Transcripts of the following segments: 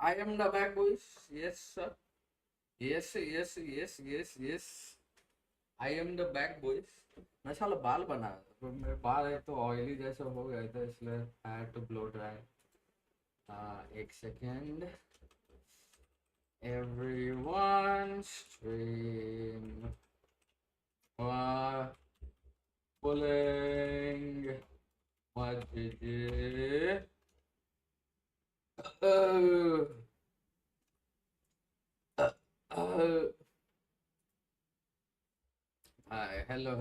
I am the back boys. Yes sir. Yes yes yes yes yes. I am the back boys. मैं साला बाल बना रहा था, तो मेरे बाल है तो ऑयली जैसे हो गए थे, इसलिए I had to blow dry. एक second. Everyone stream. Pulling. What did you? Hi, hello.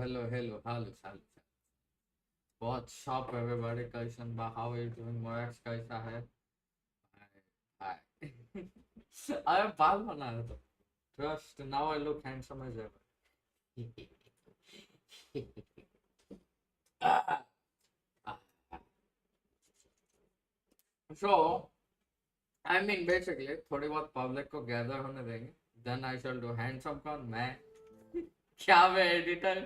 What's up, everybody? कैसन बा? How are you doing? Morax कैसा है? Hi. अरे बाल बना रहा था. Trust. Now I look handsome as ever. So, I mean basically थोड़ी बहुत पब्लिक को गैदर होने देंगे. Then I shall do handsome कौन? मैं. क्या मैं एडिटर?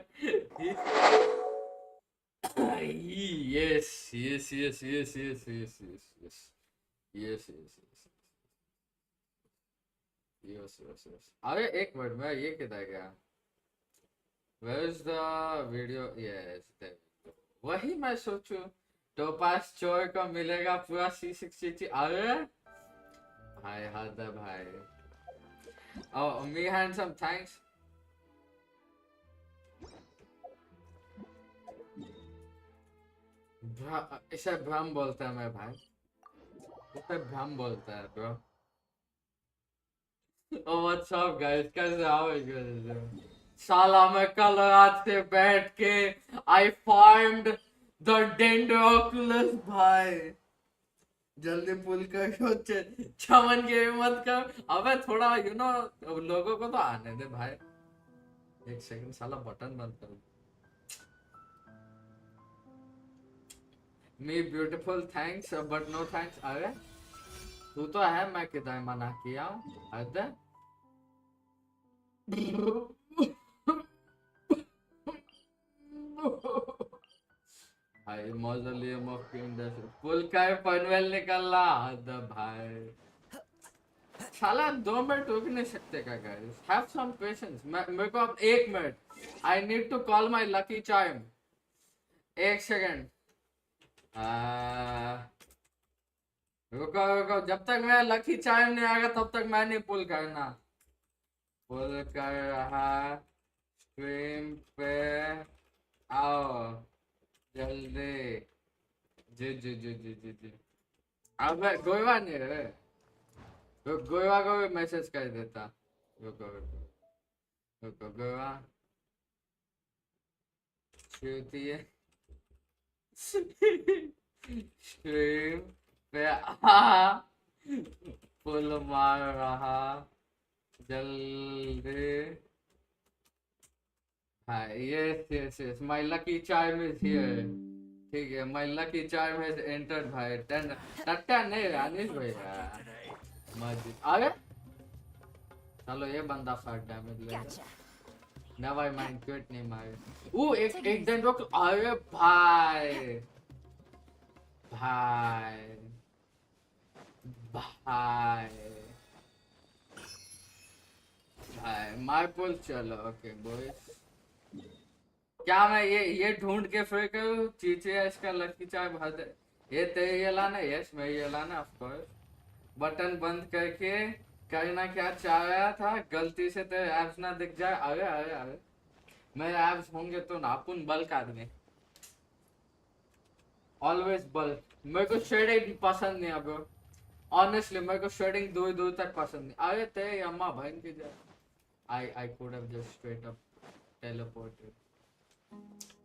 yes. अरे एक मिनट में ये किधर गया? Where is the video? Yes, there we go. वही मैं सोचूं तो पास चोर को मिलेगा पूरा C60. अरे भाई हद है भाई. Oh, me handsome, thanks. इसे भ्रम बोलता है मैं भाई. इसे भ्रम बोलता है bro. Oh, what's up guys? कैसे आओ? साला मैं कल रात से बैठ के I farmed the Dendroculus भाई. जल्दी पुल कर चमन के मत कर. अबे थोड़ा लोगों को तो आने दे भाई. एक सेकंड साला बटन बंद कर. Me beautiful thanks but no thanks. अरे तू तो है, मैं किधर मना किया हूँ? अरे भाई मौजूलियम ऑफ किंगडम पुल का पनवेल निकल रहा. अरे भाई साला 2 मिनट रुक नहीं सकते क्या गाइस? Have some patience. मेरे को अब 1 मिनट. I need to call my lucky chime. 1 second. रुको जब तक मेरा लकी चाइम नहीं आएगा तब तक मैं नहीं पुल करना. पुल कर रहा. स्ट्रीम पे आओ जल्दी. जी. अब गोवा नहीं है. गोवा को भी मैसेज कर देता. रुको गोवा छूती है. स्ट्रीम पे पुल मार रहा जल्दी. हाँ yes. My lucky charm is here. ठीक है, my lucky charm has entered भाई. 10 टट्टा नहीं रानीश भैया. मस्जिद. अरे चलो ये बंदा फर्स्ट डैमेज लेगा. नेवर माइंड क्विट नहीं मारे. एक दिन रुक. अरे भाई माय पुल. चलो ओके बॉयज. क्या मैं ये ढूंढ के फिर करूँ चीचे इसका लकी चाय भर दे. ये तेरे ये लाना. यस मैं ये लाना ऑफ कोर्स. बटन बंद करके करना क्या चाह रहा था? गलती से तेरे एब्स ना दिख जाए. अरे मेरे एब्स होंगे तो नापुन बल्क आदमी. Always bulk. मेरे को शेडिंग पसंद नहीं है ब्रो. ऑनेस्टली मेरे को शेडिंग दूर तक पसंद नहीं. अरे तेरे अम्मा बहन की जाए. I could have just straight up teleported.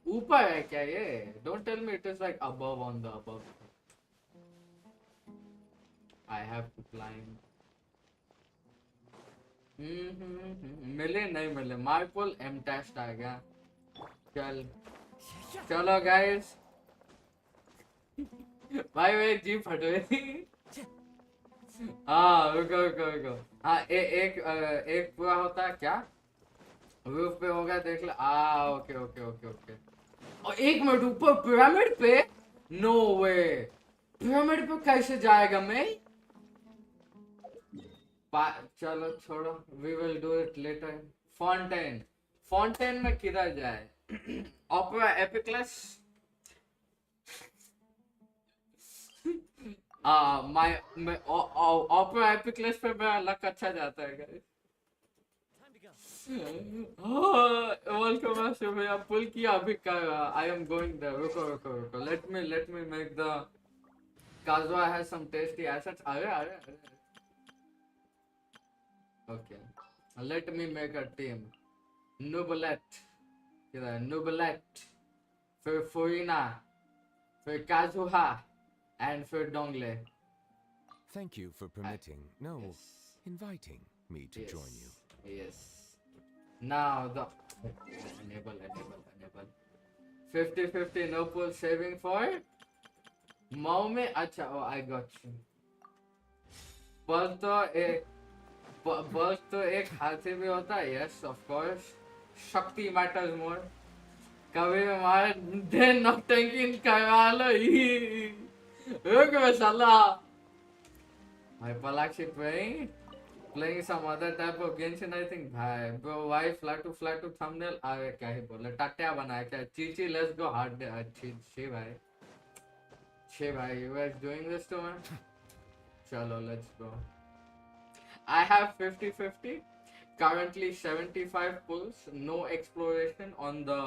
ऊपर है क्या ये? Don't tell me it is like above on the above. I have to climb. मिले नहीं मिले. माय पुल एम टेस्ट आ गया. चलो गाइस. भाई वे जी फट गई. हाँ रुको. हाँ एक पूरा होता है क्या? रूफ पे हो गया देख ले. ओके. और 1 मिनट ऊपर पिरामिड पे. नो वे. पिरामिड पे कैसे जाएगा मैं? चलो छोड़ो, we will do it later. Fontaine, Fontaine में किधर जाए? Opera Epiclesis, my Opera Epiclesis पे मेरा लक अच्छा जाता है गाइस। वेलकम भैया, पुल किया अभी कर, आई एम गोइंग देयर। रुको रुको रुको, let me make the Kazuha has some tasty assets. अरे okay, let me make a team. Neuvillette, किधर है नुबलेट, फिर फुरिना, फिर काजुहा एंड फिर डोंगले। Thank you for permitting, no, Yes. inviting me to Yes. join you. Yes. Now the enable. 50-50 no pull saving for Maono। अच्छा, oh I got you। बस तो एक हाथी भी होता है। यस ऑफ कोर्स, शक्ति मैटर्स मोर। कभी हमारे दिन नौटंकी करवा लो। रुक बे साला। भाई Palakshi playing some other type of Genshin I think। भाई bro why flat to thumbnail। अरे क्या ही बोले, टट्या बनाया क्या? Chichi let's go hard। अच्छी भाई, छे भाई, you guys doing this to me? चलो let's go। I have 50-50 currently 75 pulls, no exploration on the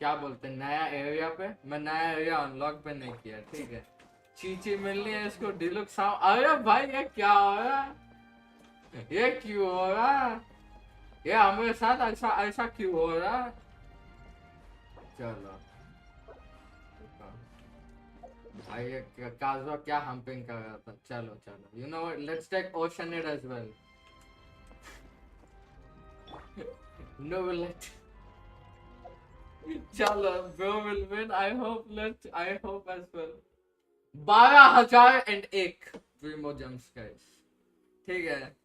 क्या बोलते हैं नया एरिया पे। मैं नया एरिया अनलॉक पे नहीं किया, ठीक है। चीची मिलनी है इसको डिलुक्स साउंड। अरे भाई ये क्या हो रहा है? ये क्यों हो रहा है? ये हमारे साथ ऐसा ऐसा क्यों हो रहा है? चलो भाई, ये काजुआ क्या हम्पिंग कर रहा था। चलो चलो, you know let's take Oceanid as well. No let, चलो bro will win. I hope as well. 12,001 primo jumps guys, ठीक है।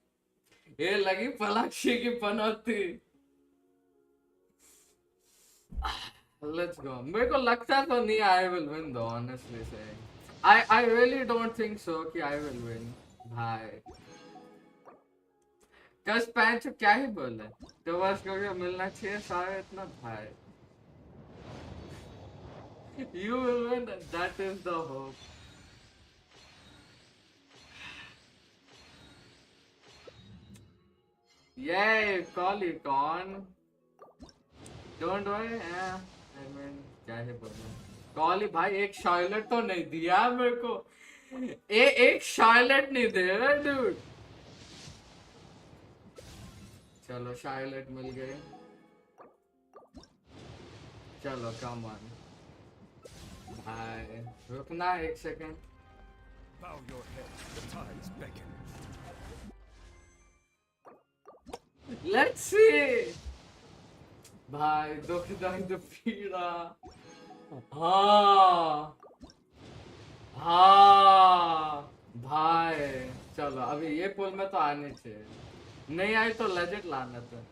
ये लगी पलाक्षी की पनौती। Let's go. मेरे को लगता तो नहीं आई विल विन दो, ऑनेस्टली से। I really don't think so कि आई विल विन भाई। कस पैंच क्या ही बोले, तो बस करके मिलना चाहिए सारे इतना भाई। You will win, that is the hope। Yay, Polygon। Don't worry, I mean क्या ही बोलूं। कॉली भाई एक शार्लेट तो नहीं दिया मेरे को। एक शार्लेट नहीं दे रहा डूड। चलो शार्लेट मिल गए। चलो कम ऑन भाई, रुकना एक second. Bow your head, the tides beckon. Let's see भाई, दुख दर्द पीड़ा। हाँ भाई, चलो अभी ये पुल में तो आने चाहिए, नहीं आई तो लेजेंड लाना था।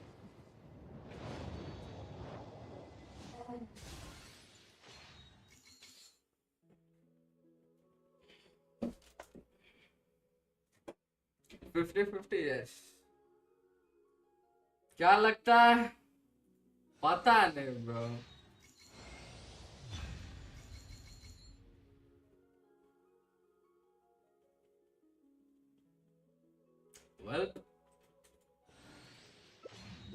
Fifty 50 yes. क्या लगता है? पता नहीं ब्रो।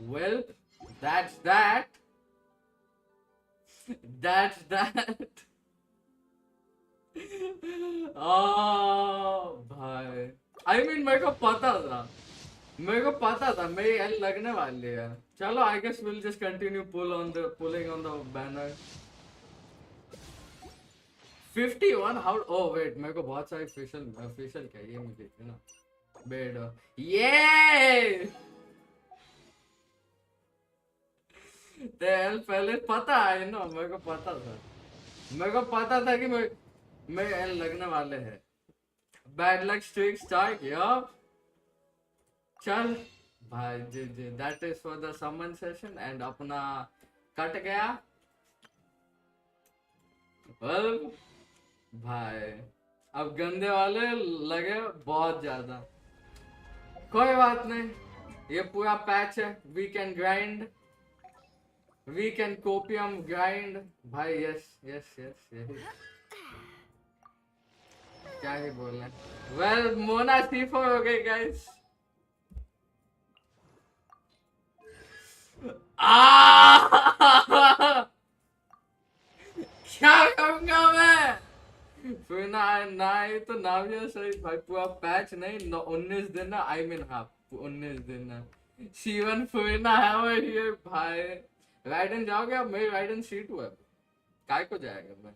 Well, that's that। भाई, I mean मेरे को पता था मेरी एल लगने वाली है। चलो I guess we'll just continue pulling on the banner। 51 how? Oh wait, मेरे को बहुत सारी official क्या ये मिली थी ना बेड। ये तेल पहले पता है ना, मेरे को पता था कि मेरे एल लगने वाले हैं। बैड लक स्ट्रीक स्टार्ट किया। चल भाई जी that is for the summon session and अपना कट गया। वेल भाई अब गंदे वाले लगे बहुत ज्यादा। कोई बात नहीं, ये पूरा पैच है, we can grind, we can copium grind भाई। यस यस यस यस, क्या ही बोलना। वेल मोना C4 हो गई गाइस। क्या करूंगा मैं? फिर ना ये तो नाविया सही भाई, पूरा पैच नहीं, 19 दिन ना, आई मीन हाँ 19 दिन ना। C1 फिर है वही है भाई। राइडन जाओगे अब? मेरी राइडन C2 है, काय को जाएगा मैं?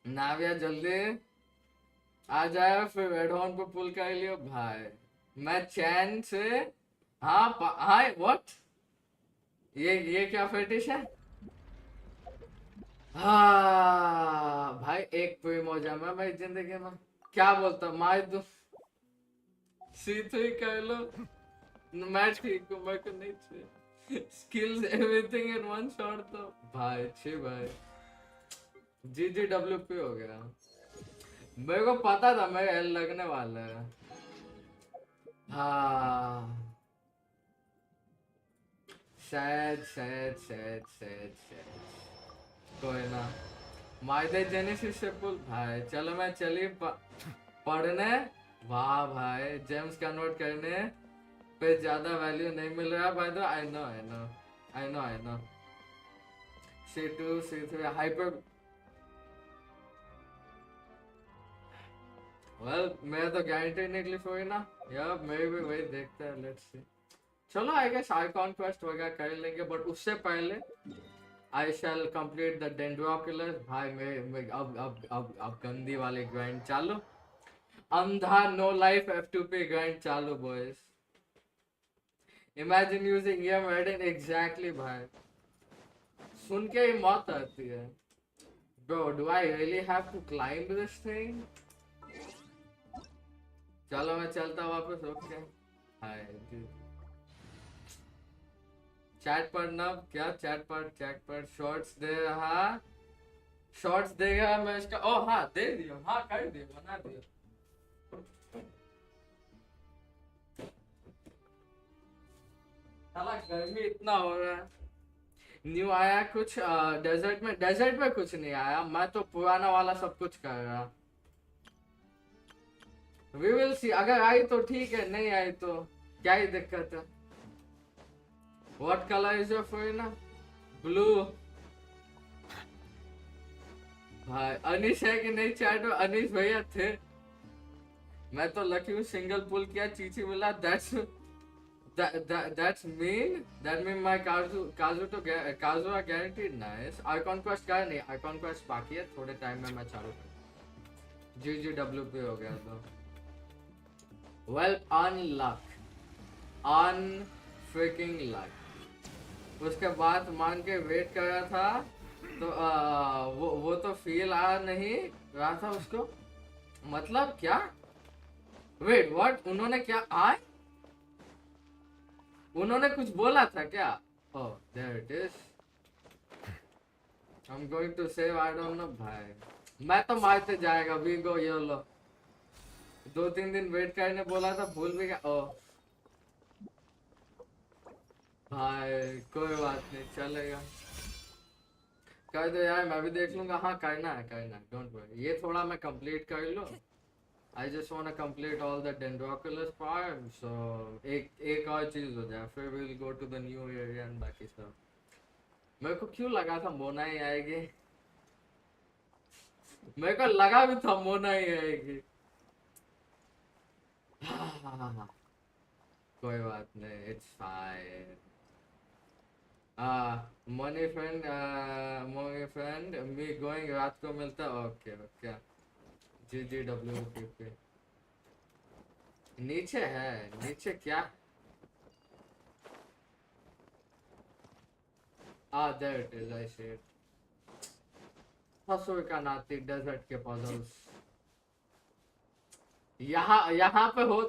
नाविया जल्दी आ जाए, फिर रेड हॉर्न को पुल कर लियो भाई। मैं चैन से, हाँ हाँ व्हाट, ये क्या फेटिश है? हाँ भाई, एक प्रेम हो जाए मैं मेरी जिंदगी में, क्या बोलता मार दू, C3 कर लो, मैं ठीक हूँ, मेरे को नहीं चाहिए skills everything in one shot. तो भाई छी भाई, GGWP हो गया। मेरे को पता था मेरे L लगने वाला है। हाँ sad sad sad sad sad, कोई ना, माइदे जेनेसिस से पुल भाई। चलो मैं चली पढ़ने। वाह भाई, जेम्स कन्वर्ट करने पे ज्यादा वैल्यू नहीं मिल रहा भाई। तो I know I know I know I know. C2 C3 hyper. Well मैं तो गारंटी निकली फोई ना यार, मैं भी वही देखते हैं, लेट्स सी। चलो आई गेस आइकॉन क्वेस्ट वगैरह कर लेंगे, बट उससे पहले आई शैल कंप्लीट द डेंड्रोकुलस भाई। मैं अब गंदी वाली ग्राइंड चालू, अंधा नो लाइफ F2P ग्राइंड चालू boys. Imagine using EM Raiden exactly भाई, सुन के ही मौत आती है। Bro do I really have to climb this thing? चलो मैं चलता वापस। ओके हाय चैट पर ना, क्या चैट पर शॉर्ट्स दे रहा, शॉर्ट्स देगा मैं इसका। ओ हाँ दे दियो, हाँ कर दियो, बना दियो। साला गर्मी इतना हो रहा है। न्यू आया कुछ डेजर्ट में? डेजर्ट में कुछ नहीं आया, मैं तो पुराना वाला सब कुछ कर रहा। वी विल सी, अगर आई तो ठीक है, नहीं आई तो क्या ही दिक्कत है। What colour is your Furina? Blue भाई। अनीश है कि नहीं चैट में? अनीश भैया थे, मैं तो लकी हूँ सिंगल पुल किया, चीची मिला। That's mean my काजू तो काजू are guaranteed nice। Icon quest का नहीं, आइकॉन क्वेस्ट बाकी है, थोड़े टाइम में मैं चालू करूँ। GGWP हो गया तो वेल अन फ्रिकिंग लक। उसके बाद मान के वेट कर रहा था तो वो तो फील आ नहीं रहा था उसको, मतलब क्या? वेट व्हाट, उन्होंने क्या आए, उन्होंने कुछ बोला था क्या? Oh there it is, I am going to save, I don't know भाई। मैं तो मारते जाएगा, वी गो ये लो। 2-3 दिन वेट करने बोला था, भूल भी गया। ओह भाई कोई बात नहीं, चलेगा, कर दो यार, मैं भी देख लूंगा। हाँ करना है, डोंट वरी। ये थोड़ा मैं कंप्लीट कर लूं। I just want to complete all the Dendroculus part, so एक और चीज हो जाए, फिर we'll go to the new area and बाकी सब। मेरे को क्यों लगा था मोना ही आएगी, मेरे को लगा भी था मोना ही आएगी। कोई बात नहीं, it's fine। Money friend me going, रात को मिलता। ओके ओके GGWP नीचे है, नीचे क्या? there it is, I see it। हसुर का नाती डेजर्ट के पजल्स यहाँ पे हो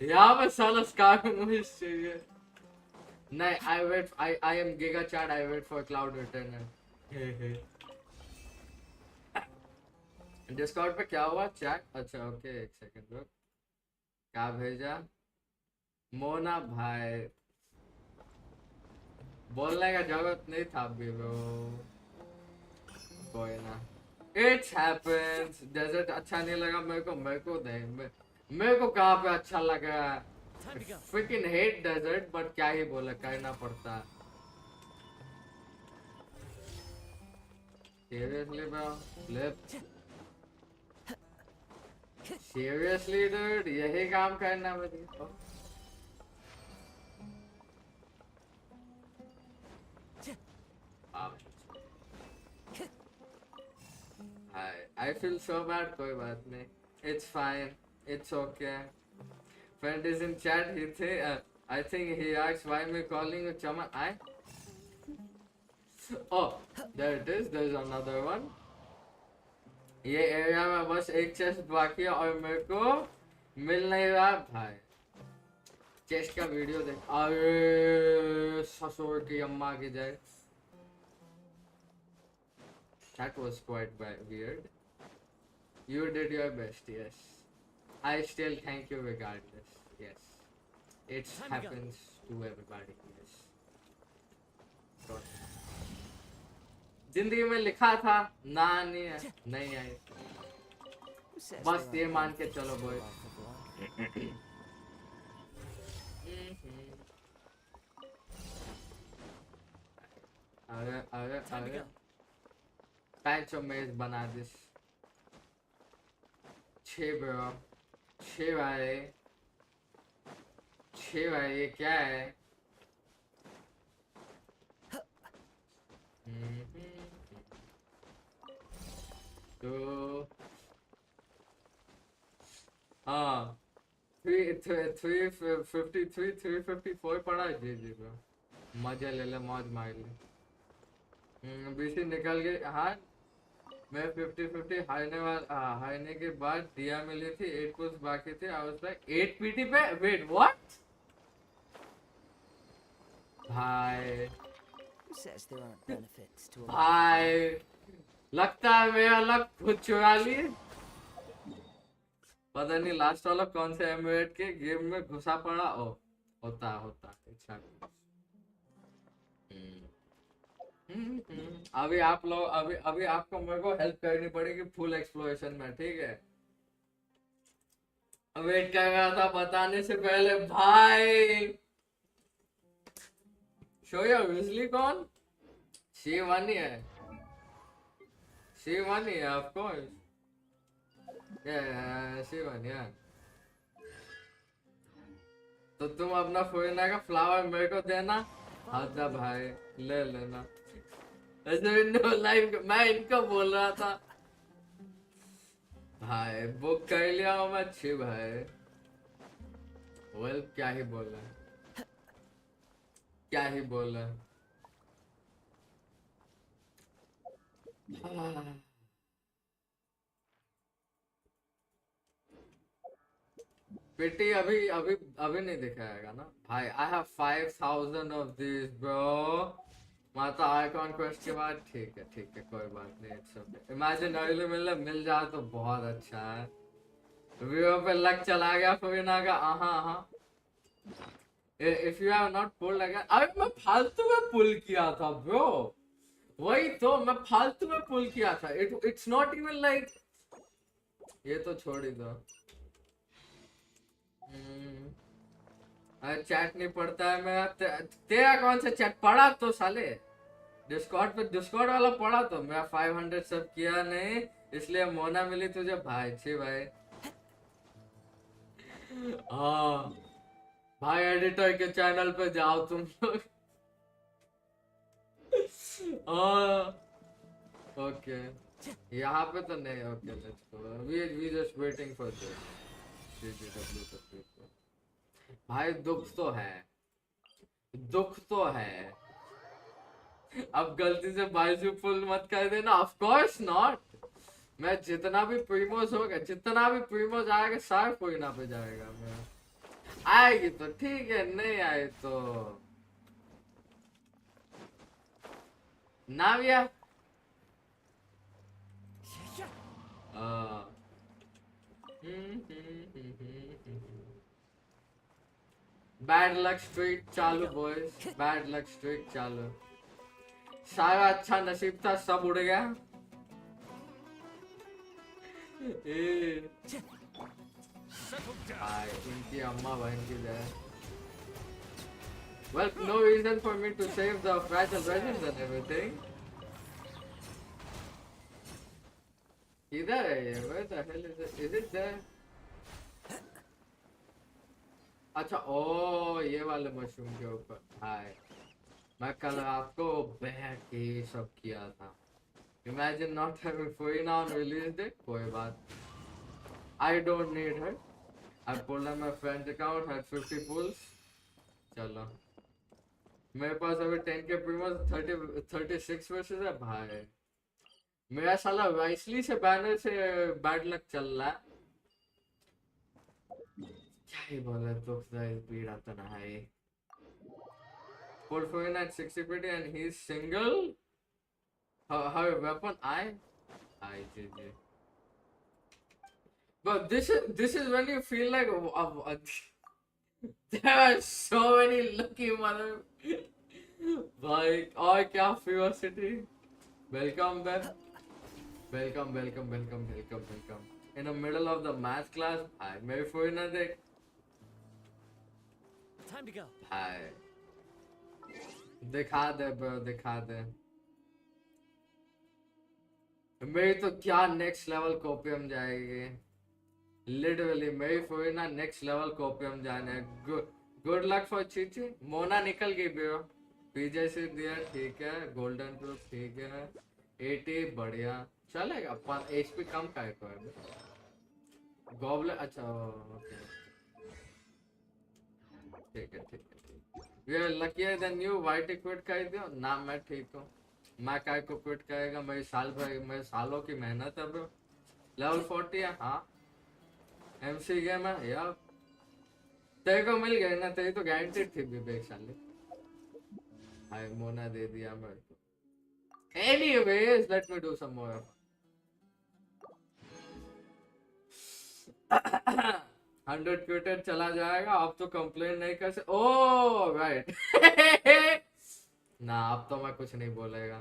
यहाँ पे साला स्कार मूवीज चाहिए। नहीं, I am Giga Chat, I wait for Cloud Returner। Discord पे क्या हुआ चैट? अच्छा ओके एक सेकंड रुक। क्या भेजा? मोना भाई बोलने का जरूरत नहीं था अभी ब्रो, कोई ना, इट्स हैपेंस। डेजर्ट अच्छा नहीं लगा मेरे को नहीं, मेरे को कहाँ पे अच्छा लगा? फ्रिकिंग हेट डेजर्ट, बट क्या ही बोला, करना पड़ता। Seriously bro, flip, seriously dude, यही काम करना मुझे। I feel so bad, कोई बात नहीं, it's fine, it's okay. Friend is in chat, I think he asked why me calling you Chaman. Oh, there it is, there's another one. ये area में बस एक चेस्ट बाकी है और मेरे को मिल नहीं रहा भाई। चेस्ट का वीडियो देख, अरे ससुर की अम्मा की जय। That was quite weird. You did your best, yes. I still thank you regardless. Yes, it happens to everybody. Yes. जिंदगी में लिखा था ना, नहीं है, नहीं आई, बस ये मान के चलो बॉय। अरे अरे अरे पैच ऑफ मेज बना दिस। 6 ब्रो, 6 भाई, 6 भाई, ये क्या है? तो हाँ 353 354 पड़ा है। जी जी ब्रो, मजा ले ले, मौज मार ले। बीसी निकल गई। हाँ मैं 50-50 हारने के बाद दिया मिली थी, 8 पुश बाकी थे। आई वाज लाइक 8 पीटी पे, वेट व्हाट भाई? भाई लगता है मेरा लक खुद चुरा लिए। पता नहीं लास्ट वाला कौन से एमुलेट के गेम में घुसा पड़ा। ओ होता होता अच्छा। अभी आप लोग अभी आपको मेरे को हेल्प करनी पड़ेगी फुल एक्सप्लोरेशन में, ठीक है? वेट कर रहा था बताने से पहले भाई। शो या विजली कौन? शिवानी है, शिवानी है ऑफ कोर्स, शिवानी है। तो तुम अपना फुरिना का फ्लावर मेरे को देना। आजा भाई ले लेना। नो लाइव मैं इनको बोल रहा था भाई, बुक कर लिया हूँ मैं। अच्छी भाई, वेल क्या ही बोला, क्या ही बोला। पेटी अभी अभी अभी नहीं दिखाएगा ना भाई। I have 5000 of this bro. माता आइकॉन क्वेस्ट के बाद ठीक है कोई बात नहीं। इट्स ओके, इमेजिन अर्ली मिल जाए तो बहुत अच्छा है। वीडियो पे लक चला गया फुरिना का। हाँ if you have not pulled again. अरे मैं फालतू में पुल किया था ब्रो, वही तो मैं फालतू में पुल किया था। इट्स नॉट इवन लाइक, ये तो छोड़ ही दो। चैट नहीं पढ़ता है मेरा। तेरा कौन सा चैट पढ़ा तो साले? डिस्कॉर्ड पे डिस्कॉर्ड वाला पढ़ा तो मैं 500 सब किया नहीं, इसलिए मोना मिली तुझे भाई। अच्छी भाई। हाँ भाई एडिटर के चैनल पे जाओ तुम लोग। ओके यहाँ पे तो नहीं। Okay let's go, we just waiting for this. भाई दुख तो है, दुख तो है। अब गलती से beautiful मत कर देना। Of course not. मैं जितना भी प्रीमोस होगा, जितना भी प्रीमोस आएगा सारे फुरिना पे जाएगा। मैं आएगी तो ठीक है, नहीं आए तो नाविया। बैड लक स्ट्रीक चालू बॉयज, बैड लक स्ट्रीक चालू। सारा अच्छा नसीब था, सब उड़ गया। इनकी अम्मा बहन की जय। Well, no reason for me to save the fragile legends and everything. इधर है ये, where the hell is it? Is it there? अच्छा, ओ ये वाले मशरूम के ऊपर। हाय, मैं कल रात को बैठ के ये सब किया था। Imagine not having FURINA on release day. कोई बात। I don't need her. I pulled on my friend's account, had 50 pulls. चलो। मेरे पास अभी 10 के प्रीमियम 36 वर्सेस है भाई। मेरा साला वाइसली से बैनर से बैड लक चल रहा है। क्या ही बोले, तो स्पीड आता ना है। Pulled FURINA at 60 pretty and he's single. Her weapon I GG. But this is when you feel like there are so many lucky mother. भाई और क्या curiosity. Welcome back. Welcome. In the middle of the math class, I मेरी FURINA देख. Time to go. भाई दिखा दे bro, दिखा दे। मेरी तो क्या नेक्स्ट लेवल कॉपियम जाएगी। लिटरली मेरी FURINA नेक्स्ट लेवल कॉपियम जाने। Good luck for Chichi. Mona निकल गई ब्रो। पीजे से दिया ठीक है, गोल्डन प्रूफ ठीक है, 80 बढ़िया चलेगा। पर एचपी कम का है गॉबलर। अच्छा ओके ठीक है। We are luckier than you. Wait quit कर दियो ना, मैं ठीक हूँ। मैं काय को क्विट करेगा, मेरी मेरे सालों की मेहनत है ब्रो। लेवल 40 है हाँ। एमसी गेम है यार। तेरे को मिल गए ना, तेरी तो गारंटीड थी विवेक साले। हाय मोना दे दिया मेरे को। Anyways, let me do some more. 100 quoted चला जाएगा, अब तो कंप्लेन नहीं कर सकते। Oh right. ना अब तो मैं कुछ नहीं बोलेगा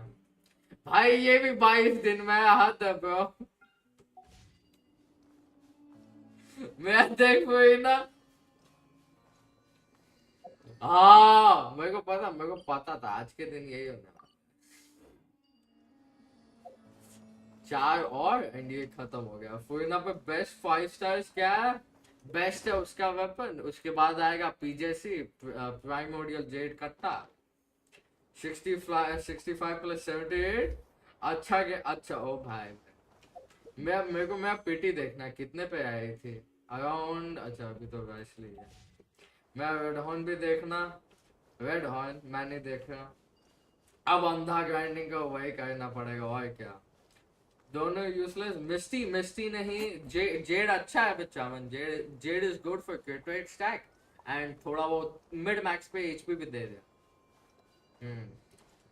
भाई। ये भी 22 दिन में हद है ब्रो। मैं देख FURINA। हाँ मेरे को पता था आज के दिन यही होने वाला। 4 और एंड ये खत्म हो गया। FURINA पे बेस्ट 5 स्टार्स क्या है? बेस्ट है उसका वेपन, उसके बाद आएगा पीजेसी प्राइमोडियल जेड कट्टा 65 प्लस 78। अच्छा के अच्छा ओ भाई मेरे को मेरा पीटी देखना कितने पे आई थी अराउंड। अच्छा अभी तो वैसली है। मैं रेड हॉर्न भी देखना। रेड हॉर्न मैं नहीं देख रहा। अब अंधा ग्राइंडिंग का वही करना पड़ेगा और क्या। दोनों यूजलेस। मिस्टी नहीं। जेड अच्छा है बच्चा मन। Z is good for क्रिट rate stack and थोड़ा वो मिड मैक्स पे एचपी भी दे दे।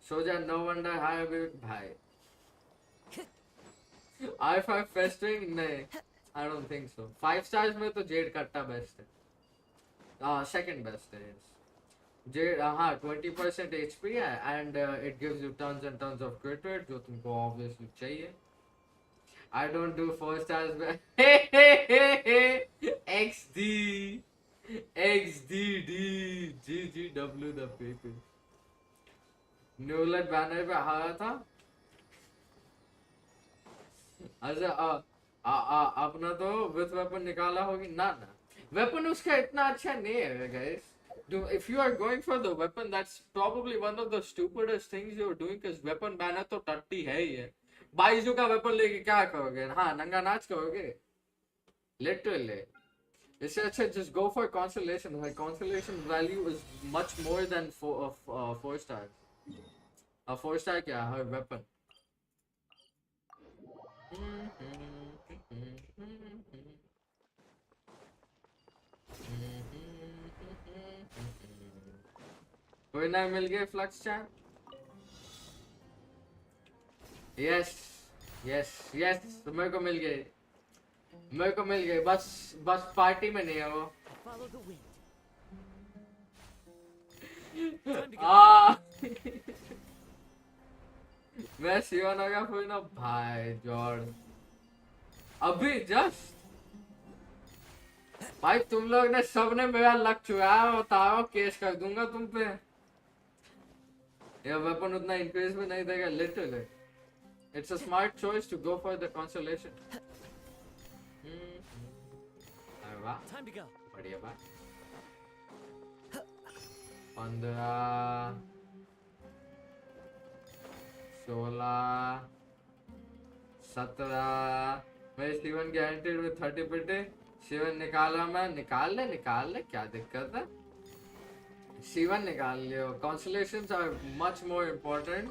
सोजा नो वंडर हाई भाई। i5 फेस्टिंग नहीं, I don't think so. 5 stars में तो जेड कट्टा बेस्ट है। सेकंड बेस्ट है जेड। हाँ 20% एचपी है and it gives you tons and tons of क्रिट rate जो तुमको ऑब्वियसली चाहिए। I don't do 4 stars but XD XDD GGW the people। Neuvillette banner पे आया था। अच्छा अपना तो विथ वेपन निकाला होगी ना। वेपन उसका इतना अच्छा नहीं है guys. If you are going for the weapon, that's probably one of the stupidest things you're doing because weapon banner तो टट्टी है ही है। बाइजू का वेपन लेके क्या करोगे? हाँ नंगा नाच करोगे लिटरली। इससे अच्छा just go for constellation. Like constellation value is much more than 4 stars. 4 star क्या है weapon। कोई ना मिल गए फ्लक्स चैन। यस यस यस, मेरे को मिल गए, मेरे को मिल गए, बस बस पार्टी में नहीं है वो। Follow the wind. आ मैं सीवन हो गया फिर ना भाई जॉर्ड, अभी जस्ट। भाई तुम लोग ने सबने मेरा लक चुराया, बताओ केस कर दूंगा तुम पे। ये वेपन उतना इंक्रीज भी नहीं देगा literally. It's a smart choice to go for the consolation. अरे वाह, Time to go. बढ़िया बात। 15 16 17 मेरे सीवन गारंटेड विद 30 पिटे। सीवन निकाला मैं, निकाल ले क्या दिक्कत है, सीवन निकाल लियो। Consolations are much more important.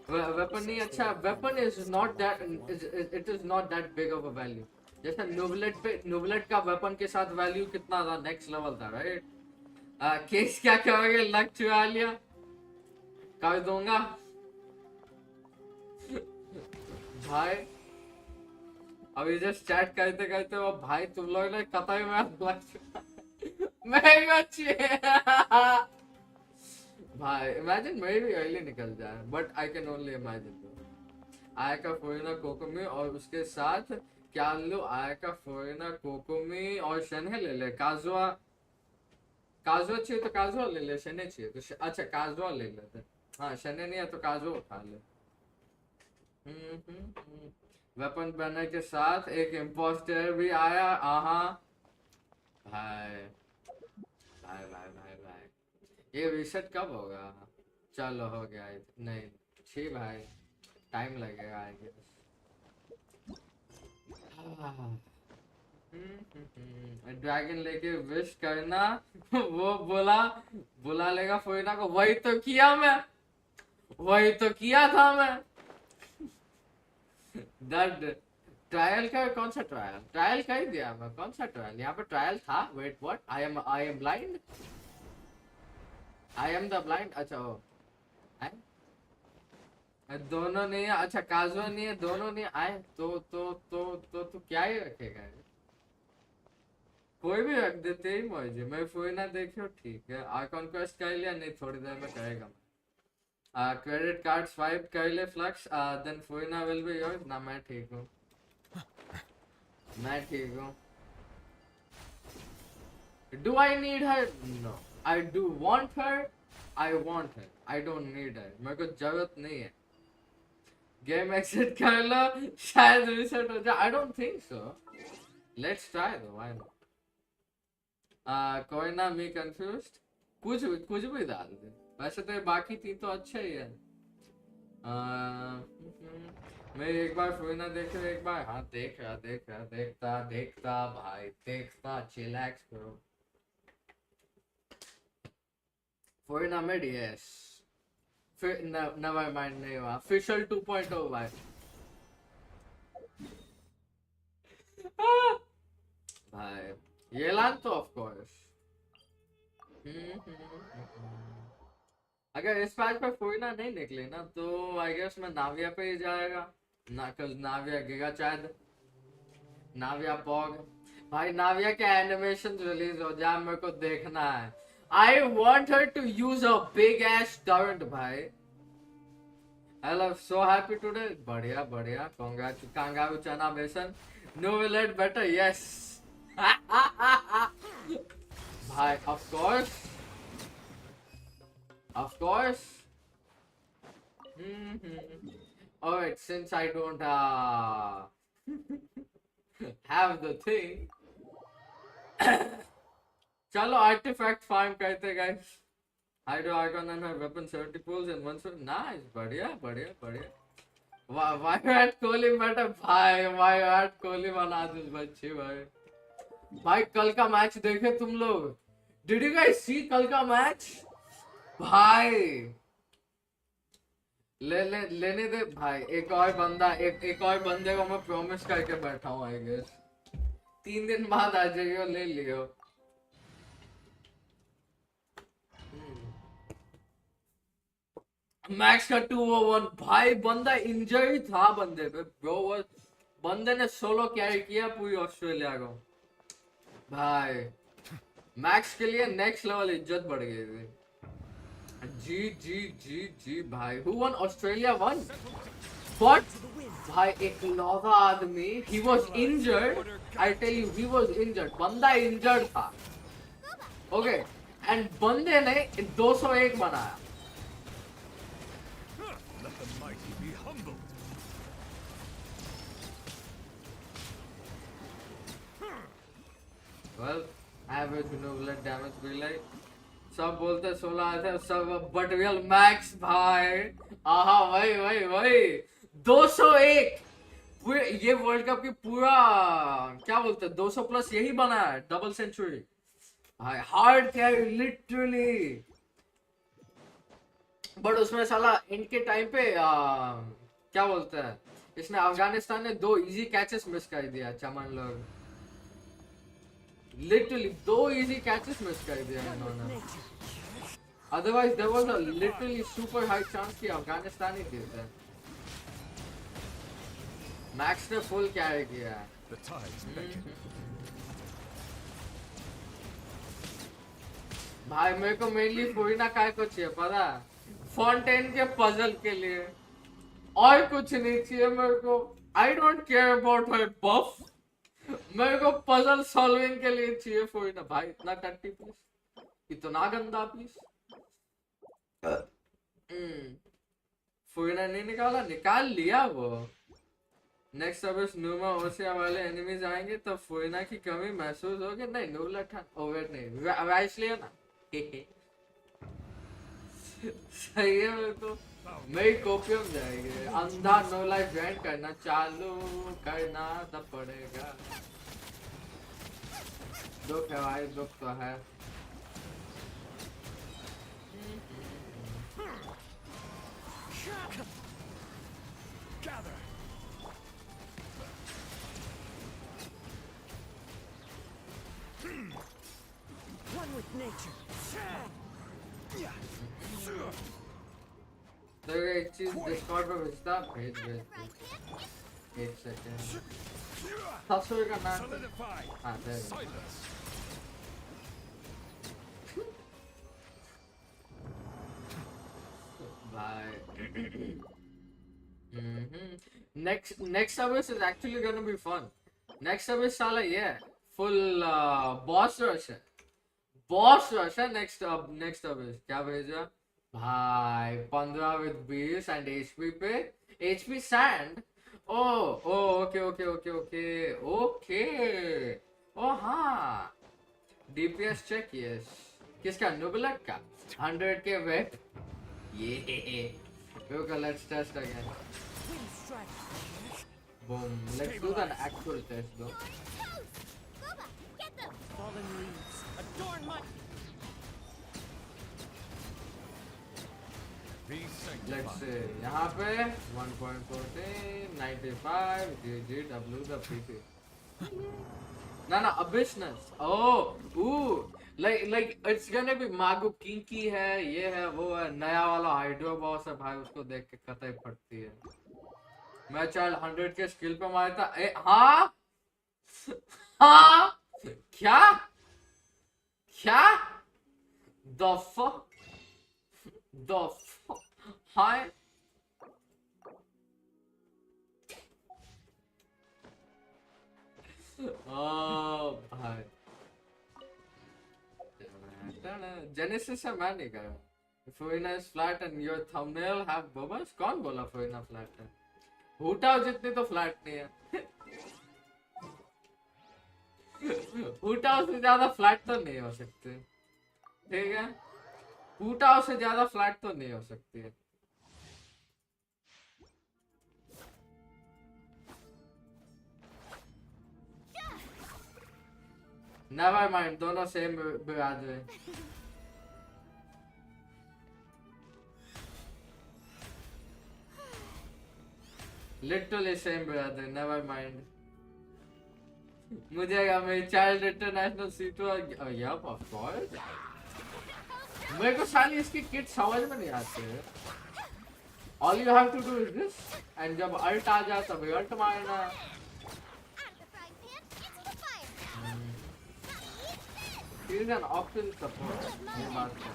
Weapon नहीं अच्छा, weapon is not that, it is not that big of a value. जैसे न्यूबलेट पे, न्यूबलेट का वेपन के साथ वैल्यू कितना था, नेक्स्ट लेवल था राइट। केस क्या करोगे, लक चुरा लिया, कर दूंगा भाई। अभी जस्ट चैट करते करते वो भाई तुम लोग ने कतई में लक चुरा मैं अच्छी भाई इमेजिन मेरी भी अर्ली निकल जाए, but I can only imagine. आय का फोरिना कोकोमी और उसके साथ क्या लो, आय का फोरिना कोकोमी और शने ले ले, काजुआ काजुआ चाहिए तो काजुआ ले ले, शने चाहिए तो अच्छा काजुआ ले लेते। हाँ शने नहीं है तो काजुआ उठा ले। वेपन बनने के साथ एक इम्पोस्टर भी आया। आहा भाई भाई भाई भाई भाई, ये रीसेट कब होगा? चलो हो गया, नहीं ठीक भाई, टाइम लगेगा आई गेस। ड्रैगन लेके विश करना वो बोला, बुला लेगा फोइना को, वही तो किया मैं, वही तो किया था मैं। दर्द ट्रायल का, कौन सा ट्रायल, ट्रायल कर दिया मैं, कौन सा ट्रायल, यहाँ पे ट्रायल था, wait what, I am blind, I am the blind, अच्छा हो दोनों नहीं है, अच्छा काजुआ नहीं है, दोनों नहीं आए तो क्या ही रखेगा, कोई भी रख देते ही मुझे, मैं फोइना देखियो ठीक है। आइकॉन क्वेस्ट कर लिया, नहीं थोड़ी देर में करेगा मैं। क्रेडिट कार्ड स्वाइप कर ले flux, then Furina will be yours ना। मैं ठीक हूँ, मैं ठीक हूँ। Do I need her? No I do want her, I want her, I don't need her, मेरे को जरूरत नहीं है। गेम एक्सिट कर लो, शायद रीसेट हो जाए, I don't think so, let's try दो, व्हाई नॉट। कोई ना, मी कंफ्यूज्ड, कुछ भी डाल दे, वैसे तो बाकी तीन तो अच्छा ही है। मैं एक बार फोइना देख रहा, एक बार हाँ देख रहा देखता भाई देखता, चिलैक्स करो। फोइना में डीएस फिर नेवर माइंड, नहीं हुआ फिशल 2.0 भाई। भाई ये लान तो ऑफ कोर्स, अगर इस पैच पर फोइना नहीं निकले ना तो आई गेस मैं नाविया पे ही जाएगा ना, कल नाविया गिगा चाद, नाविया पॉग भाई, नाविया के एनिमेशन रिलीज हो जाए, मेरे को देखना है। I want her to use a big ass torrent भाई। I love so happy today, बढ़िया बढ़िया, कांगारू चना बेसन, नो विलेट बेटर, यस भाई of course, of course. Alright, since I don't have the thing, चलो artifact farm करते guys. Hydro icon and her weapon 70 pulls and one sword. Nice, बढ़िया बढ़िया बढ़िया। Why at कोहली बेटा भाई, why at कोहली बना दे बच्चे भाई। भाई कल का मैच देखे तुम लोग? Did you guys see कल का मैच? भाई लेने दे भाई, एक और बंदा, एक और बंदे को मैं प्रॉमिस करके बैठा हूँ, आई गेस 3 दिन बाद आ जाइयो, ले लियो। मैक्स का 201 भाई, बंदा इंजर्ड था बंदे पे ब्रो, बंदे ने सोलो कैरी किया पूरी ऑस्ट्रेलिया को भाई। मैक्स के लिए नेक्स्ट लेवल इज्जत बढ़ गई थी। जी जी जी जी भाई, who won? Australia won. What भाई, एक लौगा आदमी, he was injured, I tell you he was injured, बंदा इंजर्ड था ओके, एंड बंदे ने 201 बनाया। Let the mighty be humbled. Well, average nuclear damage be like, सब बोलते 16 आए थे सब, बट रियल मैक्स भाई, आहा वही वही वही 201 पूरे ये वर्ल्ड कप की पूरा क्या बोलते हैं 200 प्लस यही बना है, डबल सेंचुरी भाई, हार्ड कैरी लिटरली। बट उसमें साला इनके टाइम पे क्या बोलते हैं, इसने अफगानिस्तान ने 2 इजी कैचेस मिस कर दिया, चमन लोग लिटरली 2 इजी कैचेस मिस कर दिया इन्होंने, otherwise there was a literally super high chance कि अफगानिस्तान ही जीतता। मैक्स ने फुल कैरी किया है। The tides beckon. भाई मेरे को मेनली फुरिना काय को चाहिए पता है, फाउंटेन के पजल के लिए, और कुछ नहीं चाहिए मेरे को। I don't care about my buff, मेरे को पजल सॉल्विंग के लिए चाहिए फुरिना भाई। इतना टट्टी पीस, इतना गंदा पीस। फुरिना नहीं निकाला, निकाल लिया वो। नेक्स्ट अब इस न्यूमा ओशिया वाले एनिमीज आएंगे तो फुरिना की कमी महसूस होगी। नहीं नूला ठा ओवर नहीं वाइस लिया ना सही है। मेरे को मेरी कॉपियों में जाएगी, अंधा नो लाइफ ज्वाइन करना चालू करना तब पड़ेगा। दुख है भाई, दुख तो है। Gather. One with nature. तो एक चीज डिस्कॉर्ड पे भेजता, भेज एक सेकंड। ससुर का नाम Solidify. हाँ दे Silence. भाई। Next service is actually gonna be fun. Next service साला ये है full boss rush है, boss rush है। next service क्या भेजा भाई, 15 with beast and HP पे HP sand। Okay okay okay okay okay oh हाँ, DPS चेक यस, किसका नुबलक का 100 के वेट ये। Okay, let's test again. Wind strike. Boom. Let's do an actual test though. Fallen leaves. Adorn my. Be sanctified. Let's see. यहाँ पे 1.14, 95, GGW the PP. ना abyshness. Oh, ooh. Like it's gonna be Magu Kinky है, ये है वो है, नया वाला हाइड्रो बॉस है भाई, उसको देख के कतई फटती है। मैं चाइल्ड 100 के स्किल पे मारा था। हाँ हाँ क्या क्या the fuck हाय भाई Genesis है, मैं नहीं करा। FURINA is flat and your thumbnail have bubbles। कौन बोला FURINA flat है? हुटाओ जितनी तो फ्लैट नहीं है। हुटाओ से ज्यादा फ्लैट तो नहीं हो सकती, ठीक है? हुटाओ से ज्यादा फ्लैट तो नहीं हो सकती है। नेवर माइंड, दोनों सेम बिरादरी। लिटरली सेम बिरादरी, नेवर माइंड। मुझे मेरी चाइल्ड इंटरनेशनल सीटो यप ऑफ कोर्स। मेरे को साली इसकी किट समझ में नहीं आती है। All you have to do is this, and जब alt आ जाए तब alt मारना. He is an option support. ये बात है.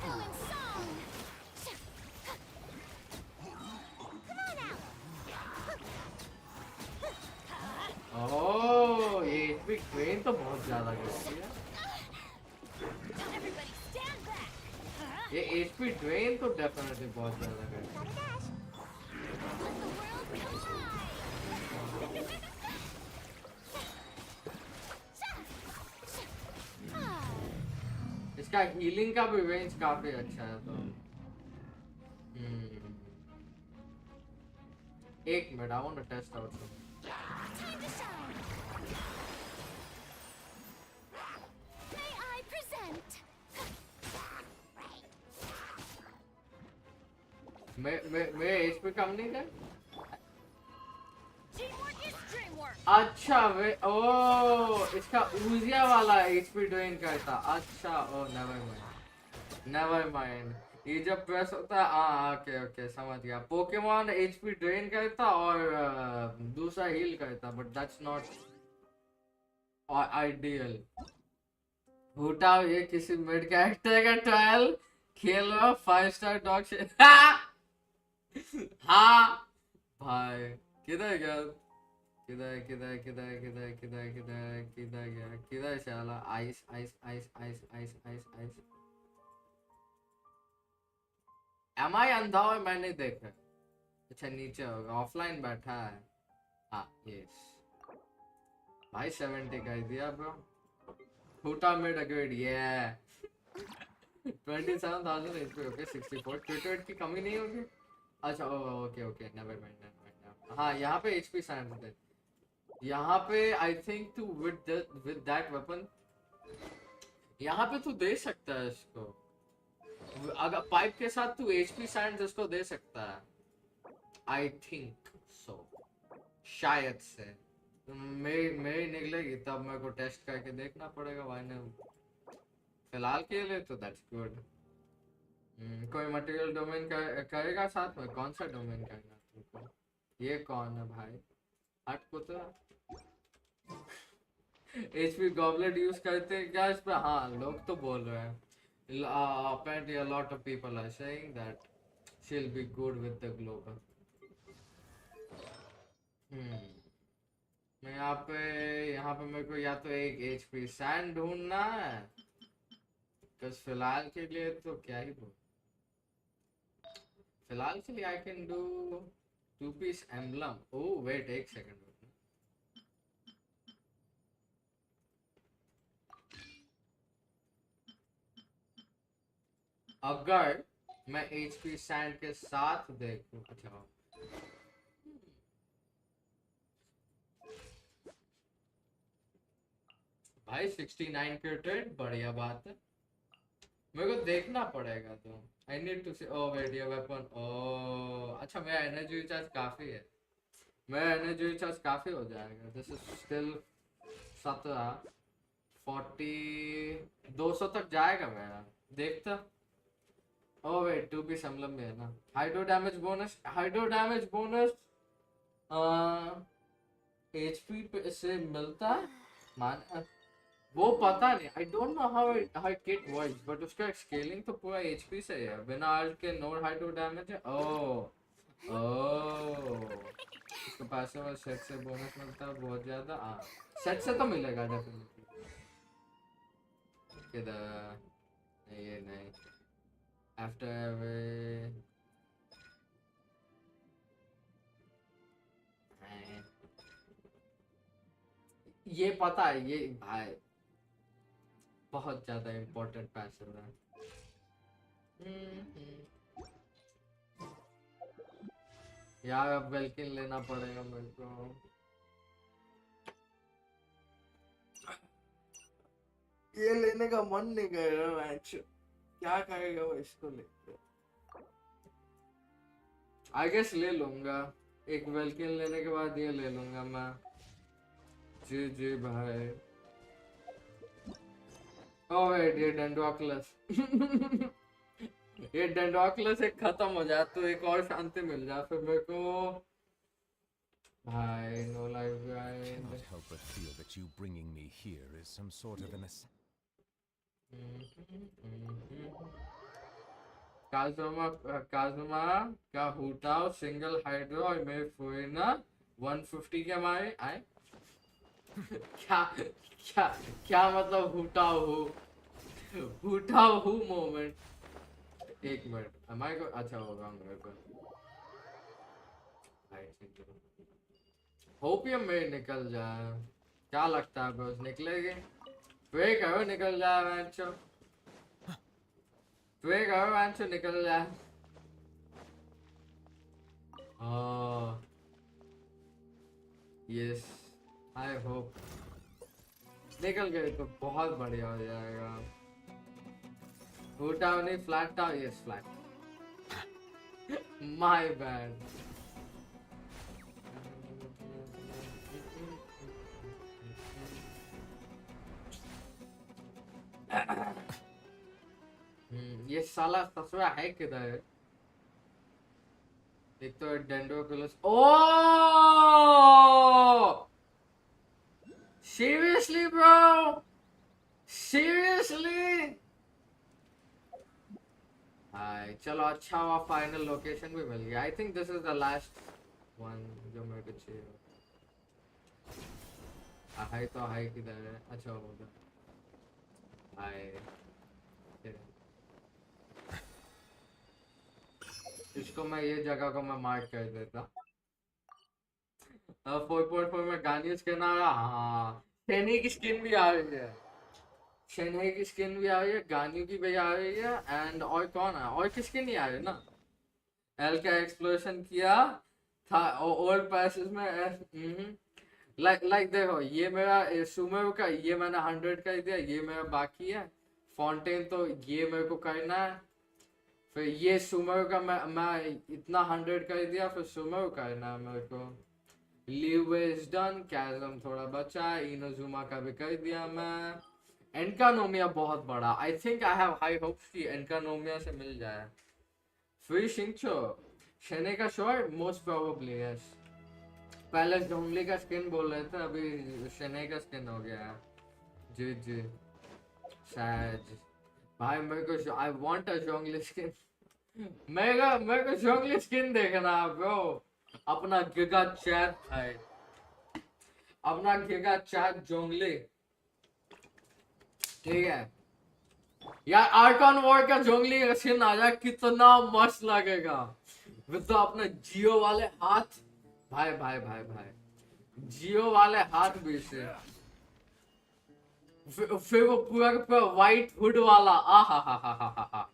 Oh, ये HP drain तो बहुत ज़्यादा करती है. ये HP drain तो definitely बहुत ज़्यादा करती है. इसका हीलिंग का भी रेंज काफी अच्छा है. तो एक मिनट, I want to test out. मैं एचपी कम नहीं था. अच्छा वे ओ इसका ऊजिया वाला एचपी ड्रेन करता. अच्छा ओ नेवर माइंड. ये जब प्रेस होता है ओके ओके समझ गया. पोकेमॉन एचपी ड्रेन करता और दूसरा हील करता, बट दैट्स नॉट आइडियल. हूटा ये किसी मिड कैरेक्टर का ट्रायल खेल रहा 5 स्टार डॉग से. हाँ भाई किधर गया, किधर गया, किधर चला. Ice ice ice ice ice ice ice. Am I अंधा और मैं नहीं देखा. अच्छा नीचे होगा, ऑफलाइन बैठा है. हाँ यस भाई 70 कर दिया ब्रो. हुटा मिड अग्रेड ये 27,000 एचपी. ओके 64 ट्विटर की कमी नहीं होगी. अच्छा ओके ओके नेवर माइंड. हाँ यहाँ पे एचपी सैंड थे. यहाँ पे आई थिंक तू विद दैट वेपन यहाँ पे तू दे सकता है इसको. अगर पाइप के साथ तू एचपी सैंड इसको दे सकता है. आई थिंक सो शायद से. मेरी निकलेगी तब मेरे को टेस्ट करके देखना पड़ेगा भाई ने. फिलहाल के लिए तो दैट्स गुड. कोई मटेरियल डोमेन करेगा साथ में. कौन सा डोमेन करना तुमको. ये कौन है भाई. हट को तो एचपी गॉबलेट यूज करते हैं क्या इस पे. हाँ लोग तो बोल रहे हैं. Apparently a lot of people are saying that she'll be good with the global. मैं यहाँ पे मेरे को या तो एक HP सैंड ढूंढना है. तो फिलहाल के लिए तो क्या ही बोल. फिलहाल के लिए I can do 2-piece emblem. Oh wait एक सेकंड. अगर मैं HP सैंड के साथ देखूं. अच्छा भाई 69 के ट्रेड बढ़िया बात है. मेरे को देखना पड़ेगा. तो I need to see. Oh wait ये वेपन. ओ अच्छा मेरा एनर्जी रिचार्ज काफी है. मेरा एनर्जी रिचार्ज काफी हो जाएगा. दिस इज स्टिल 17 40 200 तक जाएगा मेरा. देखता. Oh wait, 2-piece emblem में है ना. Hydro damage bonus HP से मिलता है. मान वो पता नहीं. I don't know how it works, but उसका स्केलिंग तो पूरा HP से है. बिना आर्ट के नो हाइड्रो डैमेज है. उसको पैसे सेट से बोनस मिलता है बहुत ज्यादा. सेट से तो मिलेगा डेफिनेटली. किधर ये नहीं. After ये पता है ये भाई बहुत ज्यादा इम्पोर्टेंट पैसिव है. यार अब वेलकिन लेना पड़ेगा मेरे को. ये लेने का मन नहीं कर रहा मैच. क्या करेगा वो इसको लेके. आई गेस ले लूंगा. एक वेलकिन लेने के बाद ये ले लूंगा मैं. जी जी भाई. ओ वेट ये डेंड्रोक्लस. ये डेंडोक्लस एक खत्म हो जाए तो एक और शांति मिल जाए फिर मेरे को। भाई no life guide. Cannot help but feel that you bringing me here is some sort of an काजुमा काजुमा का हुटाओ सिंगल हाइड्रो और मेरे फुरिना 150 के मारे आए। क्या क्या क्या मतलब हुटाओ हु मोमेंट। एक मिनट हमारे को अच्छा होगा मेरे को। होप ये मेरे निकल जाए। क्या लगता है बस निकलेगी? वे करो निकल जाए वैंचो। वे करो वैंचो निकल जाए। यस आई होप निकल गए तो बहुत बढ़िया हो जाएगा। हुटाओ नहीं फ्लैट टाओ। Yes flat. My bad. ये साला ससुरा है किधर है? एक तो Dendroculus. Oh seriously bro seriously. हाय चलो अच्छा हुआ फाइनल लोकेशन भी मिल गया। I think this is the last one जो मेरे को चाहिए। हाय तो हाय किधर है? अच्छा होगा हाय। इसको मैं ये जगह को मैं मार्क कर देता। 4.4 में गानियस कहना आ रहा। हाँ शेने की स्किन भी आ रही है। शेने की स्किन भी आ रही है गानियों की भी आ रही है। एंड और कौन है और किसकी नहीं आ रही ना। एल का एक्सप्लोरेशन किया था ओल्ड पैसेज में। लाइक देखो ये मेरा सुमेरो का ये मैंने 100 कर दिया। ये मेरा बाकी है फाउंटेन तो ये मेरे को करना है। फिर ये सुमेरो का मैं इतना 100 कर दिया। फिर सुमेरो करना है मेरे को। Leave is done. कैज़म थोड़ा बचा है। इनोजुमा का भी कर दिया मैं। एनकानोमिया बहुत बड़ा। I think I have high hopes कि एनकानोमिया से मिल जाए। फिर शिंचो शेने का शोर मोस्ट प्रोबेबली यस। पहले जोंगली का स्किन बोल रहे थे अभी शेने का स्किन हो गया है। जी जी सैज भाई मेरे को आई वांट अ जोंगली स्किन। मेरे को जोंगली स्किन देखना है ब्रो। अपना गिगा चैट है। अपना गिगा चैट जोंगली ठीक है यार। आर्कॉन वॉर का जोंगली का स्किन आ जाए कितना मस्त लगेगा। विद अपने जियो वाले हाथ। भाई भाई भाई भाई जियो वाले हाथ भी से। फिर वो पूरा का पूरा व्हाइट हुड वाला। आ हा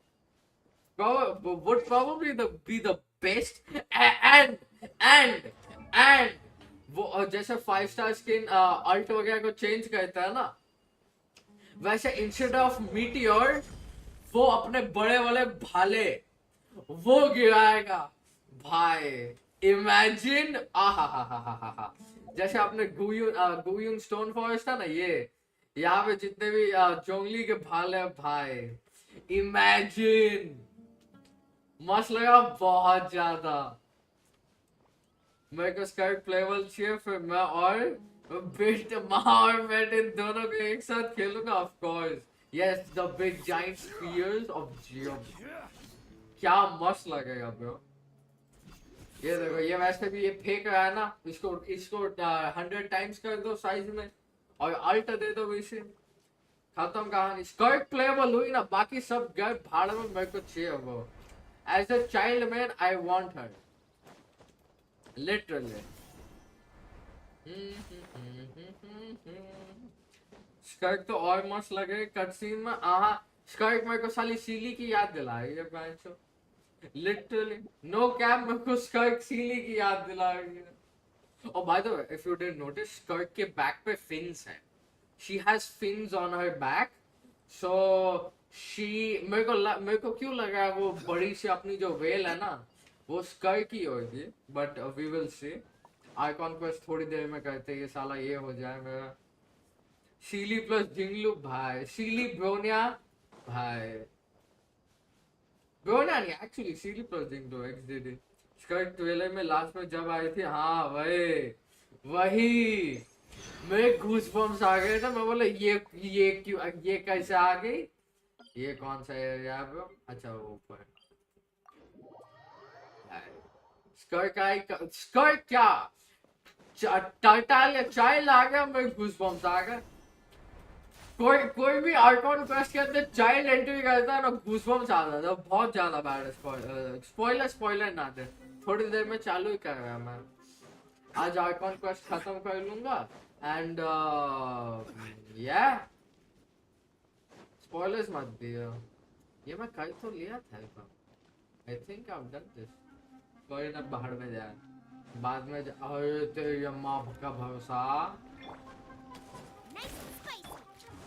would probably be the best and वो जैसे 5 स्टार स्किन अल्ट वगैरह को चेंज करता है ना वैसे इंस्टेड ऑफ मीटियोर वो अपने बड़े वाले भाले वो गिराएगा भाई। इमेजिन आ जैसे आपने गुयून स्टोन फॉरेस्ट था ना ये यहाँ पे जितने भी जोंगली के भाले भाई इमेजिन मस्त लगा बहुत ज्यादा। मेरे को स्कर्ट प्लेबल चाहिए फिर मैं और बेट माँ और बेट इन दोनों को एक साथ खेलूंगा of course. Yes the big giant spears of Geo. क्या मस्त लगेगा ब्रो। ये देखो ये वैसे भी ये फेंक रहा है ना। इसको 100 टाइम्स कर दो साइज में और अल्ट दे दो इसे खत्म कहानी। स्कर्ट प्लेबल हुई ना बाकी सब गए भाड़ में। मेरे को चाहिए वो। As a child man, I want her. Literally. Skirt तो और मस्त लगे कट सीन में। आहा स्कर्ट मेरे को साली सीली की याद दिलाई है बैंचो। Literally. No cap मेरे को स्कर्ट सीली की याद दिलाई है। Oh by the way, if you didn't notice, skirt के बैक पे fins है। She has fins on her back. So मेरे को क्यों लगा वो बड़ी सी अपनी जो वेल है ना वो स्कर की होगी। But we will see. Icon quest थोड़ी देर में करते ये साला ये हो जाए मेरा। सीली प्लस जिंगलू भाई सीली ब्रोनिया भाई ब्रो ना नहीं एक्चुअली सीरी project bro XDD skirt trailer में लास्ट में जब आई थी हाँ वही मेरे गूज़बम्स आ गए थे मैं बोला ये क्यों ये कैसे आ गई ये कौन सा एरिया है ब्रो अच्छा वो ऊपर स्कर्ट क्या टाइटल या चाइल्ड आ गया मेरे गूज़बम्स आ गए कोई भी आइकॉन क्वेस्ट के अंदर चाइल्ड एंट्री करता है ना गूज़बम्स आ जाता है बहुत ज्यादा बैड है स्पॉइलर ना दे थोड़ी देर में चालू ही कर रहा मैं आज आइकॉन क्वेस्ट खत्म कर लूंगा एंड या स्पॉयलर्स मत दियो ये मैं कर तो लिया था I think I have done this कोई ना बाहर में जाए बाद में अरे तेरी अम्मा का भरोसा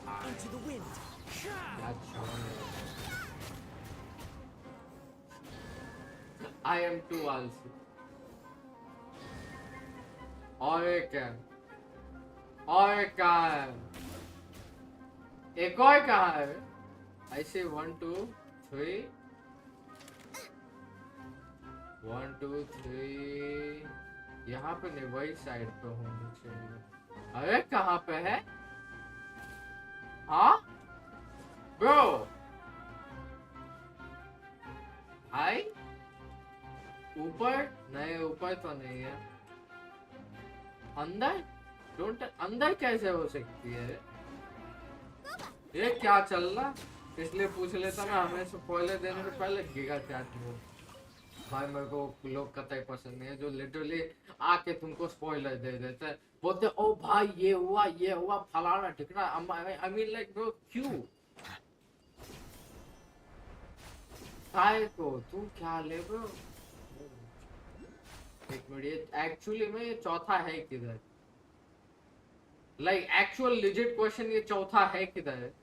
Into the wind. I am too also. और एक है एक और कहाँ है ऐसे 1 2 3 1 2 3 यहाँ पे नहीं वही साइड पे होना चाहिए अरे कहाँ पे है हाँ ब्रो हाय ऊपर नहीं ऊपर तो नहीं है अंदर कैसे हो सकती है ये क्या चल रहा इसलिए पूछ लेता मैं हमें स्पॉइलर देने से पहले गिगा चैट में भाई मेरे को लोग कतई पसंद नहीं है जो लिटरली आके तुमको स्पॉइलर दे देते हैं बोलते ओ भाई ये हुआ फलाना ठिकना आई मीन लाइक ब्रो क्यों काय को तू क्या ले ब्रो एक मिनट ये एक्चुअली में ये चौथा है किधर लाइक एक्चुअल लिजिट क्वेश्चन ये चौथा है किधर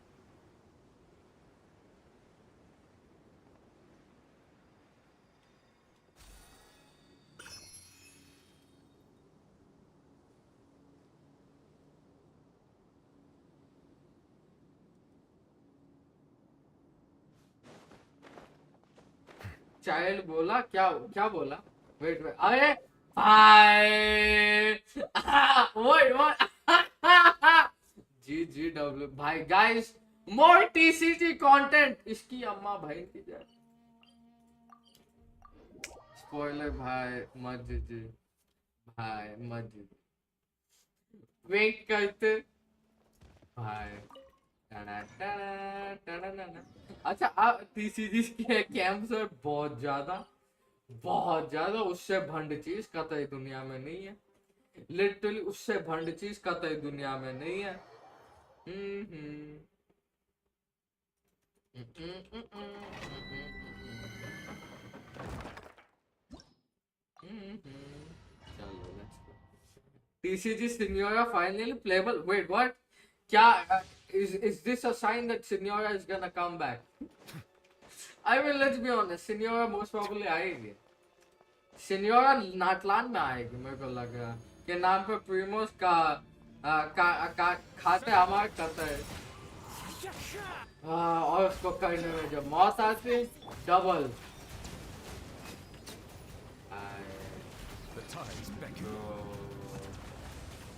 चाइल्ड बोला क्या बोला वेट अरे भाई GGW भाई गाइस मोर TCG कंटेंट इसकी अम्मा भाई की जाए स्पॉइलर भाई मत दीजिए भाई मत दीजिए वेट करते भाई अच्छा आप TCG के कैंप्स है बहुत ज्यादा उससे भंड चीज कतई दुनिया में नहीं है लिटरली उससे भंड चीज कतई दुनिया में नहीं है चलो TCG Signora finally playable wait what क्या is this a sign that Signora is gonna come back I mean let's be honest Signora most probably आएगी Signora नाटलान में आएगी मेरे को लग रहा कि नाम पे प्रीमोस का खाते हमारे करता है और उसको करने में जब मौत आती डबल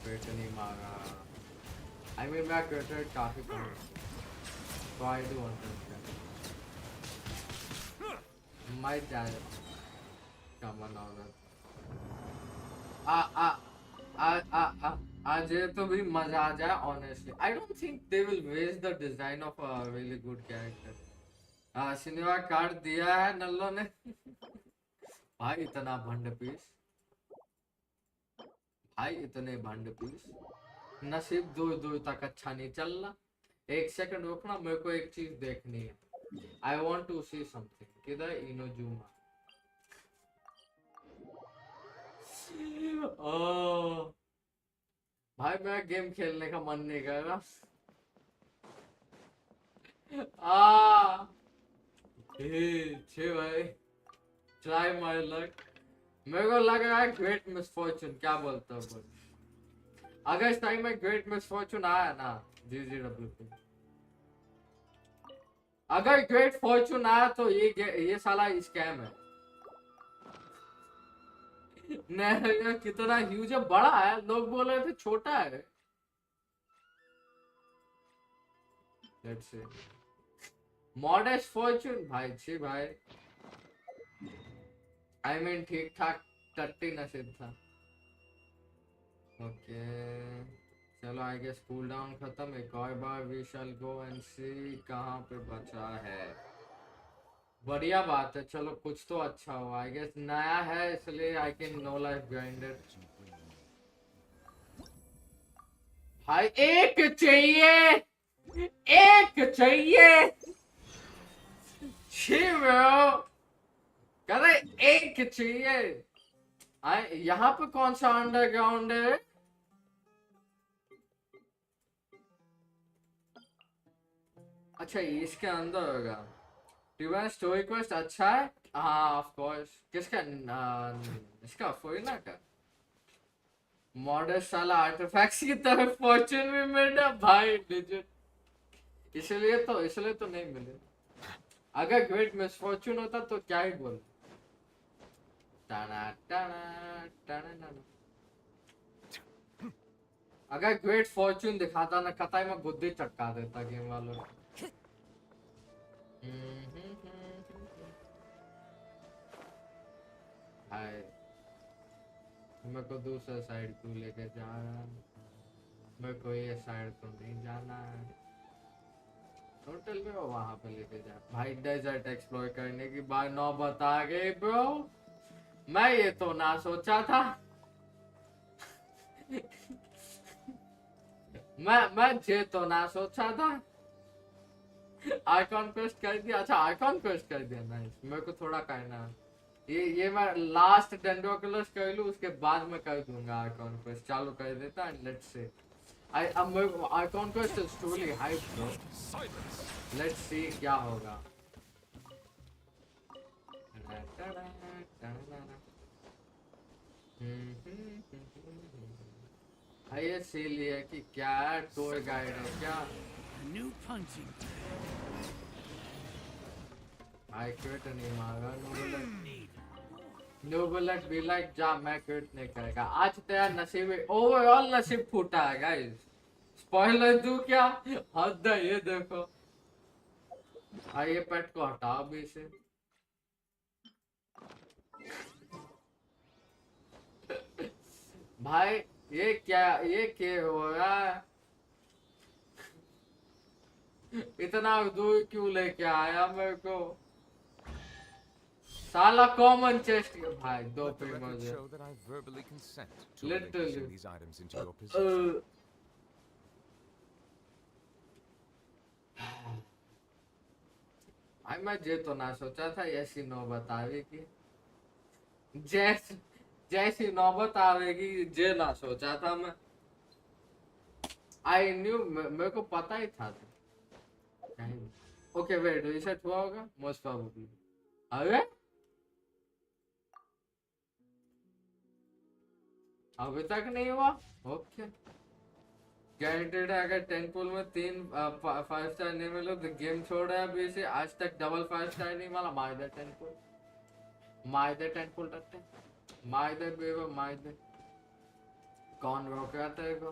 पेट नहीं मारा I mean मैं क्रिकेट काफी कम so I do understand my dad come on आज ये तो भी मजा आ जाए honestly I don't think they will waste the design of a really good character cinema card दिया है नल्लो ने भाई इतना भंड पीस भाई इतने भंड पीस नसीब दूर तक अच्छा नहीं चल रहा एक सेकंड रुकना मेरे को एक चीज देखनी है I want to see something किधर इनोजुमा भाई मेरा गेम खेलने का मन नहीं कर रहा छे भाई ट्राई माय लक मेरे को लग रहा है ग्रेट मिसफॉर्चून क्या बोलते हो अगर इस टाइम में ग्रेट मिसफॉर्चून आया ना GGW पे अगर ग्रेट फॉर्चून आया तो ये साला स्कैम है। नहीं कितना ह्यूज है, बड़ा है, लोग बोल रहे थे छोटा है। लेट्स सी मॉडेस्ट फॉर्चून भाई, छी भाई, आई मीन ठीक ठाक टट्टी नसीब था। ओके चलो आई गेस कूल डाउन खत्म, एक और बार वी शैल गो एंड सी कहाँ पे बचा है। बढ़िया बात है, चलो कुछ तो अच्छा हुआ। आई गेस नया है इसलिए I can no life grinded. भाई एक चाहिए, एक चाहिए, छी ब्रो, कह रहे एक चाहिए। यहाँ पे कौन सा अंडरग्राउंड है? अच्छा इसके अंदर होगा। डिवाइन स्टोरी क्वेस्ट अच्छा है, हाँ ऑफ कोर्स। किसका इसका फुरिना का मॉडल साला आर्टिफैक्ट्स की तरफ फॉर्चून भी मिला भाई डिजिट, इसलिए तो नहीं मिले। अगर ग्रेट मिसफॉर्चून होता तो क्या ही बोल। टाना टाना टाना टाना। अगर ग्रेट फॉर्चून दिखाता ना कताई में बुद्धि चटका देता गेम वालों। हाय मेरे को दूसरा साइड क्यों लेके जा रहा है, मेरे को ये साइड तो नहीं जाना है। टोटल में वहां पे लेके जा भाई, डेजर्ट एक्सप्लोर करने की बात नौबत आ गई ब्रो। मैं ये तो ना सोचा था। मैं ये तो ना सोचा था। आइकॉन क्वेस्ट कर दिया, अच्छा आइकॉन क्वेस्ट कर दिया, नाइस। मेरे को थोड़ा करना है ये मैं लास्ट डेंडोकुलस कर लूं उसके बाद मैं कर दूंगा आइकॉन क्वेस्ट चालू कर देता and let's see. Icon quest is truly hype bro, let's see क्या होगा। ये सी लिया कि क्या टूर गाइड है क्या? New punching. आई क्विट नहीं मांगा नो बुलेट बी लाइक जा, मैं क्विट नहीं करेगा। आज तेरा नसीब ओवरऑल नसीब फूटा है गाइस। स्पॉइलर दूं क्या? हद है ये देखो। ये पेट को हटाओ भी से। भाई ये क्या हो रहा है? इतना दूर क्यों लेके आया मेरे को? साला कॉमन चेस्ट भाई दो Let the पे record मुझे show that I verbally consent to Literally. relinquishing these items into your possession. मैं जे तो ना सोचा था ऐसी नौबत आवेगी, जैसी नौबत आवेगी जे ना सोचा था मैं। आई न्यू, मेरे को पता ही था। ओके वेट रीसेट हुआ होगा मोस्ट प्रोबेबली। अरे अभी तक नहीं हुआ। ओके गारंटेड है अगर 10 पुल में 5 स्टार नहीं मिले तो गेम छोड़ रहा है अभी से। आज तक डबल 5 स्टार नहीं मिला। मार दे 10 पुल, मार दे 10 पुल रखते, मार दे बेबो मार दे। कौन रोक रहा तेरे को?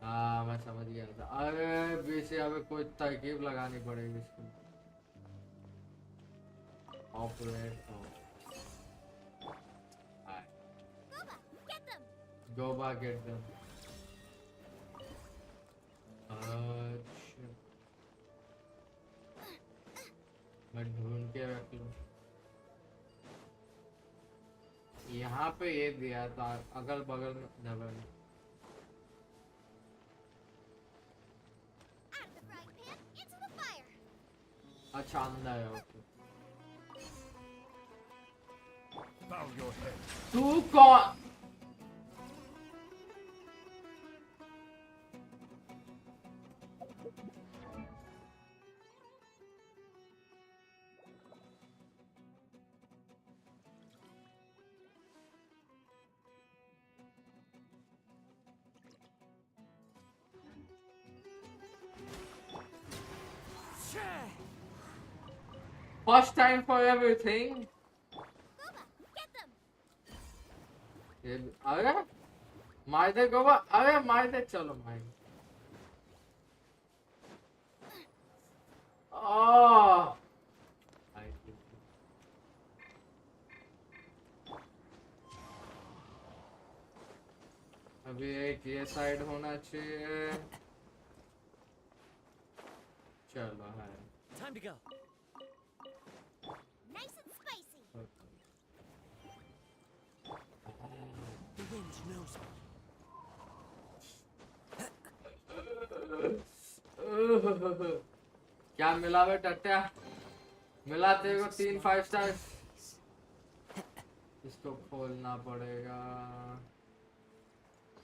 हाँ मैं समझ गया था। अरे बीसी अभी कोई तरकीब लगानी पड़ेगी इसको। ऑपरेट गोबा गेट देम। अच्छा मैं ढूंढ के रख लूं। यहाँ पे ये दिया था अगल बगल में डबल। अच्छा अंदर है ओके। Bow your head. तू कौन? First time for everything. अरे मार दे गोवा, अरे मार दे, चलो मार। अभी एक ये साइड होना चाहिए। चलो है। Time to go. Nice and spicy. The wind knows me. क्या मिला बे टट्टा? मिला तेरे को 3 5 स्टार। इसको खोलना पड़ेगा।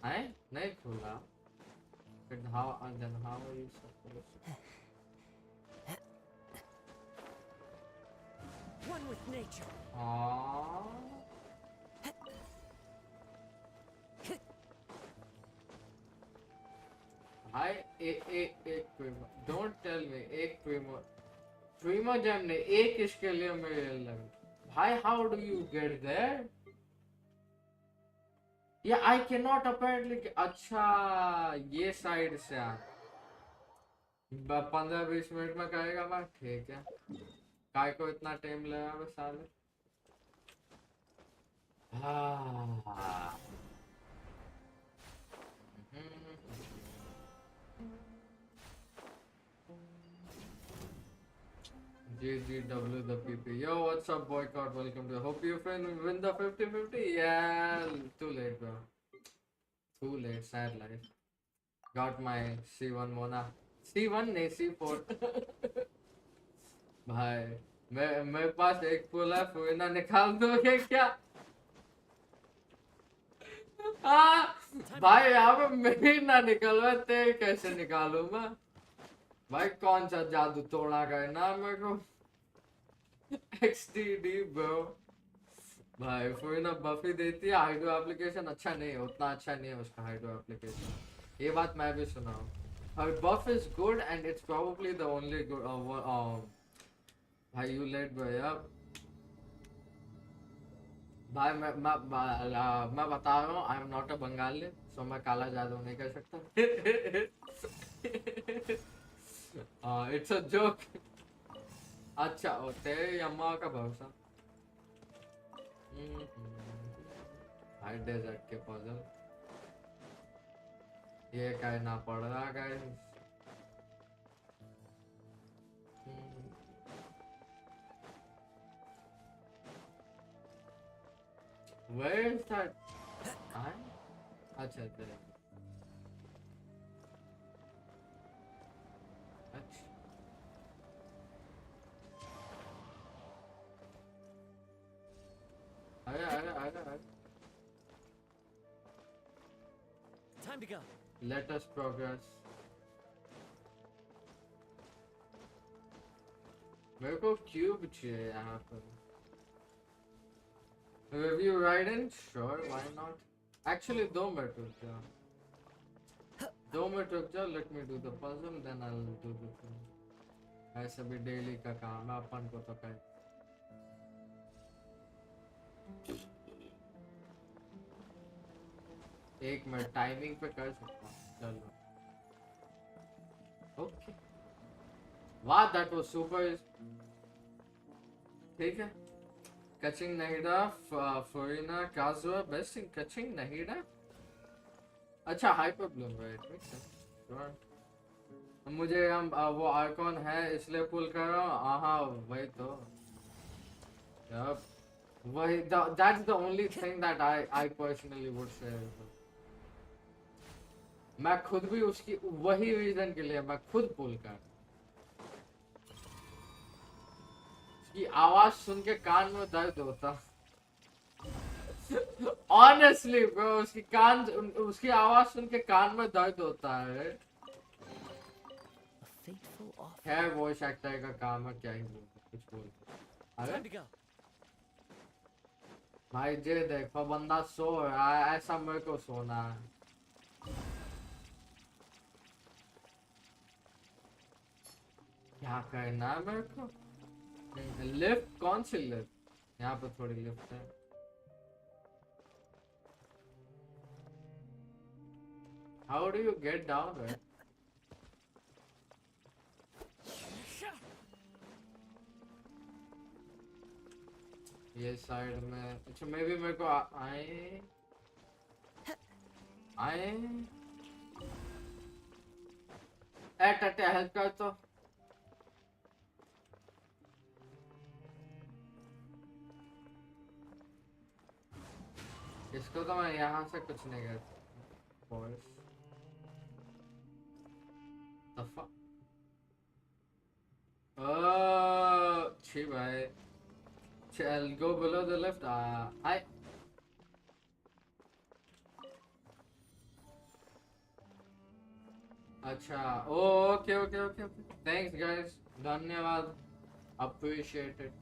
है? नहीं खोला। Then how are you supposed to? One with nature. भाई एक प्रीमो, don't tell me एक प्रीमो जैम ने एक इसके लिए मेरे लगे। भाई how do you get there? Yeah, I cannot apparently. अच्छा ये साइड से आ 15-20 मिनट में करेगा बात, ठीक है। काय को इतना टाइम लगा बस साले। GGW the PP. Yo, what's up, boycott? Welcome to. Hope you win the 50-50. Yeah, too late, bro. Too late. Sad life. Got my C1 Mona. C1 नहीं C4. भाई मेरे पास एक पुल है, फुरिना निकाल दोगे क्या? भाई यहाँ पे मेरी ना निकलवा, तेरे कैसे निकालूं मैं? भाई कौन सा जादू तोड़ा करना मेरे को? XTD bro। भाई फुरिना बफी देती है, हाइड्रो एप्लीकेशन अच्छा नहीं है, उतना अच्छा नहीं है उसका हाइड्रो एप्लीकेशन। ये बात मैं भी सुना हूँ। Her buff is good and it's probably the only good भाई you late bro यार। भाई मैं बता रहा हूँ, I am not a Bengali, so मैं काला जादू नहीं कर सकता। It's a joke। अच्छा तेरे अम्मा का भरोसा। हाई डेजर्ट के पजल ये कहना पड़ रहा गाइस। Where is that? अच्छा तेरे अरे Time to go. let us progress। मेरे को क्यूब चाहिए यहाँ पर। Review Raiden? Sure, why not? Actually, 2 minute रुक जाओ। 2 मिनट रुक जाओ, let me do the puzzle, then I'll do the thing। ऐसे भी डेली का काम है अपन को तो कर। एक मिनट टाइमिंग पे कर सकता हूँ, चलो। ओके वाह, दैट वाज सुपर। ठीक है, कचिंग नहीडा फुरिना काजुआ बेस्ट इन कचिंग नहीडा। अच्छा हाइपर ब्लूम राइट, मुझे हम वो आइकॉन है इसलिए पुल कर रहा हूँ। हाँ वही तो यार, वही that's the only thing that I personally would say. मैं खुद भी उसकी वही रीजन के लिए मैं खुद पुल कर, उसकी आवाज सुन के कान में दर्द होता। ऑनेस्टली ब्रो, उसकी आवाज सुन के कान में दर्द होता है। खैर वॉइस एक्टर का काम है, क्या ही बोल कुछ बोल। अरे भाई जे देखो बंदा सो रहा है, ऐसा मेरे को सोना है। क्या करना है मेरे को? लिफ्ट? कौन सी लिफ्ट? यहाँ पे थोड़ी लिफ्ट है। How do you get down there? ये साइड में, अच्छा मे भी मेरे को आए टटे हेल्प कर तो। इसको तो मैं यहाँ से कुछ नहीं करता। Boys. The fuck? Oh, छी भाई। I'll go below the left. I. अच्छा, okay, okay, okay, okay. Thanks, guys. धन्यवाद. Appreciate it.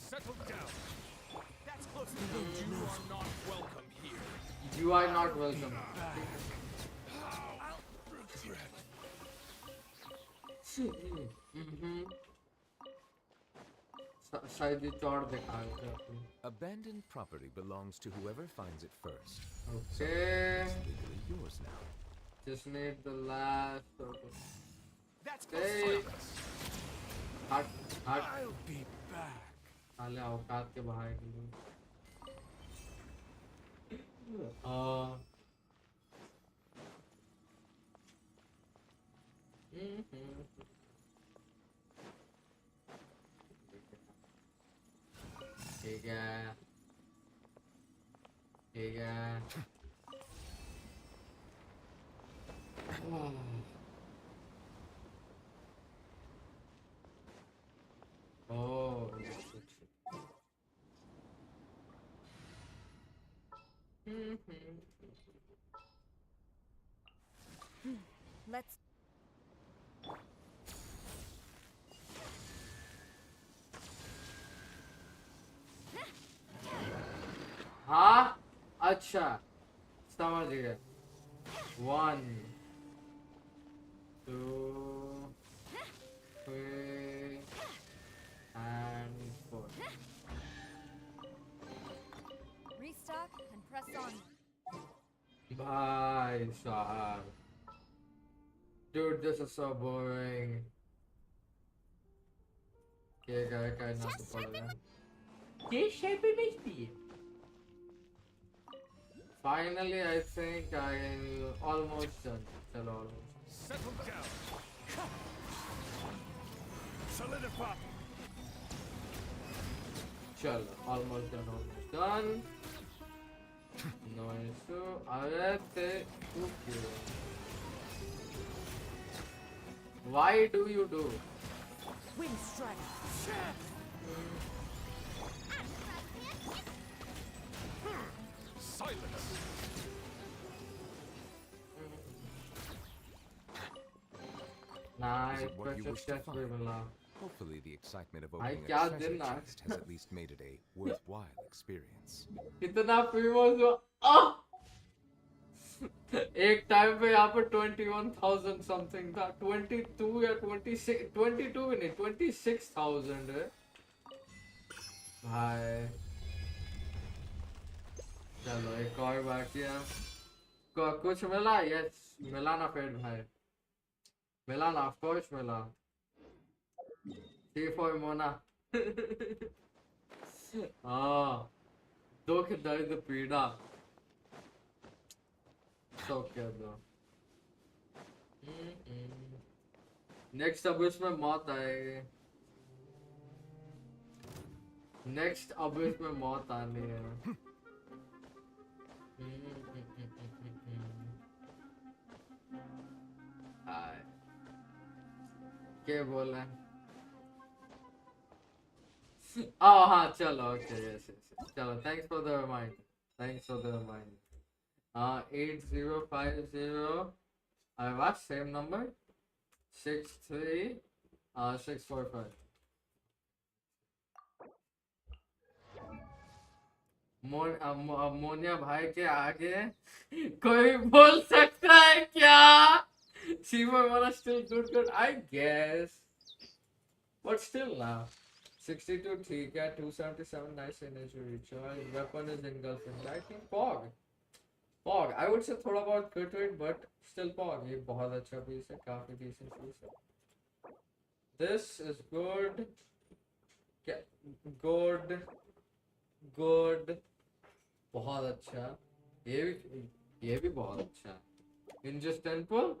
Settle down. That's close enough. You are not welcome here. You are not welcome. शायद ये चौड़ दिखा रहे थे अपनी। Abandoned property belongs to whoever finds it first. Okay. It's legally yours now. Just need the last. Okay. That's Hey. हट हट। I'll be back. साले औकात के बाहर निकलो। ठीक है, ठीक है। Oh, Let's. हाँ, अच्छा, समझ गया। 1 2 3 and 4. Restock and press on. भाई साहब, dude, this is so boring. ये क्या करना तो पड़ेगा। ये shape ही नहीं थी। Finally, I think I'm almost done. चलो almost. Settle down. Solidify. चलो almost done, almost done. No issue. अरे ते तू क्यों? Why do you do? Wind strike. Silence. Nice, Is it what you wish to successful find? मिला। Hopefully the excitement of भाई opening क्या a treasure दिन आज। chest has at least made it a worthwhile experience. कितना famous हुआ। एक time पे यहाँ पे 21,000 समथिंग था। 22 या 26, 22 भी नहीं, 26,000 है भाई। चलो एक और बाकी है। कुछ मिला? यस मिला ना फिर भाई, मिला ना, ऑफ कोर्स मिला। C4 मोना। हाँ, दुख दर्द पीड़ा सब कह दो। नेक्स्ट अब इसमें मौत आएगी। नेक्स्ट अब इसमें मौत आनी है। क्या बोल रहे हैं? हाँ चलो, ओके, यस यस, चलो, thanks for the remind, thanks for the remind. 8050, what same number? 63645। Moniya भाई के आगे कोई बोल सकता है क्या? C4 mana still good, I guess. But still now. 62 ठीक है, 277 nice energy recharge. Weapon is engulfing. I think Pog. I would say थोड़ा बहुत crit rate, but still Pog. ये बहुत अच्छा piece है, काफी decent piece है. This is good. Good. बहुत अच्छा. ये भी बहुत अच्छा. In just 10 pull.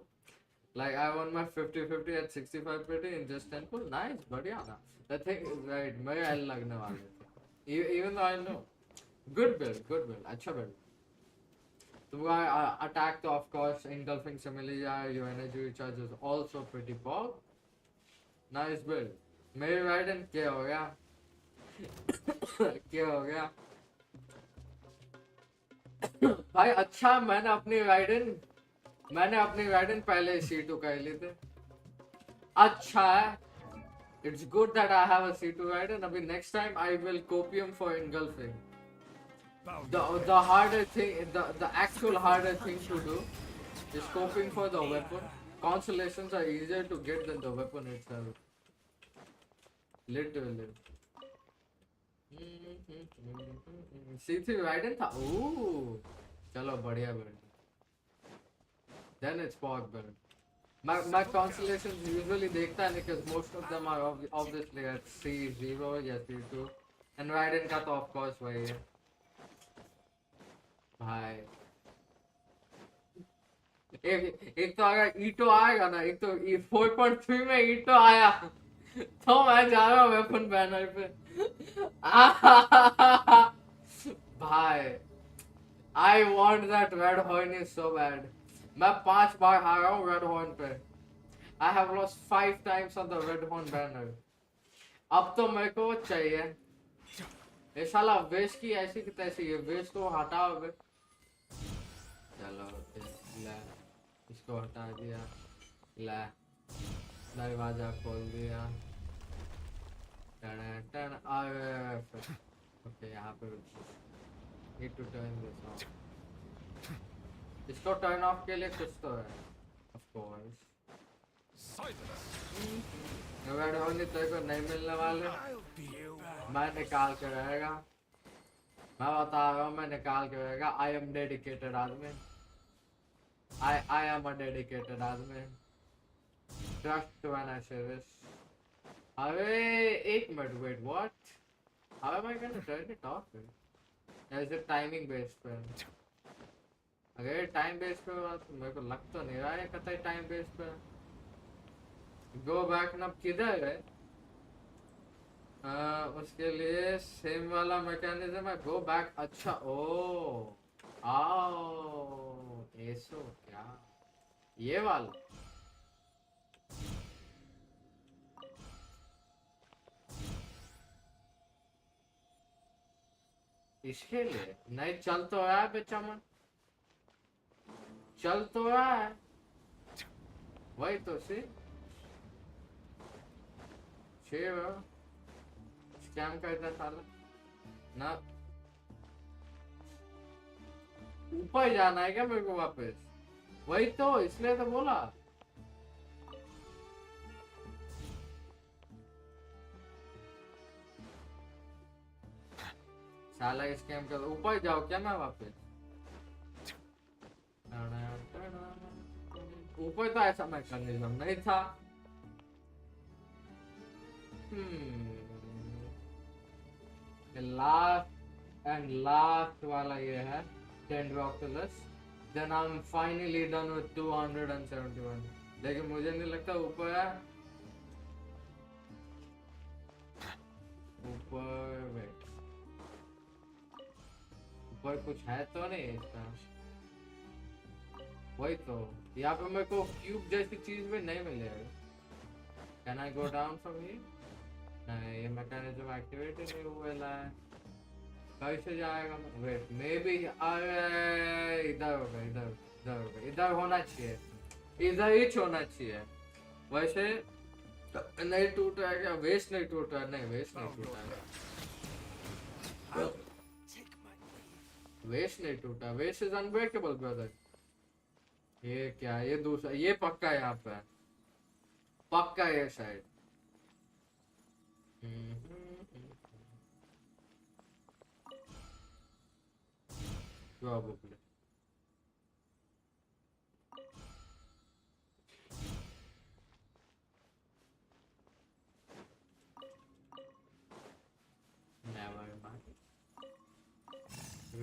Like I won my 50-50 at 65 pretty in just 10 pull. Nice, बढ़िया ना. The thing is right. मेरे L लगने वाले थे. Even though I know. Good build. अच्छा build. तुमका attack तो of course engulfing से मिल ही जाए. Your energy recharge is also pretty pog. Nice build. मेरे Raiden क्या हो गया? क्या हो गया? भाई अच्छा मैंने अपनी Raiden पहले C2 कर ली थी. अच्छा है. It's good that I have a C2 Raiden. अभी next time I will copium for engulfing. The harder thing, the actual harder thing to do is coping for the weapon. Constellations are easier to get than the weapon itself. Literally. C3 Raiden था. Ooh. चलो बढ़िया build. Then it's Pog build. My constellations usually देखता है because most of them are obviously at C0 या C2 and Raiden का तो of course वही है. भाई एक तो अगर ईटो आएगा ना, एक तो 4.3 में ईटो आया तो मैं जा रहा हूँ वेपन बैनर पे. भाई I want that red horn is so bad. मैं 5 बार हारा हूँ रेड हॉर्न पे. I have lost 5 times on the red horn banner. अब तो मेरे को चाहिए. ये साला वेस्ट की ऐसी की तैसी है. वेस्ट को हटाओ बे. चलो ले इसको हटा दिया. ले दरवाजा खोल दिया. टन ओके यहाँ पे need to turn this off. इसको टर्न ऑफ के लिए कुछ तो है of course. रेड होने तेरे को नहीं मिलने वाले. मैं निकाल के रहेगा. मैं बता रहा हूँ मैं निकाल के रहेगा. I am dedicated आदमी. I am a dedicated आदमी. Trust when I say this. अरे एक minute wait what? How am I gonna turn it off? Is it timing based पे? अगर टाइम बेस्ड पे हुआ तो मेरे को लग तो नहीं रहा है कतई टाइम बेस्ड पे. गो बैक नब किधर है? उसके लिए सेम वाला मैकेनिज्म है. Go back. अच्छा ओ आओ ऐसो क्या ये वाला. इसके लिए नहीं चल तो रहा है बच्चा मन. चल तो रहा है वही तो सी स्कैम करता साला ना. ऊपर जाना है क्या मेरे को वापस? वही तो इसलिए तो बोला. साला स्कैम कर. ऊपर जाओ क्या मैं वापस? ऊपर तो ऐसा मैकेनिज्म नहीं था. लास्ट वाला ये है Dendroculus. Then I'm finally done with 271. लेकिन मुझे नहीं लगता ऊपर है. ऊपर कुछ है तो नहीं इसका. वही तो यहाँ पे मेरे को क्यूब जैसी चीज में नहीं मिलेगा. Can I go down from here? नहीं ये मैकेनिज्म एक्टिवेट नहीं हुआ है. कैसे जाएगा? Wait maybe. अरे इधर होगा. इधर होना चाहिए. इधर ही होना चाहिए. वैसे नहीं टूट रहा है क्या? वेस्ट नहीं टूट रहा. नहीं वेस्ट नहीं टूटा है. वेस्ट नहीं टूटा. West is unbreakable brother. ये क्या, ये दूसरा, ये पक्का यहाँ पे है, पक्का ये शायद। Probably. Never mind.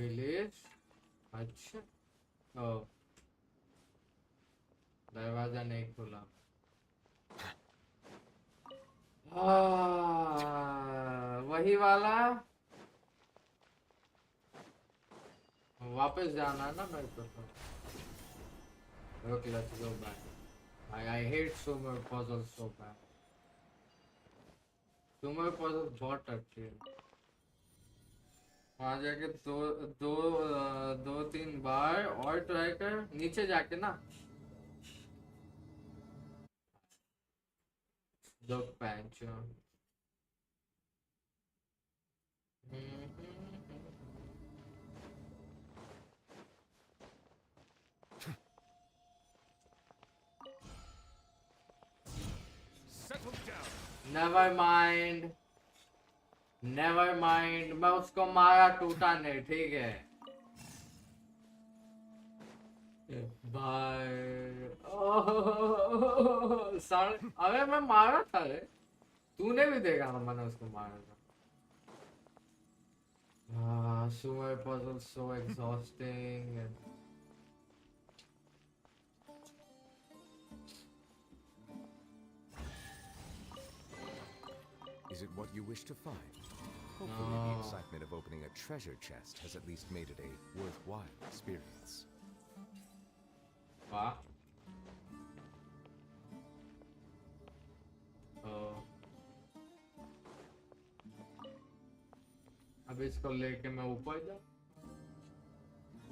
Release. अच्छा। Oh. दरवाजा नहीं खुला। वही वाला। वापस जाना है ना मेरे को तो। Okay, let's go back. I hate sumo puzzles so bad. सुमर puzzle बहुत अच्छी है। वहाँ जाके दो तीन बार और ट्राई कर, नीचे जाके ना। दो पैंच। Settle down. Never mind. Never mind. मैं उसको मारा, टूटा नहीं, ठीक है। भाई अरे मैं मारा था रे, तूने भी देखा ना मैंने उसको मारा था। Sumo puzzle so exhausting. Is it what you wish to find? Hopefully the excitement of opening a treasure chest has at least made it a worthwhile experience. वाह। अब इसको लेके मैं ऊपर जा।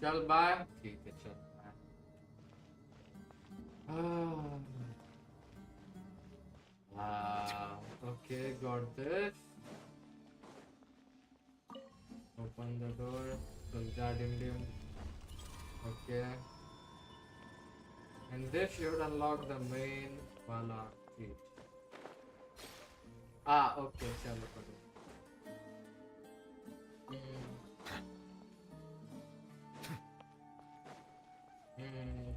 चल बाय। ठीक है चल bye. Okay, got this. Open the door. Dim. Okay. And this should unlock the main wala key. Okay, chalo karo.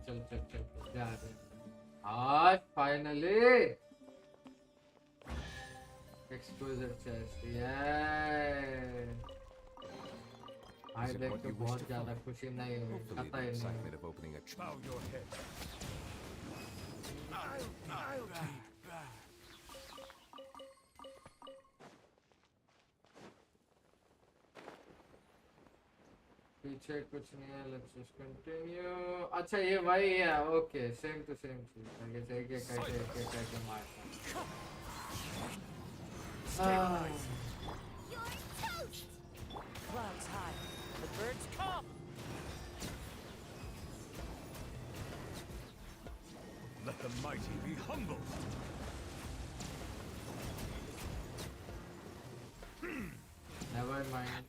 चल जा रहे आज finally exquisite chest, yay! आज देख के बहुत ज़्यादा खुशी नहीं हुई, Hopefully पता the ही नहीं। excitement of opening a Bow your head. I'll be back. पीछे कुछ नहीं है, let's just continue. अच्छा ये वही है, okay, same to same चीज़, आगे से एक करके मारता। You're toast! Clouds high. The birds come. Let the mighty be humbled. Never mind.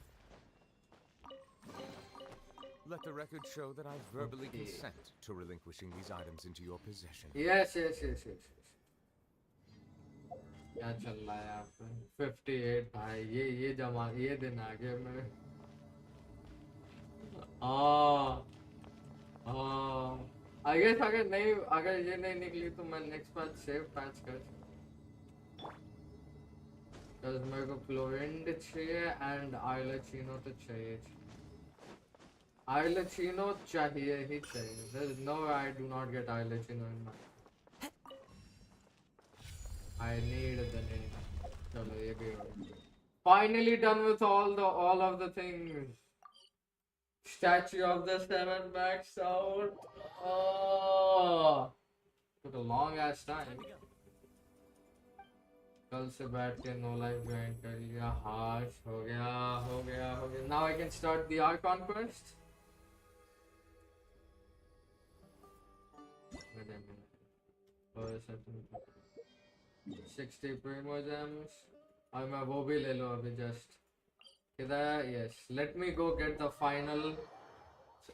Let the record show that I verbally Okay. consent to relinquishing these items into your possession. Yes. क्या चल रहा है यहाँ पे? 58 भाई, ये दिन आ गया मेरे। I guess अगर ये नहीं निकली तो मैं नेक्स्ट बार सेव पैच कर। Because मेरे को फ्लोरेंड चाहिए एंड आइलचिनो तो चाहिए। आइलचिनो चाहिए ही चाहिए। There is no way I do not get आइलचिनो in my. I need the name. चलो ये भी हो गया। Finally done with all of the things. Statue of the Seven Backs out. Took a long ass time. कल से बैठ के no life join कर लिया। हाश हो गया। Now I can start the Ark Conquest. Wait a minute. 60 primo gems. और मैं वो भी ले लो अभी जस्ट। इधर yes. Let me go get the final.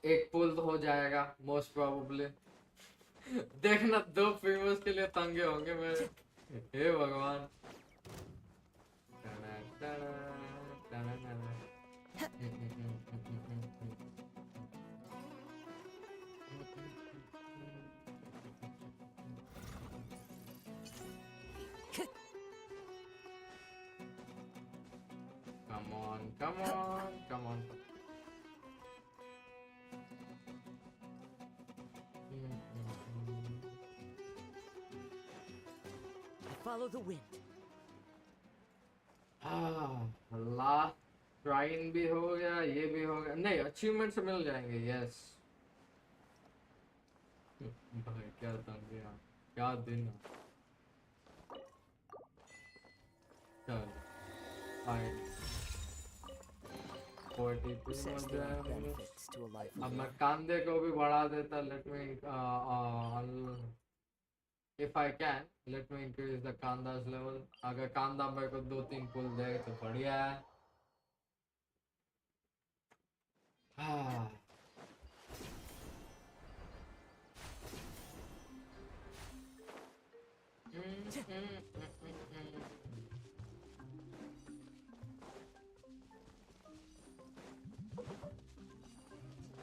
एक पुल हो जाएगा most probably. देखना 2 फीमेल्स के लिए तंगे होंगे मेरे। हे भगवान। Come on, come on, come on. Follow the wind. अल्लाह, ट्राइन भी हो गया, ये भी हो गया। नहीं, अचीवमेंट मिल जाएंगे। यस भाई, क्या तंग यार, क्या दिन। चल फाइन, 42 Says हो there are जाए। benefits to a life अब of मैं learning. कांधे को भी बढ़ा देता। Let me if I can let me increase the kanda's level. अगर कांदा मेरे को 2-3 पुल दे तो बढ़िया है।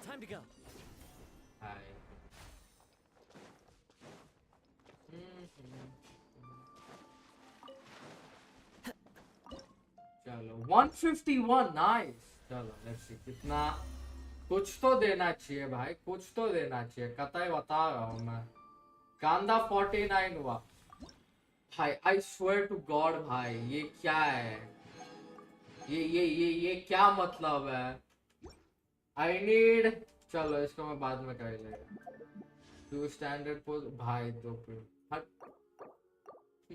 Time to go. Hi. चलो 151 नाइस। चलो लेट्स सी कितना। कुछ तो देना चाहिए भाई, कुछ तो देना चाहिए, कतई बता रहा हूँ मैं। कांदा 49 हुआ भाई। आई स्वेयर टू गॉड भाई, ये क्या है? ये क्या मतलब है? I need. चलो इसको मैं बाद में कर लेगा। 2 स्टैंडर्ड पोज भाई, 2 हट।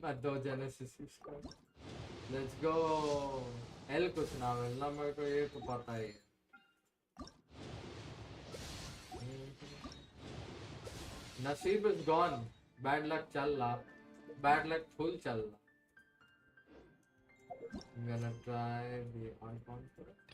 मैं 2 जेनेसिस का। Let's go. एल कुछ ना मिलना मेरे को, ये तो पता ही है। नसीब इज गॉन। बैड लक चल रहा, बैड लक फुल चल रहा। I'm gonna try the icon first.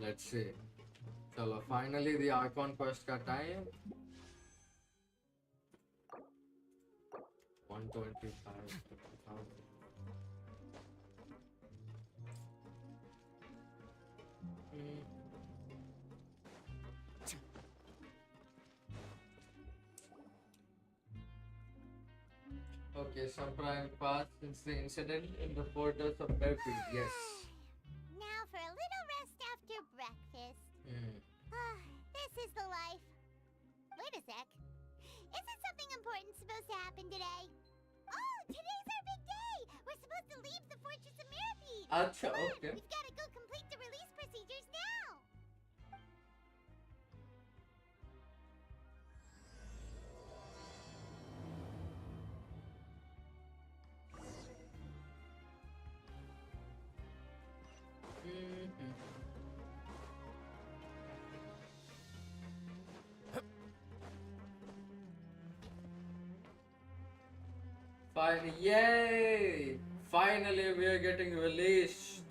Let's see. चलो finally the icon quest का time. 125. Okay, some time passed since the incident in the fortress of Mercury. Yes. Now for a little rest after breakfast. This is the life. Wait a sec. Isn't something important supposed to happen today? Oh, today's our big day! We're supposed to leave the Fortress of Mirapede! Acha, Come on, okay. we've got to go complete the release procedures now! Fine, yay! Finally, we are getting released.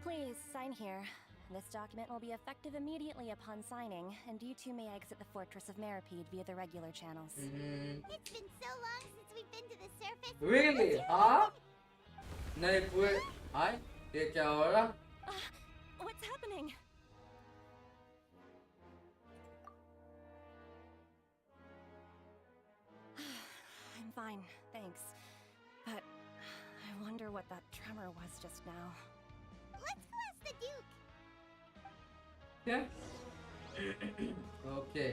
Please sign here. This document will be effective immediately upon signing, and you two may exit the Fortress of Meripede via the regular channels. It's been so long since we've been to the surface. Really? Huh? नहीं पूरे हाय ये क्या हो रहा? What's happening? I'm fine, thanks. But I wonder what that tremor was just now. Let's go ask the Duke. Yeah. Okay.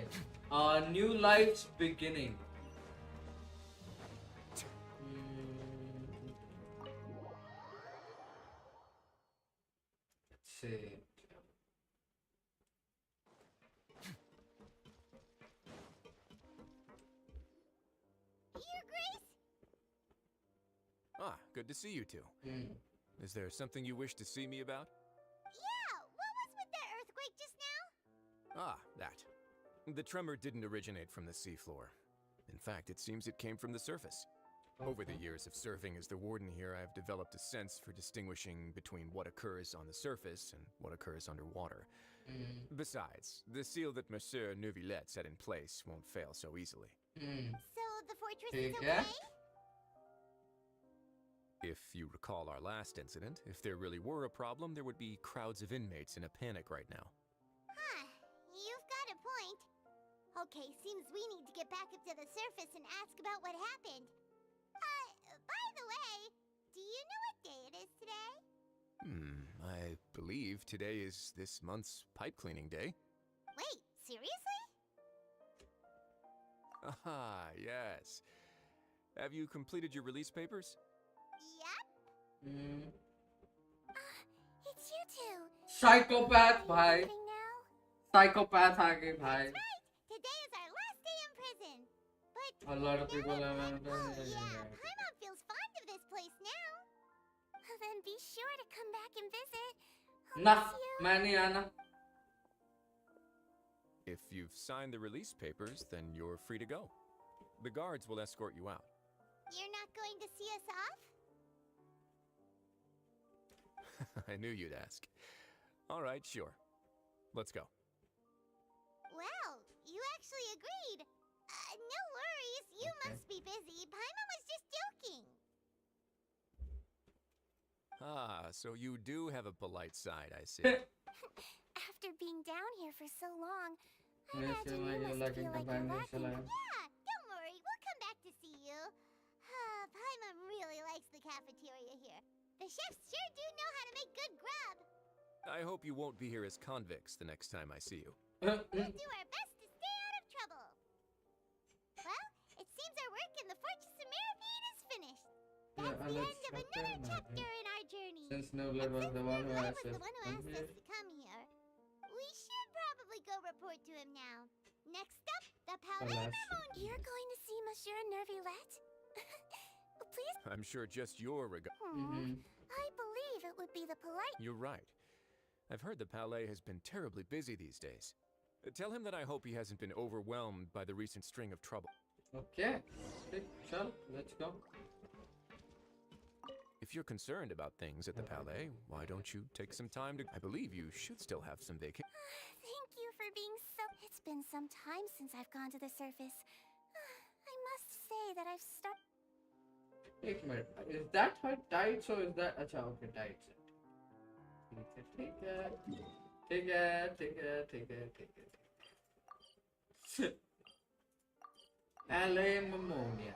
New life's beginning. Let's see. Your Grace? Ah, good to see you two. Is there something you wish to see me about? Yeah, what was with that earthquake just now? Ah, that. The tremor didn't originate from the seafloor. In fact, it seems it came from the surface. Over the years of serving as the warden here, I've developed a sense for distinguishing between what occurs on the surface and what occurs underwater. Besides, the seal that Monsieur Neuvillette set in place won't fail so easily. So the fortress is ठीक okay? है. If you recall our last incident, if there really were a problem, there would be crowds of inmates in a panic right now. Huh, you've got a point. Okay, seems we need to get back up to the surface and ask about what happened. By the way, do you know what day it is today? I believe today is this month's pipe cleaning day. Wait, seriously? Ah, yes. Have you completed your release papers? Yep. It's you two. Psychopath भाई. Leaving now? Psychopath आ गई भाई. Right. Today is our last day in prison. But A lot of people now have that- Oh yeah, Paimon feels fond of this place now. Then be sure to come back and visit. I'll ना miss you. मैं नहीं आना. If you've signed the release papers, then you're free to go. The guards will escort you out. You're not going to see us off? I knew you'd ask. All right, sure. Let's go. Well, you actually agreed. No worries, you must be busy. Paimon was just joking. Ah, so you do have a polite side, I see. After being down here for so long, I Yes, imagine you you like must like feel a like you're companion lacking. alive. Yeah, don't worry, we'll come back to see you. Paimon really likes the cafeteria here. The chefs sure do know how to make good grub. I hope you won't be here as convicts the next time I see you. We'll do our best to stay out of trouble. Well, it seems our work in the Fortress of Meripede is finished. That's the end of another chapter in our journey. Since Nublet was the one who Nublet asked was us the one who to come asked here. us to come here. We should probably go report to him now. Next up, the Palais Alas. Marmont. You're going to see Monsieur Neuvillette? Please? I'm sure just your regard. I believe it would be the polite. You're right. I've heard the Palais has been terribly busy these days. Tell him that I hope he hasn't been overwhelmed by the recent string of trouble. Okay. ठीक, चल, let's go. If you're concerned about things at the Palais, why don't you take some time to... I believe you should still have some vacation. Thank you for being so. It's been some time since I've gone to the surface. I must say that I've started. एक minute. Is that her tights or is that? अच्छा, okay, tights. ठीक है. ठीक है. ठीक है. ठीक है. ठीक है. ठीक है. LA Pneumonia.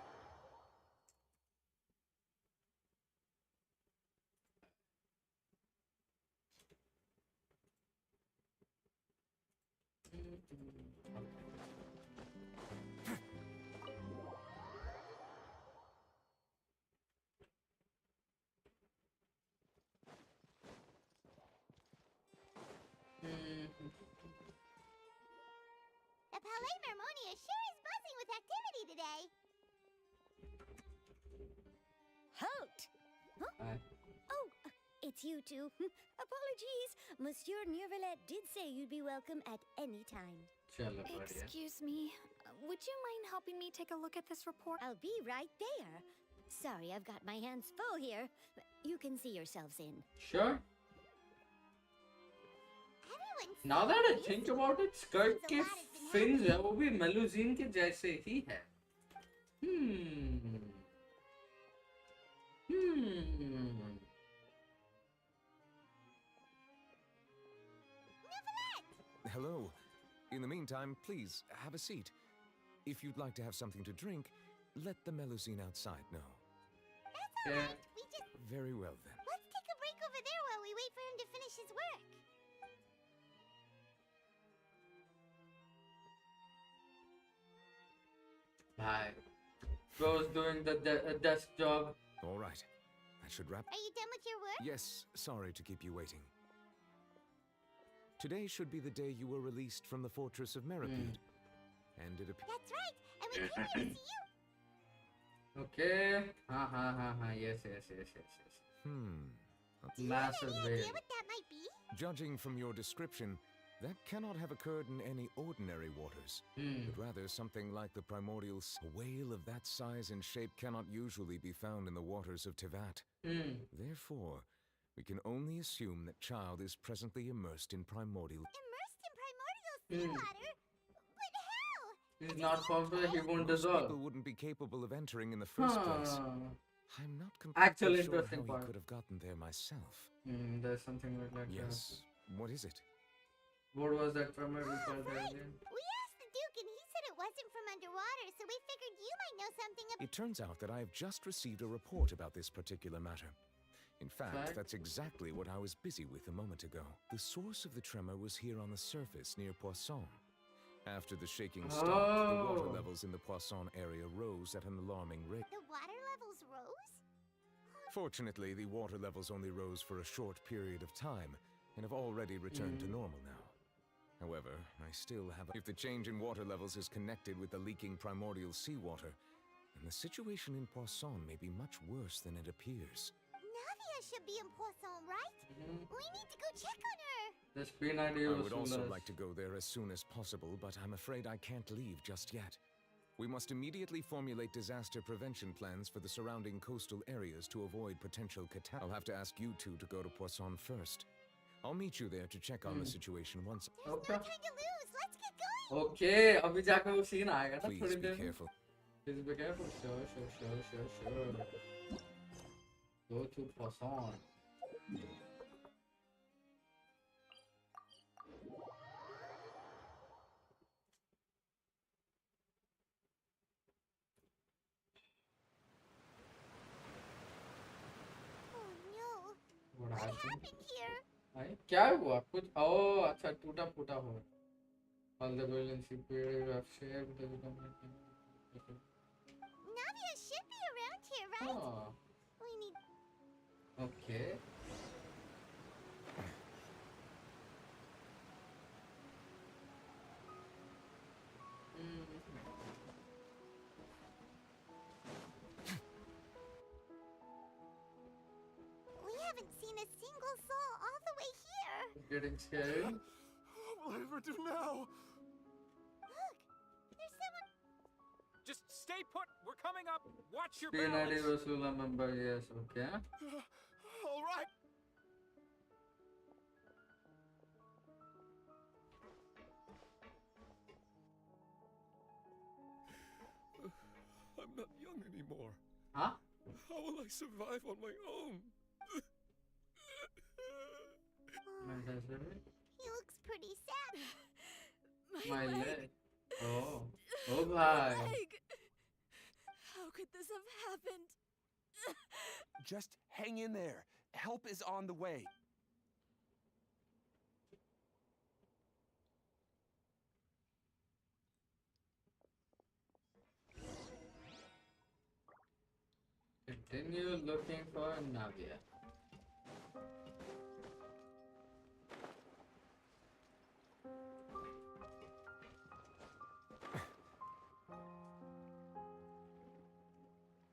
The Palais Marmonia sure is buzzing with activity today. Halt! Hi. Oh, it's you two. Apologies. Monsieur Neuvillette did say you'd be welcome at any time. चलो बढ़िया. Excuse me. Would you mind helping me take a look at this report? I'll be right there. Sorry, I've got my hands full here. You can see yourselves in. Sure. Everyone's Now that I think about it, skirt के fins है वो भी मेलुजीन के जैसे ही है. Hello. In the meantime, please, have a seat. If you'd like to have something to drink, let the Melusine outside know. That's all right. We just Very well, then. let's take a break over there while we wait for him to finish his work. Hi. Bro's doing the desk job. All right. That should wrap... Are you done with your work? Yes, sorry to keep you waiting. Today should be the day you were released from the Fortress of Meripede. And it appears... That's right. And we came here to see you. Okay. Yes. Massive Any whale. idea what that might be? Judging from your description, that cannot have occurred in any ordinary waters, but rather something like the primordial a whale of that size and shape cannot usually be found in the waters of Tivat. Therefore, we can only assume that child is presently immersed in primordial. Immersed in primordial seawater? But how? He's not popular, he won't Most dissolve. people wouldn't be capable of entering in the first place. I'm not Actual completely sure interesting how he part. could have gotten there myself. There's something like that. Yes. What is it? What was that from we called earlier? We asked the Duke and he said it wasn't from underwater, so we figured you might know something about It turns out that I have just received a report about this particular matter. In fact, that's exactly what I was busy with a moment ago. The source of the tremor was here on the surface near Poisson. After the shaking stopped, the water levels in the Poisson area rose at an alarming rate. the water levels rose? Fortunately, the water levels only rose for a short period of time and have already returned to normal now. However, I still have if the change in water levels is connected with the leaking primordial seawater, then the situation in Poisson may be much worse than it appears. Navia should be in Poisson, right? We need to go check on her. The spin idea I was would also soulless. like to go there as soon as possible, but I'm afraid I can't leave just yet. We must immediately formulate disaster prevention plans for the surrounding coastal areas to avoid potential catastrophe. I'll have to ask you two to go to Poisson first. I'll meet you there to check on the situation once. There's no time to lose. Let's get going. Okay, अभी जाकर वो scene आएगा ना Please थोड़ी be देर में. careful. Please be careful. Sure. Go to Poisson. Oh no. What What happened? happened here? भाई क्या हुआ कुछ ओह अच्छा टूटा फूटा हो all the buildings you have shared the Navia should be around here, right? oh We need. okay We haven't seen a single soul all the way here. getting scared What will I ever do now? Look, there's someone. Just stay put. We're coming up. Watch your spin ID balance. Vasula member yes okay All right. I'm not young anymore. huh How will I survive on my own? He looks pretty sad. my leg oh bhai How could this have happened? Just hang in there. Help is on the way. continue looking for Navia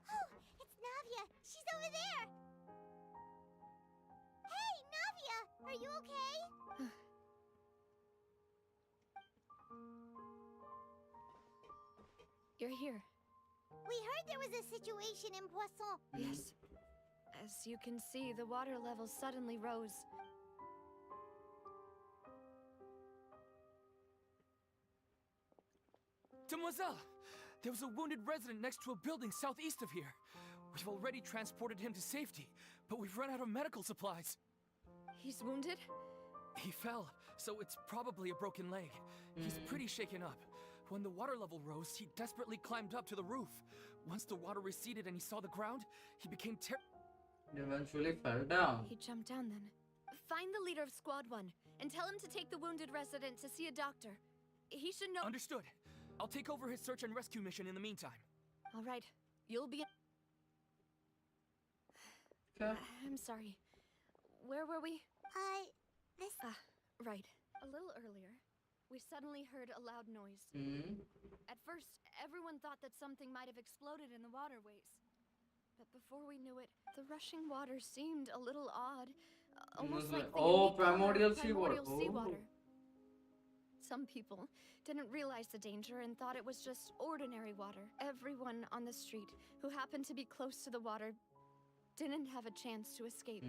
Oh, it's Navia. She's over there. Hey, Navia, are you okay? You're here. We heard there was a situation in Poisson. Yes. As you can see, the water level suddenly rose. Demoiselle! There was a wounded resident next to a building southeast of here. We've already transported him to safety, but we've run out of medical supplies. He's wounded? He fell, so it's probably a broken leg. He's pretty shaken up. When the water level rose, he desperately climbed up to the roof. Once the water receded and he saw the ground, he became eventually fell down He jumped down then. Find the leader of Squad 1 and tell him to take the wounded resident to see a doctor. He should know. Understood. I'll take over his search and rescue mission in the meantime. All right. You'll be. okay I'm sorry. Where were we? This. Right. A little earlier, we suddenly heard a loud noise. At first, everyone thought that something might have exploded in the waterways. But before we knew it, the rushing water seemed a little odd, almost like the unique color of primordial primordial seawater. seawater. Some people didn't realize the danger and thought it was just ordinary water. Everyone on the street who happened to be close to the water didn't have a chance to escape.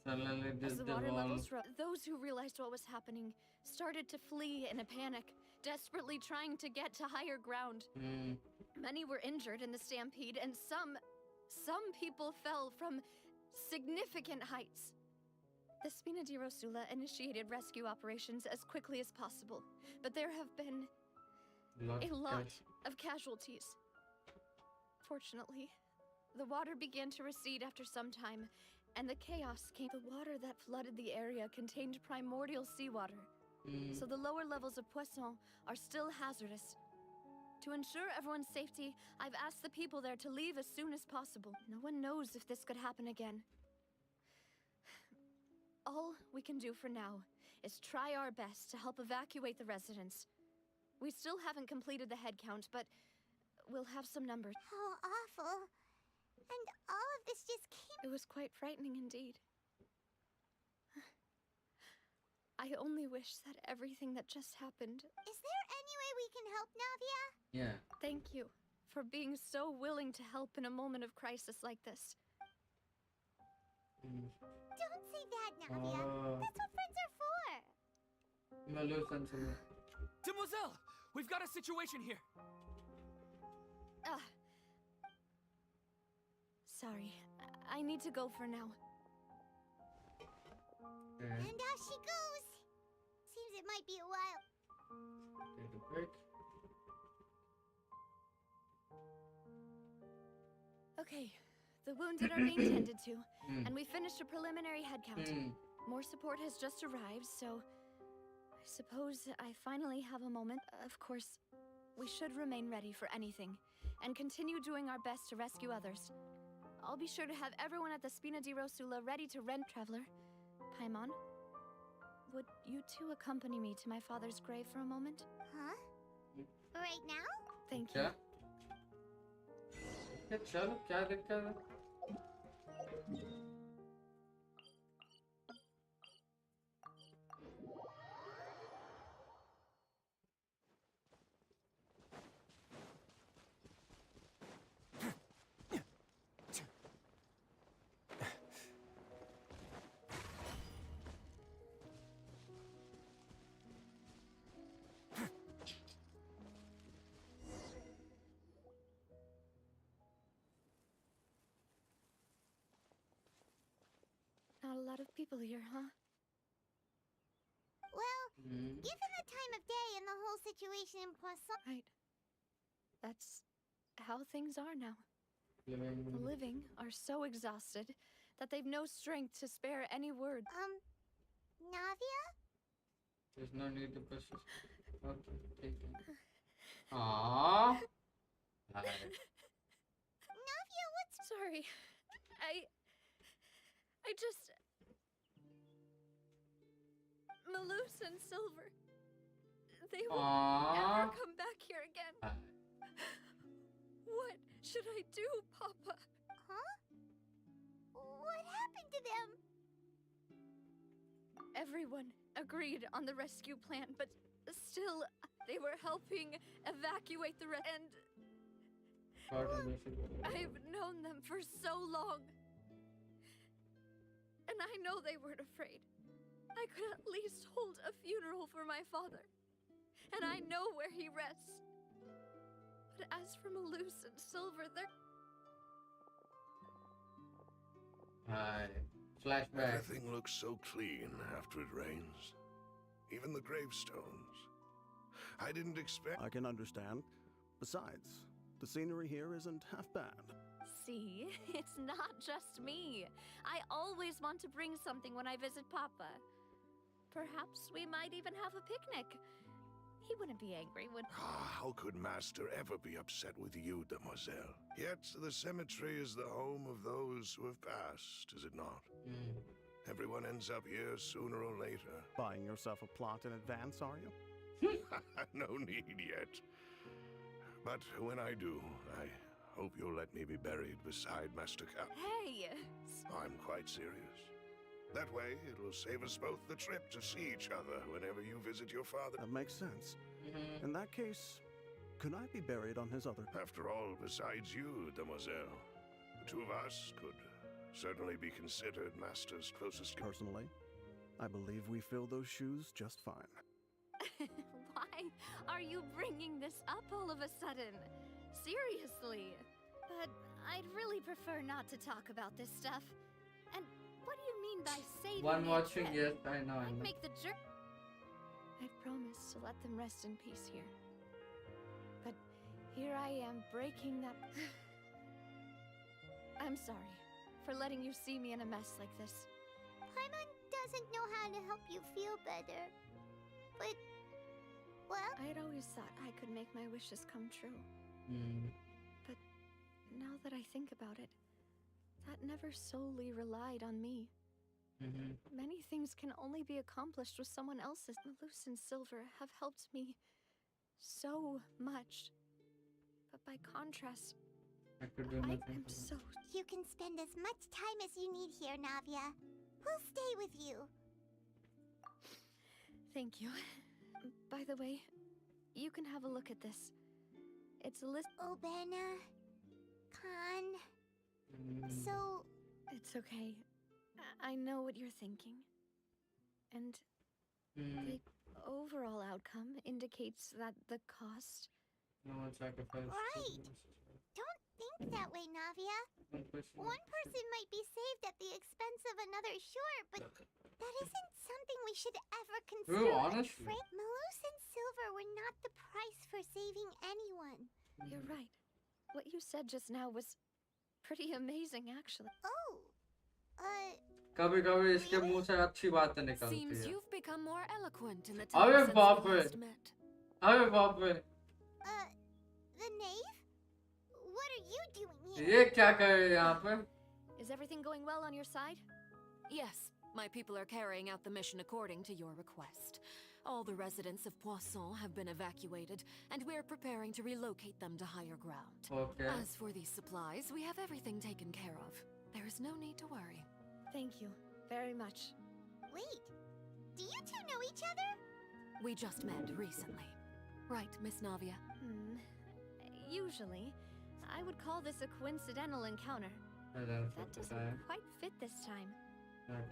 Suddenly As this the the water wall. levels rose, those who realized what was happening started to flee in a panic, desperately trying to get to higher ground. Many were injured in the stampede, and some people fell from significant heights. The Spina di Rosula initiated rescue operations as quickly as possible, but there have been a lot of casualties. Fortunately, the water began to recede after some time, and the chaos came. The water that flooded the area contained primordial seawater, so the lower levels of Poisson are still hazardous. To ensure everyone's safety, I've asked the people there to leave as soon as possible. No one knows if this could happen again. All we can do for now is try our best to help evacuate the residents. We still haven't completed the head count, but we'll have some numbers. How awful. And all of this just came. It was quite frightening indeed. I only wish that everything that just happened. Is there any way we can help, Navia? Yeah. Thank you for being so willing to help in a moment of crisis like this. Don't say that, Navia. That's what friends are for. Demoiselle, we've got a situation here. Sorry, I need to go for now. And off she goes. Seems it might be a while. Take a break. Okay, the wounded are being tended to, and we finished a preliminary head count. More support has just arrived, so I suppose I finally have a moment. Of course, we should remain ready for anything, and continue doing our best to rescue others. I'll be sure to have everyone at the Spina di Rosula ready to rent. Traveler, Paimon, would you two accompany me to my father's grave for a moment? Huh? Right now? Thank you. चलो क्या दिक्कत है Not a lot of people here, huh? Well, given the time of day and the whole situation in Poisson. Right. That's how things are now. The living are so exhausted that they've no strength to spare any word. Navia? There's no need to persist. Okay, take it. Aww. Navia, what's... Sorry. I just... Malus and Silver. They will never come back here again. What should I do, Papa? Huh? What happened to them? Everyone agreed on the rescue plan, but still, they were helping evacuate the and I've known them for so long. And I know they weren't afraid. I could at least hold a funeral for my father. And I know where he rests. But as for Malus and Silver, they're... Flashback. Everything looks so clean after it rains. Even the gravestones. I didn't expect... I can understand. Besides, the scenery here isn't half bad. See, it's not just me. I always want to bring something when I visit Papa. Perhaps we might even have a picnic. He wouldn't be angry, would he? How could Master ever be upset with you, Demoiselle? Yet the cemetery is the home of those who have passed, is it not? Everyone ends up here sooner or later. Buying yourself a plot in advance, are you? No need yet. But when I do, I hope you'll let me be buried beside Master Cap. Hey! I'm quite serious. That way, it will save us both the trip to see each other whenever you visit your father. That makes sense. In that case, could I be buried on his other... After all, besides you, Demoiselle, the two of us could certainly be considered Master's closest... Personally, I believe we fill those shoes just fine. Why are you bringing this up all of a sudden? Seriously. But I'd really prefer not to talk about this stuff. And what do you mean by saving One me a watching, trip? yes, I know. I'd make the jerk. I'd promised to let them rest in peace here. But here I am breaking that. I'm sorry for letting you see me in a mess like this. Paimon doesn't know how to help you feel better. But, well... I'd always thought I could make my wishes come true. But now that I think about it, that never solely relied on me. Many things can only be accomplished with someone else's. Malus and Silver have helped me so much. But by contrast, I'm so... You can spend as much time as you need here, Navia. We'll stay with you. Thank you. By the way, you can have a look at this. It's a list... Obena... Khan... So... It's okay. I know what you're thinking. And the overall outcome indicates that the cost... No one sacrificed. Right! Don't think that way, Navia. One person might be saved at the expense of another, sure, but that isn't something we should ever consider. Ooh, honestly. Malus and Silver were not the price for saving anyone. You're right. What you said just now was pretty amazing, actually. Oh, कभी-कभी इसके मुंह से अच्छी बातें निकलती Seems है. you've become more eloquent in the अबे time since बाप we रे. last met. अबे बाप रे. the knave? What are you doing here? ये क्या कर रहे हैं यहाँ पे? Is everything going well on your side? Yes, my people are carrying out the mission according to your request. All the residents of Poisson have been evacuated, and we're preparing to relocate them to higher ground. Okay. As for these supplies, we have everything taken care of. There is no need to worry. Thank you very much. Wait, do you two know each other? We just met recently. Right, Miss Navia? Usually, I would call this a coincidental encounter. That doesn't quite fit this time.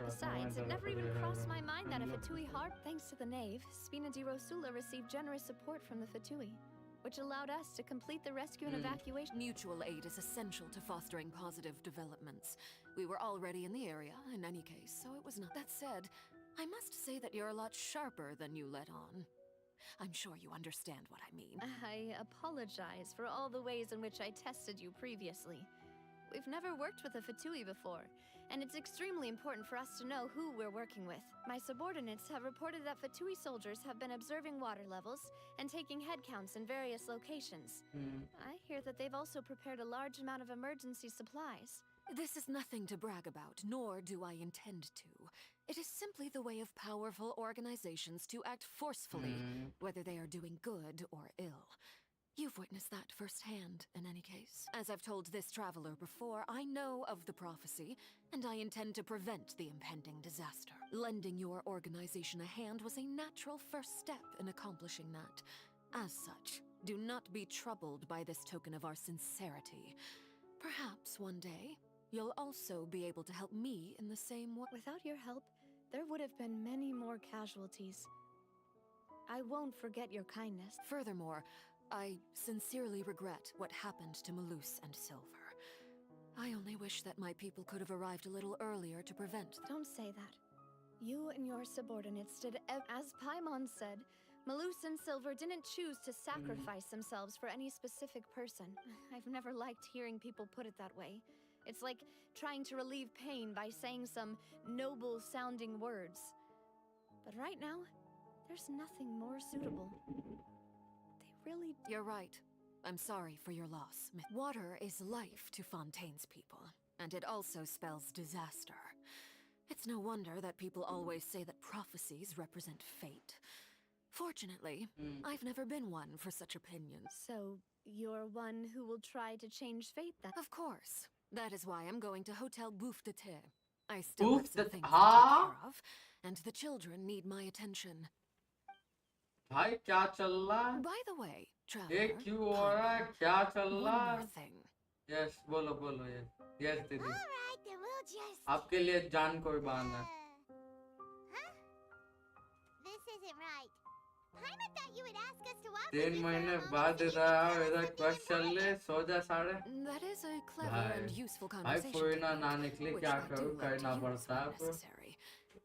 Besides, it never even crossed my mind that a Fatui harp, thanks to the knave, Spina di Rosula received generous support from the Fatui, which allowed us to complete the rescue and evacuation. Mutual aid is essential to fostering positive developments. We were already in the area, in any case, so it was not. That said, I must say that you're a lot sharper than you let on. I'm sure you understand what I mean. I apologize for all the ways in which I tested you previously. We've never worked with a Fatui before, and it's extremely important for us to know who we're working with. My subordinates have reported that Fatui soldiers have been observing water levels and taking head counts in various locations. I hear that they've also prepared a large amount of emergency supplies. This is nothing to brag about, nor do I intend to. It is simply the way of powerful organizations to act forcefully, whether they are doing good or ill. You've witnessed that firsthand, in any case. As I've told this traveler before, I know of the prophecy, and I intend to prevent the impending disaster. Lending your organization a hand was a natural first step in accomplishing that. As such, do not be troubled by this token of our sincerity. Perhaps one day, you'll also be able to help me in the same way. Without your help, there would have been many more casualties. I won't forget your kindness. Furthermore, I sincerely regret what happened to Malus and Silver. I only wish that my people could have arrived a little earlier to prevent. Don't say that. You and your subordinates did as Paimon said, Malus and Silver didn't choose to sacrifice themselves for any specific person. I've never liked hearing people put it that way. It's like trying to relieve pain by saying some noble-sounding words. But right now, there's nothing more suitable. Really... You're right. I'm sorry for your loss. Water is life to Fontaine's people, and it also spells disaster. It's no wonder that people always say that prophecies represent fate. Fortunately, I've never been one for such opinions. So, you're one who will try to change fate then? Of course. That is why I'm going to Hotel Bouffe de Thé. I still have Bouffe some de- things to take हाँ? care of, and the children need my attention. भाई क्या चल रहा है? By the way, ये traveler, क्यों हो रहा है? क्या चल one रहा more है? thing. यस बोलो बोलो यस यस दीदी Alright, then we'll just... आपके लिए जान कोई बहाना है. Huh? This isn't right. Paimon thought you would ask us to walk 3 with महीने you बाद इधर क्वेश्चन चल ले सो जा साढ़े. That is a clever भाई and useful भाई conversation फुरीना to ना note, निकली which क्या I do करूँ like to करना use पड़ता when है अब. necessary.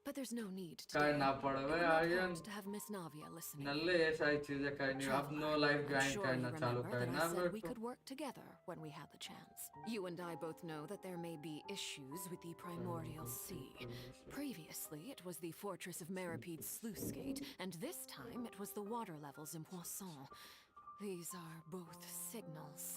But there's no need to. करना It पड़ेगा would not Aryan. hurt to have Miss Navia listening. नल्ले ये सारी चीजें करनी अब no life I'm join sure करना you चालू remember that करना I है said मेरे we को. could work together when we had the chance. You and I both know that there may be issues with the primordial sea. Previously, it was the fortress of Maripede's sluice gate, and this time it was the water levels in Poisson. These are both signals.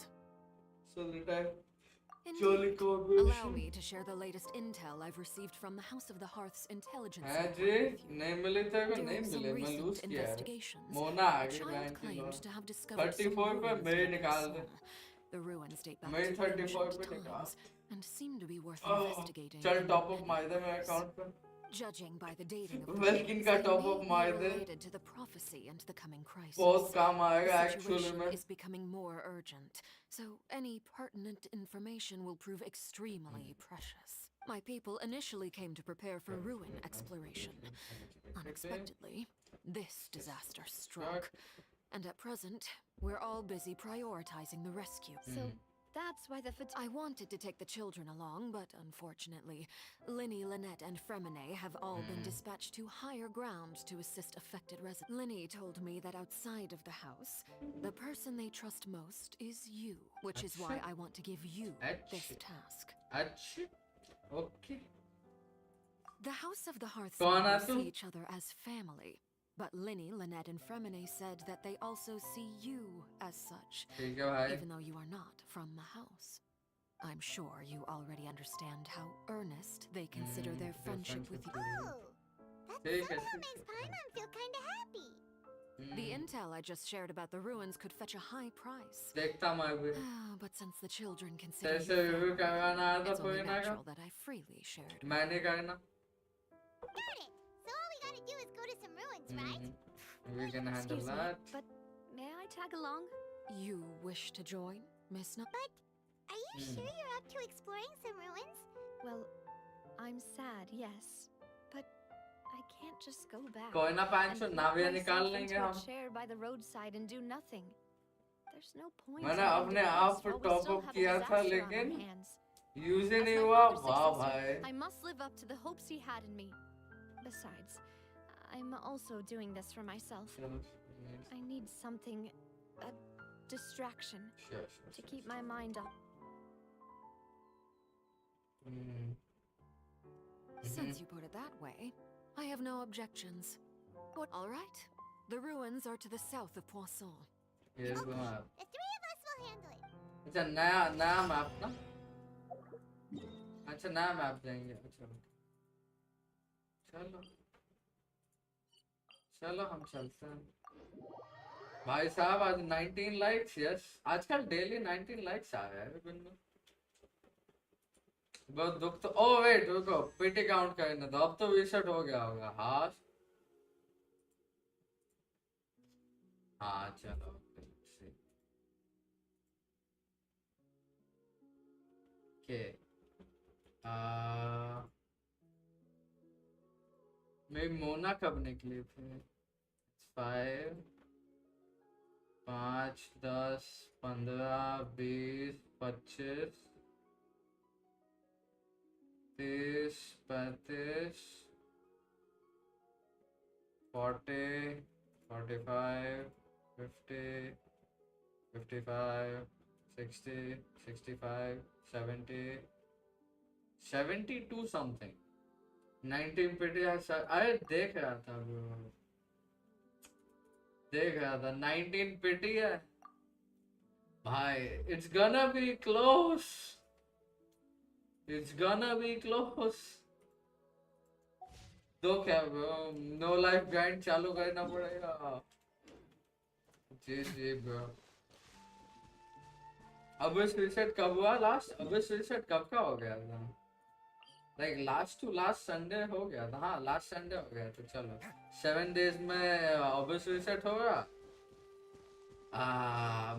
Indeed. Allow me to share the latest intel I've received from the House of the Hearth's intelligence है report ji with you. नहीं मिले तेरे को नहीं During some मिले मैं recent loose किया है. investigations, मोना आ a गई child बैंक की claimed loan. to have discovered some 34 पे ruins मेरे in निकाल दे. Poisson. The ruins date back मेरे to 34 ancient पे निकाल. times and seem to be worth Oh, investigating. चल in टॉप अप many मार दे मेरे ways. अकाउंट पे. Judging by the dating of the Welkin ruins, का they top may up be मार दे. related to the prophecy and the coming crisis. बहुत काम आएगा The actually situation में. is becoming more urgent, so any pertinent information will prove extremely precious. My people initially came to prepare for ruin exploration. Unexpectedly, this disaster struck, and at present, we're all busy prioritizing the rescue. So, that's why the I wanted to take the children along, but unfortunately, Linny, Lynette, and Fremine have all been dispatched to higher ground to assist affected residents. Linny told me that outside of the house, the person they trust most is you, which is why I want to give you this task. अच्छा okay. The House of the Hearth कौन है see तू? each other as family, but Linny, Lynette, and Fremine said that they also see you as such, ठीक है भाई. even though you are not from the house. I'm sure you already understand how earnest they consider their friendship with you. Oh, that ठीक है. somehow makes Paimon feel kinda happy. The intel I just shared about the ruins could fetch a high price. देखता मैं भी. But since the children consider तेरे से you review family, करवाना आया था it's only फुरीना का. natural that I freely shared. मैंने करना. Got it. So all we gotta do is go to some ruins, right? We can handle Excuse me, that. but may I tag along? You wish to join, Miss Na? But are you sure you're up to exploring some ruins? Well, I'm sad, yes, but I can't just go back. कोई ना and 500 lock नाविया myself निकाल लेंगे into a हम. chair by the roadside and do nothing. There's no point. मैंने in अपने ending आप this while we top still up have a किया था disaster on our लेकिन hands. यूज ही As नहीं my हुआ. father's वाह successor, भाई. I must live up to the hopes he had in me. Besides, I'm also doing this for myself. I need something, a distraction, Sure. to keep my mind up. Since you put it that way, I have no objections. But all right, the ruins are to the south of Poisson. Yes, Okay, ma'am. the three of us will handle it. अच्छा नया नया map ना. अच्छा नया map देंगे. अच्छा चलो चलो हम चलते हैं. भाई साहब आज 19 लाइक्स. यस आजकल डेली 19 लाइक्स आ रहे हैं बिन में. बहुत दुख तो. ओ वेट रुको पीटी काउंट करने दो. अब तो रीसेट हो गया होगा. हाँ हाँ चलो. Okay. मेरी मोना कब निकली थी? 5 5 10 15 20 25 30 35 40 45 50 55 60 65 70 72 something 19 पिटी. अरे देख रहा था bro. देख रहा था 19 पिटी है भाई. It's gonna be close. It's gonna be close. तो क्या ब्रो, नो लाइफ ग्राइंड चालू करना पड़ेगा। जी जी ब्रो। अब इस रीसेट कब हुआ लास्ट? अब इस रीसेट कब का हो गया था? Like last to last Sunday हो गया था। हाँ लास्ट संडे हो गया। तो चलो 7 days में ऑब्वियस रीसेट होगा।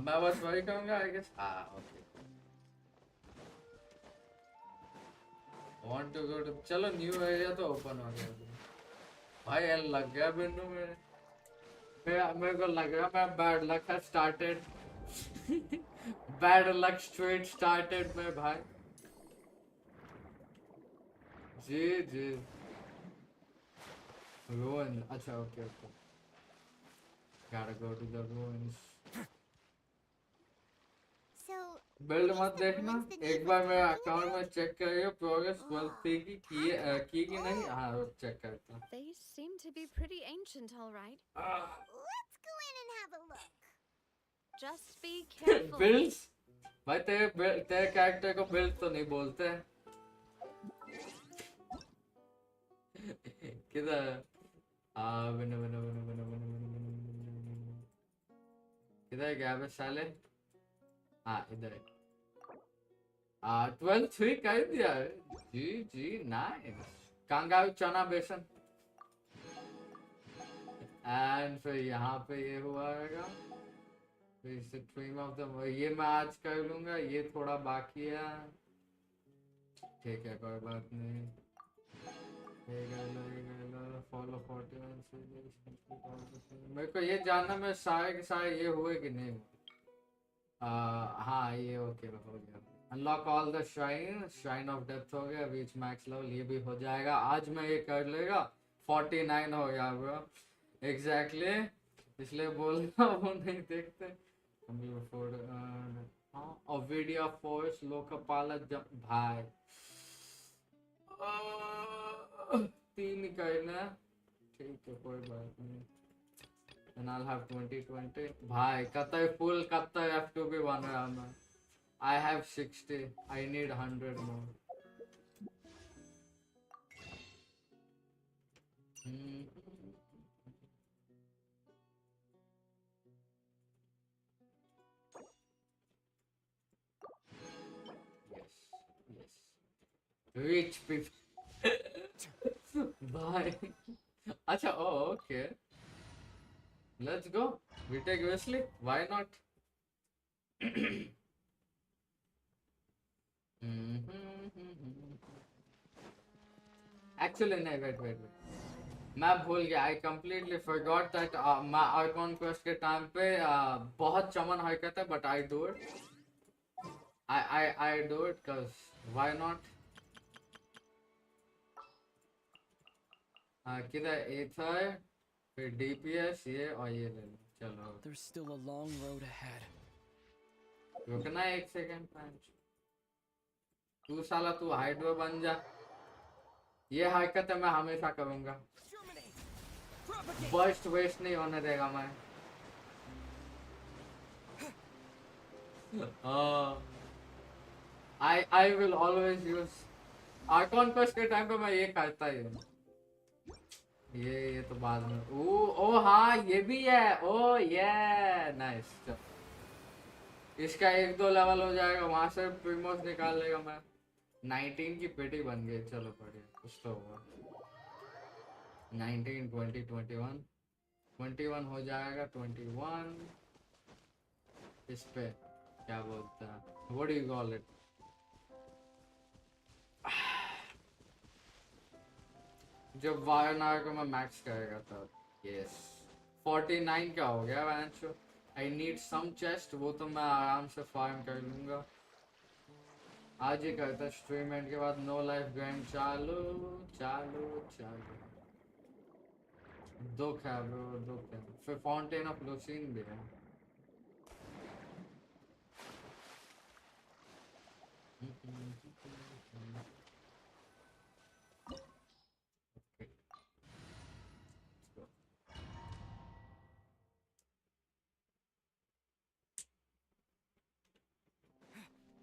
मैं बस वही कहूँगा I guess. Okay want to go to, चलो न्यू एरिया तो ओपन हो गया भाई। यार लग गया बिन्नू मेरे को लग रहा मैं बैड लक है started. Bad luck straight started में भाई। जी जी ruin, अच्छा okay okay. gotta go to the ruins। So, build मत देखना, एक बार मेरे अकाउंट में चेक करियो प्रोग्रेस 12 थी की नहीं। हाँ चेक करता। They seem to be pretty ancient, all right. let's go in and have a look. Just be careful. Builds भाई तेरे कैरेक्टर को बिल्ड तो नहीं बोलते। किधर? बनो बनो बनो बनो बनो बनो किधर गया बे साले? इधर 12-3 कर दिया। जी जी नाइस। कांगारू चना बेसन। एंड फिर यहाँ पे ये हुआ रहेगा। फिर से ड्रीम ऑफ द, ये मैं आज कर लूंगा। ये थोड़ा बाकी है। ठीक है कोई बात नहीं। फॉलो 41 मेरे को ये जानना मैं सारे के सारे ये हुए कि नहीं। हाँ ये ओके हो गया। Unlock all the shrine of depth हो गया। रीच मैक्स लेवल ये भी हो जाएगा आज। मैं ये कर लेगा। 49 हो गया ब्रो एग्जैक्टली। इसलिए बोल रहा वो नहीं देखते। ओविडिया फोर्स लोकपाला भाई 3 करना। ठीक है कोई बात नहीं। And I'll have 2020 भाई कतई फुल कतई F2 भी बन रहा मैं। I have 60, I need 100 more। Reach people भाई। अच्छा okay let's go, we take Wesley, why not? Actually नहीं wait मैं भूल गया। I completely forgot that मैं आइकॉन क्वेस्ट के टाइम पे बहुत चमन हरकत है but I do it। I do it cause why not। किधर एथर फिर DPS ये और ये ले लो। चलो There's still a long road ahead. रुकना 1 सेकंड पंच। तू साला तू हाइड्रो बन जा। ये हरकत है मैं हमेशा करूंगा। बर्स्ट वेस्ट नहीं होने देगा मैं। I will always use icon quest के टाइम पे मैं ये करता ही हूँ। ये तो बाद में। ओ हाँ ये भी है। ओ ये नाइस। इसका 1-2 लेवल हो जाएगा वहां से प्रीमोस निकाल लेगा मैं। 19 की पेटी बन गई। चलो बढ़िया कुछ तो हुआ। 19 20 21 हो जाएगा। 21 इस पे क्या बोलता है what do you call it. जब वायरनार को मैं मैक्स करेगा तब। यस 49 का हो गया वैंचो। आई नीड सम चेस्ट वो तो मैं आराम से फार्म कर लूंगा। आज ही करता स्ट्रीम एंड के बाद। नो लाइफ ग्राइंड चालू चालू चालू। दुख है ब्रो दुख है। फिर फाउंटेन ऑफ लूसीन भी है।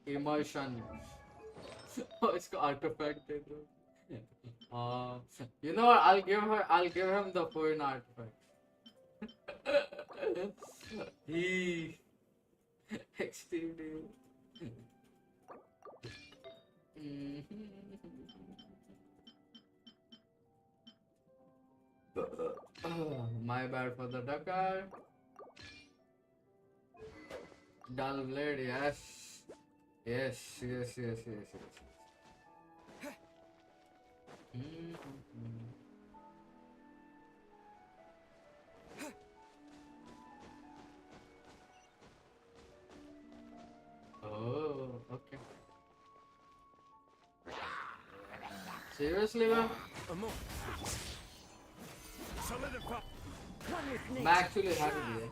इमोशन इसको आर्टिफैक्ट दे दो। You know what? I'll give him the FURINA artifact. He extreme dude. My bad for the ducker. Dull blade, yes. Yes. Oh, okay. Seriously, man? Solidify. मैं actually हट गया.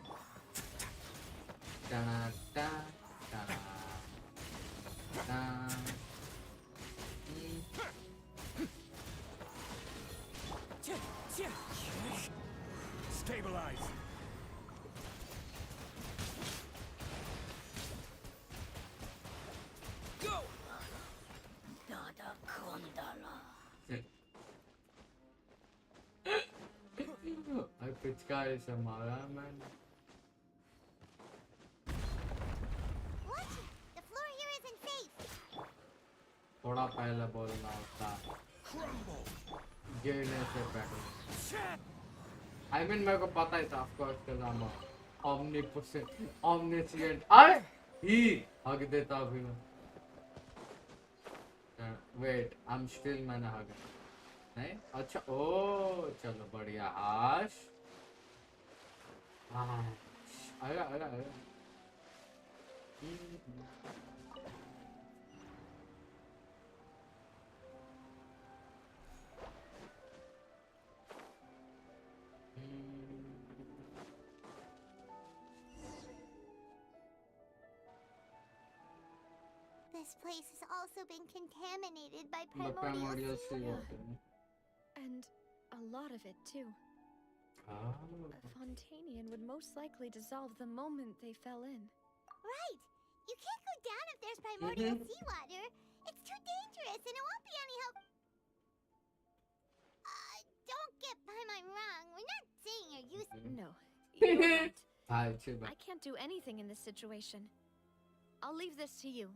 Da. Stabilize. Go. Dada Kondala. I पिचकारी से मारा मैंने. What? The floor here isn't safe. थोड़ा पहले बोलना होता. गिरने से पहले. I mean मेरे को पता ही था of course because I'm omniscient. ही हग देता अभी मैं. Wait, I'm still मैंने हगा. नहीं? अच्छा, ओ चलो बढ़िया. आश. आया. This place has also been contaminated by The primordial sea water. And a lot of it, too. A Fontanian would most likely dissolve the moment they fell in. Right! You can't go down if there's primordial seawater. It's too dangerous and it won't be any help. Don't get by my wrong. We're not saying you're useless. No, you're not. too bad. I can't do anything in this situation. I'll leave this to you.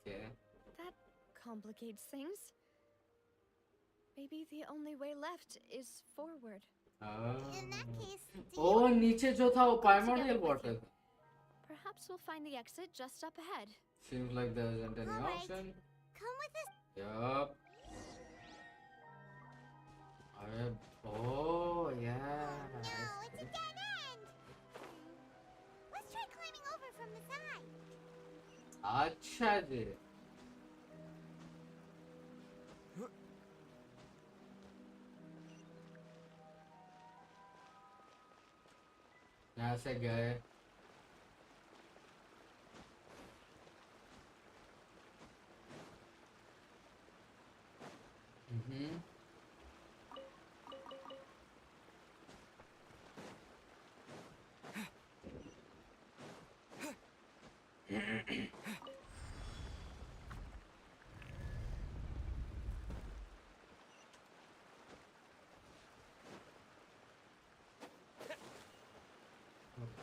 Yeah. That complicates things. Maybe the only way left is forward. In that case, Oh, नीचे जो था वो primordial water. Perhaps we'll find the exit just up ahead. Seems like there isn't any Alright. option. come with us. Yup. Oh, yeah. No, it's a dead end. Let's try climbing over from the side. अच्छा जी. यहाँ से गए.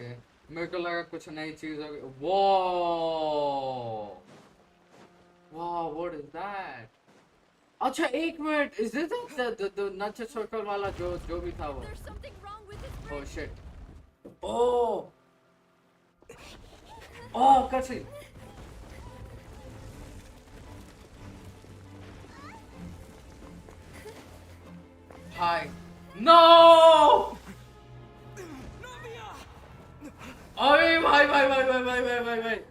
Okay. मेरे को लगा कुछ नई चीज होगी. Whoa! Wow, what is that? अच्छा एक minute. Is this the nutshell circle वाला जो भी था वो? There's something wrong with this Oh bridge. shit. Oh! Oh, cutscene. Hi. No! Oh, wait.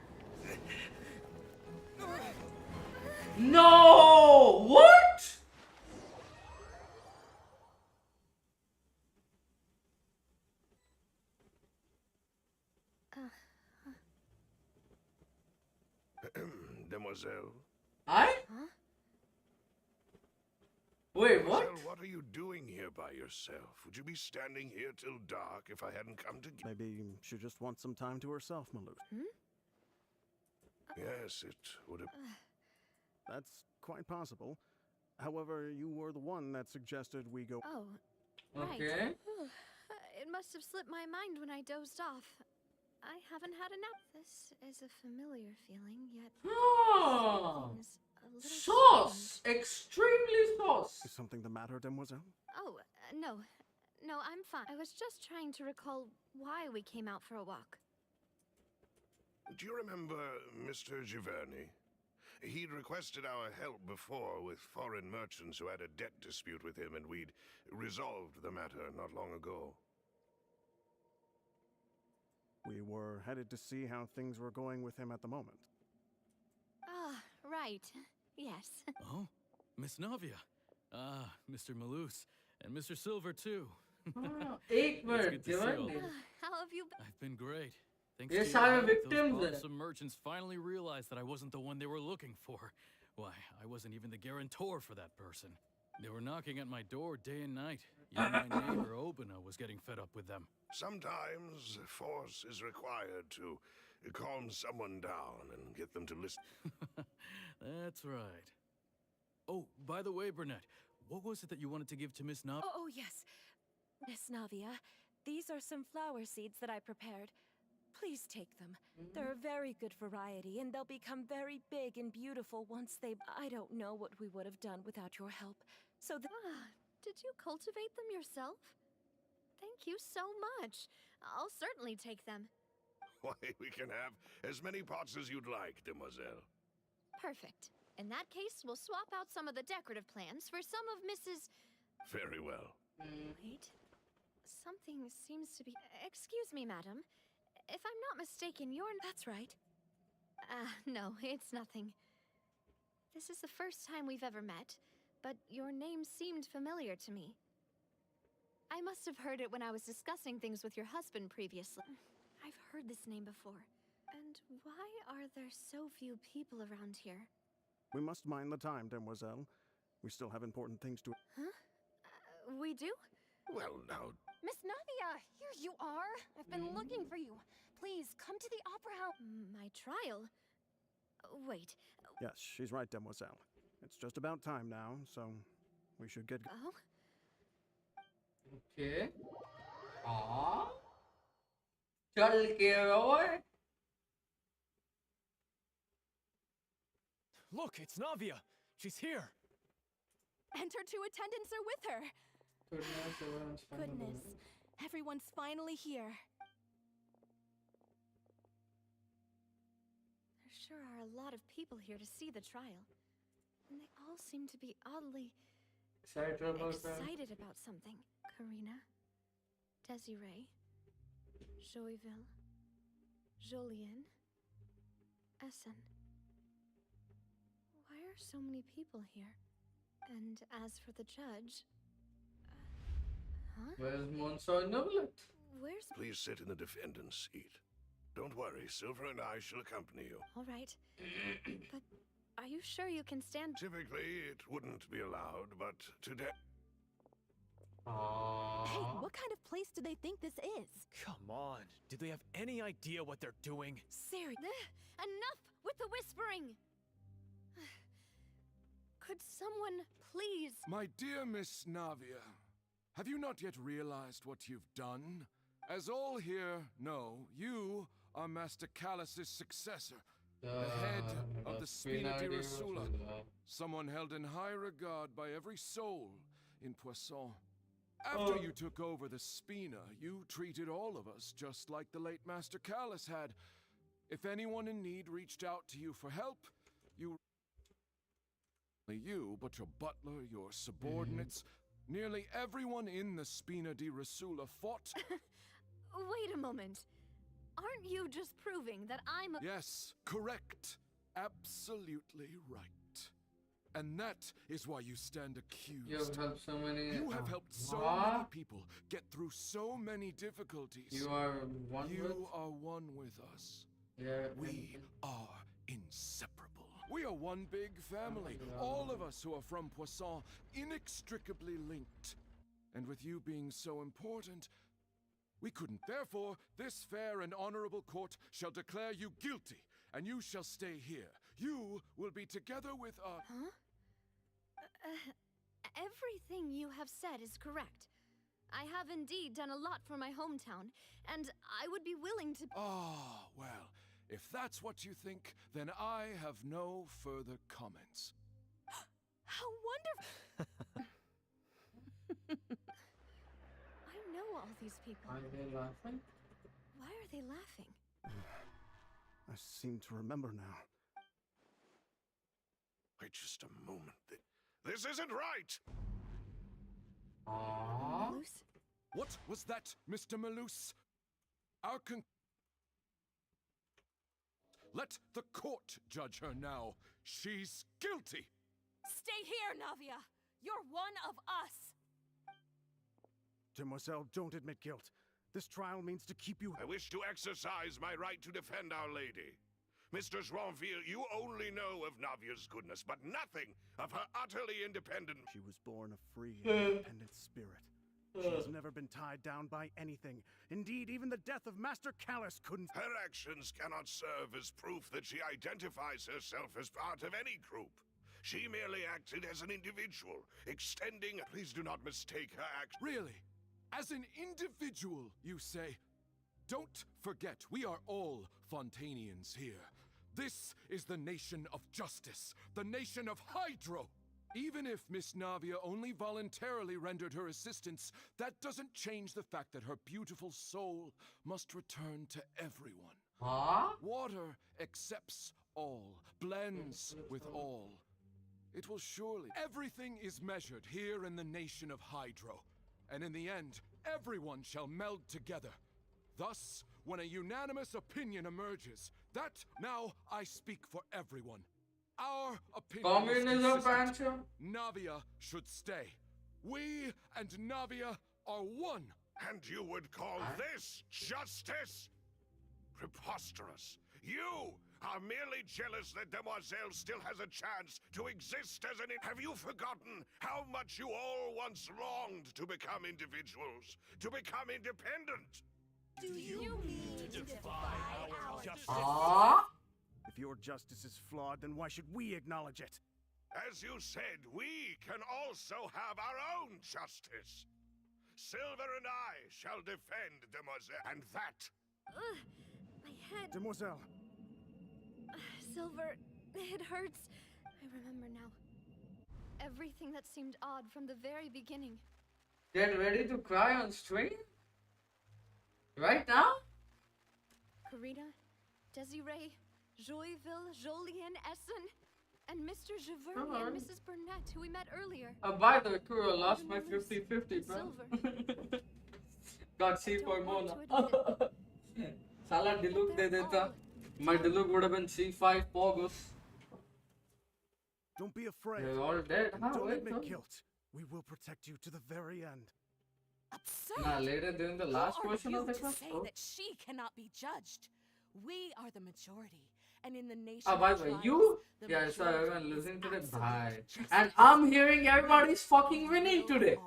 No! What? Demoiselle. I? Wait, what? Demoiselle, what are you doing here by yourself? Would you be standing here till dark if I hadn't come to get... Maybe she just wants some time to herself, Malou. Yes, it would have. That's quite possible. However, you were the one that suggested we go. Oh, Okay. right. It must have slipped my mind when I dozed off. I haven't had a nap. This is a familiar feeling, yet Oh, something's a little sauce, extremely sauce. Is something the matter, demoiselle? Oh, no. No, I'm fine. I was just trying to recall why we came out for a walk. Do you remember Mr. Giverny? He'd requested our help before with foreign merchants who had a debt dispute with him, and we'd resolved the matter not long ago. We were headed to see how things were going with him at the moment. Ah, right. Yes. Oh, Miss Navia. Ah, Mr. Malus. And Mr. Silver, too. एक It's minute good to see all of you. How have you been? I've been great. Thanks ये to your सारे help, victims those हैं. bothersome merchants finally realized that I wasn't the one they were looking for. Why, I wasn't even the guarantor for that person. They were knocking at my door day and night. Even my neighbor Obina was getting fed up with them. Sometimes force is required to calm someone down and get them to listen. That's right. Oh, by the way, Burnett, what was it that you wanted to give to Miss Nav? Oh, yes. Miss Navia, these are some flower seeds that I prepared. Please take them. They're a very good variety, and they'll become very big and beautiful once they... I don't know what we would have done without your help. So Did you cultivate them yourself? Thank you so much. I'll certainly take them. Why, we can have as many pots as you'd like, demoiselle. Perfect. In that case, we'll swap out some of the decorative plants for some of Mrs. Very well. Wait. Something seems to be... Excuse me, madam. If I'm not mistaken, you're... That's right. No, it's nothing. This is the first time we've ever met, but your name seemed familiar to me. I must have heard it when I was discussing things with your husband previously. I've heard this name before. And why are there so few people around here? We must mind the time, demoiselle. We still have important things to... Huh? We do? Well, now... Miss Navia, here you are. I've been looking for you. Please, come to the opera house. My trial? Wait. Yes, she's right, demoiselle. It's just about time now, so we should get... Oh? Okay. हाँ. चल के ओए. Look, it's Navia. She's here. And her two attendants are with her. Goodness, everyone's finally here. There sure are a lot of people here to see the trial. And they all seem to be oddly excited about something. Karina, Desiree, Joyville, Jolien, Essen. Why are so many people here? And as for the judge... huh? Where's Monsieur Noblet? Where's... Please sit in the defendant's seat. Don't worry, Silver and I shall accompany you. All right. But are you sure you can stand... Typically, it wouldn't be allowed, but today... Hey, what kind of place do they think this is? Come on. Do they have any idea what they're doing? Seriously. Enough with the whispering! Could someone please... My dear Miss Navia, have you not yet realized what you've done? As all here know, you are Master Callus's successor, the head of the Spina di Rasula, someone held in high regard by every soul in Poisson. After you took over the Spina, you treated all of us just like the late Master Callus had. If anyone in need reached out to you for help, you... you, but your butler, your subordinates, nearly everyone in the Spina di Rasula fought... Wait a moment. Aren't you just proving that I'm a... Yes, correct. Absolutely right. And that is why you stand accused. You have helped so many... You have helped so many people get through so many difficulties. You are one with... You are one with us. Yeah. We are inseparable. We are one big family. All of us who are from Poisson, inextricably linked. And with you being so important, we couldn't. Therefore, this fair and honorable court shall declare you guilty and you shall stay here. You will be together with Huh? Everything you have said is correct. I have indeed done a lot for my hometown, and I would be willing to... Ah, well, if that's what you think, then I have no further comments. How wonderful! I know all these people. Are they laughing? Why are they laughing? I seem to remember now. Wait just a moment. This isn't right! Malus? What was that, Mr. Malus? Let the court judge her now. She's guilty! Stay here, Navia! You're one of us! Demoiselle, don't admit guilt. This trial means to keep you... I wish to exercise my right to defend Our Lady. Mr. Joinville, you only know of Navia's goodness, but nothing of her utterly independent... She was born a free and independent spirit. She has never been tied down by anything. Indeed, even the death of Master Callus couldn't... Her actions cannot serve as proof that she identifies herself as part of any group. She merely acted as an individual, extending... Please do not mistake her act... Really? As an individual, you say? Don't forget, we are all Fontanians here. This is the nation of justice, the nation of Hydro. Even if Miss Navia only voluntarily rendered her assistance, that doesn't change the fact that her beautiful soul must return to everyone. Huh? Water accepts all, blends with all. It will surely... Everything is measured here in the nation of Hydro. And in the end, everyone shall meld together. Thus, when a unanimous opinion emerges, that now I speak for everyone. Our opinion is Communism, consistent. Pancho. Navia should stay. We and Navia are one. And you would call this justice? Preposterous. You are merely jealous that Demoiselle still has a chance to exist as an... Have you forgotten how much you all once longed to become individuals, to become independent? Do you mean to defy our justice? If your justice is flawed, then why should we acknowledge it? As you said, we can also have our own justice. Silver and I shall defend Demoiselle, and that... My head... Demoiselle! Silver, it hurts. I remember now. Everything that seemed odd from the very beginning. Get ready to cry on stream? Right now? Karina, Desiree, Joyville, Jolien, Essen, and Mr. Giverny and Mrs. Burnett, who we met earlier. By the way, Kuro lost my 50-50, bro. Got C for Mona. Sala Diluc de deta. My Diluc would have been C5 Pogos. Don't be afraid. They're all dead. And don't admit guilt. We will protect you to the very end. Absurd! Nah, later during the last portion of the class. Say that she cannot be judged. We are the majority, and in the nation. By the way, you. Yeah, so everyone listening today. Bye. And I'm hearing everybody's fucking winning today.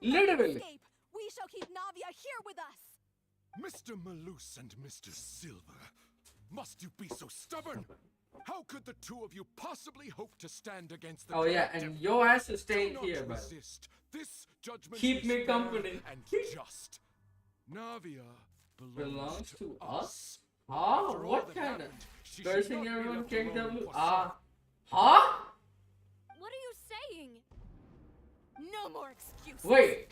Literally. Escape. We shall keep Navia here with us. Mr. Malus and Mr. Silver, must you be so stubborn? How could the two of you possibly hope to stand against the and your ass is staying here, bro. This judgment Keep me is company. fair and just. Navia belongs to us. Huh? After all What that kind of happened, she cursing should not be everyone left kicked alone them? for Huh? What are you saying? No more excuses. Wait.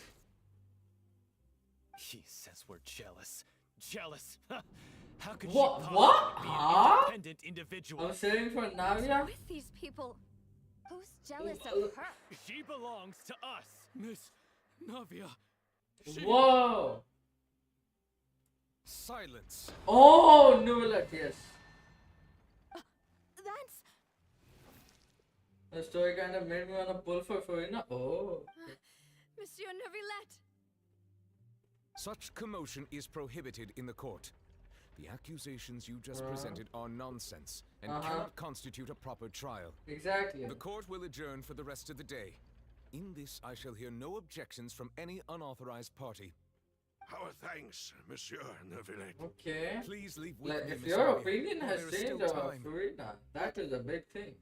He says we're jealous. Jealous? How could What? she What? possibly be an independent individual? I'm sitting for Navia. With these people. Who's jealous of her? She belongs to us. Miss Navia. Whoa. Silence. Oh, Nulet, yes. That's... The story kind of made me want to pull for FURINA. Oh. Monsieur Neuvillette. Such commotion is prohibited in the court. The accusations you just presented are nonsense and cannot constitute a proper trial. Exactly. The court will adjourn for the rest of the day. In this, I shall hear no objections from any unauthorized party. Our thanks, Monsieur Neuvillette. Okay. Please leave with Like, me, if Miss your Navia, opinion while has there is changed still about time. FURINA, that is a big thing.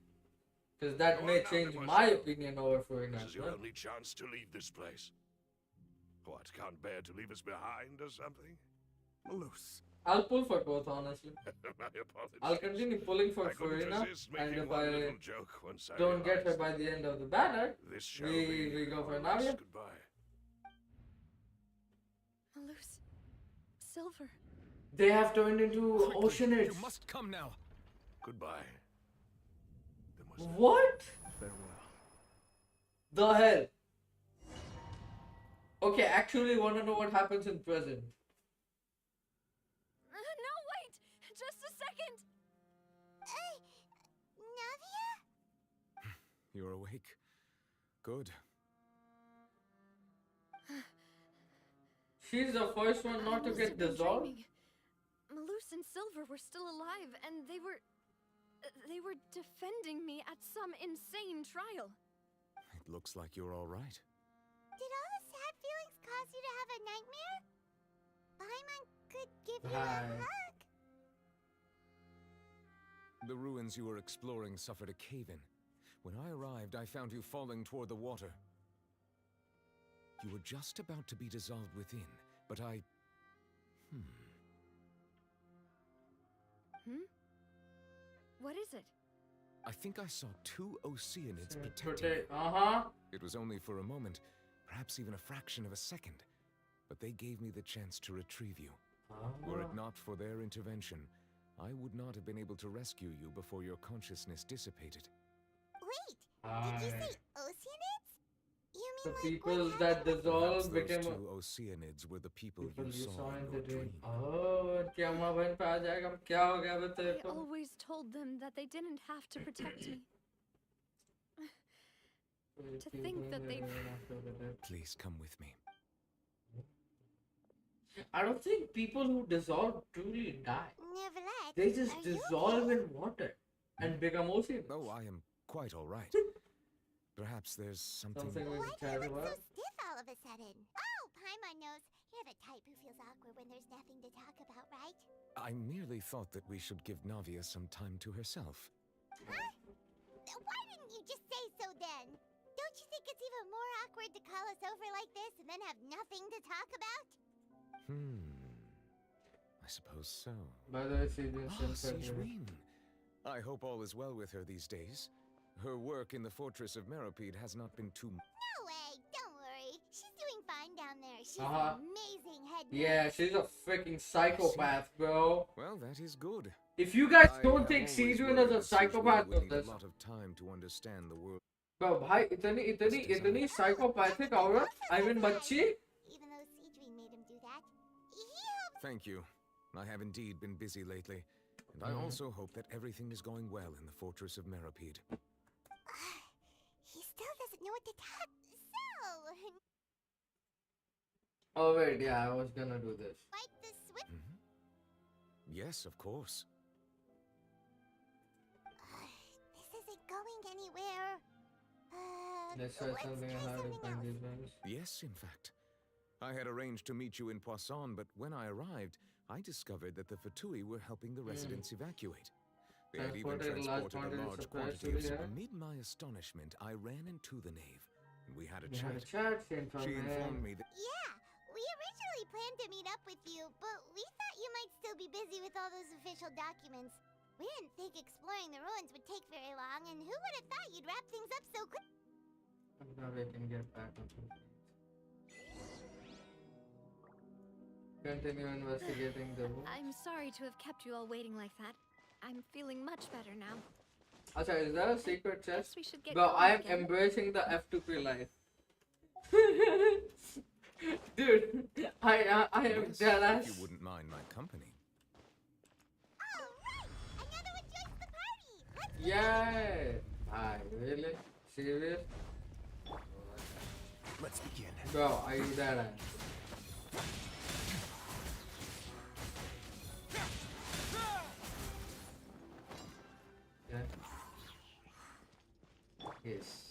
Because that may change my opinion over FURINA. This is your only chance to leave this place. What, can't bear to leave us behind or something? Loose. I'll pull for both, honestly. My apologies. I'll continue pulling for I couldn't FURINA, resist and making if one I little joke once I don't get her realized by the end of the banner, this shall be we go for our last Navia. goodbye. Malus. Silver. They have turned into oceanids. You must come now. Goodbye. What? Farewell. The hell? Okay, actually want to know what happens in present. No, wait! Just a second! Navia? You're awake. Good. She's the first one not to get dissolved. Malus and Silver were still alive, and they were defending me at some insane trial. It looks like you're all right. Did all the sad feelings cause you to have a nightmare? Paimon could give you a Hi. hug. The ruins you were exploring suffered a cave-in. When I arrived, I found you falling toward the water. You were just about to be dissolved within, but I... What is it? I think I saw two Oceanids protecting Protect. you. It was only for a moment, perhaps even a fraction of a second, but they gave me the chance to retrieve you. Were it not for their intervention, I would not have been able to rescue you before your consciousness dissipated. Wait, did you say Oceanids? You The mean like people what that happened? dissolved Those became two Oceanids were the people you saw in in your the dream. dream. Oh, क्या अम्मा बहन पे आ जाएगा? अब क्या हो गया बे तेरे I को? always told them that they didn't have to protect me. To think that they... Please come with me. I don't think people who dissolve truly die. Nevertheless, They just are you dissolve in water and become ocean. Oh, I am quite all right. Perhaps there's something... Something we Why should do you chat look so about. stiff all of a sudden? Oh, Paimon knows. You're the type who feels awkward when there's nothing to talk about, right? I merely thought that we should give Navia some time to herself. Huh? Why didn't you just say so then? Don't you think it's even more awkward to call us over like this and then have nothing to talk about? I suppose so. By the way, she's been Ah, censored here. Sijrin. I hope all is well with her these days. Her work in the Fortress of Meropide has not been too... No way, don't worry. She's doing fine down there. She's Uh-huh. an amazing head Yeah, nurse. she's a freaking psychopath, bro. Well, that is good. If you guys I don't have think always Sijrin worried is a that Sijrin psychopath, would need that's... a lot of time to understand the world. Bro, भाई इतनी psychopathic औरत, I mean बच्ची. Even though Sijrin made him do that. Thank you. I have indeed been busy lately, and I also hope that everything is going well in the Fortress of Meropide. He still doesn't know what to talk. So, Oh wait, yeah, I was gonna do this. wipe the switch. Yes, of course. This isn't going anywhere. Let's try something on how to find these ones. Yes, in fact. I had arranged to meet you in Poisson, but when I arrived, I discovered that the Fatui were helping the residents evacuate. They had even transported a large quantity of... Amid my astonishment, I ran into the nave, and we had a We chat. had a chat, She informed me that... Yeah, we originally planned to meet up with you, but we thought you might still be busy with all those official documents. We didn't think exploring the ruins would take very long, and who would have thought you'd wrap things up so quick? Now we can get back on track. Continue investigating the room. I'm sorry to have kept you all waiting like that. I'm feeling much better now. Acha, is there a secret chest? we should get Bro, going I am again. embracing the F2P life. Dude, I am Yes, dead if ass. you wouldn't mind my company. Yay! I really? Serious? Let's begin. Bro, are you dead ass? Yeah. Yes.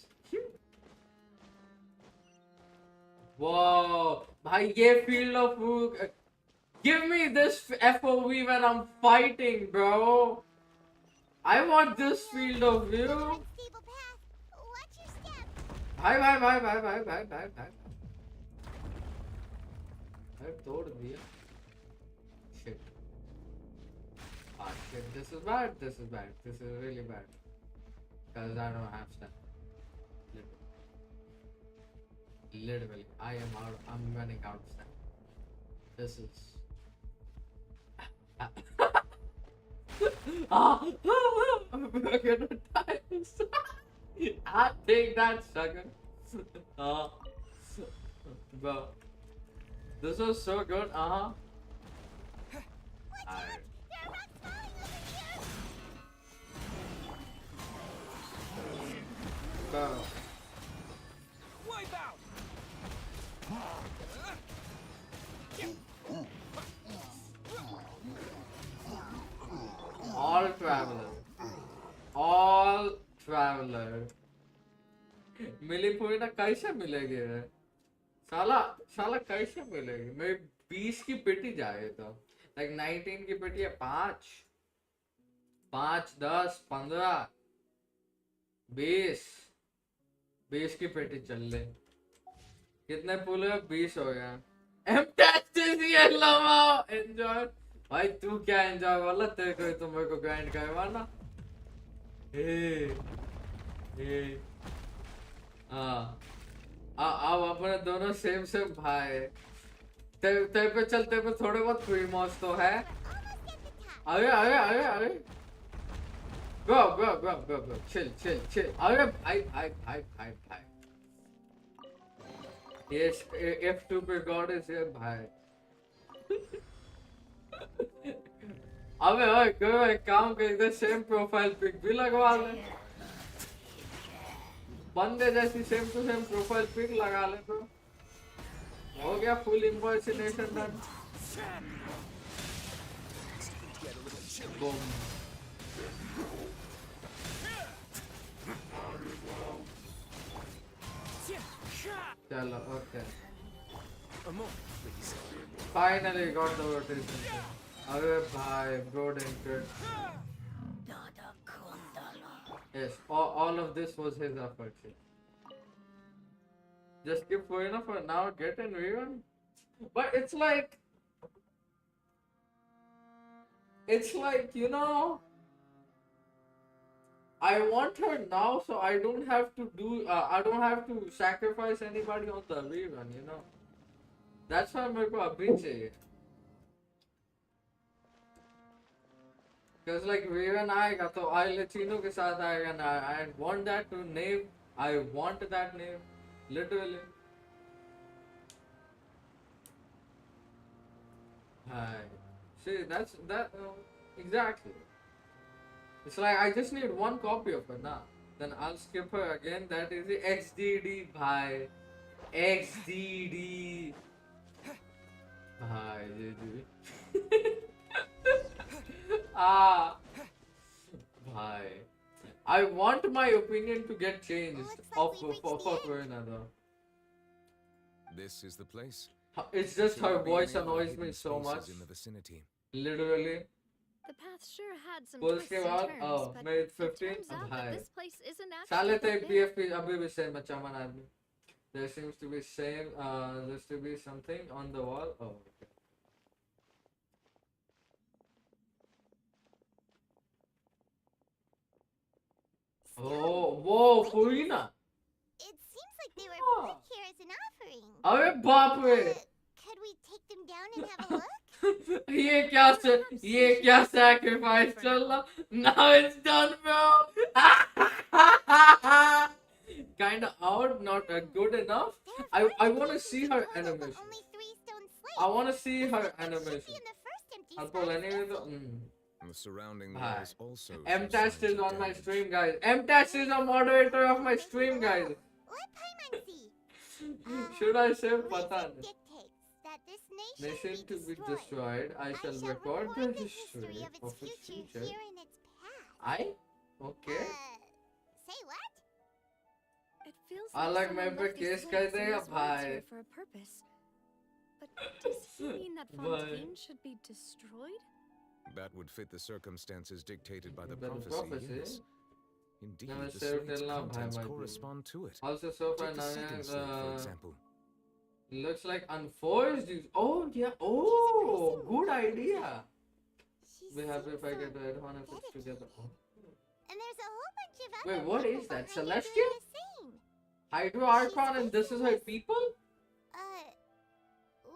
Whoa! भाई भाई ये field of view, give me this FOV when I'm fighting, bro. I want this field of view. भाई भाई भाई भाई भाई भाई भाई भाई भाई तोड़ दिया. Shit. Ah shit, this is bad, this is bad, this is really bad. Because I don't have stuff. Literally, I'm running out of stuff. This is... I'm gonna die. I take that, sucker. Bro. This was so good, Alright. Bro. Wipe out! All traveler. मिली पूरी ना कैसे मिलेगी रे? साला कैसे मिलेगी? मैं 20 की पेटी जाए तो like 19 की पेटी है 5 10 15 20 की पेटी चल ले. कितने पुल है? 20 हो गया. एंजॉय भाई. तू क्या एंजॉय वाला? तेरे को तो मेरे को ग्राइंड करवाना. अब अपने दोनों सेम भाई. तेरे पे चल, तेरे पे थोड़े बहुत फ्री मॉस तो है. अरे bro chill. अरे भाई yes, F2 पे God is here भाई. अबे ओए कोई एक काम कर, इधर सेम प्रोफाइल पिक भी लगवा ले. बंदे जैसी same to same profile pic लगा ले तो हो गया फुल इम्पर्सनेशन डन. बूम. चलो okay. Finally got the rotation. अरे भाई broad entered. Yes, all of this was his effort. Just keep FURINA for now, get in rerun. But it's like, you know, I want her now, so I don't have to sacrifice anybody on the rerun, you know. That's why मेरे को अभी चाहिए. Because like rerun आएगा तो Chino के साथ आएगा ना. I want that to name. I want that name. Literally. Hi. See, that's that. Exactly. It's like I just need one copy of her now. Then I'll skip her again. That is the XDD. Bye. XDD. Bye, GG. Bye. I want my opinion to get changed of FURINA though. This is the place. It's just her voice annoys me so much. In the vicinity. Literally. The path sure had some Pulls twists and out. turns, Oh, but made it 15. turns out that this place isn't Saale actually te that big. BFP abhi bhi same chaman aadmi. There seems to be something on the wall. Oh, okay. Oh, whoa, FURINA. It seems like they were put here as an offering. अबे बाप रे. Could we take them down and have a look? ये क्या sacrifice चल रहा? Now it's done, bro. Kinda out, not good enough. I want to see her animation. I want to see her animation. I'll pull anyway though. The surrounding walls also. M-Tast is on my stream, guys. M-Tast is a moderator of my stream, guys. Should I say Patan? Nation to be destroyed. I shall record the history of its future. I? Okay. Say what? It feels I like someone my left these case plates कर and देगा these words here भाई. for a purpose. But does he mean that Fontaine should be destroyed? That would fit the circumstances dictated by the By the prophecy, prophecy? yes. Indeed, Never the served slate's till now, contents bhai, my correspond to it. Also, so far Take the now, second slate, for example. looks like unforced use. Oh yeah. Oh, good idea. Be happy if I get the red horn if it's together. Oh. And there's a whole bunch of other Wait, what people is that? behind her doing Celestial? the same. Hydro Archon and this is her people?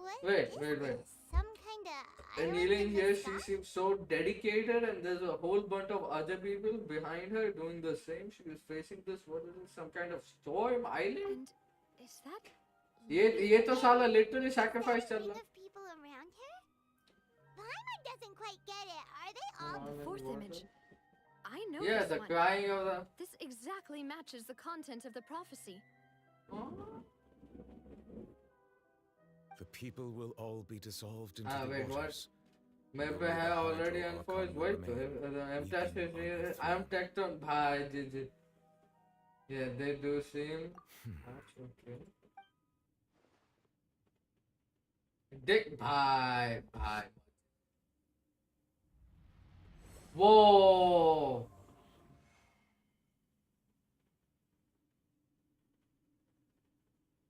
What Wait. this? Some kind of And kneeling here, she seems so dedicated, and there's a whole bunch of other people behind her doing the same. She is facing this, what is it, some kind of storm island? And is that? ये तो साला literally sacrifice चल रहा. Of people around her? Paimon doesn't quite get it. Are they all The fourth image. I know Yeah, this the one. crying of the. This exactly matches the content of the prophecy. The people will all be dissolved into Ah, the wait, what? waters. Maybe I have already unfolded. Wait, I'm testing. I'm texting. Bhai, Gigi. Yeah, they do seem. That's okay. Dick, bye. Whoa!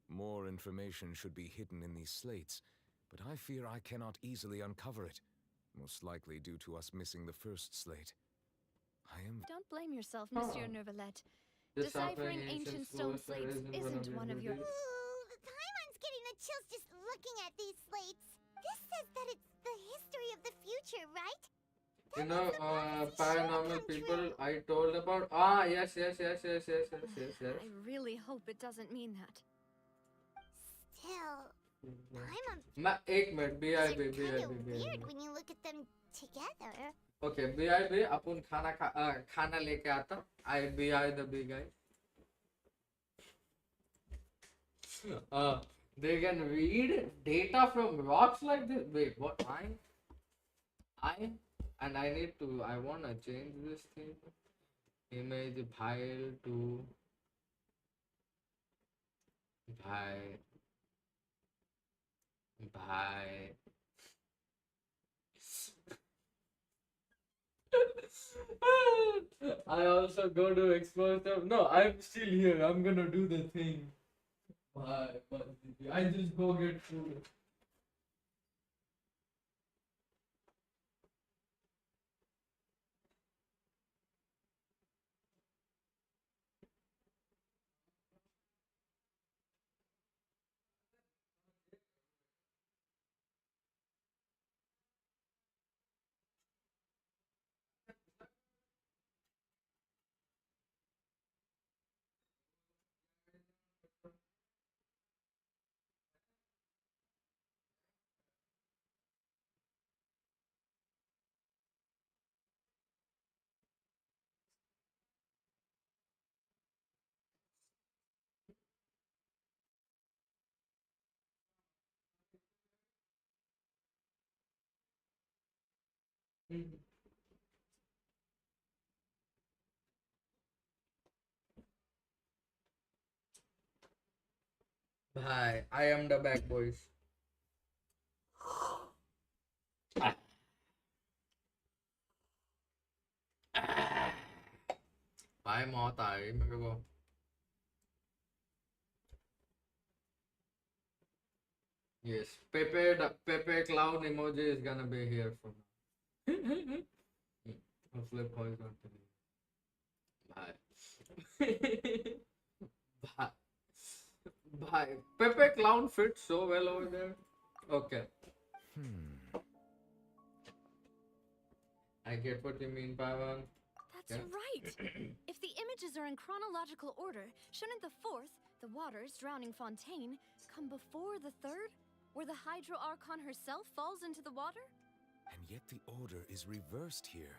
More information should be hidden in these slates, but I fear I cannot easily uncover it, most likely due to us missing the first slate. I am... Don't blame yourself, Monsieur Nervalette. Deciphering Deciphering ancient stone slates isn't one of your... Paimon's getting the chills just looking at these slates. This says that it's the history of the future, right? You know, paranormal people I told about. Yes. I really hope it doesn't mean that. Still, Paimon. एक minute BIB. Weird when you look at them together. Okay, BIB अपन खाना लेके आता. I BI the big guy. They can read data from rocks like this. Wait, what? I wanna change this thing. Image file to bye. I also go to explore stuff. No, I'm still here. I'm gonna do the thing. Bye. I just go get food. Bye. I am the back boys. Bye मौत आ गई मेरे को. Yes, Pepe clown emoji is gonna be here for now. I'll flip horizontally. Bye. Pepe clown fits so well over there. Okay. I get what you mean, Pavan. That's right. If the images are in chronological order, shouldn't the fourth, the waters drowning Fontaine, come before the third, where the Hydro Archon herself falls into the water? And yet the order is reversed here.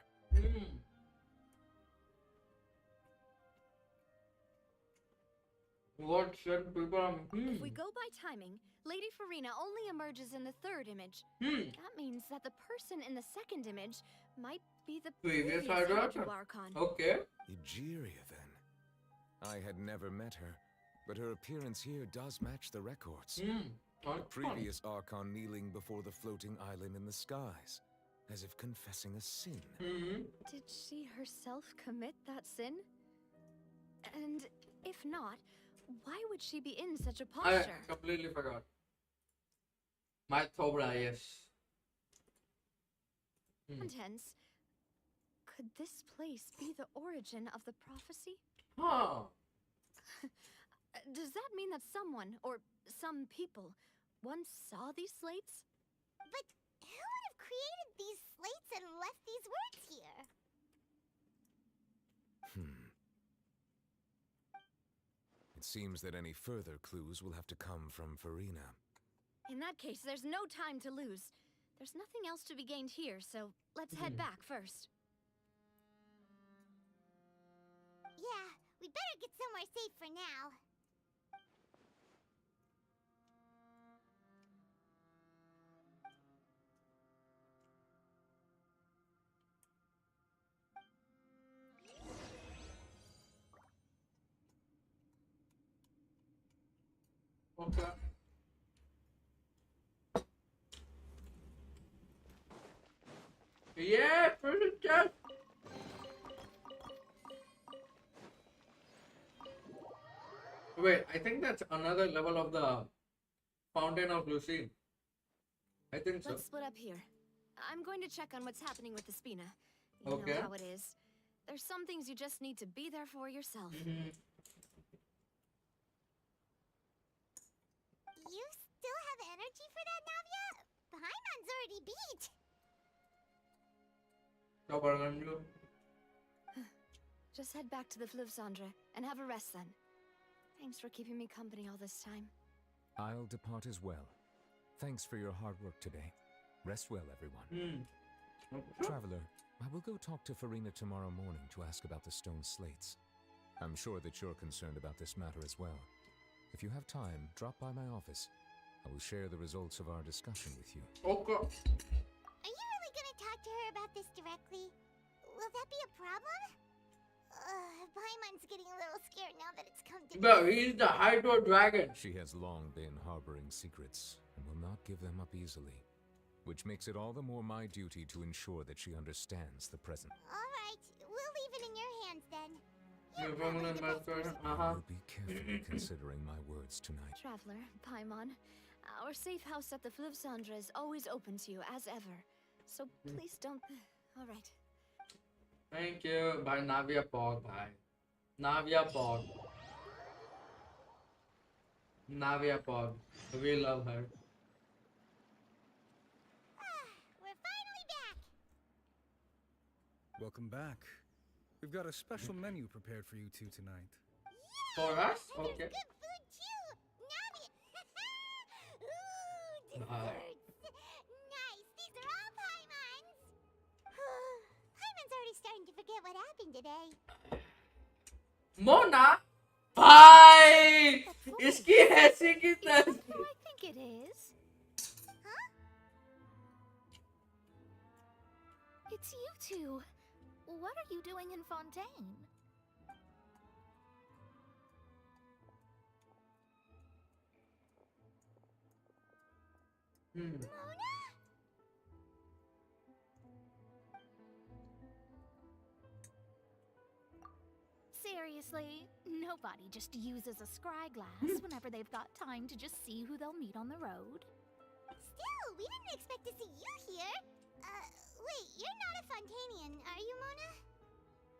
What should people... If we go by timing, Lady Furina only emerges in the third image. That means that the person in the second image might be the previous Hydro Archon. Okay. Egeria, then. I had never met her, but her appearance here does match the records. The previous Archon kneeling before the floating island in the skies, as if confessing a sin. Did she herself commit that sin? And if not, why would she be in such a I posture? completely forgot. My Thobra, yes. Intense. Could this place be the origin of the prophecy? Huh. Does that mean that someone, or some people, once saw these slates? But who would have created these slates and left these words here? It seems that any further clues will have to come from FURINA. In that case, there's no time to lose. There's nothing else to be gained here, so let's head back first. Yeah, we better get somewhere safe for now. Okay. Yeah, prison chest. Wait, I think that's another level of the Fountain of Lucy. I think so. Let's split up here. I'm going to check on what's happening with the Spina. You Okay. know how it is. There's some things you just need to be there for yourself. You still have energy for that, Navia? Paimon's already beat. Just head back to the FLUX and have a rest then. Thanks for keeping me company all this time. I'll depart as well. Thanks for your hard work today. Rest well, everyone. Traveler, I will go talk to FURINA tomorrow morning to ask about the stone slates. I'm sure that you're concerned about this matter as well. If you have time, drop by my office. I will share the results of our discussion with you. Okay. Are you really gonna talk to her about this directly? Will that be a problem? Paimon's getting a little scared now that it's come to Bro, he's the Hydro Dragon. She has long been harboring secrets and will not give them up easily, which makes it all the more my duty to ensure that she understands the present. Alright, we'll leave it in your hands then. You're probably the best person. I'll be careful considering my words tonight. Traveler, Paimon, our safe house at the FLUX is always open to you as ever. So please don't... Alright. Thank you. Bye, Navia Pog. Bye. Navia Pog. Navia Pog. We love her. We're finally back! Welcome back. We've got a special menu prepared for you two tonight. For us? Okay. Good food too! Navia! Ooh, desserts! Nice! These are all Paimon's! Paimon's already starting to forget what happened today. Mona? Bye! इसकी ऐसी की तैसी. I think it is. Huh? It's you two. What are you doing in Fontaine? Mona? Seriously, nobody just uses a scry glass whenever they've got time to just see who they'll meet on the road. Still, we didn't expect to see you here. Wait, you're not a Fontanian, are you, Mona?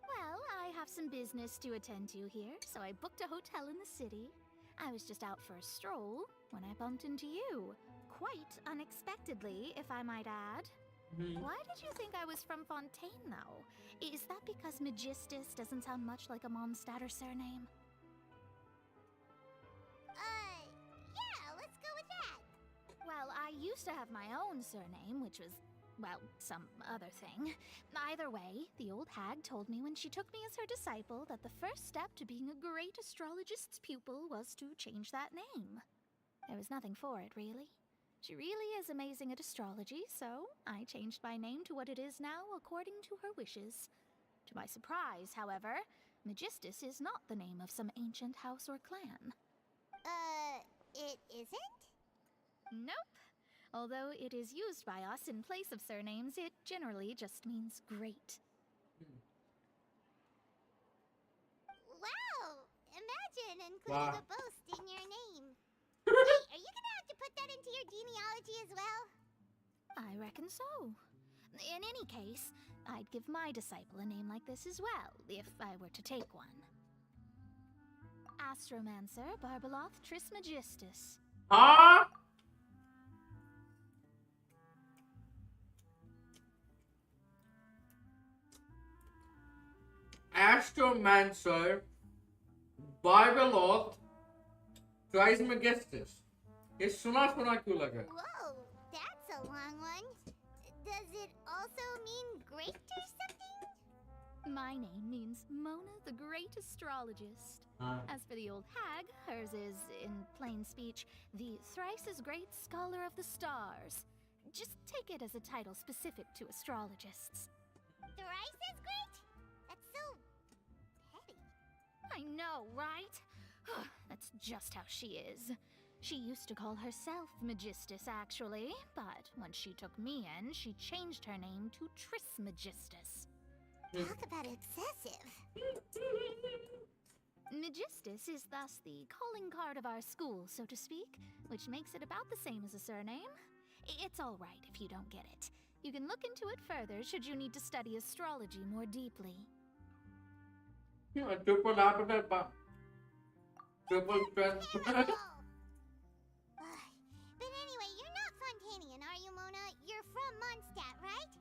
Well, I have some business to attend to here, so I booked a hotel in the city. I was just out for a stroll when I bumped into you. Quite unexpectedly, if I might add. Why did you think I was from Fontaine, though? Is that because Magistus doesn't sound much like a Mondstadt surname? Yeah, let's go with that. Well, I used to have my own surname, which was, well, some other thing. Either way, the old hag told me when she took me as her disciple that the first step to being a great astrologist's pupil was to change that name. There was nothing for it, really. She really is amazing at astrology, so I changed my name to what it is now according to her wishes. To my surprise, however, Magistus is not the name of some ancient house or clan. It isn't? Nope. Although it is used by us in place of surnames, it generally just means great. Wow! Imagine including Wow. a boast in your name. Hey, are you gonna have to put that into your genealogy as well? I reckon so. In any case, I'd give my disciple a name like this as well, if I were to take one. Astromancer Barbeloth Trismegistus. Huh? Astromancer Barbeloth Trismegistus. ये सुना क्यों लगा? Whoa, that's a long one. Does it also mean great or something? My name means Mona the Great Astrologist. As for the old hag, hers is, in plain speech, the thrice as great scholar of the stars. Just take it as a title specific to astrologists. Thrice as great? That's so petty. I know, right? That's just how she is. She used to call herself Magistus, actually, but when she took me in, she changed her name to Trismegistus. Talk about excessive. Magistus is thus the calling card of our school, so to speak, which makes it about the same as a surname. It's all right if you don't get it. You can look into it further should you need to study astrology more deeply. Triple alphabet, triple strength. But anyway, you're not Fontanian, are you, Mona? You're from Mondstadt, right?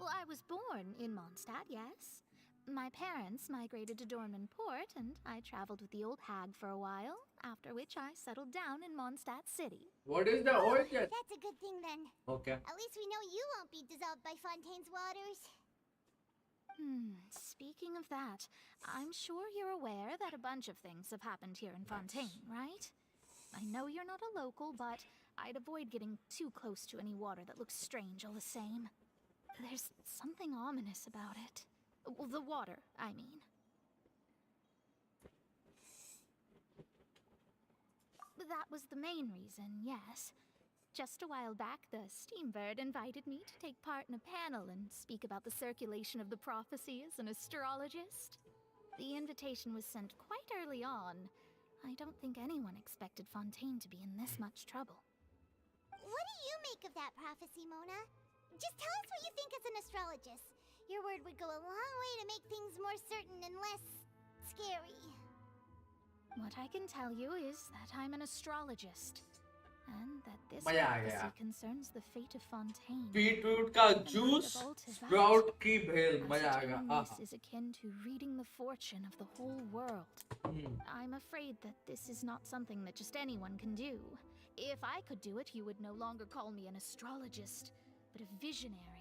Well, I was born in Mondstadt, yes. My parents migrated to Dornman Port, and I traveled with the old hag for a while, after which I settled down in Mondstadt City. What is the origin? That's a good thing then. Okay. At least we know you won't be dissolved by Fontaine's waters. Speaking of that, I'm sure you're aware that a bunch of things have happened here in Fontaine, right? I know you're not a local, but I'd avoid getting too close to any water that looks strange all the same. There's something ominous about it. Well, the water, I mean. That was the main reason, yes. Just a while back, the Steambird invited me to take part in a panel and speak about the circulation of the prophecy as an astrologist. The invitation was sent quite early on. I don't think anyone expected Fontaine to be in this much trouble. What do you make of that prophecy, Mona? Just tell us what you think as an astrologist. Your word would go a long way to make things more certain and less scary. What I can tell you is that I'm an astrologist, and that this मजा आ prophecy गया। concerns the fate of Fontaine. Beetroot का juice, sprout की भेल, मजा आ गया। This is akin to reading the fortune of the whole world. I'm afraid that this is not something that just anyone can do. If I could do it, you would no longer call me an astrologist, but a visionary.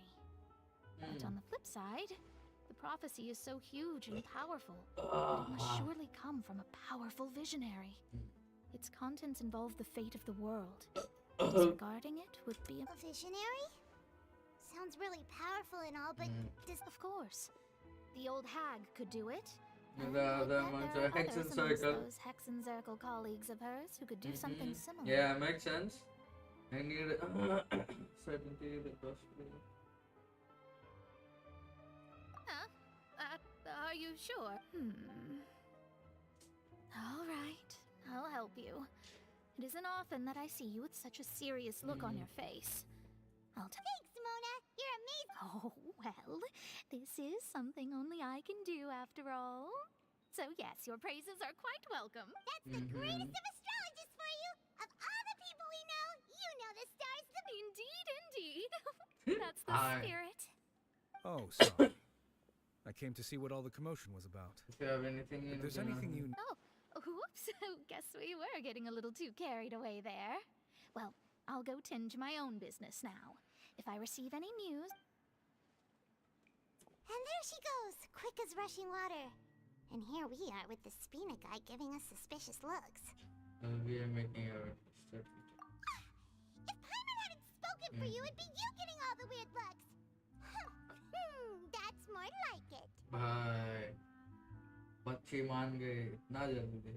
But on the flip side, the prophecy is so huge and powerful that it must surely come from a powerful visionary. Its contents involve the fate of the world. Disregarding it would be A visionary? Sounds really powerful and all, but Of course. The old hag could do it. The And I bet one's there a are Hexen others amongst Circle. those Hexen Circle colleagues of hers who could do something similar. Yeah, makes sense. I need certainty the possibility. Are you sure? All right, I'll help you. It isn't often that I see you with such a serious look on your face. Thanks, Mona. You're amazing. Oh, well, this is something only I can do after all. So yes, your praises are quite welcome. That's the greatest of astrologists for you. Of all the people we know, you know the stars the Indeed. That's the Aye. spirit. Oh, sorry. I came to see what all the commotion was about. If you have anything If there's anything you... Oh, whoops. Guess we were getting a little too carried away there. Well, I'll go tend to my own business now. If I receive any news... And there she goes, quick as rushing water. And here we are with the Spina guy giving us suspicious looks. We are making our step. If Paimon hadn't spoken for you, it'd be you getting all the weird looks. That's more like it. भाई बच्चे मान गए इतना जल्दी।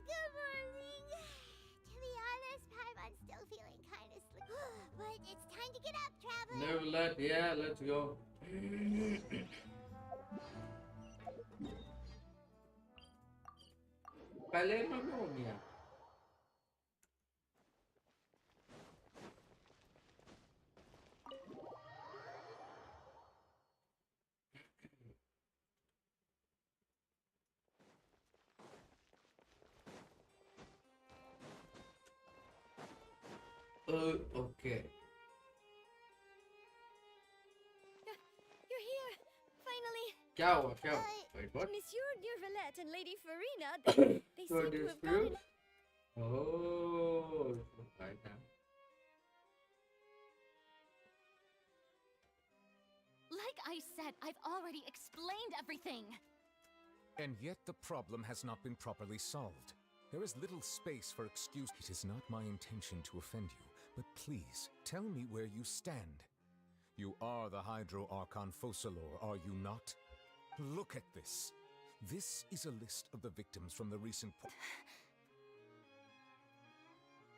Good morning. It's time to get up, traveler. Never let. Yeah, let's go. पहले में भी हो गया. Okay. You're here, finally. क्या हुआ? क्या हुआ? Wait, what? Monsieur Neurvalette and Lady FURINA, they So seem to have gotten... Oh, right now. Like I said, I've already explained everything. And yet the problem has not been properly solved. There is little space for excuse. It is not my intention to offend you, but please, tell me where you stand. You are the Hydro Archon Focalor, are you not? Look at this. This is a list of the victims from the recent...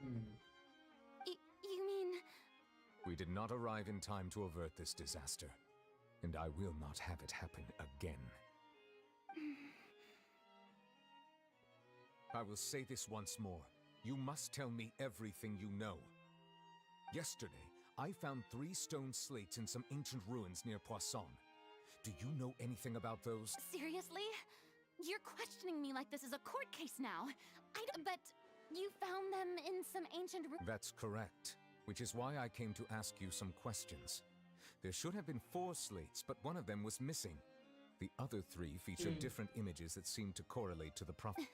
You mean... We did not arrive in time to avert this disaster, and I will not have it happen again. I will say this once more. You must tell me everything you know. Yesterday, I found 3 stone slates in some ancient ruins near Poisson. Do you know anything about those? Seriously? You're questioning me like this is a court case now. But you found them in some ancient That's correct, which is why I came to ask you some questions. There should have been 4 slates, but one of them was missing. The other 3 feature different images that seem to correlate to the prophet.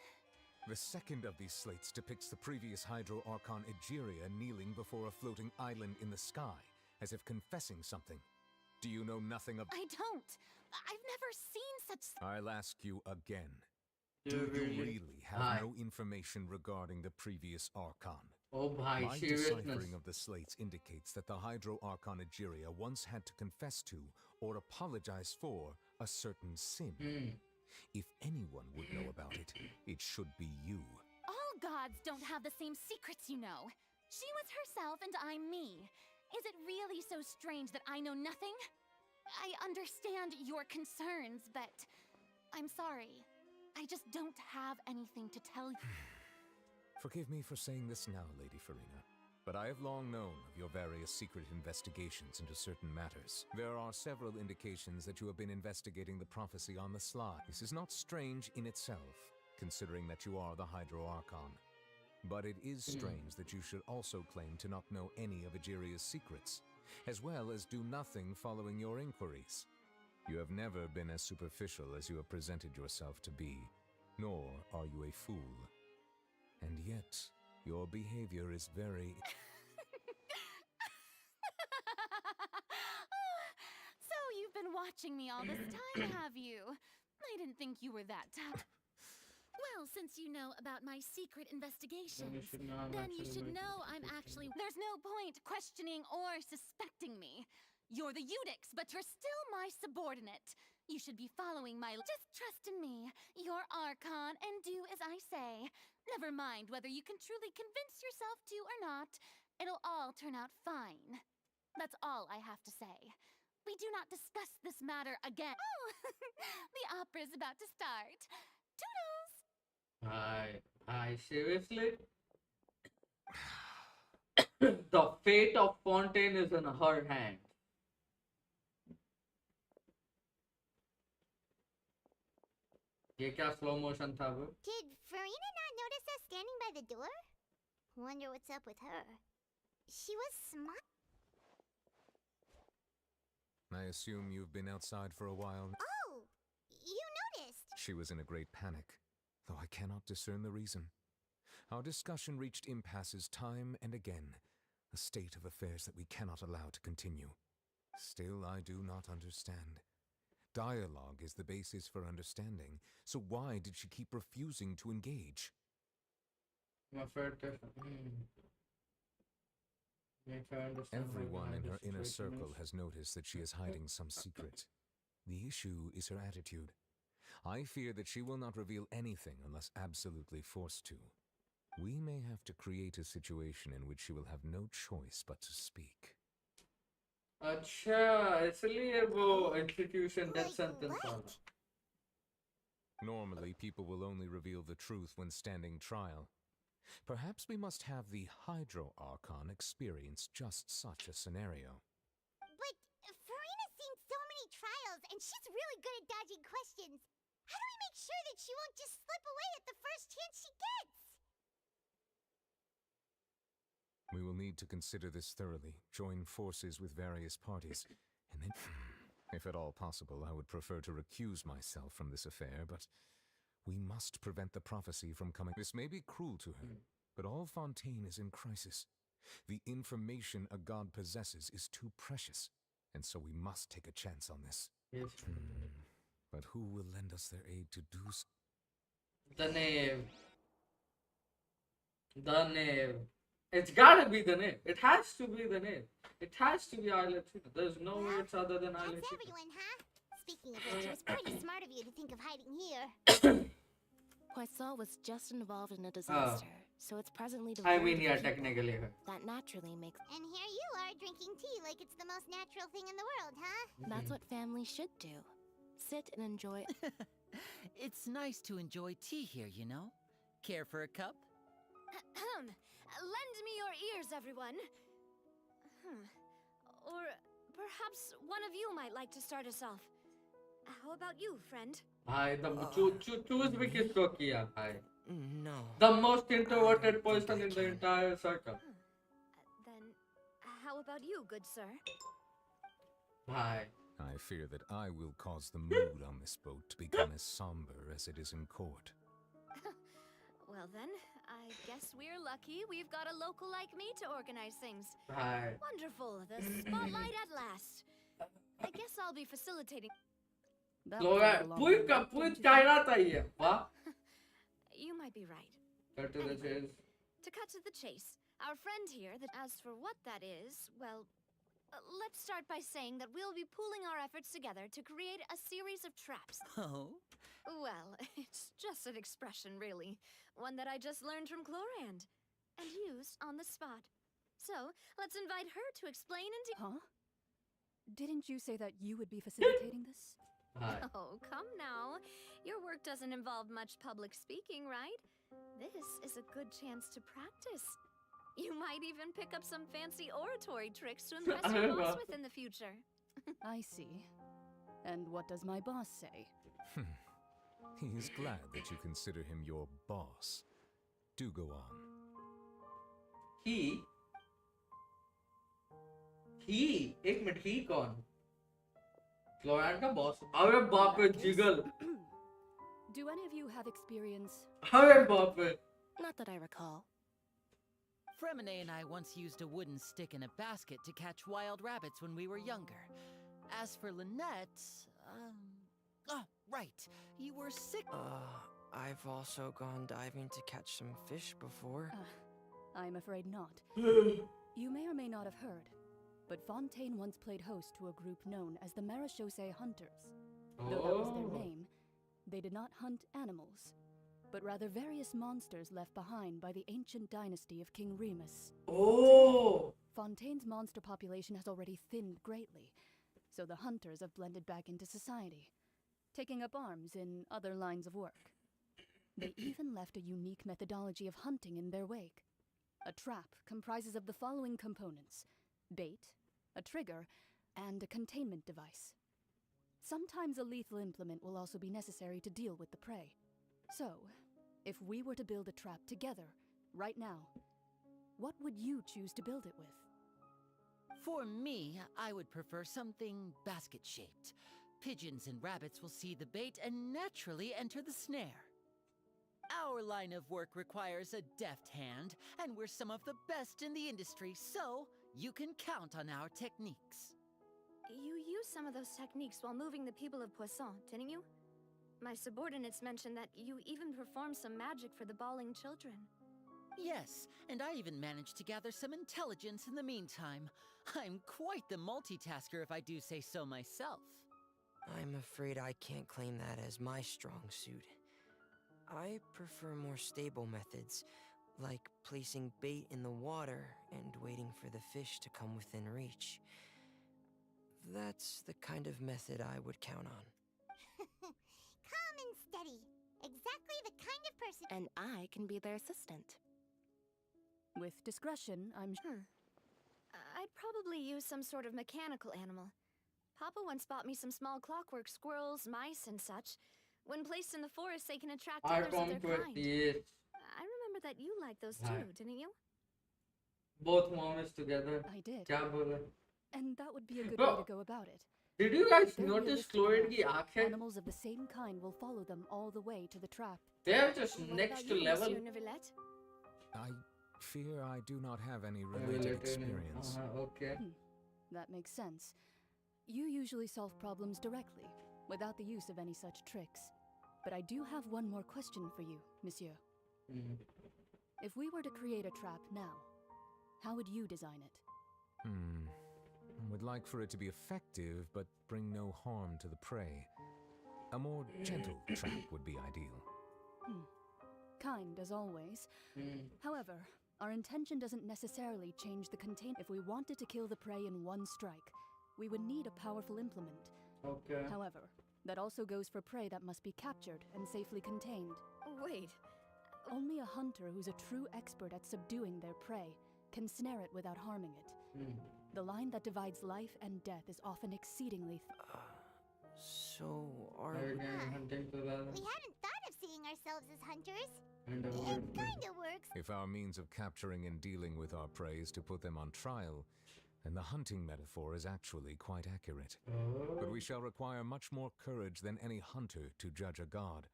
The second of these slates depicts the previous Hydro Archon Egeria kneeling before a floating island in the sky, as if confessing something. Do you know nothing of... I don't. I've never seen such... I'll ask you again. Do you really have no information regarding the previous Archon? Oh, bhai, My deciphering of the slates indicates that the Hydro Archon Egeria once had to confess to, or apologize for, a certain sin. If anyone would know about it, it should be you. All gods don't have the same secrets, you know. She was herself and I'm me. Is it really so strange that I know nothing? I understand your concerns, but I'm sorry. I just don't have anything to tell you. Forgive me for saying this now, Lady FURINA, but I have long known of your various secret investigations into certain matters. There are several indications that you have been investigating the prophecy on the sly. This is not strange in itself, considering that you are the Hydro Archon. But it is strange that you should also claim to not know any of Egeria's secrets, as well as do nothing following your inquiries. You have never been as superficial as you have presented yourself to be, nor are you a fool. And yet, your behavior is very... So you've been watching me all this time, have you? I didn't think you were that tough. Well, since you know about my secret investigations, then you should know I'm actually... There's no point questioning or suspecting me. You're the Eudix, but you're still my subordinate. You should be following my... Just trust in me, your Archon, and do as I say. Never mind whether you can truly convince yourself to or not. It'll all turn out fine. That's all I have to say. We do not discuss this matter again. Oh, the opera's about to start. Toodles! I seriously? The fate of Fontaine is in her hand. ये क्या slow motion था वो? Did Furina not notice us standing by the door? Wonder what's up with her. She was smart. I assume you've been outside for a while. Oh, you noticed. She was in a great panic, though I cannot discern the reason. Our discussion reached impasses time and again, a state of affairs that we cannot allow to continue. Still, I do not understand. Dialogue is the basis for understanding, so why did she keep refusing to engage? Everyone in her inner circle has noticed that she is hiding some secret. The issue is her attitude. I fear that she will not reveal anything unless absolutely forced to. We may have to create a situation in which she will have no choice but to speak. अच्छा इसलिए वो execution death sentence वाला. Normally, people will only reveal the truth when standing trial. Perhaps we must have the Hydro Archon experience just such a scenario. But Farina's seen so many trials, and she's really good at dodging questions. How do we make sure that she won't just slip away at the first chance she gets? We will need to consider this thoroughly, join forces with various parties, and then, if at all possible, I would prefer to recuse myself from this affair, but we must prevent the prophecy from coming. This may be cruel to her, but all Fontaine is in crisis. The information a god possesses is too precious, and so we must take a chance on this. Yes. But who will lend us their aid to do so? The knave. The knave. It's gotta be the knave. It has to be the knave. It has to be Isletrina. There's no way it's other than That's Isletrina. everyone, huh? Speaking of which, it was pretty smart of you to think of hiding here. Poisson was just involved in a disaster, so it's presently I devoid mean, of yeah, people. technically. That naturally makes... And here you are drinking tea like it's the most natural thing in the world, huh? That's what family should do. Sit and enjoy... It's nice to enjoy tea here, you know? Care for a cup? Lend me your ears, everyone. Or perhaps one of you might like to start us off. How about you, friend? Bhai, choose भी किसको किया भाई? No. The most introverted person in the entire circle. Then, how about you, good sir? Bhai. I fear that I will cause the mood on this boat to become as somber as it is in court. Well then, I guess we're lucky we've got a local like me to organize things. Right. Wonderful, the spotlight at last. I guess I'll be facilitating. You might be right. Cut to the chase. To cut to the chase, our friend here, as for what that is, well, let's start by saying that we'll be pooling our efforts together to create a series of traps. Oh? Well, it's just an expression, really. One that I just learned from Chlorand and used on the spot. So, let's invite her to explain and Huh? Didn't you say that you would be facilitating this? Oh, come now. Your work doesn't involve much public speaking, right? This is a good chance to practice. You might even pick up some fancy oratory tricks to impress your boss with in the future. I see. And what does my boss say? He is glad that you consider him your boss. Do go on. He? एक minute ही कौन? फ्लोरेंट का boss. अरे बाप रे jiggle. Do any of you have experience? अरे बाप रे. Not that I recall. Fremine and I once used a wooden stick in a basket to catch wild rabbits when we were younger. As for Lynette, oh, right. You were sick. I've also gone diving to catch some fish before. I'm afraid not. You may or may not have heard, but Fontaine once played host to a group known as the Marechaussee Hunters. Though that was their name, they did not hunt animals, but rather various monsters left behind by the ancient dynasty of King Remus. Oh! Fontaine's monster population has already thinned greatly, so the hunters have blended back into society, taking up arms in other lines of work. They even left a unique methodology of hunting in their wake. A trap comprises of the following components: bait, a trigger, and a containment device. Sometimes a lethal implement will also be necessary to deal with the prey. So, if we were to build a trap together, right now, what would you choose to build it with? For me, I would prefer something basket-shaped. Pigeons and rabbits will see the bait and naturally enter the snare. Our line of work requires a deft hand, and we're some of the best in the industry, so you can count on our techniques. You used some of those techniques while moving the people of Poisson, didn't you? My subordinates mentioned that you even performed some magic for the bawling children. Yes, and I even managed to gather some intelligence in the meantime. I'm quite the multitasker if I do say so myself. I'm afraid I can't claim that as my strong suit. I prefer more stable methods, like placing bait in the water and waiting for the fish to come within reach. That's the kind of method I would count on. Calm and steady. Exactly the kind of person. And I can be their assistant. With discretion, I'm sure. I'd probably use some sort of mechanical animal. Papa once bought me some small clockwork squirrels, mice, and such. When placed in the forest, they can attract others of their kind. I remember that you liked those too, didn't you? Both moms together. I did. क्या बोला? And that would be a good way to go about it. Did you guys They're notice realistic Chloe ki enough. aankhein? Animals of the same kind will follow them all the way to the trap. They're just What next about to you, level. Monsieur Neuvillette? I fear I do not have any related experience. Okay. That makes sense. You usually solve problems directly, without the use of any such tricks. But I do have one more question for you, monsieur. If we were to create a trap now, how would you design it? Would like for it to be effective, but bring no harm to the prey. A more gentle trap would be ideal. Kind, as always. However, our intention doesn't necessarily change the contain. If we wanted to kill the prey in one strike, we would need a powerful implement. Okay. However, that also goes for prey that must be captured and safely contained. Wait. Only a hunter who's a true expert at subduing their prey can snare it without harming it. The line that divides life and death is often exceedingly So, are We hadn't thought of seeing ourselves as hunters. It kinda works. If our means of capturing and dealing with our prey is to put them on trial, then the hunting metaphor is actually quite accurate. But we shall require much more courage than any hunter to judge a god, a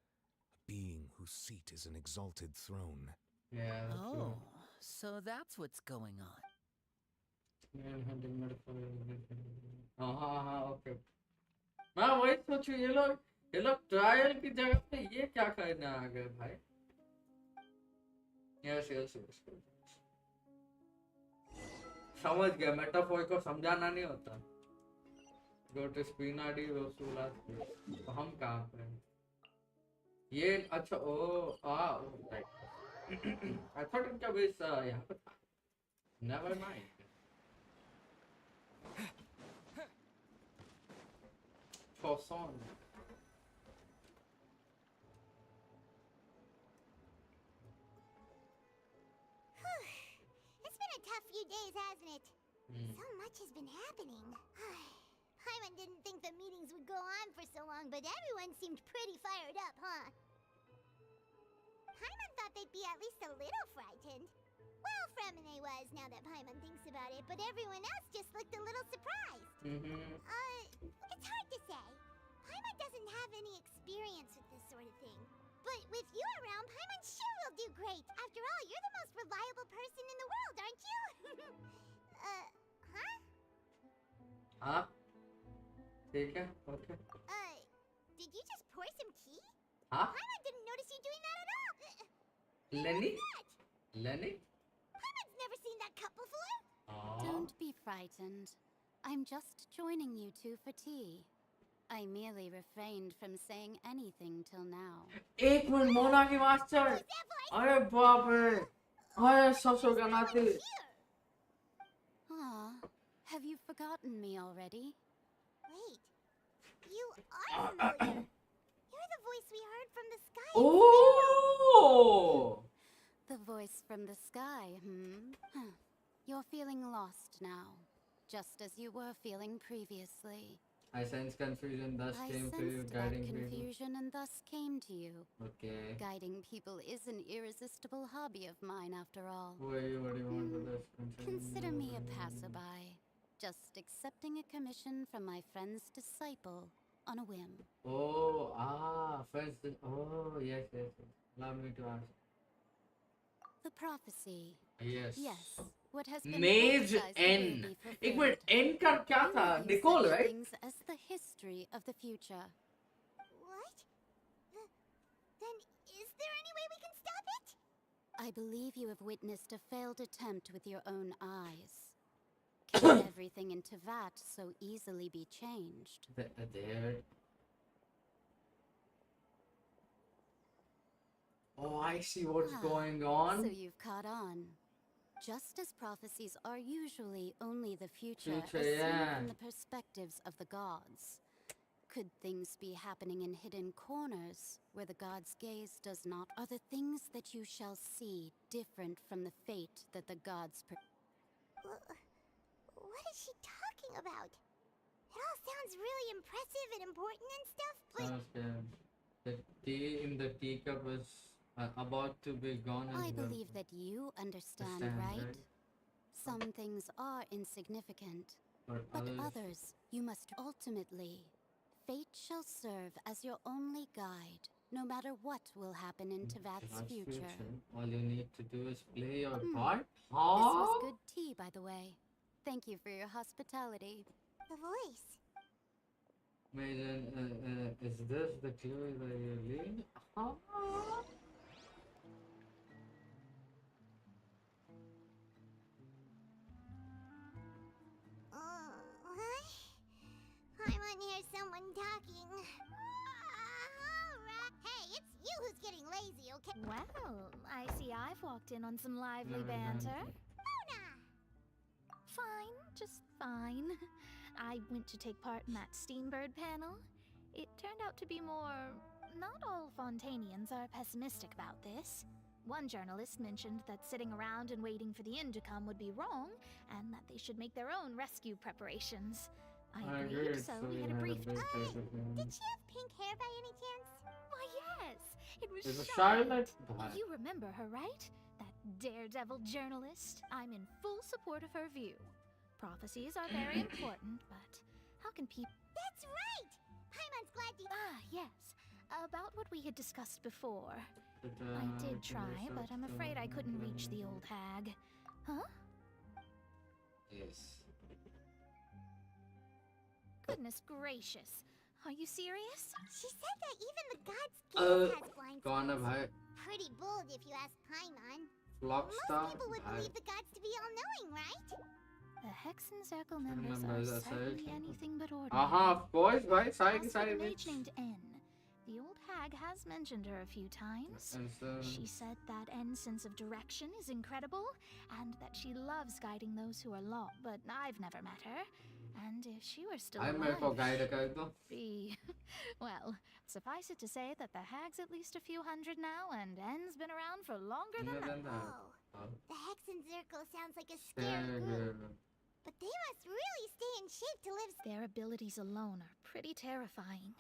being whose seat is an exalted throne. Yeah. Oh, so that's what's going on. Hunting metaphor. Okay. मैं वही सोचू ये लोग trial की जगह पे ये क्या करने आ गए भाई? Yes. समझ गया, मेटाफोर को समझाना नहीं होता. Go to Spinadi Rosula. तो हम कहाँ पे हैं? ये अच्छा right. I thought इनका बेस यहाँ पे था. Never mind. For song. It's been a tough few days, hasn't it? So much has been happening. Paimon didn't think the meetings would go on for so long, but everyone seemed pretty fired up, huh? Paimon thought they'd be at least a little frightened. Well, Fremine was, now that Paimon thinks about it, but everyone else just looked a little surprised. It's hard to say. Paimon doesn't have any experience with this sort of thing. But with you around, Paimon sure will do great. After all, you're the most reliable person in the world, aren't you? Huh? ठीक है, okay. Did you just pour some tea? Huh? Paimon didn't notice you doing that at all. Lenny? Paimon's never seen that cup before. Don't be frightened. I'm just joining you two for tea. I merely refrained from saying anything till now. एक minute Mona की master. अरे बाप रे. अरे सब सो गया नाते. Have you forgotten me already? Wait, you are familiar. You're the voice we heard from the sky. Oh! The voice from the sky, You're feeling lost now, just as you were feeling previously. I sense confusion, thus I came to you, sensed guiding that people. confusion and thus came to you. Okay. Guiding people is an irresistible hobby of mine, after all. What do you want with this? Consider me a passerby, just accepting a commission from my friend's disciple on a whim. Friends. Oh, yes. Allow me to ask. The prophecy. Yes. Yes. What has been Mage prophesied N. will be fulfilled. एक minute, N का क्या था? Knowing Nicole, such right? things as the history of the future. What? Then is there any way we can stop it? I believe you have witnessed a failed attempt with your own eyes. Can everything into that so easily be changed? There. Oh, I see what's going on. So you've caught on. Just as prophecies are usually only the future, Future, as seen yeah. from the perspectives of the gods. Could things be happening in hidden corners where the gods' gaze does not? Are the things that you shall see different from the fate that the gods What is she talking about? It all sounds really impressive and important and stuff, but Sounds good. The tea in the teacup is about to be gone as I well. believe that you understand, right? Some things are insignificant, but others you must ultimately. Fate shall serve as your only guide, no matter what will happen in Tevat's future. All you need to do is play your Hmm. part. This was good tea, by the way. Thank you for your hospitality. the voice. Maiden, is this the clue that you lead? What? I want to hear someone talking. Alright. Hey, it's you who's getting lazy, okay? Well, I see I've walked in on some lively banter. Fine, just fine. I went to take part in that Steambird panel. It turned out to be more... Not all Fontanians are pessimistic about this. One journalist mentioned that sitting around and waiting for the end to come would be wrong, and that they should make their own rescue preparations. I agreed, so we had a brief... Did she have pink hair by any chance? Why, yes! It was It's a Charlotte. Charlotte. You remember her, right? That daredevil journalist. I'm in full support of her view. Prophecies are very important, but how can people... That's right! Paimon's glad to... Ah, yes. About what we had discussed before. I did try, but I'm afraid I couldn't reach the old hag. Huh? Yes. Goodness gracious. Are you serious? She said that even the god's gaze has blind कौन है spots. भाई? Pretty bold if you ask Paimon. FLUX Most people would believe the gods to be all-knowing, right? The Hexen Circle members members are are certainly certain. anything but ordinary. Of course, भाई. As Side for side the में. mage named N, the old hag has mentioned her a few times. She said that N's sense of direction is incredible, and that she loves guiding those who are lost. But I've never met her, and if she were still I मेरे को guide alive, कर दो. be... Well, suffice it to say that the hag's at least a few hundred now, and N's been around for longer than that. The Hexen Circle sounds like a scary group. But they must really stay in shape to live... Their abilities alone are pretty terrifying.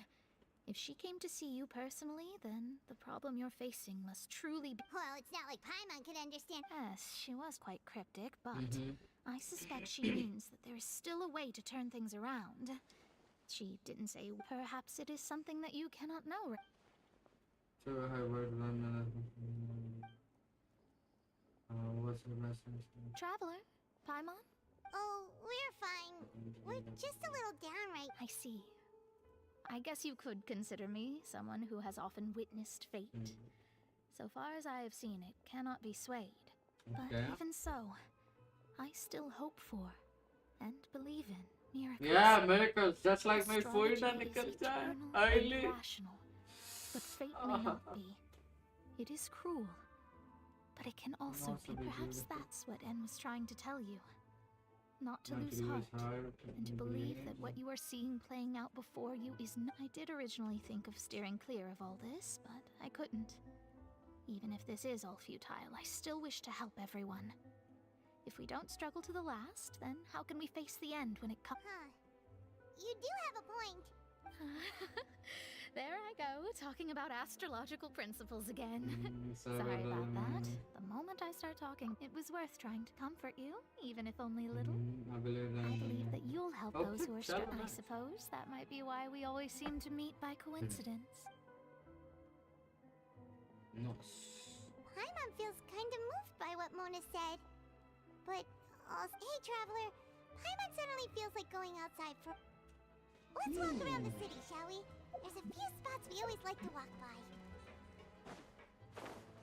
If she came to see you personally, then the problem you're facing must truly be... Well, it's not like Paimon could understand... Yes, she was quite cryptic, but I suspect she means that there is still a way to turn things around. She didn't say perhaps it is something that you cannot know. What's the message? Traveler, Paimon? Oh, we're fine. We're just a little down right... I see. I guess you could consider me someone who has often witnessed fate. So far as I have seen, it cannot be swayed. But even so, I still hope for and believe in miracles. Yeah, miracles, just like my Astrology FURINA is निकल जाए. eternal Early. and rational, but fate may not be. It is cruel, but it can also be. Perhaps that's what N was trying to tell you. Not to lose heart, and to believe that what you are seeing playing out before you is not... I did originally think of steering clear of all this, but I couldn't. Even if this is all futile, I still wish to help everyone. If we don't struggle to the last, then how can we face the end when it comes? Huh. You do have a point. There I go, talking about astrological principles again. Sorry about that. The moment I start talking, it was worth trying to comfort you, even if only a little. I believe that you'll help those who are struggling. I suppose that might be why we always seem to meet by coincidence. Paimon feels kind of moved by what Mona said. But, hey Traveler, Paimon suddenly feels like going outside for... Let's walk around the city, shall we? There's a few spots we always like to walk by.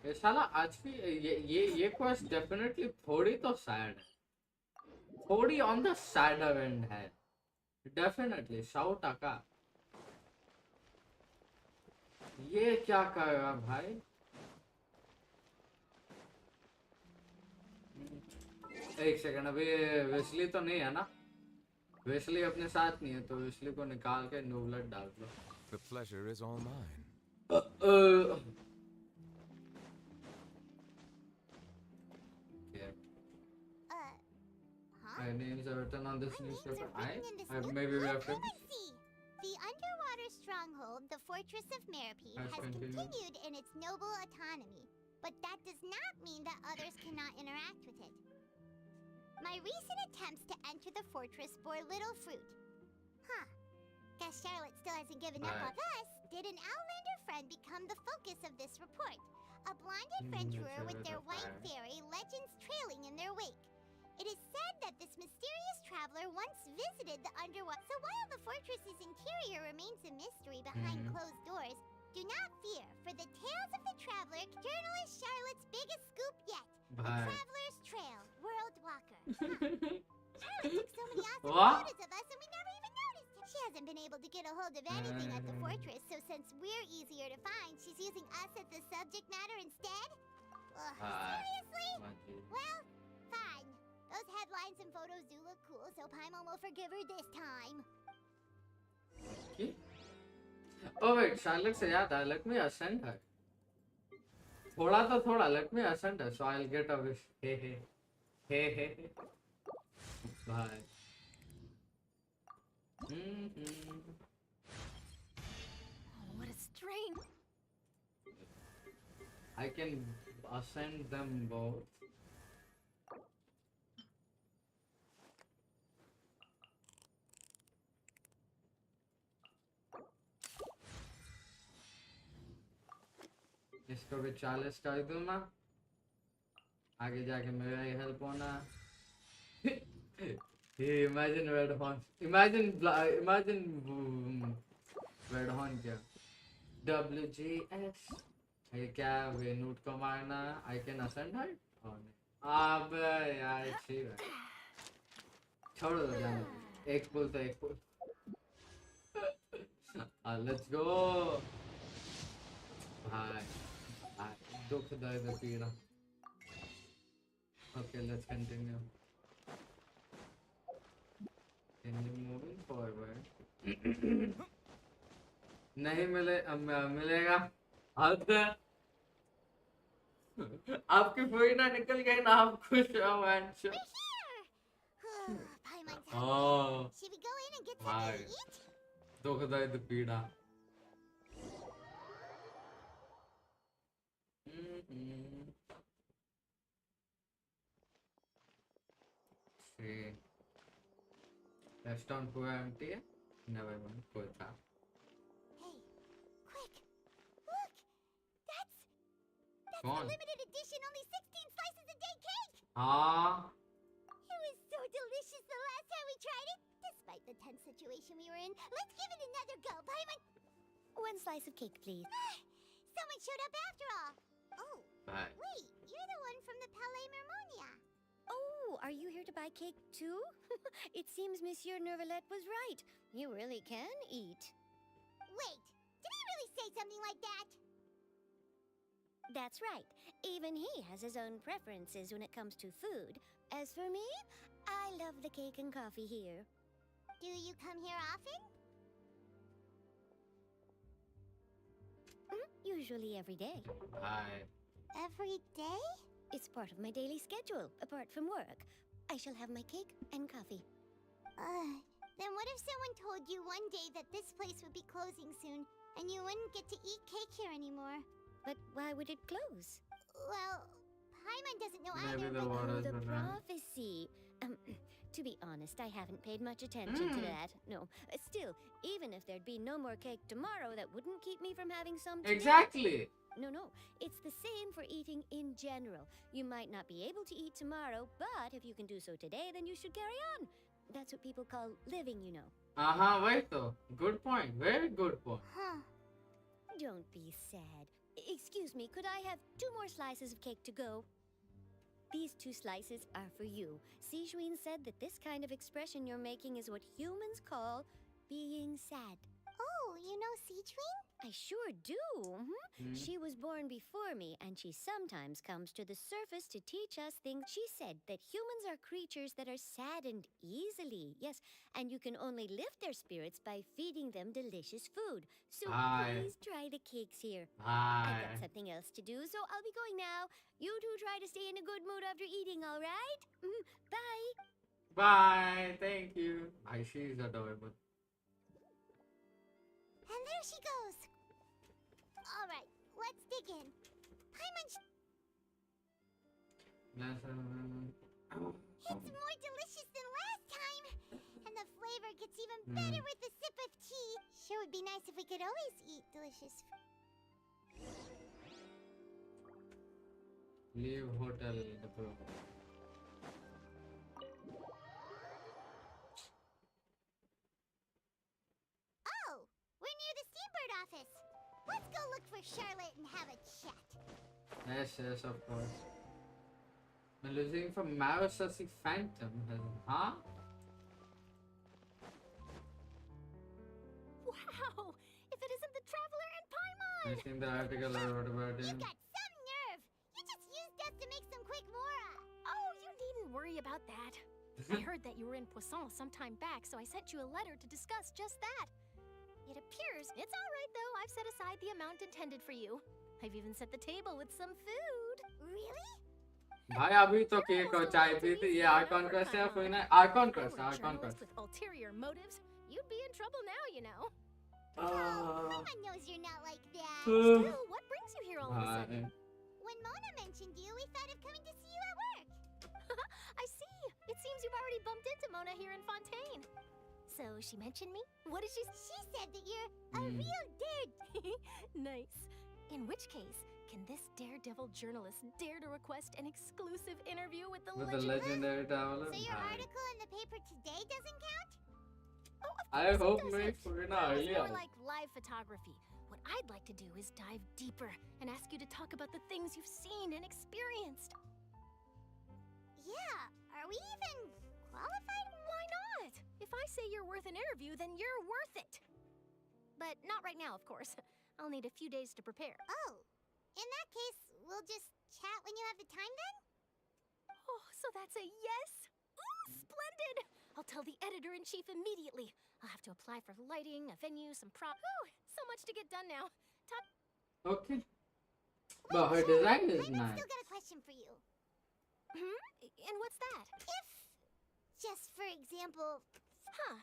ये साला आज की ये quest definitely थोड़ी तो sad है. थोड़ी on the sadder end है. Definitely 100%. ये क्या करेगा भाई? एक सेकंड, अभी वेस्ली तो नहीं है ना? वेस्ली अपने साथ नहीं है, तो वेस्ली को निकाल के नोब्लेट डाल दो। The pleasure is all mine. My names are written on this newspaper. Maybe we have to. The underwater stronghold, the Fortress of Meripede, has continued in its noble autonomy, but that does not mean that others cannot interact with it. My recent attempts to enter the fortress bore little fruit. Huh. Guess Charlotte still hasn't given up on us. Did an Outlander friend become the focus of this report? A blind adventurer with their white fairy legends trailing in their wake. It is said that this mysterious traveler once visited the underwater. So while the fortress's interior remains a mystery behind closed doors, do not fear, for the tales of the traveler, journalist Charlotte's biggest scoop yet. The Traveler's Trail, World Walker. Charlotte took so many awesome photos of us and we never even noticed her. She hasn't been able to get a hold of anything at the fortress, so since we're easier to find, she's using us as the subject matter instead? Seriously? Well, fine. Those headlines and photos do look cool, so Paimon will forgive her this time. Okay. Oh wait, Charlotte से याद आया, let me ascend her. थोड़ा तो थोड़ा, let me ascend her, so I'll get a wish. Hey. Bye. What a strange. I can ascend them both. इसको भी 40 कर दूँ ना, आगे जाके मेरा ही हेल्प होना। Imagine red horn, imagine red horn क्या? WGS, ये क्या वे नोट को मारना? I can ascend her? Oh नहीं, अब यार ठीक है, छोड़ दो जाने, एक पुल तो एक पुल। Let's go. भाई दुख दर्द पीड़ा। Okay, let's continue. Moving forward. नहीं मिलेगा। आपकी फुरीना निकल गई ना, आप खुश हो वंश। Oh, should we go in and get भाई something to eat? दुख दर्द पीड़ा। See, restaurant पूरा empty है? Never mind, कोई था। Hey, quick! Look! That's Go on. the limited edition, only 16 slices a day cake! हाँ। It was so delicious the last time we tried it. Despite the tense situation we were in, let's give it another go, Paimon! One slice of cake, please. Someone showed up after all. Oh, Bye. wait, you're the one from the Palais Mermonia. Oh, are you here to buy cake too? It seems Monsieur Nervalette was right. You really can eat. Wait, did he really say something like that? That's right. Even he has his own preferences when it comes to food. As for me, I love the cake and coffee here. Do you come here often? Usually every day. Bye. Every day? It's part of my daily schedule, apart from work. I shall have my cake and coffee. Then what if someone told you one day that this place would be closing soon, and you wouldn't get to eat cake here anymore? But why would it close? Well, Paimon doesn't know Maybe either, the but... water is The banana. prophecy. To be honest, I haven't paid much attention to that. No. Still, even if there'd be no more cake tomorrow, that wouldn't keep me from having some today. Exactly. No. It's the same for eating in general. You might not be able to eat tomorrow, but if you can do so today, then you should carry on. That's what people call living, you know. Wait though. Good point. Very good point. Huh. Don't be sad. Excuse me, could I have 2 more slices of cake to go? These 2 slices are for you. Sijuin said that this kind of expression you're making is what humans call being sad. Oh, you know Seedwing? I sure do. Hmm. She was born before me, and she sometimes comes to the surface to teach us things. She said that humans are creatures that are saddened easily. Yes, and you can only lift their spirits by feeding them delicious food. So please try the cakes here. I've got something else to do, so I'll be going now. You two try to stay in a good mood after eating, all right? Bye. Bye. Thank you. She is adorable. And there she goes. All right, let's dig in. It's more delicious than last time. And the flavor gets even better with a sip of tea. Sure would be nice if we could always eat delicious food. Leave hotel. Oh, we're near the Steambird office. Let's go look for Charlotte and have a chat. Yes, of course. I'm losing for Maono Phantom. Huh? Wow! If it isn't the Traveler and Paimon! I seen the article I wrote about You him. got some nerve! You just used us to make some quick Mora! Oh, you needn't worry about that. I heard that you were in Poisson some time back, so I sent you a letter to discuss just that. It appears it's all right, though. I've set aside the amount intended for you. I've even set the table with some food. Really? भाई अभी तो cake और चाय P थी ये icon quest है FURINA icon quest With ulterior motives, you'd be in trouble now, you know. Paimon knows you're not like that. Still, what brings you here all of a sudden? When Mona mentioned you, we thought of coming to see you at work. I see. It seems you've already bumped into Mona here in Fontaine. So she mentioned me? What did she? She said that you're a real dare. Nice. In which case, can this daredevil journalist dare to request an exclusive interview with the legendary traveler? So your article in the paper today doesn't count? Oh, of I hope me FURINA earlier. More like live photography. What I'd like to do is dive deeper and ask you to talk about the things you've seen and experienced. Yeah, are we even qualified? Why not? If I say you're worth an interview, then you're worth it. But not right now, of course. I'll need a few days to prepare. Oh, in that case, we'll just chat when you have the time then? Oh, so that's a yes? Ooh, splendid! I'll tell the editor-in-chief immediately. I'll have to apply for lighting, a venue, some prop. Ooh, so much to get done now. Okay. But her design is nice. Still got a question for you. And what's that? If, just for example... Huh.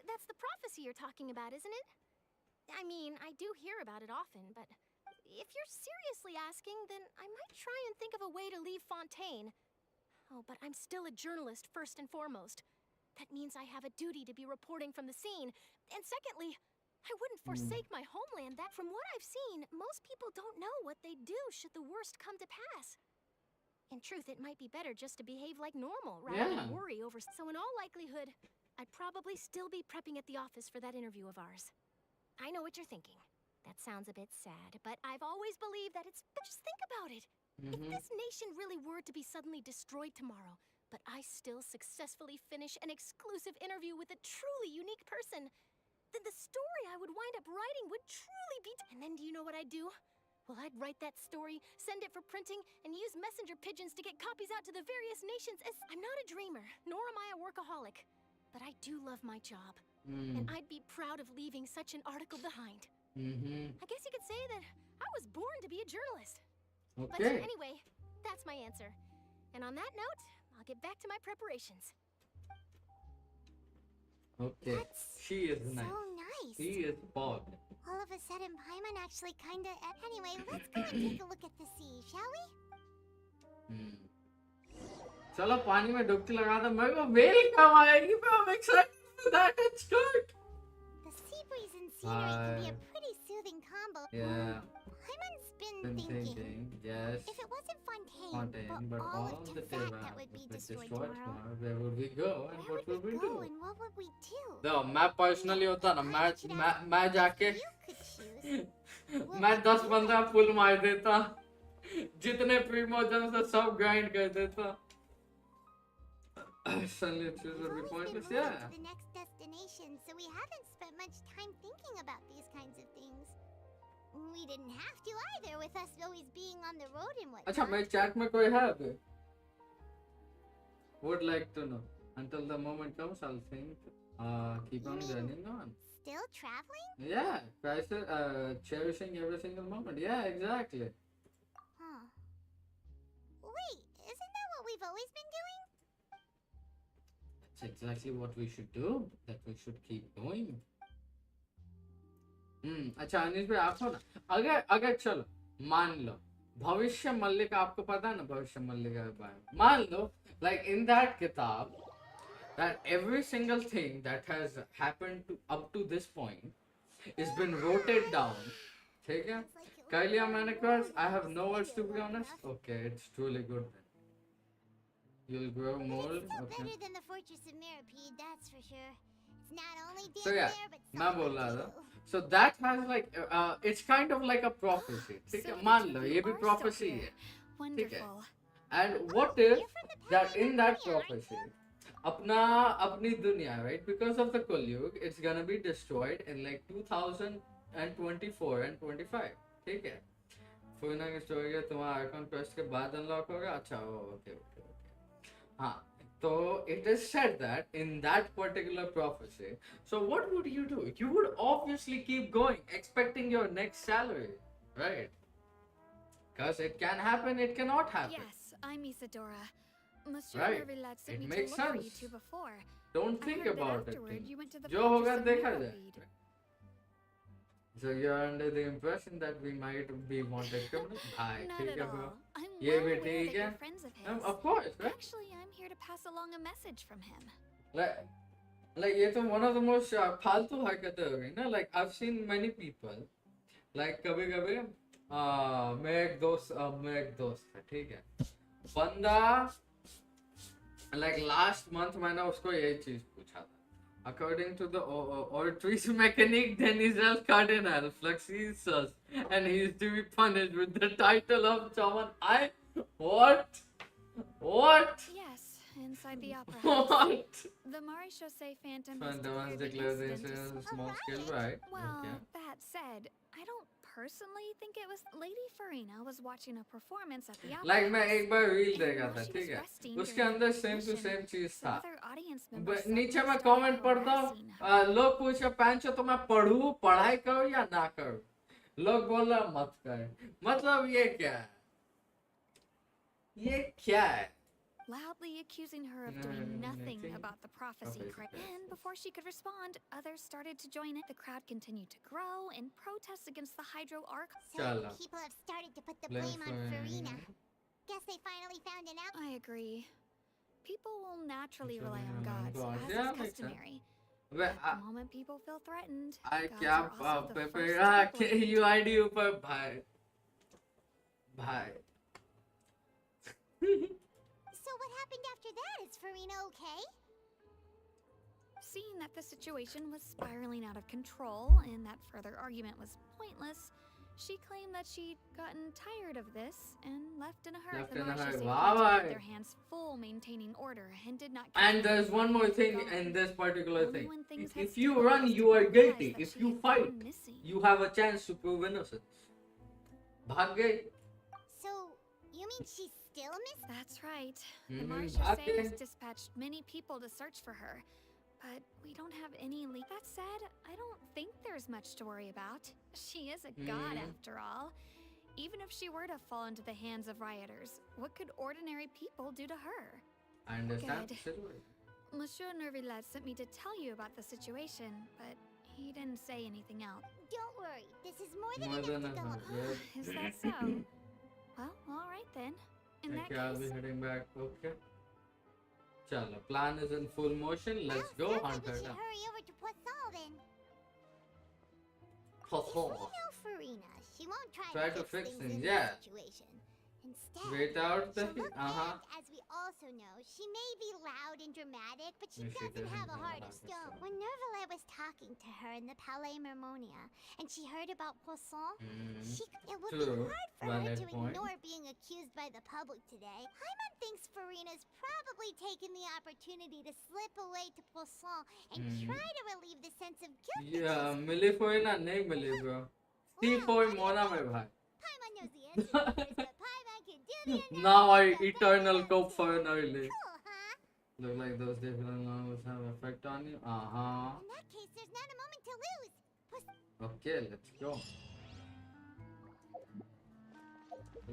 That's the prophecy you're talking about, isn't it? I mean, I do hear about it often, but if you're seriously asking, then I might try and think of a way to leave Fontaine. Oh, but I'm still a journalist first and foremost. That means I have a duty to be reporting from the scene. And secondly, I wouldn't forsake my homeland. That, from what I've seen, most people don't know what they'd do should the worst come to pass. In truth, it might be better just to behave like normal rather than worry over... So in all likelihood, I'd probably still be prepping at the office for that interview of ours. I know what you're thinking. That sounds a bit sad, but I've always believed that it's... But just think about it. If this nation really were to be suddenly destroyed tomorrow, but I still successfully finish an exclusive interview with a truly unique person, then the story I would wind up writing would truly be... And then do you know what I'd do? Well, I'd write that story, send it for printing, and use messenger pigeons to get copies out to the various nations. I'm not a dreamer, nor am I a workaholic, but I do love my job. And I'd be proud of leaving such an article behind. I guess you could say that I was born to be a journalist. But anyway, that's my answer. And on that note, I'll get back to my preparations. Okay, she is nice. So nice. He is bald. All of a sudden, Paimon actually kinda... Anyway, let's go and take a look at the sea, shall we? चलो पानी में डुबकी लगा दो मेरे को well कब आएगी I'm excited for that. It's good. The sea breeze and scenery can be a pretty soothing combo. Yeah. Paimon's been thinking. Yes. If it wasn't Fontaine, but all all of the Tirth Tirth that would be destroyed tomorrow, tomorrow. where would we go and what would we do? And what would we do? देखो मैं personally होता ना मैं जाके मैं 10-15 full मार देता जितने प्रीमोजन से सब ग्राइंड कर देता Suddenly it feels a bit pointless, yeah. The next destination, so we haven't spent much much time thinking about these kinds of things. We didn't have to either, with us always being on the road and whatnot. अच्छा मैं chat में कोई है अभी? Would like to know. Until the moment comes, I'll think. Keep on running on. Still traveling? Yeah, cherishing every single moment. Yeah, exactly. Huh. Wait, isn't that what we've always been doing? That's exactly what we should do. That we should keep doing. अच्छा अनिश भाई आप हो ना, अगर चलो मान लो भविष्य मल्लिका, आपको पता है ना भविष्य मल्लिका के बारे में, मान लो like in that kitab that every single thing that has happened to up to this point is been wrote down. ठीक है, कर लिया मैंने course. I have no words to be honest. Okay, it's truly good then. You'll grow more. It's still Okay. better than the Fortress of Mirapede, that's for sure. It's not only So damn yeah, there, but मैं बोल रहा था. So that has like it's kind of like a prophecy. ठीक है, मान लो ये भी prophecy है. ठीक है. And what if that in that prophecy, अपनी दुनिया, right? Because of the Kalyug, it's gonna be destroyed in like 2024 and 25. ठीक है. FURINA की स्टोरी है, तुम्हारा आइकॉन क्वेस्ट के बाद अनलॉक होगा. अच्छा, ओके. हाँ. So it is said that in that particular prophecy, so what would you do? You would obviously keep going, expecting your next salary, right? Because it can happen, it cannot happen. Yes, I'm Isadora. Monsieur Right. Nervillat sent It me to makes look for you sense. two before. Don't I think heard that about it. afterward you went to the जो Fortress होगा of देखा Mirapede. जाए. So you're under the impression that we might be wanted criminals? Hi, Not ठीक at है bro. all. I'm ये well भी aware that ठीक है. you're friends of his. Of course, right? Actually, I'm here to pass along a message from him. Like ये तो one of the most फालतू हरकतें हो गई ना. Like I've seen many people, like कभी मेरा एक दोस्त है, ठीक है. बंदा like last month मैंने उसको यही चीज पूछा था. According to the Ortris mechanic Denizal Cardinal, FLUXIsLive, and he is to be punished with the title of someone. What? Yes, inside the opera What? house. The Maréchaussée Phantom has Phantom declared the declared this incident as a small scale, right? Well, Okay. that said, I don't personally think it was Lady FURINA was watching a performance at the opera Like मैं house. एक बार reel And देखा while था, she ठीक was है. resting उसके during अंदर the same to intermission, same चीज some था. other audience members नीचे suddenly मैं started कमेंट पढ़ता harassing her. हूँ. लोग पूछे पैंचो तो मैं पढ़ूं, पढ़ाई करूं या ना करूं. लोग बोल रहे मत कर. मतलब ये क्या है? Loudly accusing her of doing nothing about the prophecy. And before she could respond, others started to join it. The crowd continued to grow and protests against the Hydro Arc. So people have started to put the blame on FURINA. Guess they finally found an out. I agree. People will naturally rely on gods, gods. as Yeah, is makes sense. customary. But The moment people feel threatened, I gods क्या are also the first to paper UID ऊपर भाई. So what happened after that? Is FURINA okay? Seeing that the situation was spiraling out of control and that further argument was pointless, she claimed that she'd gotten tired of this and left in a hurry. Left The in a hurry. Maréchaussée Wow, Phantom had wow. their hands full maintaining order and did not. And there's one more thing in this particular Only thing. when things had If you run, you are guilty. If you fight, you have a chance to prove innocence. भाग गई. So you mean she's still missing? That's right. The Mhm. Maréchaussée Okay. has dispatched many people to search for her, but we don't have any leak. That said, I don't think there's much to worry about. She is a god after all. Even if she were to fall into the hands of rioters, what could ordinary people do to her? I understand. Good. Monsieur Nervillat sent me to tell you about the situation, but he didn't say anything else. Don't worry, this is more than More enough than to go enough, on. yeah. Is that so? Well, all right then. In that Okay, I'll be case, heading back. Okay. Chalo, plan is in full motion. Let's go hunt her We should down. hurry over to Poissal then. Ho, If ho. we know FURINA, she won't Try try to fix things things, in yeah. this situation. Instead, Wait out the she'll look uh-huh. back as we also know she may be loud and dramatic, but she She doesn't have a doesn't heart have of a stone. stone. When Nervalet was talking to her in the Palais Mermonia, and she heard about Poisson, it would be True. hard for her Valid to point. ignore being accused by the public today. Paimon thinks Furina's probably taken the opportunity to slip away to Poisson and try to relieve the sense of guilt that Yeah, she's मिली कोई ना नहीं मिली bro. थी कोई मोना में भाई. Paimon knows the answer, of course, but Paimon can do the Now I eternal cope for an early. cool, huh? Look like those different levels have effect on you. In that case, there's not a moment to lose. Okay, let's go.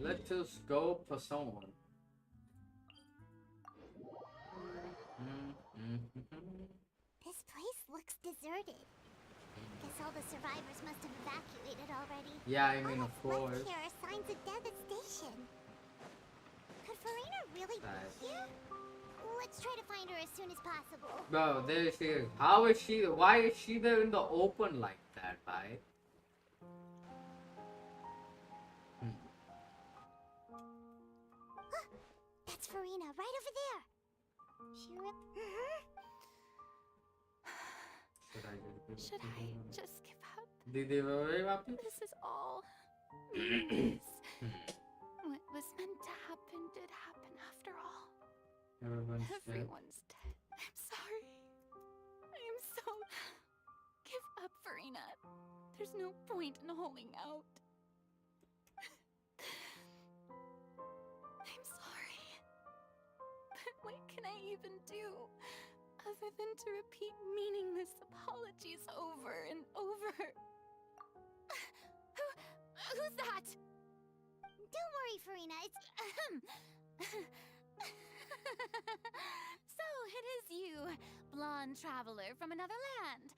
Let us go for someone. This place looks deserted. Guess all the survivors must have evacuated already. Yeah, I mean, All of that's left course. here are signs of devastation. Could Furina really be here? Let's try to find her as soon as possible. Bro, there she is. How is she? Why is she there in the open like that, bhai? That's Furina, right over there. She Should I Just give up. Didi, This is all meaningless. What was meant to happen did happen after all. Everyone's dead. Everyone's dead. I'm sorry. I am so... Give up, Furina. There's no point in holding out. I'm sorry. But what can I even do other than to repeat meaningless apologies over and over? Who's that? Don't worry, Furina. It's So it is you, blonde traveler from another land.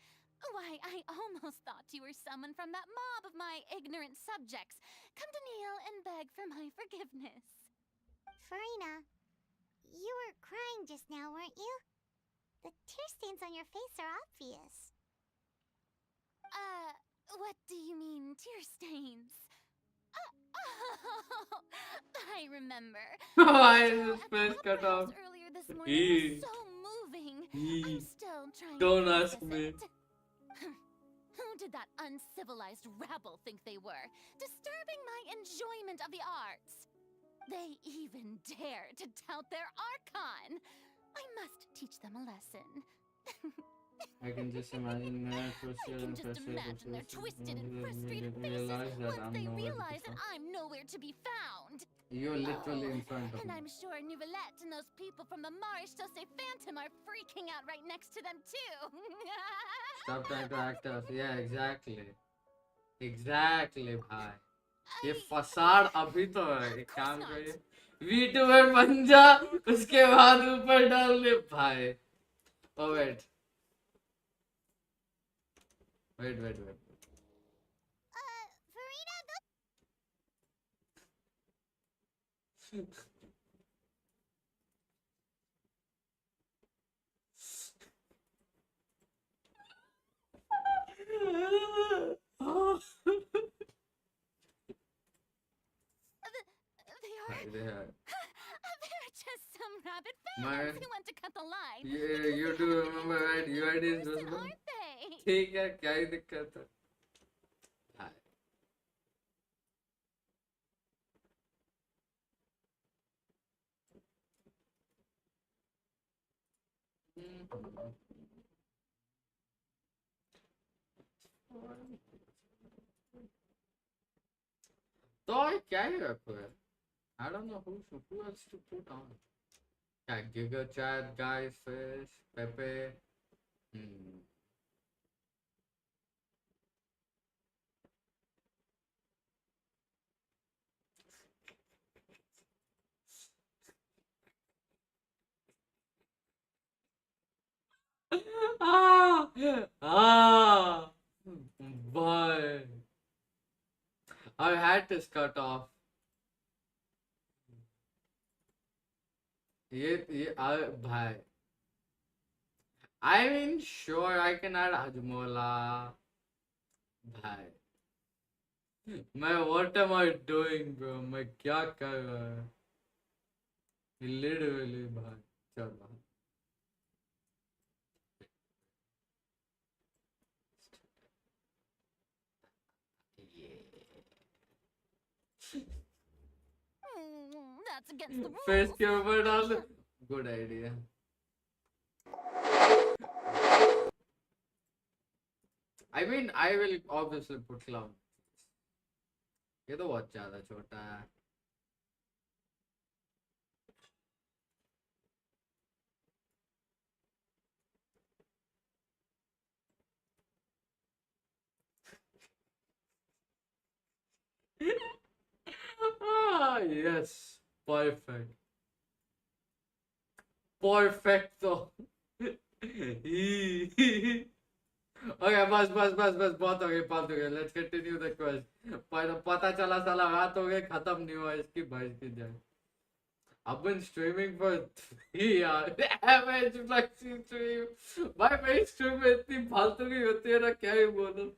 Why, I almost thought you were someone from that mob of my ignorant subjects, come to kneel and beg for my forgiveness. Furina, you were crying just now, weren't you? The tear stains on your face are obvious. What do you mean, tear stains? I remember. Why is his face cut off? Earlier this morning was so moving. I'm still trying Don't to ask process me. it. Who did that uncivilized rabble think they were, disturbing my enjoyment of the arts? They even dare to tout their Archon. I must teach them a lesson. I can just imagine their I can just imagine their twisted and frustrated faces once they realize that I'm nowhere to be found. You're literally in front of And me. I'm sure Nouvellette and those people from the Maréchaussée Phantom are freaking out right next to them too. Stop trying to act tough. Yeah, exactly. Exactly, bhai. ये facade अभी तो है. एक काम करिए. वीटूबर बन जा, उसके बाद ऊपर डाल दे भाई. Oh wait. Wait. Furina, They are. They're just some rabid My- fans who want to cut the line. Yeah, you do remember, right? You are this Person, aren't they? ठीक है, क्या ही दिक्कत है? Hi. तो क्या ही रखो है? I don't know who else to put on. Yeah, Giga Chat, Guy, Fish, Pepe. Boy. Our hat is cut off. भाई. I mean, sure, I can add Hajmola. भाई. What am I doing, bro? मैं क्या कर रहा है? Literally भाई चलो That's against the rules. face के ऊपर डाल दो. Good idea. I mean, I will obviously put clown. ये तो बहुत ज़्यादा छोटा है. Ah, yes. Perfect. Perfecto. Okay, बस बहुत हो गई फालतू के. Let's continue the quest. पता चला साला रात हो गई खत्म नहीं हुआ इसकी भाई की जाए. I've been streaming for 3 hours. Average flexing stream. भाई मेरी stream में इतनी फालतू की होती है ना क्या ही बोलूं.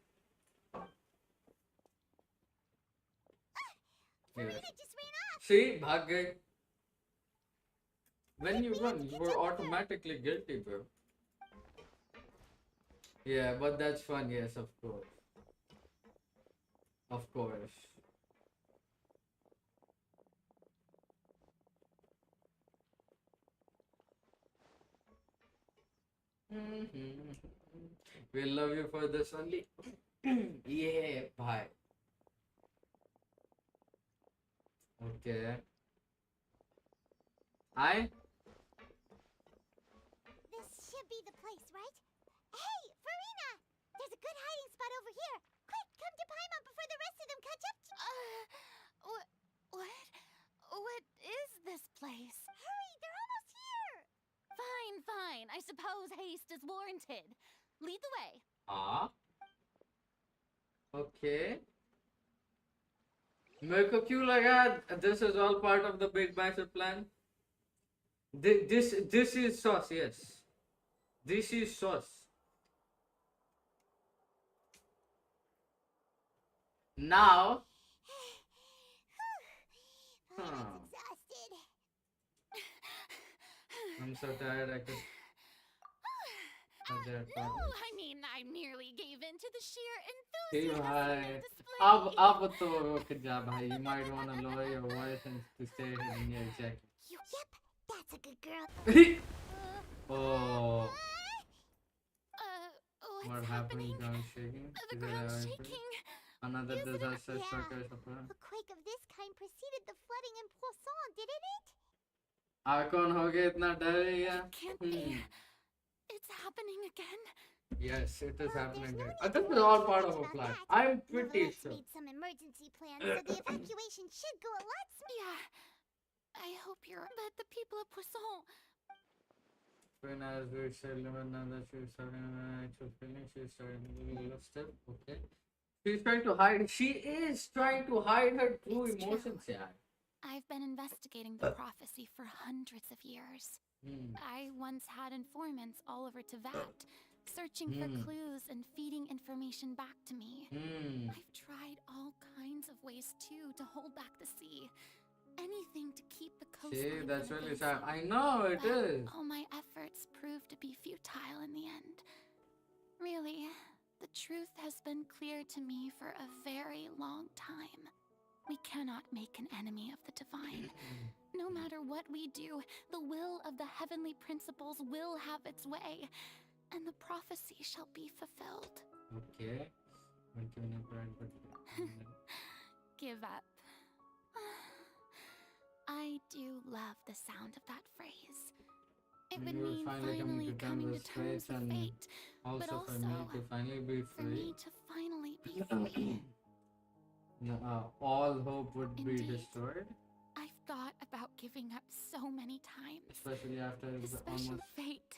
See, भाग गए. When you run, you were automatically guilty, bro. Yeah, but that's fun, yes, of course. Of course. We love you for this only. Yeah, bye. Okay. Hi. This should be the place, right? Hey, Furina! There's a good hiding spot over here. Quick, come to Paimon before the rest of them catch up to What is this place? Hurry, they're almost here! Fine. I suppose haste is warranted. Lead the way. Ah. Okay. मेरे को क्यों लगा this is all part of the big master plan? This is sauce, yes. This is sauce. Now. I'm exhausted. I'm so tired I could. No, I mean, I merely gave in to the sheer Hey enthusiasm bhai, in your display. अब तो रुक जा भाई. You might want to lower your voice and to stay in your jacket. Yep, that's a good girl. Oh. What's What happened? Ground shaking? The ground's shaking. Another disaster Yeah. struck us upon. A quake of this kind preceded the flooding in Poisson, didn't it? कौन हो गया इतना डर गया? Can't be. It's happening again. Yes, it is happening. This is all part of a plan. I'm pretty Let's sure. made some emergency plans, so the evacuation should go a lot smoother. Yeah. I hope you're. But the people of Poisson. When I was very sad, that she was starting an actual feeling, she was starting a little step. Okay. She's trying to hide. She is trying to hide her true It's emotions. true. Yeah. I've been investigating the prophecy for hundreds of years. I once had informants all over Teyvat, searching for clues and feeding information back to me. I've tried all kinds of ways too to hold back the sea. Anything to keep the coastline. See, that's really busy. sad. I know it But is. all my efforts proved to be futile in the end. Really, the truth has been clear to me for a very long time. We cannot make an enemy of the divine. No matter what we do, the will of the heavenly principles will have its way, and the prophecy shall be fulfilled. Okay. Give up. I do love the sound of that phrase. It would mean finally coming to terms with fate, but also for me to finally be for me free. to finally be free. All hope would be Indeed. destroyed, I've thought about giving up so many times. especially after The the special almost. fate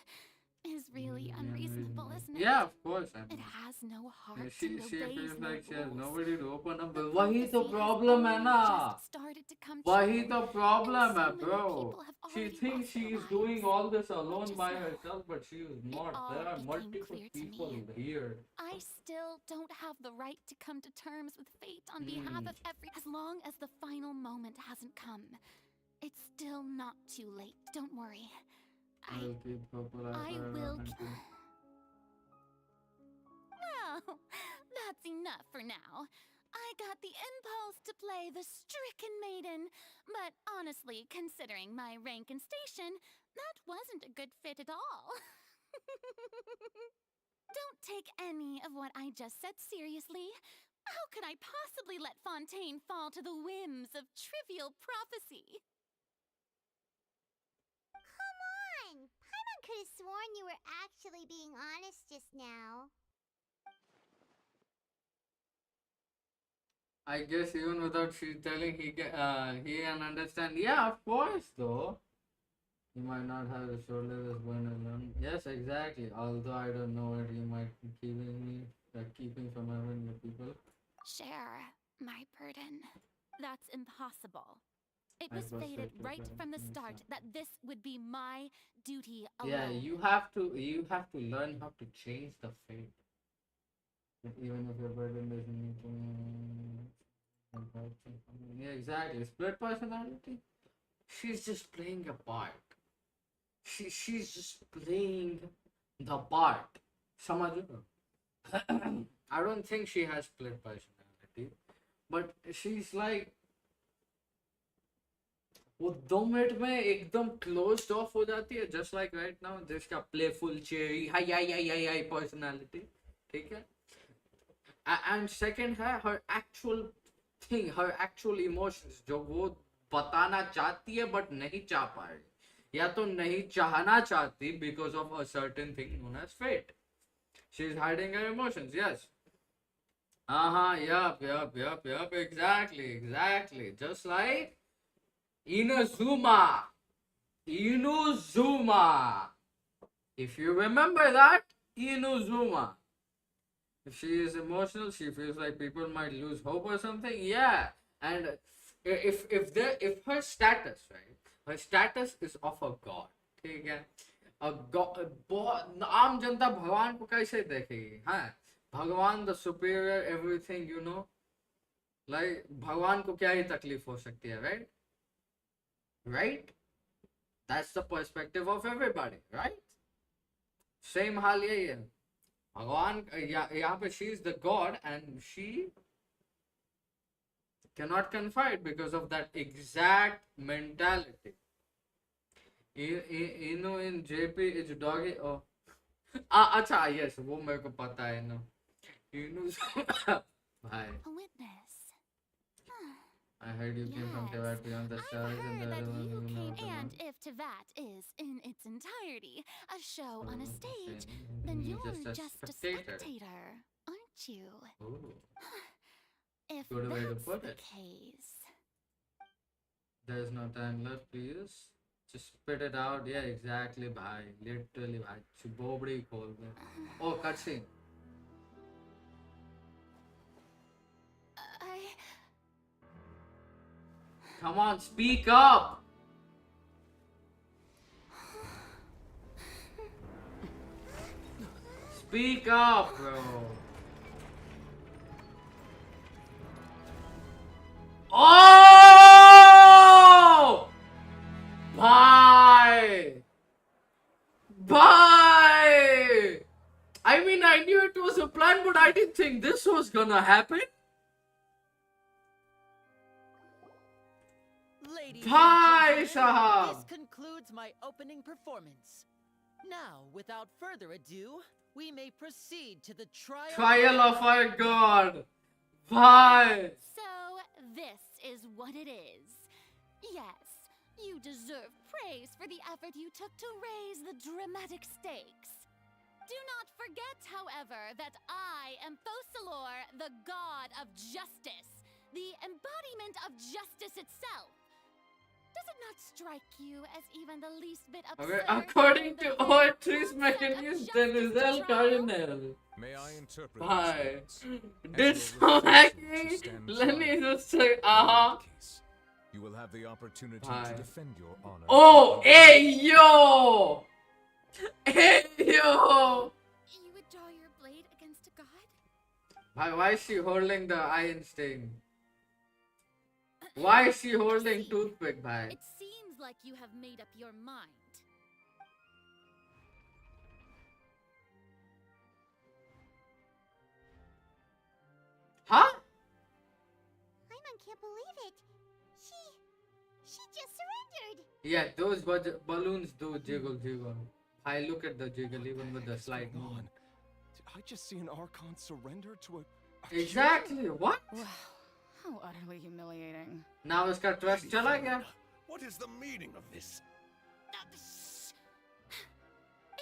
is really unreasonable, isn't it? Yeah, of course. I It mean, has no heart she and obeys feels no like she has rules. nobody to open up The with. वही तो prophecy has problem है only ना. just started to come वही true, तो and problem so है, many bro. people have She already thinks lost their she's lives. doing all this alone Just by now, herself, but she is not. all There are became multiple clear to people me. here. I still don't have the right to come to terms with fate on behalf of every. As long as the final moment hasn't come, It's still not too late. Don't worry. I'll keep purple eye I for will. around 19. Well, that's enough for now. I got the impulse to play the stricken maiden, but honestly, considering my rank and station, that wasn't a good fit at all. Don't take any of what I just said seriously. How could I possibly let Fontaine fall to the whims of trivial prophecy? Come on! Paimon could have sworn you were actually being honest just now. I guess even without she telling, he can understand. Yeah, of course, though. He might not have the shoulder that's going to learn. Yes, exactly. Although I don't know what he might be keeping from having the people. Share my burden. That's impossible. It I was was fated like, right okay, from the makes start sense. that this would be my duty alone. Yeah, you have to learn how to change the fate. But even if your burden doesn't need to. Yeah, exactly. Split personality. She's just playing a part. She's just playing the part. समझ रहे? I don't think she has split personality, but she's like वो 2 minute में एकदम closed off हो जाती है, just like right now जिसका playful cheery hi personality, ठीक है? And second है her actual thing, her actual emotions जो वो बताना चाहती है but नहीं चाह पा रही, या तो नहीं चाहना चाहती because of a certain thing known as fate. She's hiding her emotions. Yes. Yup. Exactly. Just like Inazuma. If you remember that, Inazuma. If she is emotional, she feels like people might lose hope or something. Yeah. And if her status, right? Her status is of a god. ठीक है? A god. बहुत आम जनता भगवान को कैसे देखेगी? हाँ? भगवान the superior everything, you know. Like भगवान को क्या ही तकलीफ हो सकती है, right? Right? That's the perspective of everybody, right? Same हाल यही है. भगवान यहाँ पे she is the god and she cannot confide because of that exact mentality. In JP is doggy. Oh, अच्छा yes, वो मेरे को पता है ना. Bye. A witness. I heard you came from Tibet beyond the stars and the That other one you you know. came, and if Tivat is in its entirety a show on a stage, then you're just a spectator, aren't you? Ooh. If Good way to that's put the it. case. There's no time left, please. Just spit it out. Yeah, exactly, bhai. Literally, bhai. Chubobri call me. Oh, cutscene. Come on, speak up. Speak up, bro. Oh! Bye! I mean, I knew it was a plan, but I didn't think this was gonna happen. Ladies Bye, and gentlemen, Sahab. this concludes my opening performance. Now, without further ado, we may proceed to the Trial of our God. Bye. So, this is what it is. Yes, you deserve praise for the effort you took to raise the dramatic stakes. Do not forget, however, that I am Fosalor, the god of justice, the embodiment of justice itself. Does it not strike you as even the least bit absurd? Okay, according to O3's mechanism, then is El Cardinal. May I interpret Bye. these words Did as so your refusal to happy? stand Let me trial? just say, You will have the opportunity Bye. to defend your honor. Oh, hey, yo! Hey, yo! You would draw your blade against a god? Why is she holding the iron stain? Why is she holding toothpick, bhai? It seems like you have made up your mind. Huh? Paimon can't believe it. She just surrendered. Yeah, those balloons do jiggle. I look at the jiggle even with the slide. Did I just see an Archon surrender to a Exactly. What? Wow, how utterly humiliating. Now iska trust chala gaya. What is the meaning of this?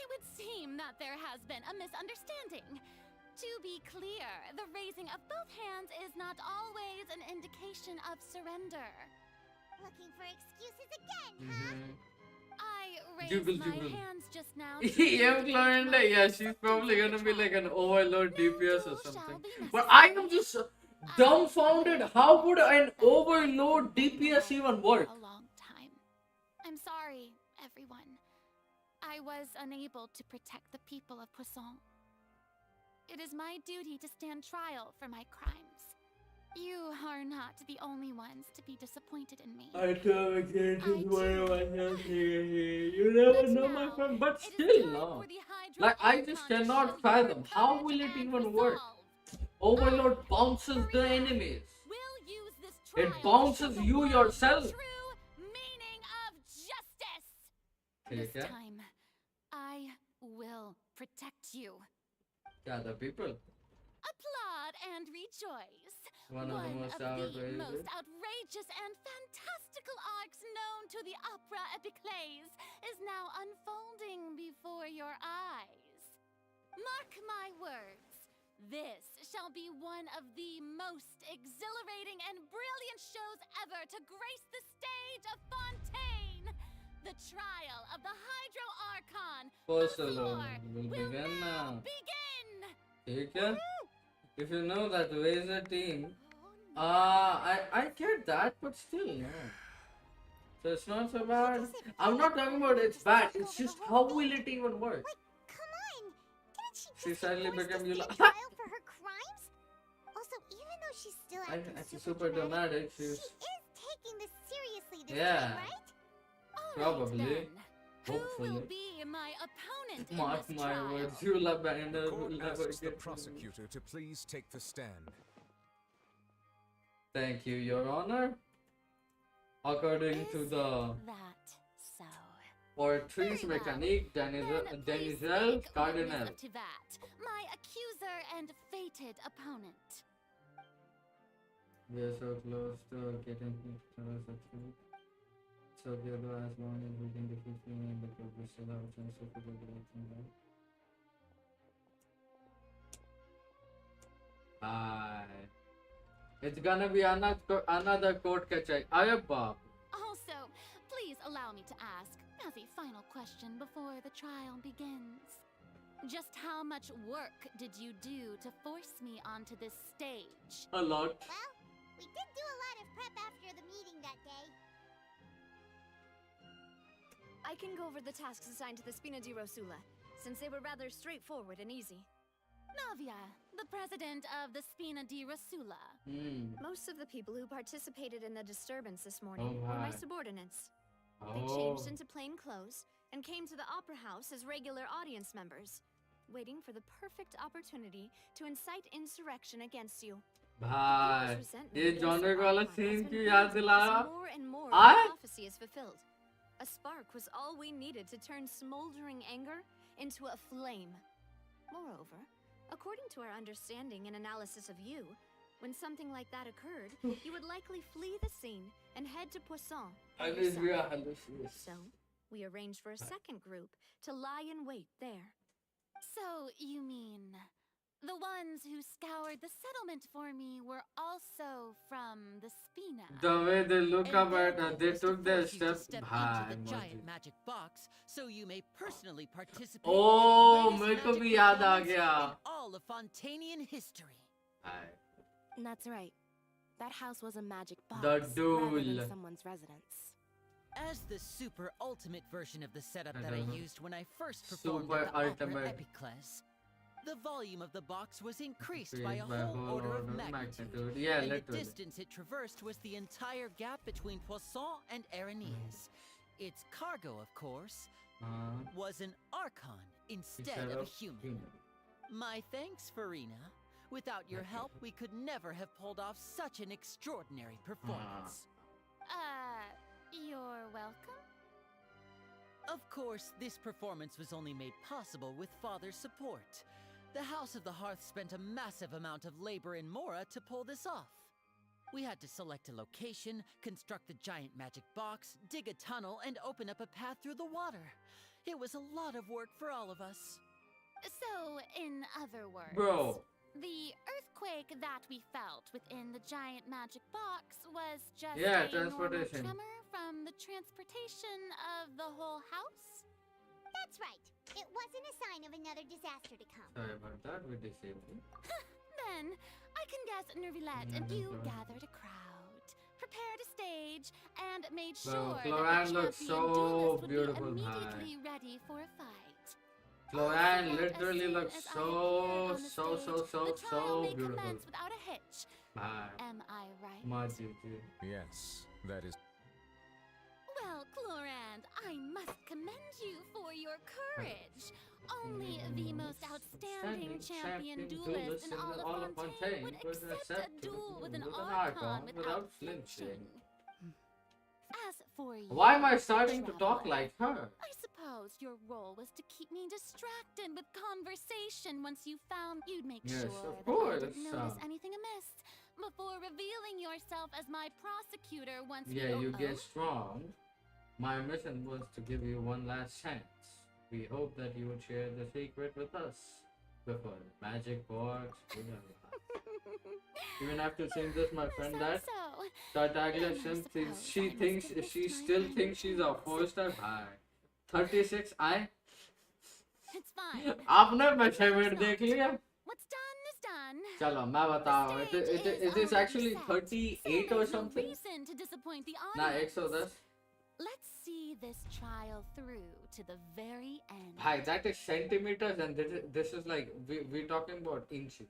It would seem that there has been a misunderstanding. To be clear, the raising of both hands is not always an indication of surrender. Looking for excuses again, huh? I raised Juggle. my hands just now. Yeah, she's probably gonna be like an overload DPS or something. But I am just dumbfounded. How would an overload DPS even work? A long time. I'm sorry, everyone. I was unable to protect the people of Poisson. It is my duty to stand trial for my crimes. You are not the only ones to be disappointed in me. I you never know, my friend, but still, no. Like, I just cannot fathom. How will it even work? Overload bounces the enemies. It bounces you yourself. Meaning of justice. This time, I will protect you. Yeah, the people. Applaud and rejoice. One of the most outrageous and fantastical arcs known to the opera epiclese is now unfolding before your eyes. Mark my words, this shall be one of the most exhilarating and brilliant shows ever to grace the stage of Fontaine. The trial of the Hydro Archon. Will begin now. Okay. If you know that Razor team, I get that, but still, no. So it's not so bad. I'm not talking about it's bad. It's just how will it even work? Come on! Didn't She suddenly became you. trial for her crimes? Also, even though she's still acting super dramatic, she is taking this seriously this Yeah. time, right? Probably. Hopefully. Who will be my opponent Mark in this my trial? words, you'll abandon will Court never asks the get prosecutor to please take the stand. Thank you, Your Honor. According to the That so. Portraits Mécanique Denizelle Cardinal. To that, my accuser and fated opponent. We are so close to getting succeed. So the other, as long as we can defeat me in the court, we still have a chance of the direction, right? It's gonna be another court kachai. Aye baap. Also, please allow me to ask, as a final question before the trial begins. Just how much work did you do to force me onto this stage? A lot. Well, we did do a lot of prep after the meeting that day. I can go over the tasks assigned to the Spina di Rosula, since they were rather straightforward and easy. Navia, the president of the Spina di Rosula. Most of the people who participated in the disturbance this morning Oh, were my hi. subordinates. Oh. They changed into plain clothes and came to the Opera House as regular audience members, waiting for the perfect opportunity to incite insurrection against you. भाई ये genre वाला scene की याद दिलाया More and more आए the prophecy is fulfilled. A spark was all we needed to turn smoldering anger into a flame. Moreover, according to our understanding and analysis of you, when something like that occurred, you would likely flee the scene and head to Poisson. So, we arranged for a second group to lie in wait there. So, you mean the ones who scoured the settlement for me were also from the Spina? The way they look up at her, they took their step. Step भाई into the giant मजे. magic box so you may personally participate Oh, in the मेरे greatest को magic भी याद आ performance गया. in all of Fontanian history. That's right. That house was a magic box The rather duel. than someone's residence. As the super ultimate version of the setup that I don't know. used when I first performed Super at the Opera ultimate. Epiclese, the volume of the box was increased Increased by a by whole order of magnitude, Yeah, and the literally. distance it traversed was the entire gap between Poisson and Arenes. its cargo, of course, Uh, was an Archon instead of a human. My thanks, FURINA. Without your help, we could never have pulled off such an extraordinary performance. You're welcome. Of course, this performance was only made possible with Father's support. The House of the Hearth spent a massive amount of labor in Mora to pull this off. We had to select a location, construct the giant magic box, dig a tunnel, and open up a path through the water. It was a lot of work for all of us. So, in other words, Bro. the earthquake that we felt within the giant magic box was just Yeah, a normal transportation. tremor from the transportation of the whole house? That's right. It wasn't a sign of another disaster to come. Sorry about that, we disabled. Then, I can guess Nervilette and you gathered a crowd, prepared a stage, and made sure that Cloran the looks champion so duelist would beautiful, be bhai. immediately ready for a fight. Cloran As literally soon looks as I appeared on the stage, the trial may beautiful. commence without a hitch. Bye. Am I right? Yes, that is. Well, Clorand, I must commend you for your courage. Only the most outstanding champion duelist in all of Fontaine would accept a duel with an Archon without flinching. As for you, Why am I starting to talk like her? I suppose your role was to keep me distracted with conversation once you found you'd make Yes, sure of that I course, didn't notice anything amiss before revealing yourself as my prosecutor once Yeah, you owe. get strong. My mission was to give you one last chance. We hope that you would share the secret with us before the magic box. Even after saying this, my friend, that Tartaglia she still thinks she's a 4-star. Bhai. 36 I. It's fine. आपने measurement देख लिया? What's done is done. चलो मैं बताऊँ. It is actually 38 or something. Reason to disappoint the ना audience. 110. Let's see this trial through to the very end. Bhai, that is centimeters and this is like we're talking about inches.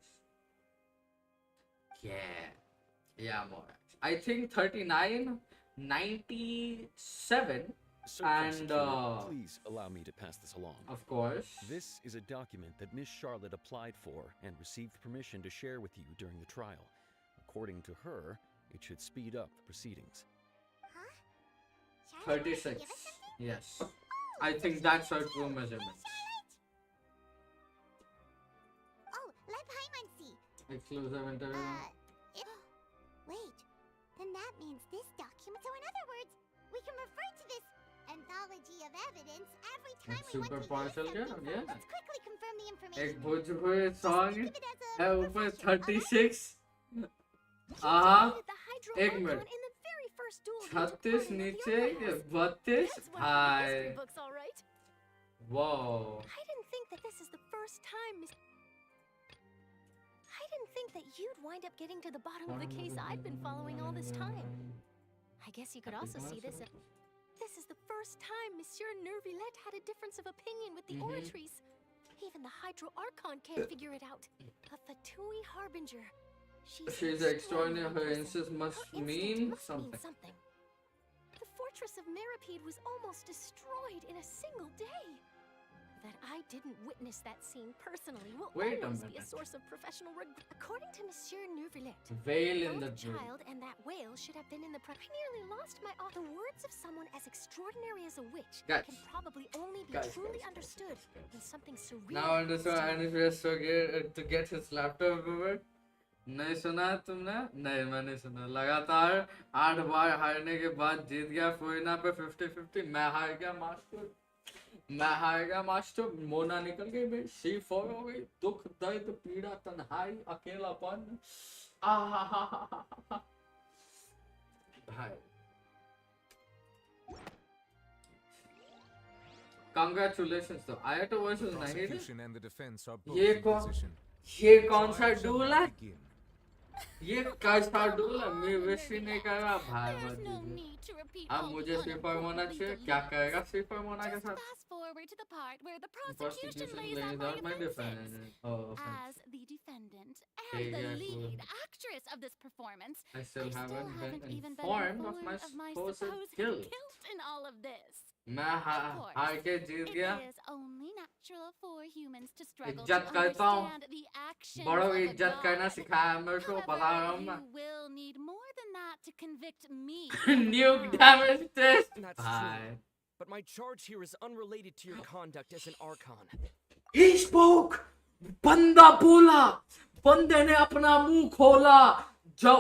Yeah, more. I think 39, 97, Sir and Prosecutor, please allow me to pass this along. Of course. This is a document that Miss Charlotte applied for and received permission to share with you during the trial. According to her, it should speed up the proceedings. 36. Yes. I think that's her true measurements. Oh, let Paimon see. Exclusive interview. Wait, then that means this document. So in other words, we can refer to this anthology of evidence every time we want Super to partial, use something. yeah. Let's quickly confirm the information. एक Bhojpuri song है ऊपर 36. एक minute. 36 नीचे 32 हाय. Whoa. I didn't think that this is the first time, I didn't think that you'd wind up getting to the bottom of the case I'd been following all this time. I guess you could also see this. This is the first time Monsieur Nervilette had a difference of opinion with the oratories. Even the Hydro Archon can't figure it out. A Fatui Harbinger. She's extraordinary. Her insist must mean something. The fortress of Meripede was almost destroyed in a single day. That I didn't witness that scene personally will Wait a always be a minute. source of professional regret. According to Monsieur Nervilette, Veil in both the dream. child and that whale should have been in the. I nearly lost my. The words of someone as extraordinary as a witch Guys. can probably only be Guys, truly guys, understood when something surreal. Now understand Anisha to get his laptop over. नहीं सुना तुमने? नहीं मैंने सुना. लगातार 8 बार हारने के बाद जीत गया फुरिना पे 50-50. मैं हार गया मास्टर. मोना निकल गई भाई. C4 हो गई. दुख दर्द पीड़ा तन्हाई अकेलापन. भाई. Congratulations though. Ayato versus Nahiri. Prosecution and the defense are both ये in कौन position. ये कौन सा Trial shall duel now है? begin. ये कैसा डूल है? मैं विश ही नहीं कर रहा भाई मत दीजिए। अब मुझे सिफर होना चाहिए, क्या करेगा सिफर होना के साथ? Fast forward to the part where the Prosecution prosecution lays lays out out my my defense. defense. Oh, As the defendant and the lead actress of this performance, I still haven't been even been informed of my supposed guilt. in all of this. मैं हार के जीत गया। It is only natural for humans to struggle to इज्जत करता हूँ। understand the actions बड़ों of की a इज्जत करना god. सिखाया मेरे को, बता रहा हूँ मैं। You will need more than that to convict me. Nuke damage test. That's Hi. true. But my charge here is unrelated to your conduct as an Archon. He spoke. बंदा बोला। बंदे ने अपना मुंह खोला। जो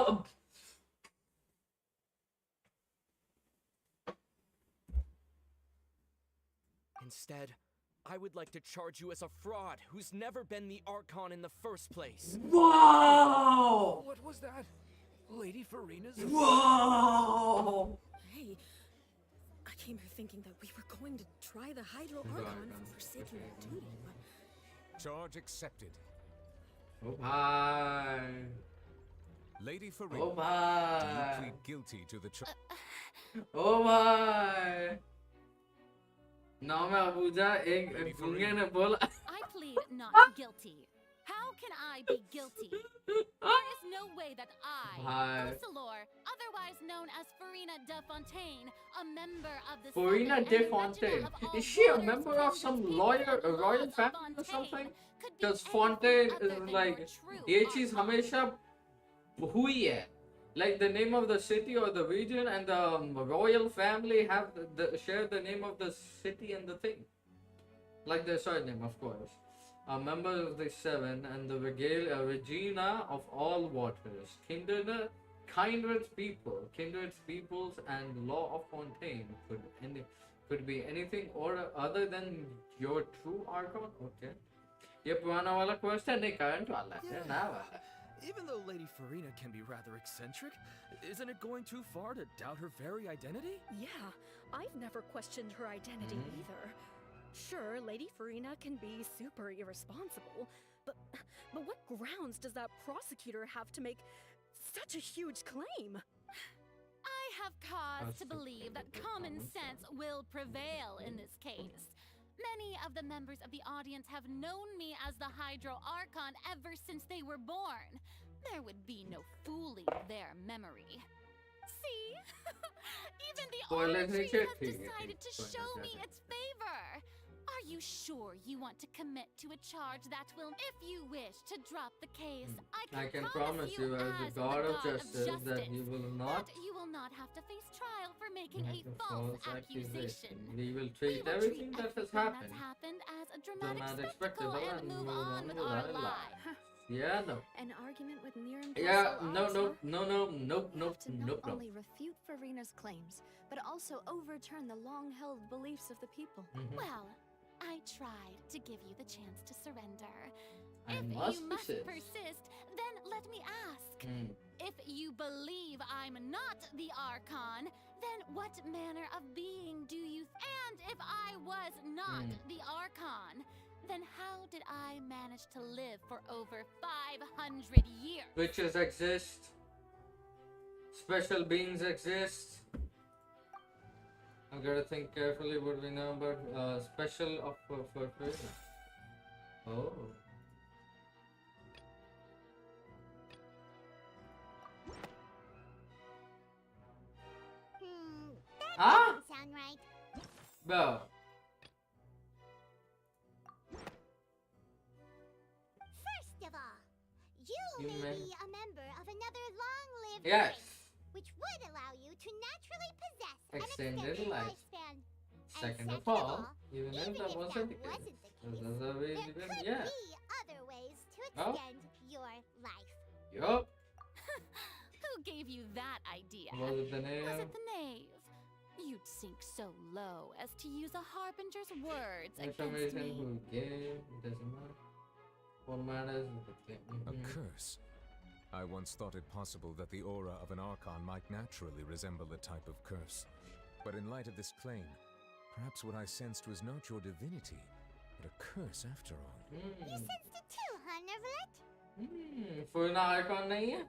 Instead, I would like to charge you as a fraud who's never been the Archon in the first place. Whoa! What was that? Lady Furina's... Whoa! Hey, I came here thinking that we were going to try the Hydro Archon for forsaking their duty, but... Charge accepted. Oh bhai. Lady Farina, Oh do bhai. you plead guilty to the charge? Oh bhai. नाम है Abuja, एक गुंगे ने बोला। I plead not guilty. How can I be guilty? There is no way that I, Bhai. Usalor, otherwise known as Furina de Fontaine, a member of the Furina Second de and Fontaine. original of all Is she a waters member of some royal family or something? Because Fontaine is like, ये चीज हमेशा हुई है. Like the name of the city or the region and the royal family have share the name of the city and the thing. Like the surname, of course. A member of the seven and the Regina of all waters. Kindred peoples and law of Fontaine could be anything or other than your true Archon. Okay. ये पुराना वाला question नहीं, current वाला है, नया वाला. Even though Lady Furina can be rather eccentric, isn't it going too far to doubt her very identity? Yeah, I've never questioned her identity either. Sure, Lady Furina can be super irresponsible, but what grounds does that prosecutor have to make such a huge claim? I have cause to believe that common sense will prevail in this case. Many of the members of the audience have known me as the Hydro Archon ever since they were born. There would be no fooling their memory. See? Even the oratory has decided to show me its favor. Are you sure you want to commit to a charge that will, if you wish to drop the case, I can promise you as the God of Justice that you will not have to face trial for making a false accusation. We will treat everything that has happened as a dramatic spectacle and move on with our lives. Yeah, no. An argument with mere Yeah, impartial no. not only refute Furina's claims, but also overturn the long-held beliefs of the people. Well, I tried to give you the chance to surrender. I If must you must persist. persist, then let me ask. If you believe I'm not the Archon, then what manner of being do you... And if I was not the Archon, then how did I manage to live for over 500 years? Witches exist. Special beings exist. I gotta think carefully what we know about special of for Fizz. Oh. That doesn't sound right. Well. First of all, you may be a member of another long-lived Yes. race, which would allow you to naturally possess Extended an extended life. lifespan. Second And of all, even if that wasn't the case, there could yeah. be other ways to Oh. extend your life. Yup. Who gave you that idea? Was it the knave? Was it the knave? You'd sink so low as to use a harbinger's words against Information me. who gave, doesn't matter. What matters is the thing. A curse. I once thought it possible that the aura of an Archon might naturally resemble a type of curse. But in light of this claim, perhaps what I sensed was not your divinity, but a curse after all. You sensed it too, huh, Neverlet? FURINA Archon नहीं है?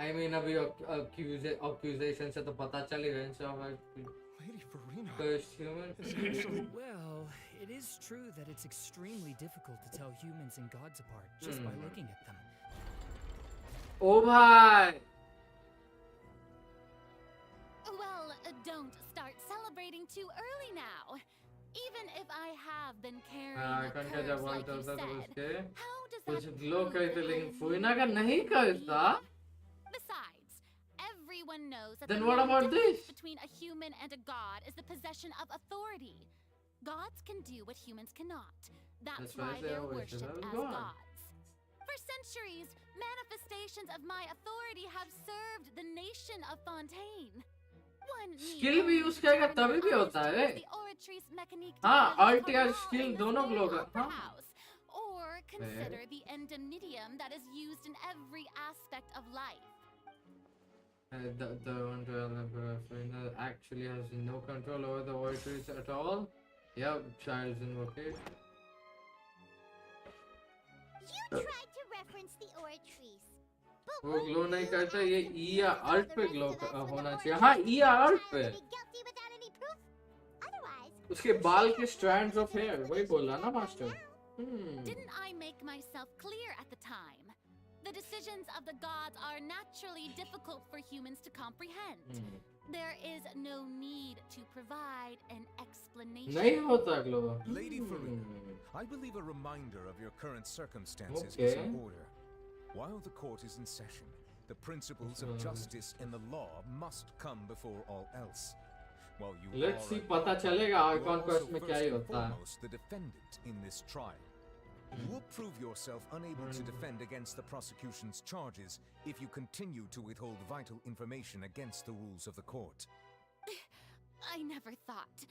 I mean अभी accusation से तो पता चल ही गया इंसान Lady FURINA. Well, it is true that it's extremely difficult to tell humans and gods apart just by looking at them. ओ भाई Well, don't start celebrating too early now. Even if I have been carrying a icon का curse जब like बोलता you था तो said, उसके how does कुछ that glow prove करते that I लेकिन am फुइना का नहीं करता. Besides, everyone knows that Then the what main about difference this? between a human and a god is the possession of authority. Gods can do what humans cannot. That's why they they're always worshipped say as God. gods. For centuries, manifestations of my authority have served the nation of Fontaine. One need Skill भी only use करेगा turn तभी their भी eyes होता है. towards the oratrice mécanique de हाँ, la vie art या corporelle skill in the दोनों Snare लोग Opera हाँ. House. Or consider the indemnitium that is used in every aspect of life. The Fizz actually has no control over the voices at all. Yep, child's invocation. You tried to reference the oratrice. वो glow नहीं करता, ये ई या alt पे glow होना चाहिए. हाँ, ई या अल्ट पे. उसके बाल के strands of hair वही बोला ना master. Didn't I make myself clear at the time? The decisions of the gods are naturally difficult for humans to comprehend. There is no need to provide an explanation. नहीं होता glow. Lady FURINA, I believe a reminder of your current circumstances is Okay. in order. While the court is in session, the principles of justice and the law must come before all else. While you Let's are see at पता court, चलेगा you are icon also quest में क्या ही first and होता है. foremost the defendant in this trial. You will prove yourself unable to defend against the prosecution's charges if you continue to withhold vital information against the rules of the court. I never thought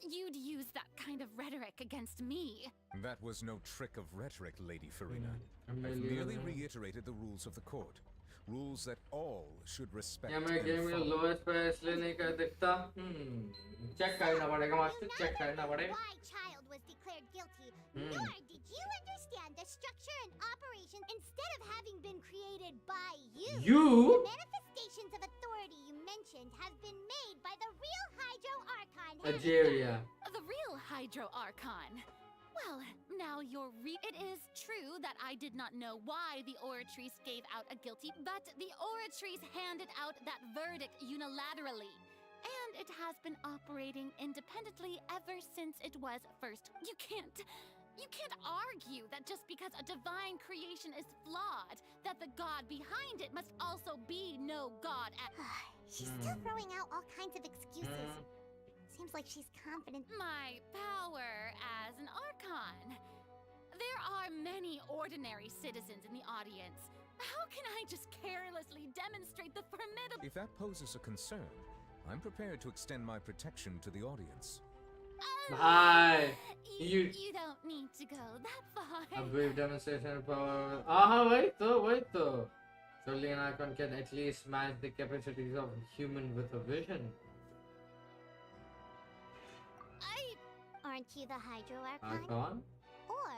you'd use that kind of rhetoric against me. That was no trick of rhetoric, Lady FURINA. I've Amelia, merely yeah. reiterated the rules of the court. Rules that all should respect या मैं and game में follow. lowest पे इसलिए नहीं कर देखता. Check करना पड़ेगा मास्टर. Check करना पड़ेगा. Why child was declared guilty, nor did you understand the structure and operation instead of having been created by you. You? The manifestations of authority you mentioned have been made by the real Hydro Archon. Algeria. The real Hydro Archon. Well, now you're It is true that I did not know why the oratrice gave out a guilty, but the oratrice handed out that verdict unilaterally. And it has been operating independently ever since it was first. You can't argue that just because a divine creation is flawed, that the god behind it must also be no god at She's still throwing out all kinds of excuses. Seems like she's confident. My power as an Archon. There are many ordinary citizens in the audience. How can I just carelessly demonstrate the formidable... If that poses a concern, I'm prepared to extend my protection to the audience. Bye. You don't need to go that far. A brief demonstration of power. हाँ वही तो. Surely an icon can at least match the capacities of a human with a vision. Aren't you the Hydro Archon? Icon? Or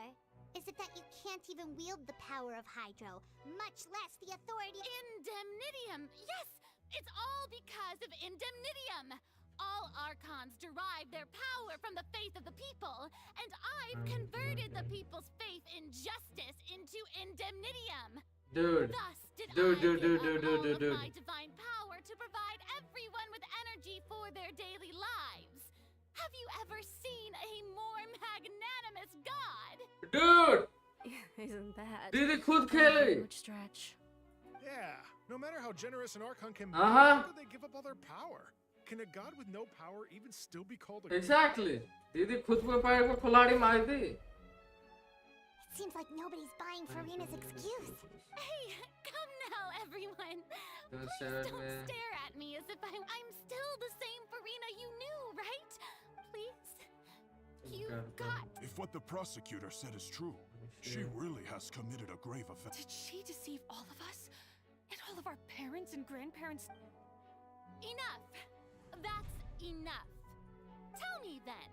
is it that you can't even wield the power of Hydro, much less the authority? Indemnitium! Yes! It's all because of Indemnitium! All Archons derive their power from the faith of the people, and I've converted the people's faith in justice into Indemnitium! Dude. Thus did I Dude. give up all of my divine power to provide everyone with energy for their daily lives. Have you ever seen a more magnanimous god? Dude! Isn't that Didi खुद खेले. huge stretch? Yeah, no matter how generous an Archon can be, Uh-huh. how could they give up all their power? Can a god with no power even still be called a god? Exactly. Didi खुद पे पैर को कुल्हाड़ी मार दी. It seems like nobody's buying FURINA's excuse. Hey, come now, everyone. Don't Please don't stare at me as if I'm still the same FURINA you knew, right? Please. You got... If what the prosecutor said is true, she really has committed a grave offense. Did she deceive all of us? And all of our parents and grandparents? Enough. That's enough. Tell me then,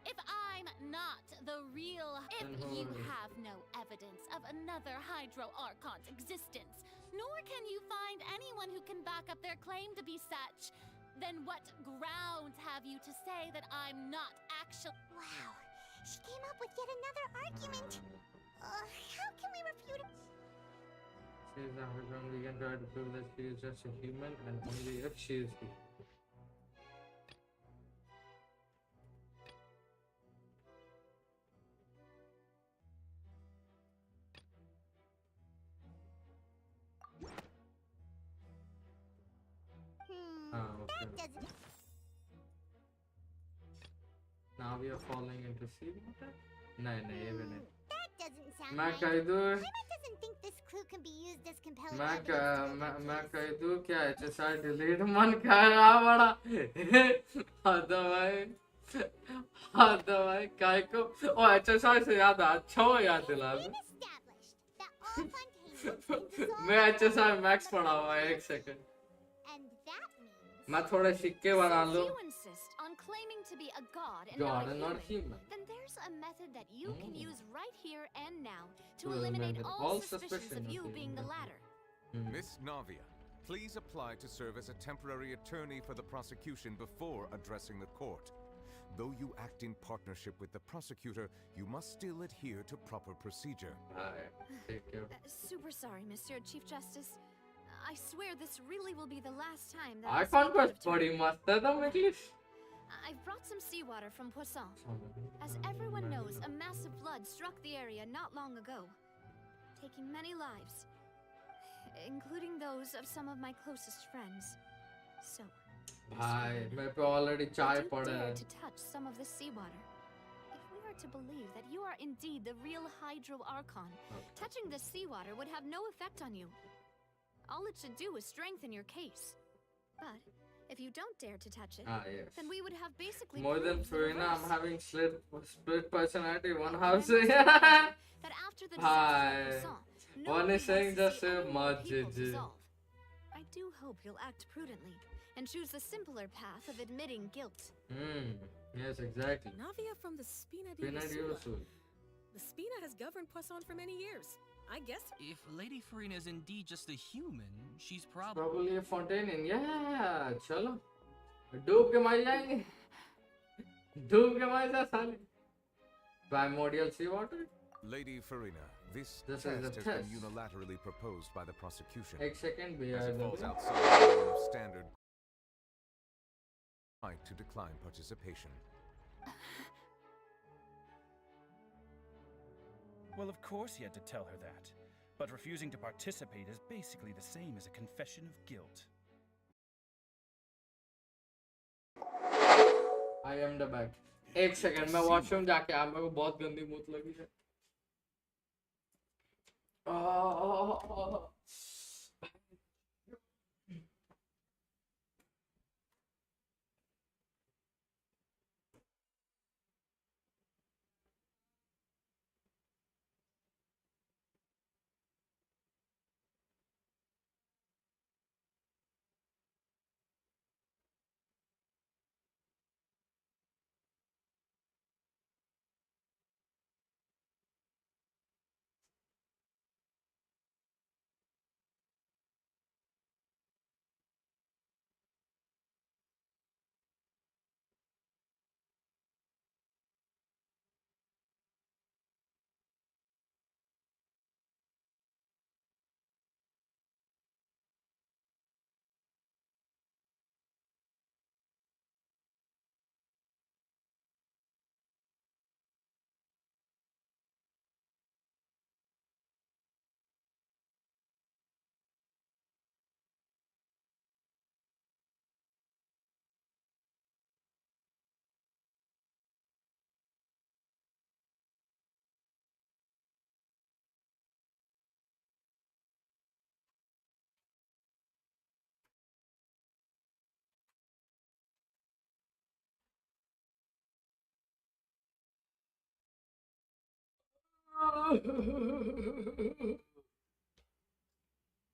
if I'm not the real... If you have no evidence of another Hydro Archon's existence, nor can you find anyone who can back up their claim to be such. Then what grounds have you to say that I'm not actually— Wow, she came up with yet another argument. How can we refute it? She is African. We can try to prove that she is just a human and only if she is human. Okay. That doesn't. Now we are falling into sea water? No, even it. That doesn't sound मैं right. कह दूँ Paimon doesn't think this clue can be used as compelling मैं evidence. कह दूँ क्या HSI delete मन कर रहा बड़ा हाँ भाई काय को ओ HSI से याद आ अच्छा हो याद दिला दे मैं HSI मैक्स पढ़ा हुआ है 1 सेकंड मैं थोड़े सिक्के बना लूं If you insist on claiming to be a god and God not a and not human, human. then there's a method that you can use right here and now to eliminate all all suspicions suspicion of you of being the latter. Miss Navia, please apply to serve as a temporary attorney for the prosecution before addressing the court. Though you act in partnership with the prosecutor, you must still adhere to proper procedure. Super sorry, Mr. Chief Justice. I swear this really will be the last time that I I can't was body must है तो English I've brought some seawater from Poisson. As everyone knows, a massive flood struck the area not long ago, taking many lives, including those of some of my closest friends. So, भाई मेरे पे already I चाय do पड़ा dare है to touch some of this seawater. If we are to believe that you are indeed the real Hydro Archon, touching this seawater would have no effect on you. All it should do is strengthen your case. But if you don't dare to touch it, yes. then we would have basically More than proved the FURINA, I'm reverse. having split personality, one house. That after the Hi. disaster of Poisson, One is saying just say people Majid. dissolve. I do hope you'll act prudently and choose the simpler path of admitting guilt. Yes, exactly. Navia from the Spina di Spina di Ursula. Ursula. The Spina has governed Poisson for many years. I guess if Lady Furina is indeed just a human, she's Probably a Fontaine. Yeah, chalo. डूब के मर जाएंगे डूब के मर जा साले primordial seawater. Lady Furina, this This test is a has test. been unilaterally proposed by the prosecution. एक second भी As यार it falls दो। outside the realm of standard right to decline participation. Well, of course he had to tell her that. But refusing to participate is basically the same as a confession of guilt. I am the back. एक second मैं washroom जाके आ मेरे को बहुत गंदी मूत लगी है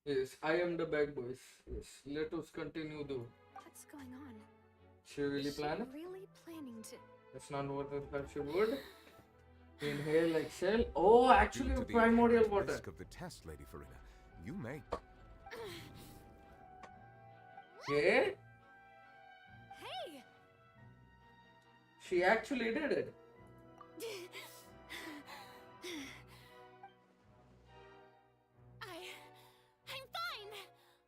Yes, I am the bad boys. Yes, let us continue though. What's going on? She really Is she plan it? really planning to? That's not what I thought she would. Inhale, exhale. Oh, actually, Due to the primordial inherent water. risk of the test, Lady Furina, you may. Okay. Hey! She actually did it. I'm fine!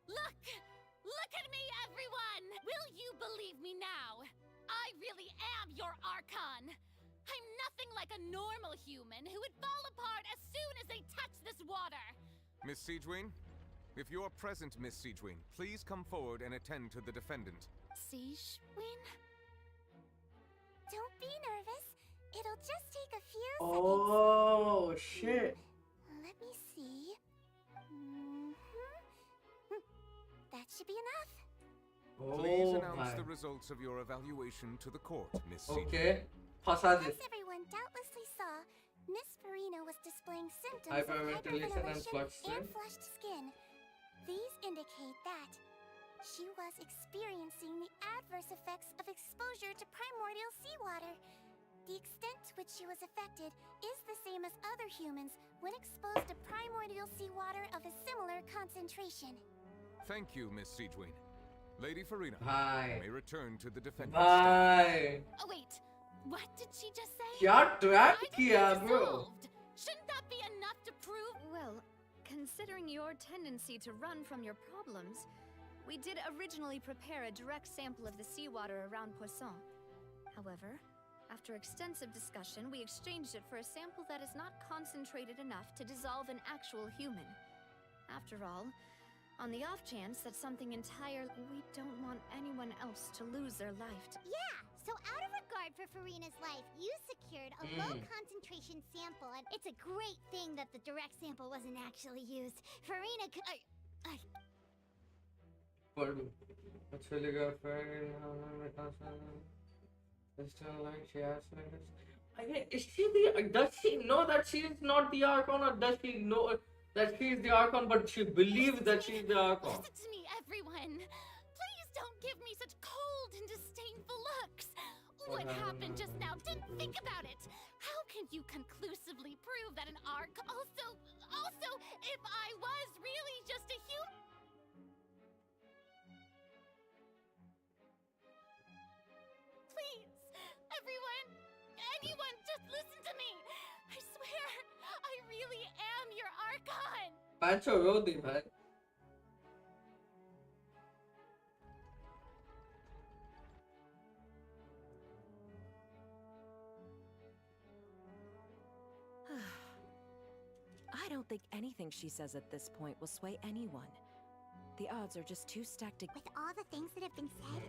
Look at me, everyone! Will you believe me now? I really am your Archon! I'm nothing like a normal human who would fall apart as soon as they touch this water! Miss Siegewin? If you are present, Miss Siegewin, please come forward and attend to the defendant. Siegewin? Don't be nervous. It'll just take a few Oh shit. seconds. Let me see. That should be enough. Please Oh announce my. the results of your evaluation to the court, Miss Siegewin. Okay. Fasa As this. everyone doubtlessly saw, Miss FURINA was displaying symptoms of Hyperventilation and hyperventilation flushed skin. and flushed skin. These indicate that she was experiencing the adverse effects of exposure to primordial seawater. The extent to which she was affected is the same as other humans when exposed to primordial seawater of a similar concentration. Thank you, Miss Siegewin. Lady FURINA, Bye. you may return to the defendant. Bye. Oh wait, what did she just say? क्या track I thought किया they bro? dissolved. Shouldn't that be enough to prove? Well, considering your tendency to run from your problems, we did originally prepare a direct sample of the seawater around Poisson. However, after extensive discussion, we exchanged it for a sample that is not concentrated enough to dissolve an actual human. After all, on the off chance that something we don't want anyone else to lose their life. Yeah, so out of regard for FURINA's life, you secured a low concentration sample, and it's a great thing that the direct sample wasn't actually used. FURINA could. What's really good for it's still like she has like this. Again, is she the? Does she know that she is not the Archon, or does she know that she is the Archon, but she believes that she is the Archon? Listen to me, everyone. Please don't give me such cold and disdainful looks. What happened just now? Didn't think about it. How can you conclusively prove that an arc? Also, if I was really just a human. Please, anyone, just listen to me. I swear, I really am your Archon. Pancho रो दी भाई. I don't think anything she says at this point will sway anyone. The odds are just too stacked With all the things that have been said,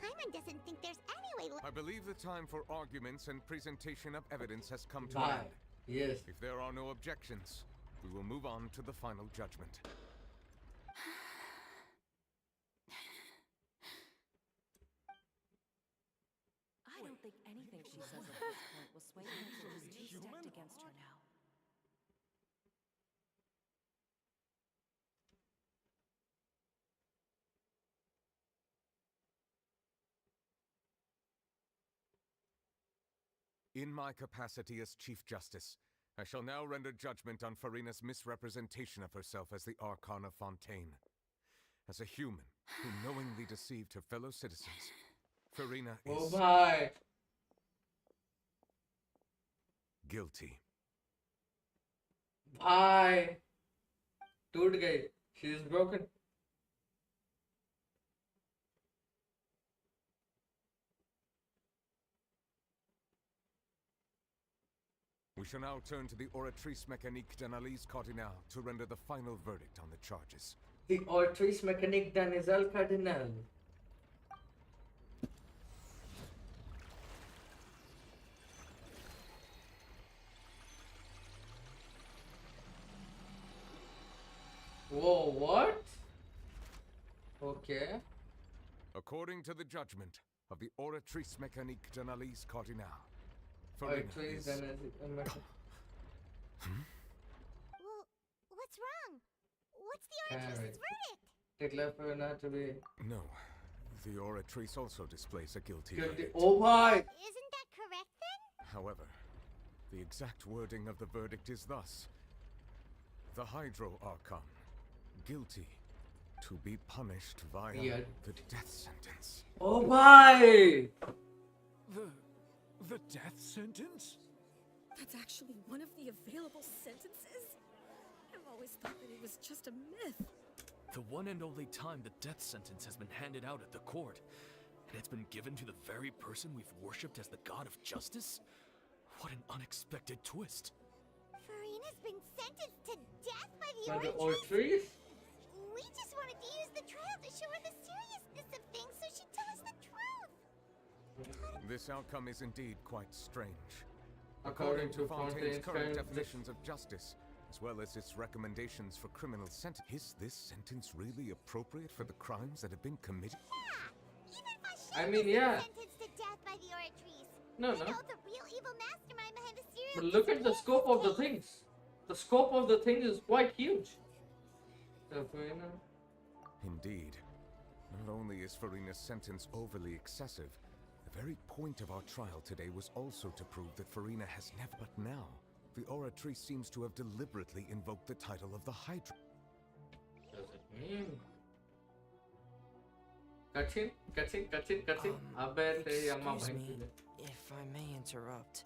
Paimon doesn't think there's any way. I believe the time for arguments and presentation of evidence has come to Bye. an end. Yes. If there are no objections, we will move on to the final judgment. I don't think anything she says at this point will sway anyone. She's too stacked against her now. In my capacity as Chief Justice, I shall now render judgment on FURINA's misrepresentation of herself as the Archon of Fontaine. As a human who knowingly deceived her fellow citizens, FURINA Oh is bhai. guilty. भाई टूट गई. She is broken. We shall now turn to the Oratrice Mécanique d'Analyse Cardinal to render the final verdict on the charges. The Oratrice Mécanique d'Analyse Cardinal. Whoa, what? Okay. According to the judgment of the Oratrice Mécanique d'Analyse Cardinal, FURINA Oratrice is... d'Analyse. Well, what's wrong? What's the Oratrice's verdict? Declare FURINA to be No, the Oratrice also displays a guilty guilty. verdict. Oh bhai. Isn't that correct then? However, the exact wording of the verdict is thus: the Hydro Archon, guilty To be punished via Yeah. the death sentence. Oh my! The death sentence? That's actually one of the available sentences? I've always thought that it was just a myth. The one and only time the death sentence has been handed out at the court. And it's been given to the very person we've worshipped as the god of justice? What an unexpected twist. Furina's been sentenced to death by the By the Oratries? Oratries? We just wanted to use the trial to show her the seriousness of things so she'd tell us the truth. This outcome is indeed quite strange. According to Fontaine's Fontaine's current current definitions of justice, as well as its recommendations for criminal sentence, is this sentence really appropriate for the crimes that have been committed? I mean, yeah. Sentenced to death by the Oratries. No, They no. know the real evil mastermind behind the serial But look at the scope of the things. The scope of the thing is quite huge. So, Furina. Indeed. Not only is Furina's sentence overly excessive, the very point of our trial today was also to prove that Furina has never. But now, the Oratory seems to have deliberately invoked the title of the Hydra. Does it mean? Cutscene? Abe te amma Excuse bhai me, if I may interrupt.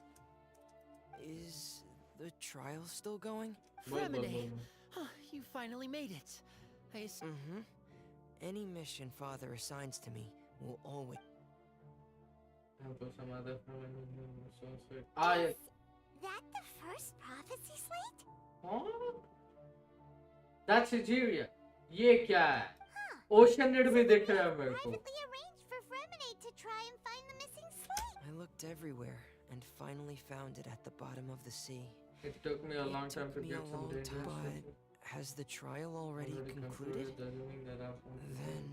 Is the trial still going? Fremine, you finally made it. Mm-hmm. Any mission Father assigns to me will always... Ah, yeah. Is that the first prophecy slate? Huh? That's Nigeria. ये क्या है? Ocean Red भी दिख रहा है मेरे को. Privately arranged for Fremine to try and find the missing slate. I looked everywhere and finally found it at the bottom of the sea. It took me a long time to get some data. But has the trial already concluded? Then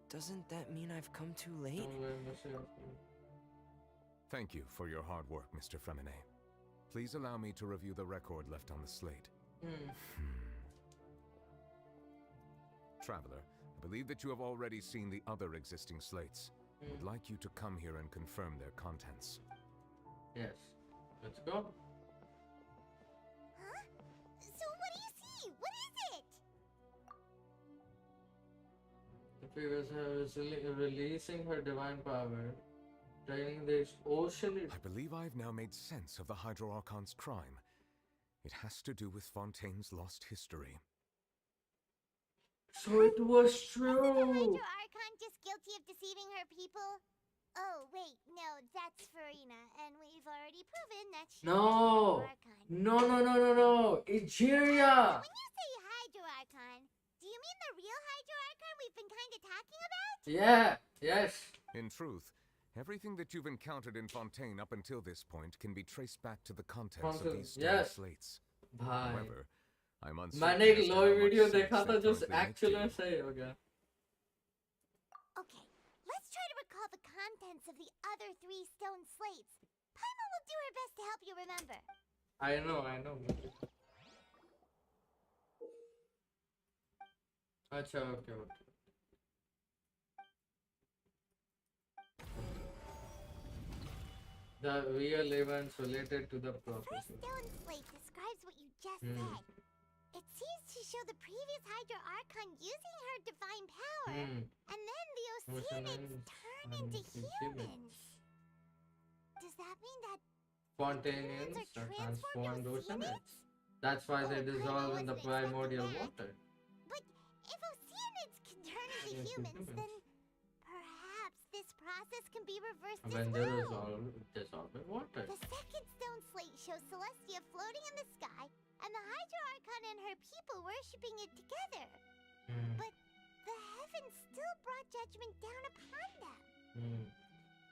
doesn't that mean I've come too late? Thank you for your hard work, Mr. Fremine. Please allow me to review the record left on the slate. Traveler, I believe that you have already seen the other existing slates. I would like you to come here and confirm their contents. Yes. Let's go. Huh? So what do you see? What is it? The previous releasing her divine power, draining this ocean. I believe I've now made sense of the Hydro Archon's crime. It has to do with Fontaine's lost history. So it was Isn't the true. Hydro Archon just guilty of deceiving her people? Oh, wait, no, that's Furina, and we've already proven that she's No. the Hydro Archon. No. Nigeria. When you say Hydro Archon, do you mean the real Hydro Archon we've been kind of talking about? Yeah. Yes. In truth, everything that you've encountered in Fontaine up until this point can be traced back to the contents of these stone Yes. slates. भाई However, I'm uncertain मैंने एक as to law how much video sense देखा they था जो currently make to actually you. में सही हो गया. Okay, let's try to recall the contents of the other 3 stone slates. Paima will do her best to help you remember. I know. अच्छा okay. The real events related to the First prophecy. stone slate describes what you just said. It seems to show the previous Hydro Archon using her divine power, and then the Oceanids turn into humans. Does that mean that Spontaneous are are transformed transformed to oceanids. That's why they dissolve in the primordial water. But if Oceanids can turn into humans, then perhaps this process can be reversed When as they well. dissolve in water. The second stone slate shows Celestia floating in the sky, and the Hydro Archon and her people worshipping it together. But the heavens still brought judgment down upon them.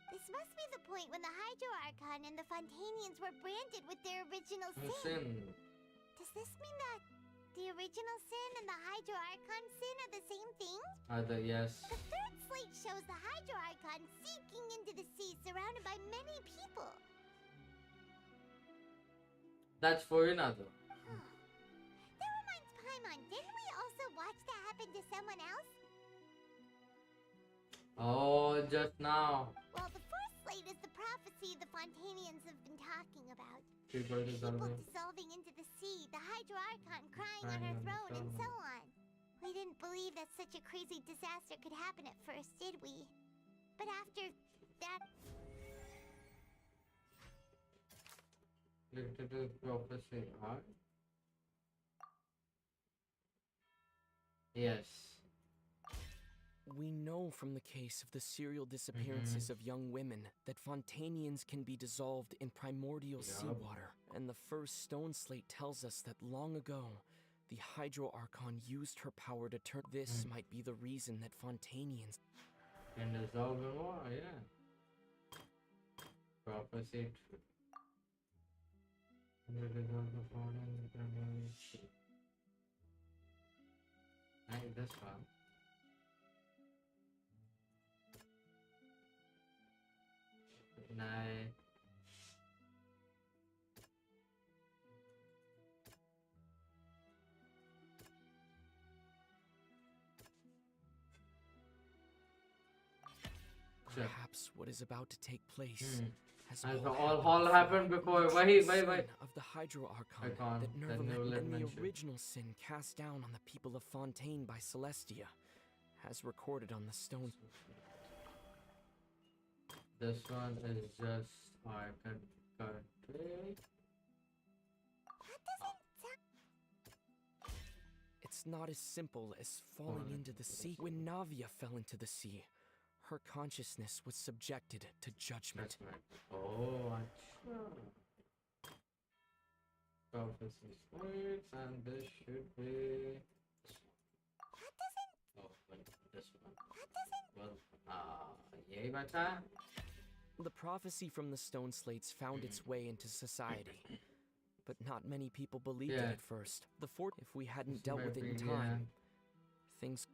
This must be the point when the Hydro Archon and the Fontanians were branded with their original sin. Does this mean that the original sin and the Hydro Archon sin are the same thing? Either yes. The third slate shows the Hydro Archon sinking into the sea surrounded by many people. That's Furina though. That reminds Paimon, didn't we also watch that happen to someone else? Oh, just now. Well, the fourth slate is the prophecy the Fontanians have been talking about. People People dissolving. dissolving into the sea, the Hydro Archon crying on her throne, and so on. Wait didn't believe that such a crazy disaster could happen at first, did we? But after that... Limited prophecy art. Yes. We know from the case of the serial disappearances of young women that Fontanians can be dissolved in primordial seawater. And the first stone slate tells us that long ago, the Hydro Archon used her power to turn. This might be the reason that Fontanians can dissolve in water, yeah. Prophecy. I think this one. Night. Perhaps what is about to take place has all happened before. Wait. Of the Hydro Archon that Nervalin and the original sin cast down on the people of Fontaine by Celestia, has recorded on the stone. This one is just Archon country. It's not as simple as falling into the sea. When Navia fell into the sea, her consciousness was subjected to judgment. Oh, prophecy works, and this should be. Oh, wait, this one. Well, yay, bacha. The prophecy from the stone slates found its way into society, but not many people believed it at first. The fort, if we hadn't dealt with it in time, things.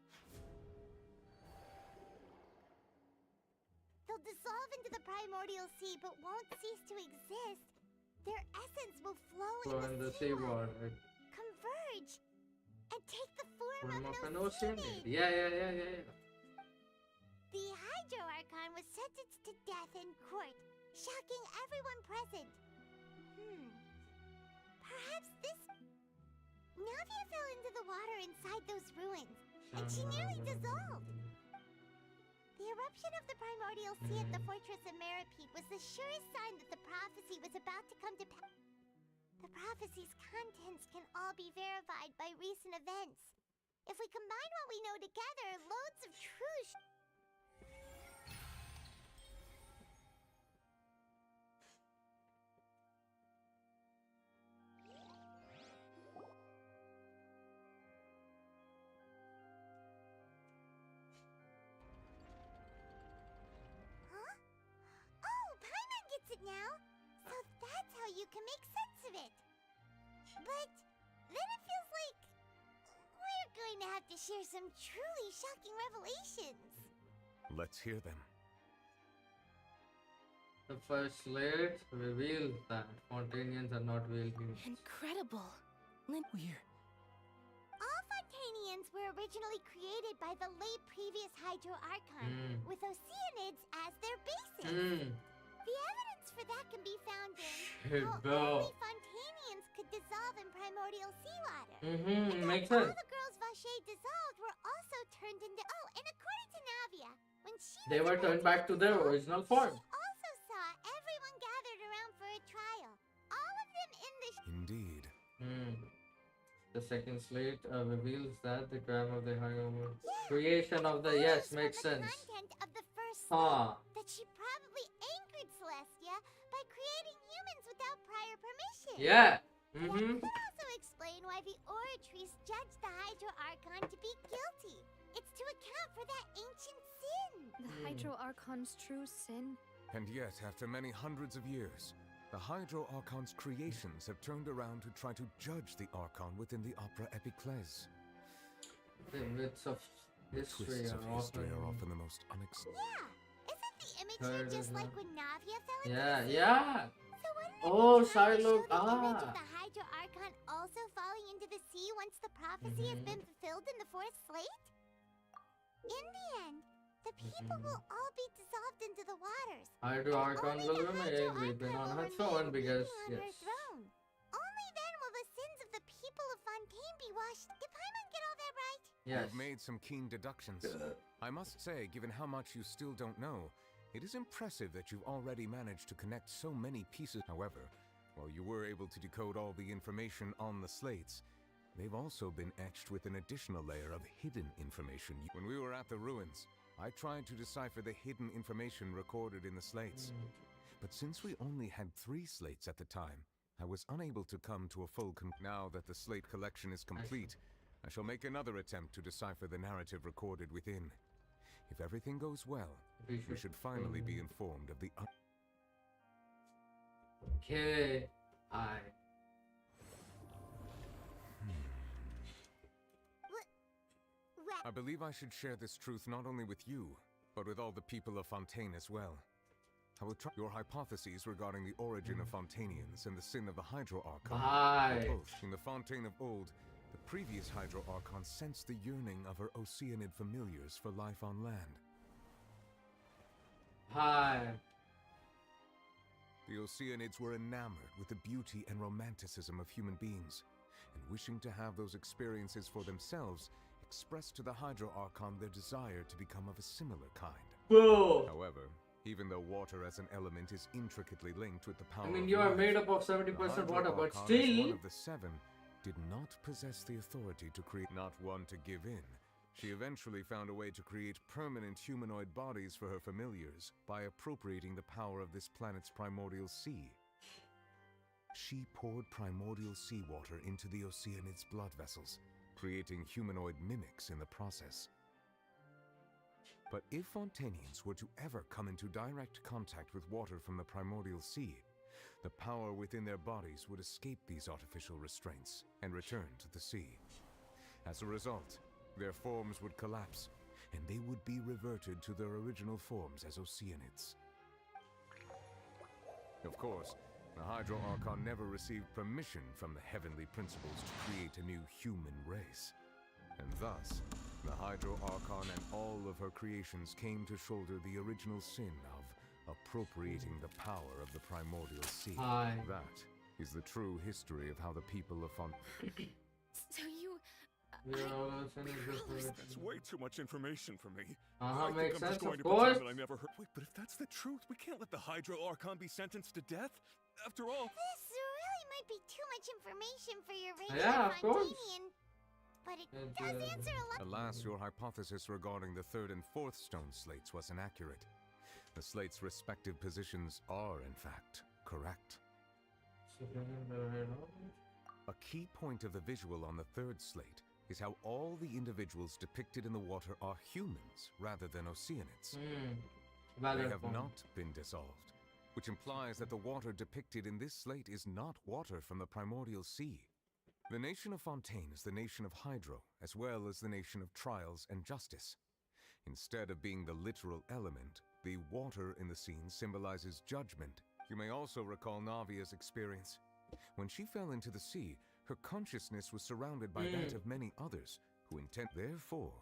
They'll dissolve into the primordial sea, but won't cease to exist. Their essence will flow in the seawater, converge, and take the form of an ocean. Yeah. The Hydro Archon was sentenced to death in court, shocking everyone present. Perhaps this... Navia fell into the water inside those ruins, and she nearly dissolved. The eruption of the primordial sea at the fortress of Meripede was the surest sign that the prophecy was about to come to pass. The prophecy's contents can all be verified by recent events. If we combine what we know together, loads of truth... now, so that's how you can make sense of it. But then it feels like we're going to have to share some truly shocking revelations. Let's hear them. The first slate reveals that Fontanians are not real humans. Incredible. Weird. All Fontanians were originally created by the late previous Hydro Archon, with Oceanids as their basis. The evidence for that can be found in how only Fontanians could dissolve in primordial seawater. Makes sense. All the girls Vache dissolved were also turned into... Oh, and according to Navia, when she they were turned back to their original form. She also saw everyone gathered around for a trial. All of them in the... Indeed. The second slate reveals that the crime of the creation of the... Yes, makes sense. Content of the first slate, that she probably anchored Celestia by creating humans without prior permission. Yeah. That could also explain why the Oratries judged the Hydro Archon to be guilty. It's to account for that ancient sin. The Hydro Archon's true sin. And yet, after many hundreds of years, the Hydro Archon's creations have turned around to try to judge the Archon within the opera Epiclese. The myths of history are often the most unexpected. Yeah. Isn't the image here just like when Navia fell into the sea? Yeah. So Shiloh. the image of the Hydro Archon also falling into the sea once the prophecy has been fulfilled in the fourth slate? In the end, the people will all be dissolved into the waters. Hydro Archon will remain weeping on her throne because, yes. Only then will the sins of the people of Fontaine be washed. Did Paimon get all that right? Yes. You've made some keen deductions. I must say, given how much you still don't know, it is impressive that you've already managed to connect so many pieces. However, while you were able to decode all the information on the slates, they've also been etched with an additional layer of hidden information. When we were at the ruins, I tried to decipher the hidden information recorded in the slates. But since we only had 3 slates at the time, I was unable to come to a full Now that the slate collection is complete, I shall make another attempt to decipher the narrative recorded within. If everything goes well, we should finally be informed of the Okay. I believe I should share this truth not only with you, but with all the people of Fontaine as well. I will try your hypotheses regarding the origin of Fontanians and the sin of the Hydro Archon. Both in the Fontaine of old, the previous Hydro Archon sensed the yearning of her Oceanid familiars for life on land. The Oceanids were enamored with the beauty and romanticism of human beings, and wishing to have those experiences for themselves, expressed to the Hydro Archon their desire to become of a similar kind. Whoa. However, even though water as an element is intricately linked with the power I mean, you are made up of 70% water, but still... one of the 7 did not possess the authority to create, not one to give in. She eventually found a way to create permanent humanoid bodies for her familiars by appropriating the power of this planet's primordial sea. She poured primordial seawater into the Oceanids' blood vessels, creating humanoid mimics in the process. But if Fontanians were to ever come into direct contact with water from the primordial sea, the power within their bodies would escape these artificial restraints and return to the sea. As a result, their forms would collapse, and they would be reverted to their original forms as Oceanids. Of course, the Hydro Archon never received permission from the heavenly principles to create a new human race. And thus, the Hydro Archon and all of her creations came to shoulder the original sin of appropriating the power of the primordial sea. That is the true history of how the people of So you... That's way too much information for me. Makes I'm sense, just going to of course. pretend that I never heard. Wait, but if that's the truth, we can't let the Hydro Archon be sentenced to death. After all, This really might be too much information for your Yeah, of course. Fontanian. But it does answer a lot. Alas, your hypothesis regarding the 3rd and 4th stone slates was inaccurate. The slates' respective positions are, in fact, correct. A key point of the visual on the 3rd slate is how all the individuals depicted in the water are humans rather than Oceanids. They have not been dissolved, which implies that the water depicted in this slate is not water from the primordial sea. The nation of Fontaine is the nation of Hydro, as well as the nation of trials and justice. Instead of being the literal element, the water in the scene symbolizes judgment. You may also recall Navia's experience. When she fell into the sea, her consciousness was surrounded by that of many others who intend. Therefore,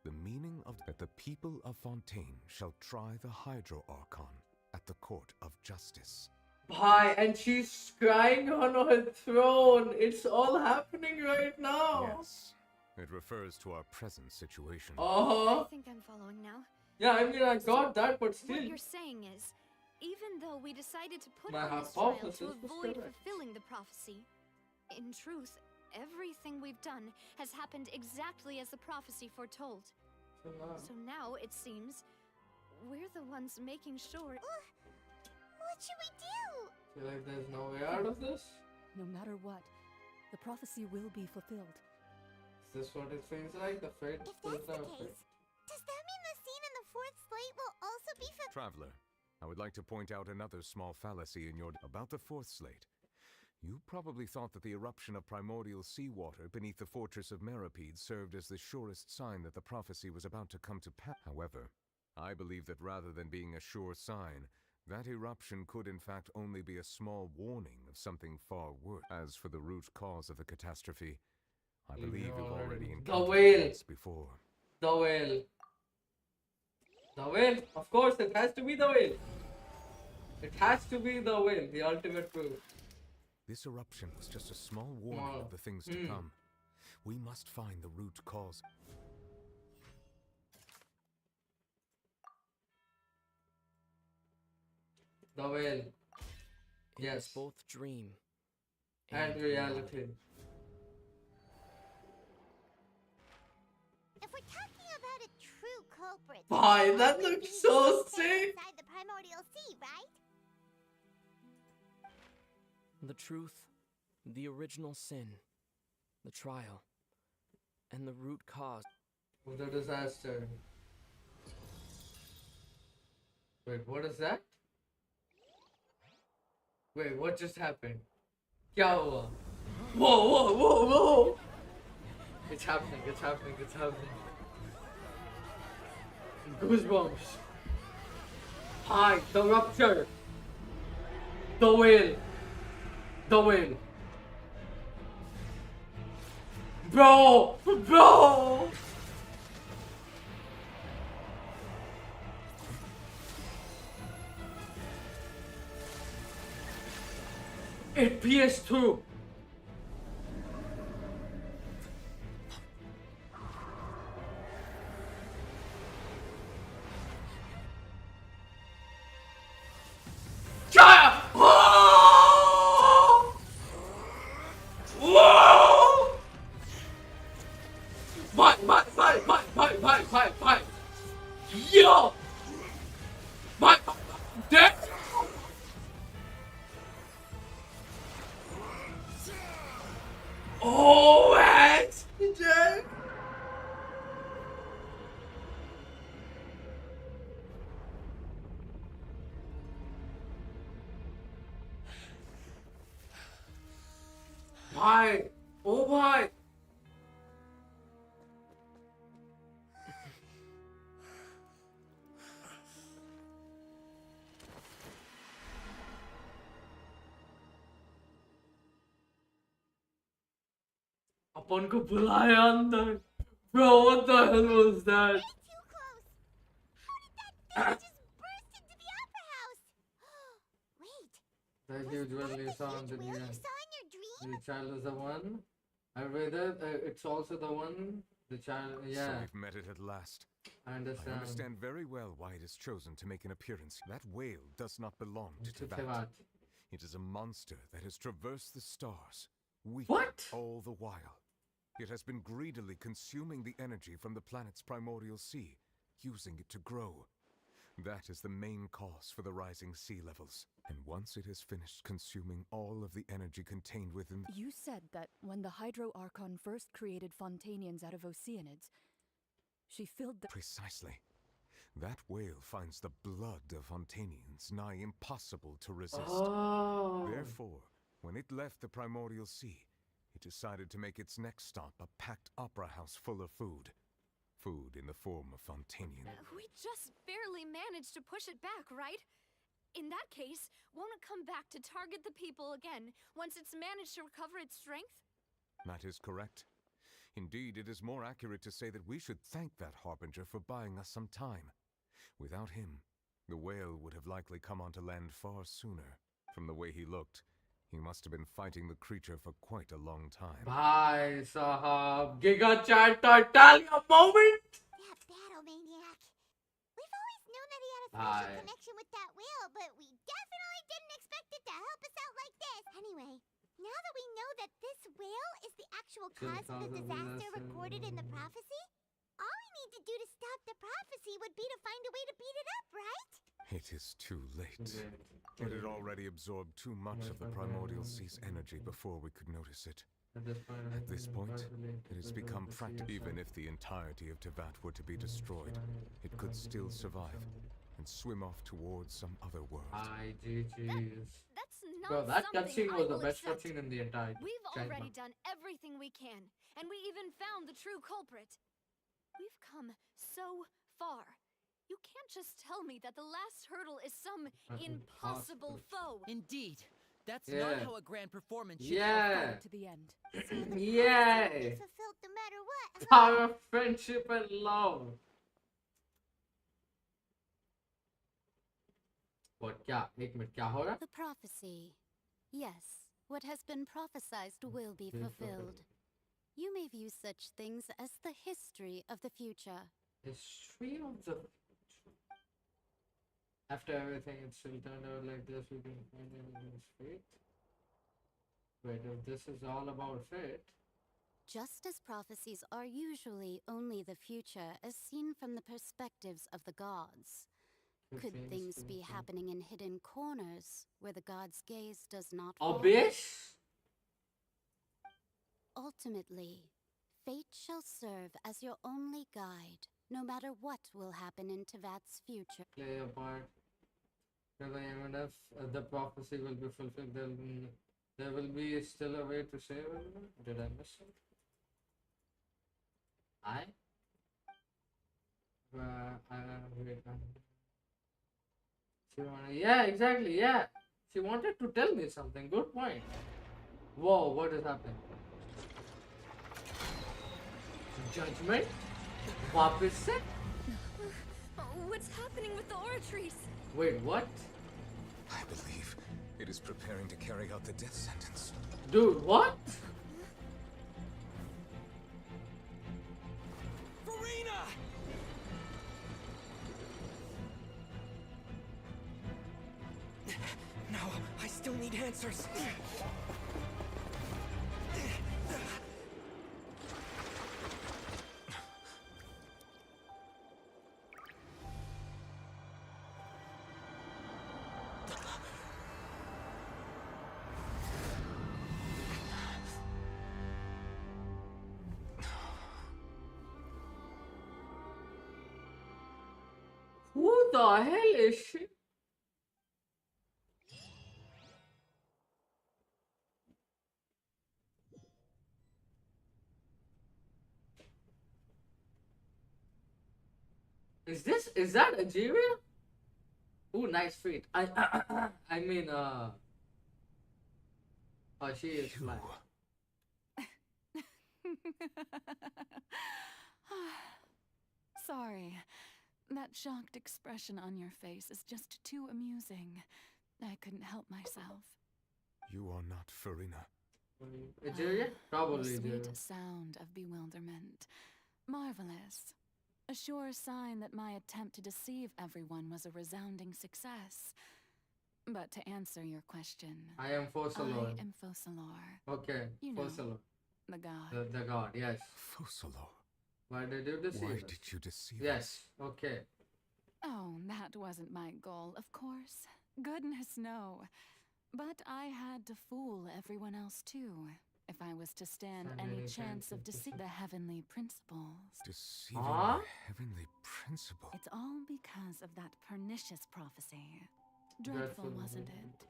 the meaning of that the people of Fontaine shall try the Hydro Archon at the court of justice. And she's crying on her throne. It's all happening right now. Yes, it refers to our present situation. I think I'm following now. Yeah, I mean, I got that, but still. What you're saying is, even though we decided to put My on this trial hypothesis to was avoid correct. fulfilling the prophecy, in truth, everything we've done has happened exactly as the prophecy foretold. So now, it seems, we're the ones making sure... What should we do? Feel like there's no way out of this? No matter what, the prophecy will be fulfilled. Is this what it feels like? The fate If that's the case, does that mean the scene in the 4th slate will also be fulfilled? Traveler, I would like to point out another small fallacy in your... About the 4th slate. You probably thought that the eruption of primordial seawater beneath the fortress of Meripede served as the surest sign that the prophecy was about to come to pass. However, I believe that rather than being a sure sign, that eruption could in fact only be a small warning of something far worse. As for the root cause of the catastrophe, I believe you've already encountered this before. The whale. The whale? Of course, it has to be the whale. It has to be the whale, the ultimate proof. This eruption was just a small warning of the things to come. We must find the root cause. The whale. It Yes. was both dream And reality. If we're talking about a true culprit, Boy, that it would looks be so who's sick. inside the primordial sea, right? The truth, the original sin, the trial, and the root cause. Of the disaster. Wait, what is that? Wait, what just happened? क्या हुआ? Whoa! It's happening. Goosebumps. Hi, the rupture. The whale. Bro! It pierced through. Fire! Oh! Whoa! Fight! Yo! My death! Oh, what? Jack? Why? Oh, why? अपन को बुलाया अंदर. Bro, what the hell was that? That usually saw in the dream. The child is the one. And whether it's also the one. The child, So yeah. we've met it at last. I understand. I understand very well why it is chosen to make an appearance. That whale does not belong to Tivat. Tivat. It is a monster that has traversed the stars, weeping What? all the while. It has been greedily consuming the energy from the planet's primordial sea, using it to grow. That is the main cause for the rising sea levels. And once it has finished consuming all of the energy contained within... You said that when the Hydro Archon first created Fontanians out of Oceanids, she filled the... Precisely. That whale finds the blood of Fontanians nigh impossible to resist. Oh. Therefore, when it left the primordial sea, it decided to make its next stop a packed opera house full of food. Food in the form of Fontanian. We just barely managed to push it back, right? In that case, won't it come back to target the people again once it's managed to recover its strength? That is correct. Indeed, it is more accurate to say that we should thank that Harbinger for buying us some time. Without him, the whale would have likely come onto land far sooner. From the way he looked, he must have been fighting the creature for quite a long time. Bhai Sahab, Giga Chat Tartaglia moment! That battle maniac. We've always known that he had a Bye. special connection with that whale, but we definitely didn't expect it to help us out like this. Anyway, now that we know that this whale is the actual cause of the disaster recorded in the prophecy, all we need to do to stop the prophecy would be to find a way to beat it up, right? It is too late. It had already absorbed too much of the primordial sea's energy before we could notice it. At this point, it has become practical. Even if the entirety of Tivat were to be destroyed, it could still survive and swim off towards some other world. That's not Bro, that something cutscene I was the will best accept. cutscene in the entire We've China. already done everything we can, and we even found the true culprit. We've come so far. You can't just tell me that the last hurdle is some impossible foe. Indeed. That's Yeah. not how a grand performance should Yeah. go. To the end. Yay! Fulfilled no matter what. Power of friendship and love. What? क्या? एक minute क्या हो रहा? The prophecy. Yes, what has been prophesied will be fulfilled. You may view such things as the history of the future. History of the. After everything, it still turned out like this. We can find his fate. Wait, if this is all about fate. Justice prophecies are usually only the future as seen from the perspectives of the gods. Could things be happening in hidden corners where the gods' gaze does not fall? Bitch! Ultimately, fate shall serve as your only guide, no matter what will happen in Tevat's future. Play a part. Even if the prophecy will be fulfilled, there will be still a way to save everyone. Did I miss it? Wait. Yeah, exactly. Yeah, she wanted to tell me something. Good point. Whoa, what is happening? Judgment? Wapis se? What's happening with the oratories? Wait, what? I believe it is preparing to carry out the death sentence. Dude, what? FURINA! No, I still need answers. Who the hell is she? Is that Algeria? Ooh, nice feet. I mean, oh, she is flat. Sorry. That shocked expression on your face is just too amusing. I couldn't help myself. You are not FURINA. Algeria? Probably The Algeria. sweet sound of bewilderment. Marvelous. A sure sign that my attempt to deceive everyone was a resounding success. But to answer your question, I am Focalor. I am Focalor. Okay, You know, Focalor. the god. The god, yes. Focalor. Why did you deceive Why us? did you deceive us? Yes, okay. Oh, that wasn't my goal, of course. Goodness, no. But I had to fool everyone else too, if I was to stand any chance of deceiving the heavenly principles. Deceiving the heavenly principle. It's all because of that pernicious prophecy. Dreadful, wasn't it?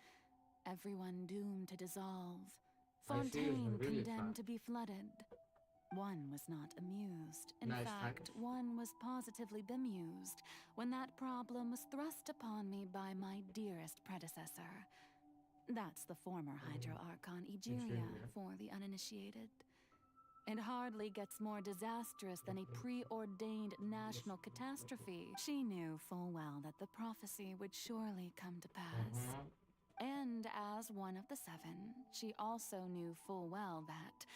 Everyone doomed to dissolve. Fontaine really condemned fast. to be flooded. One was not amused. In Nice, fact, one was positively bemused when that problem was thrust upon me by my dearest predecessor. That's the former Hydro Archon Egeria for the uninitiated. It hardly gets more disastrous than a preordained national catastrophe. She knew full well that the prophecy would surely come to pass. And as one of the seven, she also knew full well that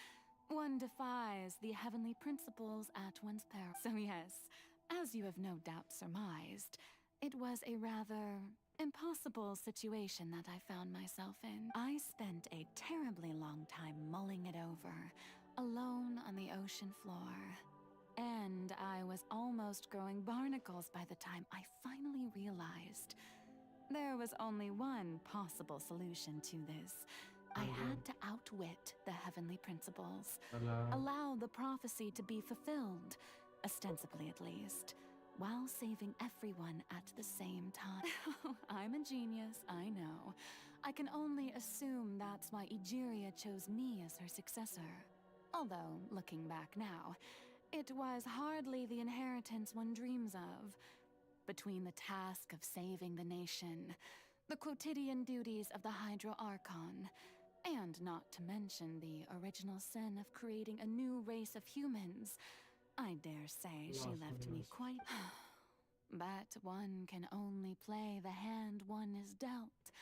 one defies the heavenly principles at one's peril. So yes, as you have no doubt surmised, it was a rather impossible situation that I found myself in. I spent a terribly long time mulling it over, alone on the ocean floor. And I was almost growing barnacles by the time I finally realized there was only one possible solution to this. I had to outwit the heavenly principles, allow the prophecy to be fulfilled, ostensibly at least, while saving everyone at the same time. I'm a genius, I know. I can only assume that's why Egeria chose me as her successor. Although, looking back now, it was hardly the inheritance one dreams of. Between the task of saving the nation, the quotidian duties of the Hydro Archon, and not to mention the original sin of creating a new race of humans, I dare say she left me quite... But one can only play the hand one is dealt.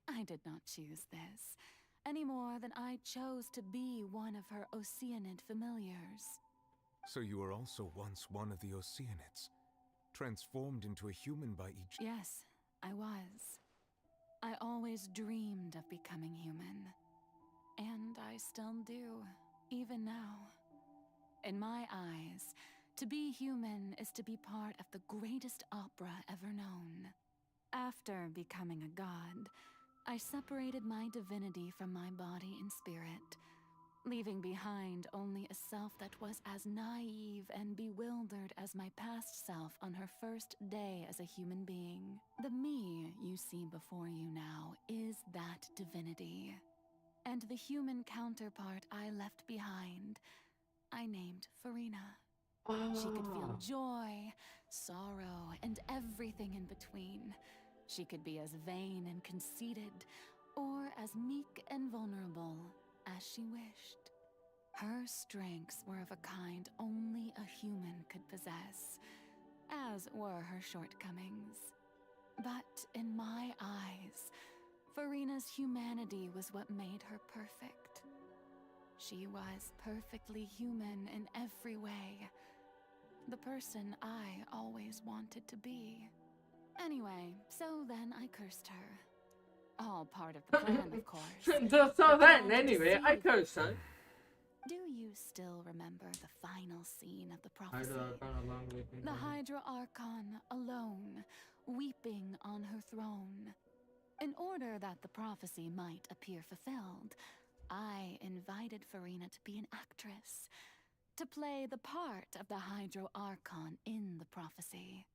I did not choose this, any more than I chose to be one of her Oceanid familiars. So you were also once one of the Oceanids, transformed into a human by each... Yes, I was. I always dreamed of becoming human. And I still do, even now. In my eyes, to be human is to be part of the greatest opera ever known. After becoming a god, I separated my divinity from my body and spirit, leaving behind only a self that was as naive and bewildered as my past self on her first day as a human being. The me you see before you now is that divinity. And the human counterpart I left behind, I named FURINA. She could feel joy, sorrow, and everything in between. She could be as vain and conceited, or as meek and vulnerable as she wished. Her strengths were of a kind only a human could possess, as were her shortcomings. But in my eyes, FURINA's humanity was what made her perfect. She was perfectly human in every way. The person I always wanted to be. Anyway, so then I cursed her. All part of the plan, of course. So then, anyway, I cursed her. Do you still remember the final scene of the prophecy? The Hydra Archon alone, weeping on her throne. In order that the prophecy might appear fulfilled, I invited FURINA to be an actress, to play the part of the Hydro Archon in the prophecy.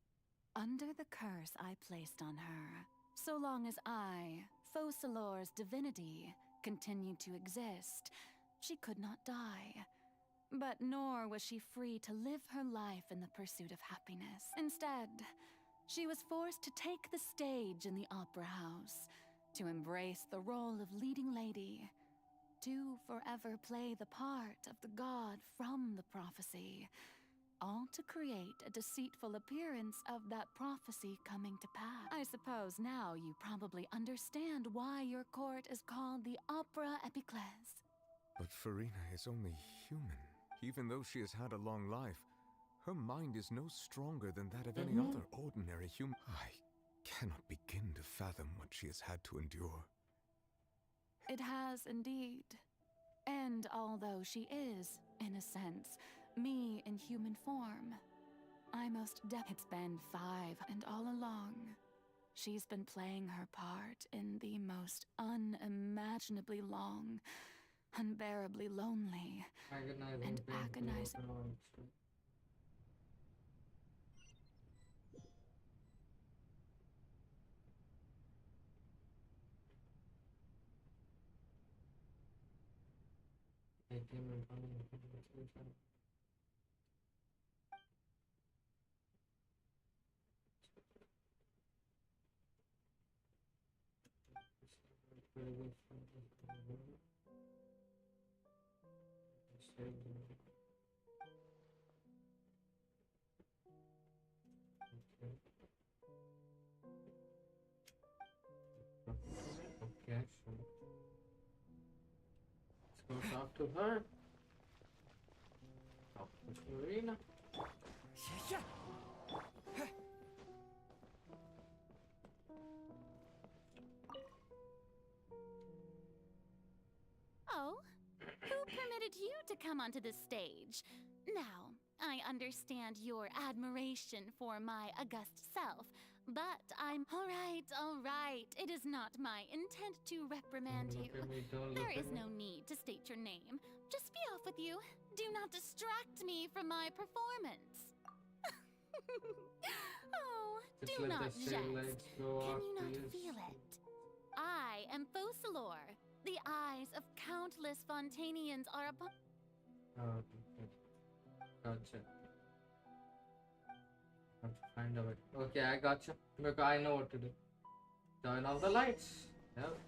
Under the curse I placed on her, so long as I, Focalor's divinity, continued to exist, she could not die. But nor was she free to live her life in the pursuit of happiness. Instead, she was forced to take the stage in the opera house, to embrace the role of leading lady, to forever play the part of the god from the prophecy, all to create a deceitful appearance of that prophecy coming to pass. I suppose now you probably understand why your court is called the Opera Epiclese. But FURINA is only human. Even though she has had a long life, her mind is no stronger than that of any other ordinary human. I cannot begin to fathom what she has had to endure. It has indeed. And although she is, in a sense, me in human form, it's been 5, and all along, she's been playing her part in the most unimaginably long, unbearably lonely, and agonizing. Okay, so let's go talk to her. Talk to FURINA. Oh, who permitted you to come onto the stage? Now, I understand your admiration for my august self, but I'm... All right. It is not my intent to reprimand you. There is no need to state your name. Just be off with you. Do not distract me from my performance. Oh, do not jest. Can you not feel it? I am Focalor. The eyes of countless Fontanians are upon... Gotcha. Have to find a way. Okay, I gotcha. Because I know what to do. Turn off the lights. Yep.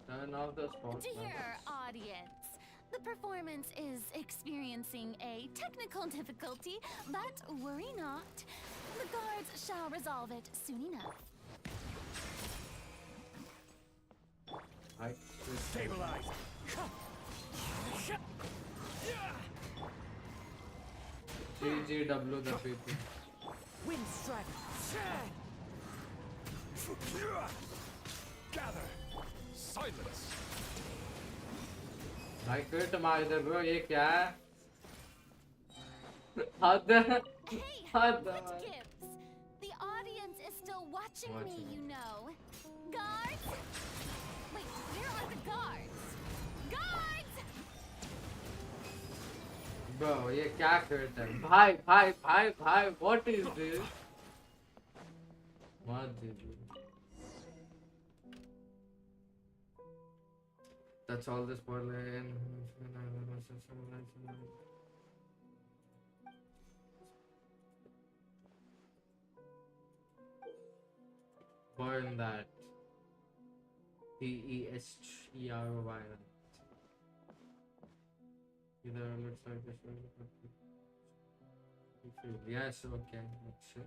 Turn off the spotlights. Dear audience, the performance is experiencing a technical difficulty, but worry not. The guards shall resolve it soon enough. Stabilize! GGW the people. Wind strike! Gather! Silence! भाई क्रिट मार दे bro ये क्या है हद हद What gives? The audience is still watching me, you know. Guards? Wait, where are the guards? Guards! bro ये क्या क्रिट है भाई भाई भाई भाई what is this मार दे that's all this spoiler and burn that TESTER either looks like this one yes okay let's see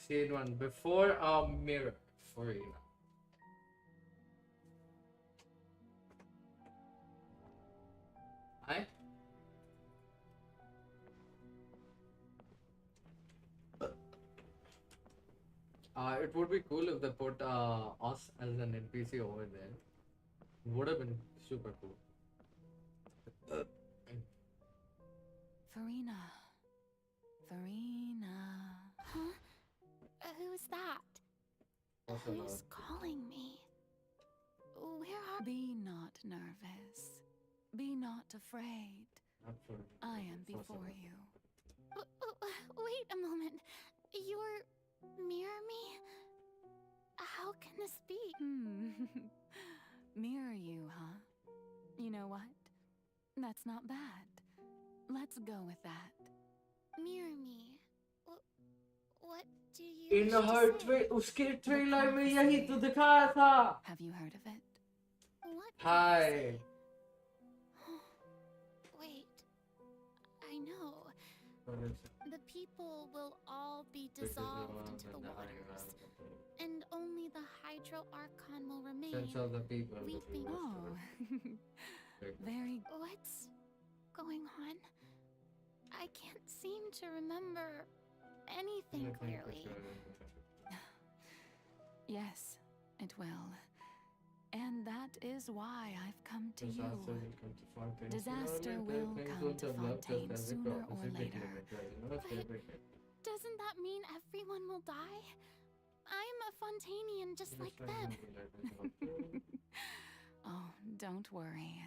scene one before a mirror FURINA hi it would be cool if they put us as an NPC over there. Would have been super cool. Furina. Furina. Huh? Who's that? Also Who's loud. calling me? Where are... Be not nervous. Be not afraid. Absolutely. I am before you. Wait a moment. You're... Mirror me? How can this be? Mirror you, huh? You know what? That's not bad. Let's go with that. Mirror me. What do you In wish her to say? उसके trailer में यही तो दिखाया था. Have you heard of it? What did Hi. you say? Wait. I know. The people will all be dissolved into the waters. And only the Hydro Archon will remain. Sense of the people. Weeping. Oh. Very... What's going on? I can't seem to remember anything clearly. Yes, it will. And that is why I've come to you. Disaster will come to Fontaine sooner or later. Doesn't that mean everyone will die? I'm a Fontainian just like them. Oh, don't worry.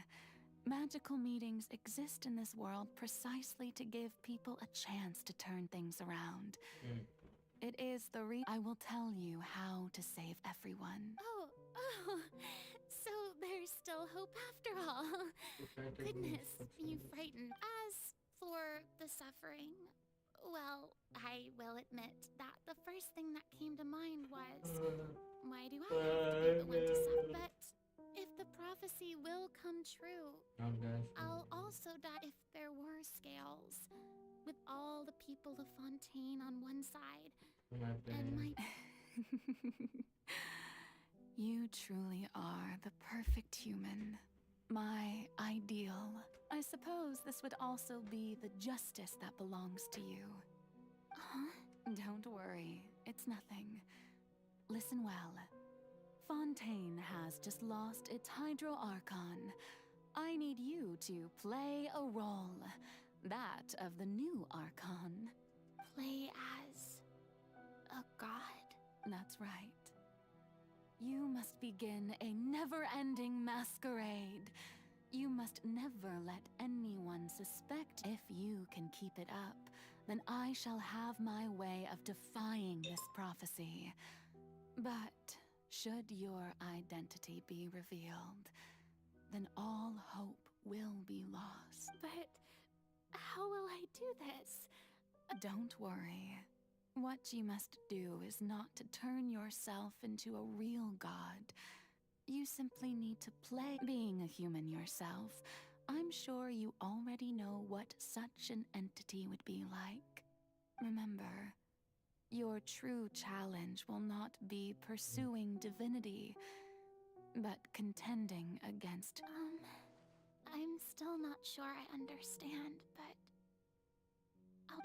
Magical meetings exist in this world precisely to give people a chance to turn things around. It is the I will tell you how to save everyone. Oh, so there's still hope after all. Goodness, you frighten. As for the suffering, well, I will admit that the first thing that came to mind was, why do I have to be the one to suffer? But if the prophecy will come true, I'll also die if there were scales, with all the people of Fontaine on one side, and my... You truly are the perfect human. My ideal. I suppose this would also be the justice that belongs to you. Huh? Don't worry, it's nothing. Listen well. Fontaine has just lost its Hydro Archon. I need you to play a role. That of the new Archon. Play as... a god? That's right. You must begin a never-ending masquerade. You must never let anyone suspect. If you can keep it up, then I shall have my way of defying this prophecy. But should your identity be revealed, then all hope will be lost. But how will I do this? Don't worry. What you must do is not to turn yourself into a real god. You simply need to play being a human yourself. I'm sure you already know what such an entity would be like. Remember, your true challenge will not be pursuing divinity, but contending against... I'm still not sure I understand, but...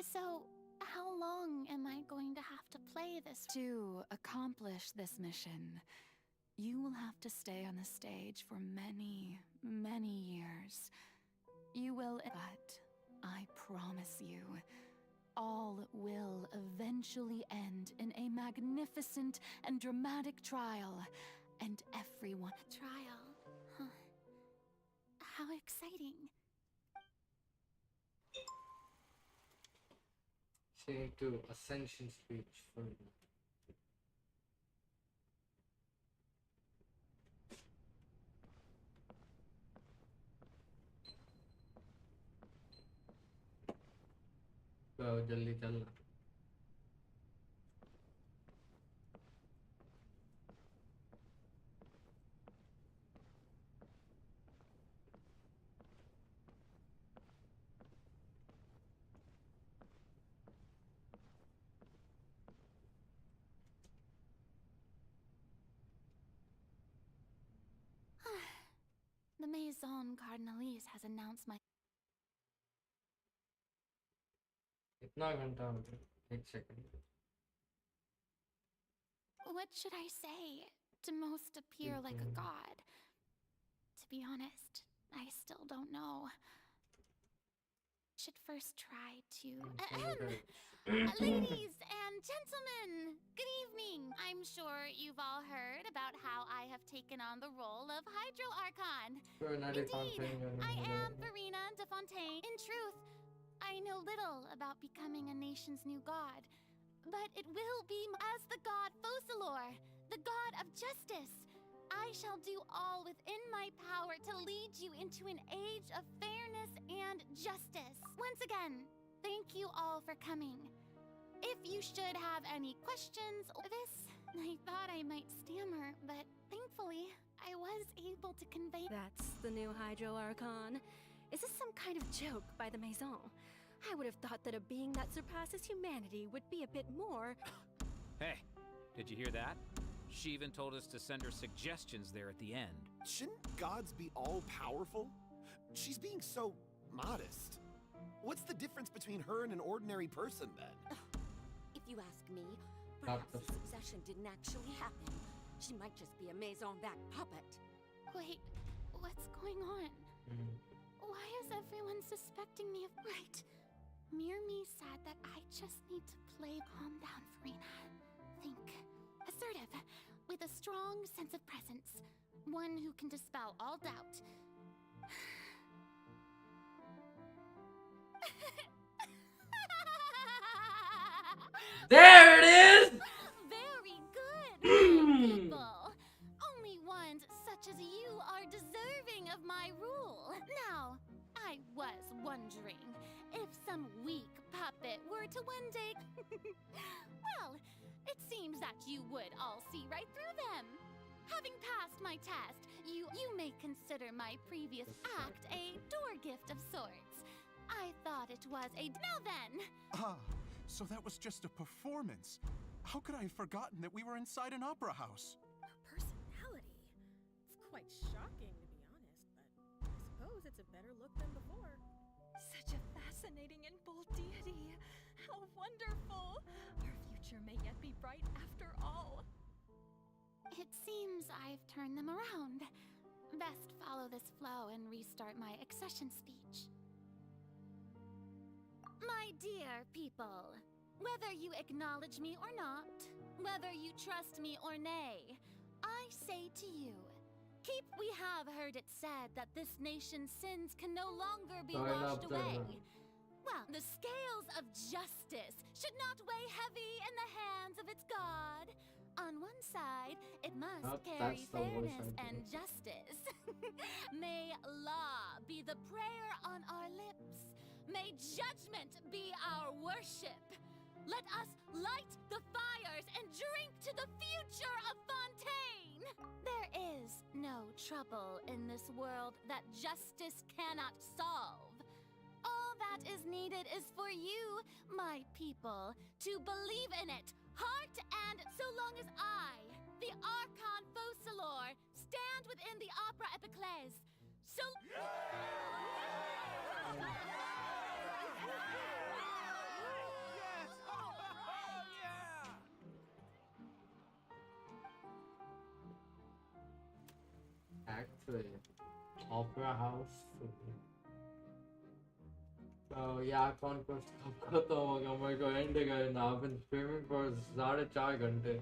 So, How long am I going to have to play this? To accomplish this mission, you will have to stay on the stage for many, many years. You will, but I promise you, all will eventually end in a magnificent and dramatic trial, and everyone. Trial? Huh. How exciting. Listening to Ascension speech for जल्दी चलना The Maison Cardinalise has announced my... इतना घंटा हो गया एक second What should I say to most appear like a god? To be honest, I still don't know. Should first try to... Ladies and gentlemen, good evening. I'm sure you've all heard about how I have taken on the role of Hydro Archon. Indeed, I am FURINA de Fontaine. In truth, I know little about becoming a nation's new god, but it will be as the god Focalor, the god of justice. I shall do all within my power to lead you into an age of fairness and justice. Once again, thank you all for coming. If you should have any questions or this, I thought I might stammer, but thankfully, I was able to convey... That's the new Hydro Archon. Is this some kind of joke by the Maison? I would have thought that a being that surpasses humanity would be a bit more... Hey, did you hear that? She even told us to send her suggestions there at the end. Shouldn't gods be all-powerful? She's being so modest. What's the difference between her and an ordinary person, then? If you ask me, perhaps the succession didn't actually happen. She might just be a Maison-backed puppet. Wait, what's going on? Why is everyone suspecting me of... Right. Mirmi said that I just need to play calm down, FURINA. Think. Assertive, with a strong sense of presence. One who can dispel all doubt. There it is! Very good, people. Only ones such as you are deserving of my rule. Now, I was wondering if some weak puppet were to one day... Well, it seems that you would all see right through them. Having passed my test, you may consider my previous act a door gift of sorts. I thought it was a... Now then! Ah, so that was just a performance. How could I have forgotten that we were inside an opera house? Her personality. It's quite shocking, to be honest, but I suppose it's a better look than before. Such a fascinating and bold deity. How wonderful! Our future may yet be bright after all. It seems I've turned them around. Best follow this flow and restart my accession speech. My dear people, whether you acknowledge me or not, whether you trust me or nay, I say to you, we have heard it said that this nation's sins can no longer be washed away. Well, the scales of justice should not weigh heavy in the hands of its God. On one side, it must carry fairness and justice. May law be the prayer on our lips. May judgment be our worship. Let us light the fires and drink to the future of Fontaine. There is no trouble in this world that justice cannot solve. All that is needed is for you, my people, to believe in it, heart and so long as I, the Archon Focalor, stand within the Opera Epiclese. So... 3. Opera House 3. So yeah, Conquest कब खत्म होगा मेरे को end करना. I've been streaming for 4.5 घंटे.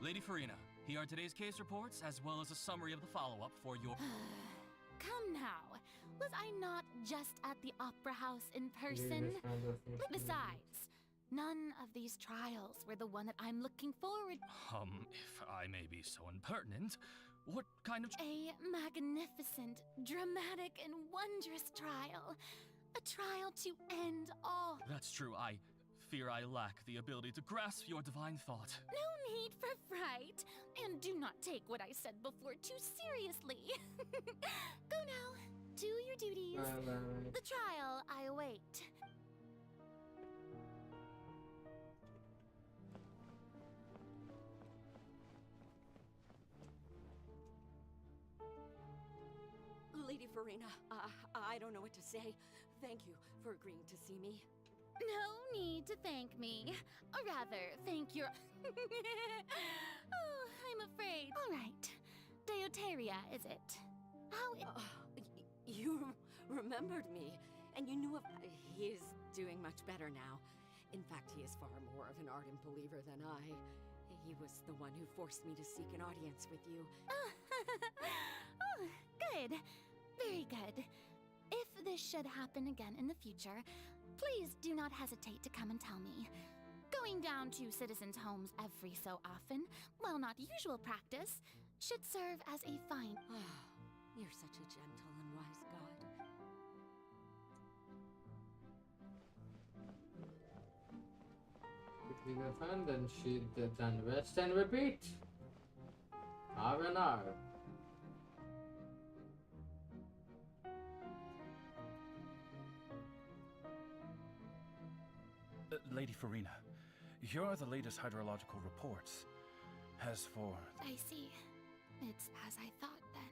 Lady Farina, here are today's case reports as well as a summary of the follow-up for your... Come now. Was I not just at the Opera House in person? Besides, none of these trials were the one that I'm looking forward. If I may be so impertinent, what kind of... A magnificent, dramatic, and wondrous trial. A trial to end all. That's true, I fear I lack the ability to grasp your divine thought. No need for fright. And do not take what I said before too seriously. Go now. Do your duties. The trial I await. Lady Farina, I don't know what to say. Thank you for agreeing to see me. No need to thank me. Or rather, thank your... Oh, I'm afraid. All right. Deoteria, is it? How it... You remembered me, and you knew of... He is doing much better now. In fact, he is far more of an ardent believer than I. He was the one who forced me to seek an audience with you. Oh, good. Very good. If this should happen again in the future, please do not hesitate to come and tell me. Going down to citizens' homes every so often, while not usual practice, should serve as a fine... You're such a gentle and wise god. Quickly defend, then shield, then rest and repeat. R&R. Lady Farina, here are the latest hydrological reports. As for... I see. It's as I thought then.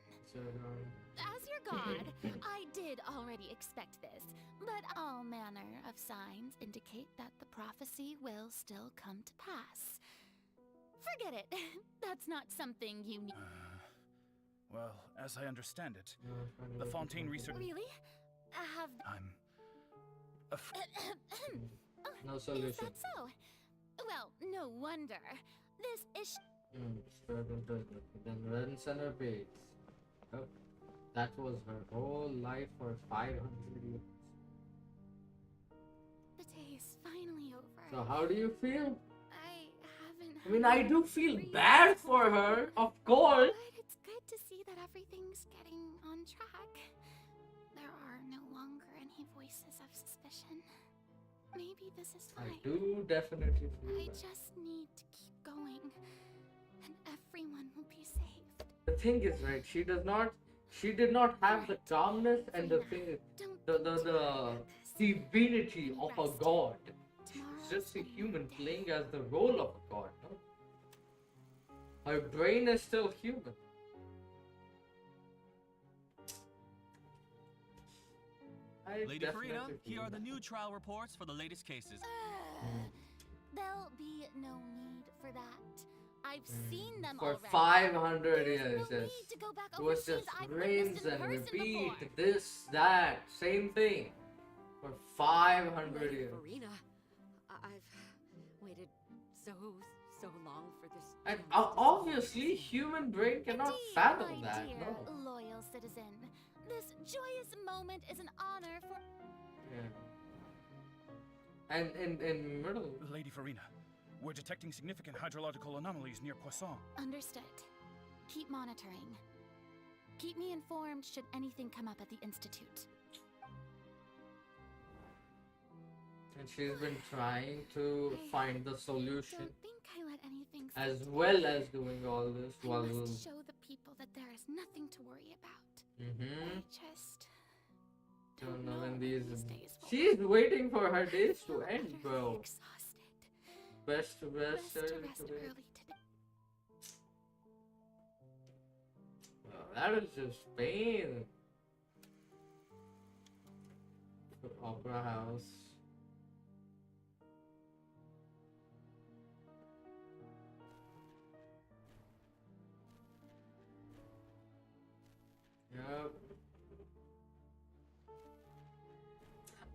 As your god, I did already expect this, but all manner of signs indicate that the prophecy will still come to pass. Forget it. That's not something you need. Well, as I understand it, the Fontaine research... Really? I'm... No solution. Is that so? Well, no wonder. This is... Then rinse and repeat. Oh, that was her whole life for 500 years. The day is finally over. So how do you feel? I mean, I do feel bad for her, of course. But it's good to see that everything's getting on track. There are no longer any voices of suspicion. Maybe this is fine. I do definitely feel I that. just need to keep going, and everyone will be saved. The thing is, right, she did not have the calmness and the divinity of a god. She's just a human playing as the role of a god, no? Her brain is still human. Lady Farina, here are the new trial reports for the latest cases. There'll be no need for that. I've seen them For already. 500 years, yes. It was just rinse and repeat, this, that, same thing. For 500 years. Farina, I've waited so long for this. And obviously, human brain cannot fathom My that, dear, no. loyal citizen, this joyous moment is an honor for... Yeah. And in middle... Lady Farina, we're detecting significant hydrological anomalies near Poisson. Understood. Keep monitoring. Keep me informed should anything come up at the Institute. And she's been trying to find the solution. Don't think I let anything As slip well away. as doing all this I while... must show the people that there is nothing to worry about. I just Don't know when these... days will She's waiting for her days to end, bro. Best to rest early today. Wow, that is just pain. Opera House.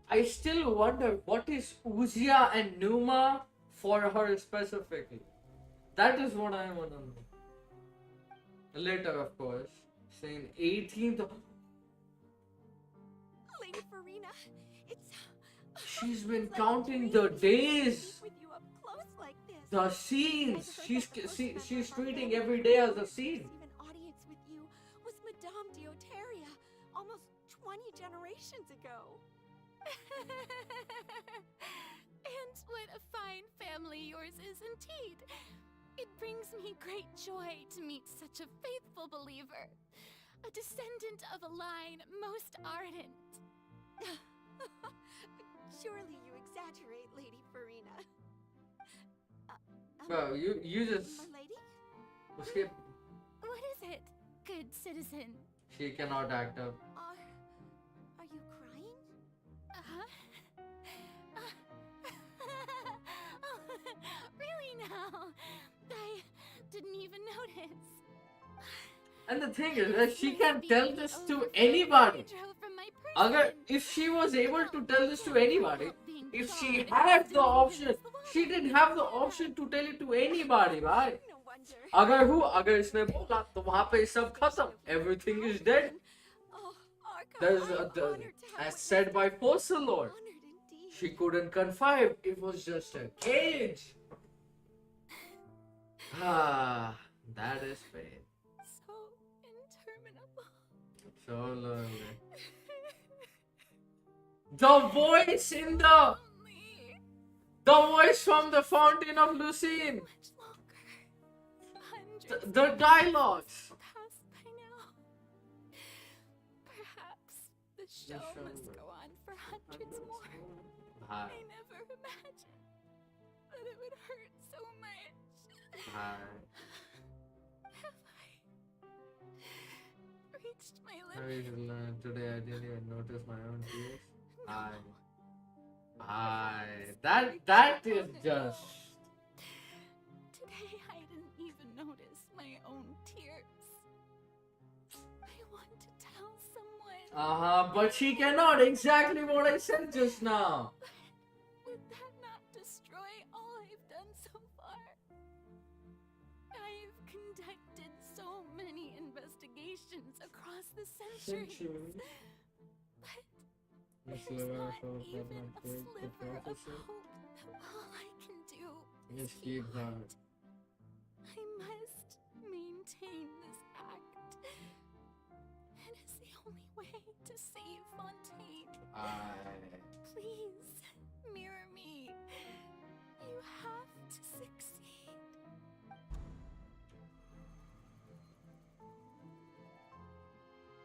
I still wonder what is Uzia and Numa for her specifically. That is what I want to know. Later, of course. Saying 18th. Lady Farina, it's... She's been counting the days. with you up close like this. The scenes. She's treating every day as a scene. Even audience with you was Madame Dioteria, almost 20 generations ago. And what a fine family yours is indeed. It brings me great joy to meet such a faithful believer, a descendant of a line most ardent. Surely you exaggerate, Lady Farina. Bro, you just... My lady? Uske... What is it, good citizen? She cannot act up. Are you crying? Oh, really now? I didn't even notice. And the thing is that she can tell this to anybody. If she was able to tell this to anybody, if she had the option, she didn't have the option to tell it to anybody, right? अगर इसने बोला तो वहाँ पे सब खत्म. Everything is dead. There's as said by Postal Lord. She couldn't confide. It was just a cage. That is pain. So interminable. So lonely. The voice in the voice from the Fountain of Lucine. The dialogues. Perhaps the show must go on for hundreds more. I never imagined that it would hurt so much. Have I reached my limit? Today I didn't even notice my own tears. That is just... Today I didn't even notice my own tears. I want to tell someone. But she cannot. Exactly what I said just now. Would that not destroy all I've done so far? I've conducted so many investigations across the centuries. But there's not even a sliver of hope that all I can do is keep heart. I must maintain this act. It is the only way to save Fontaine. Please, mirror me. You have to succeed.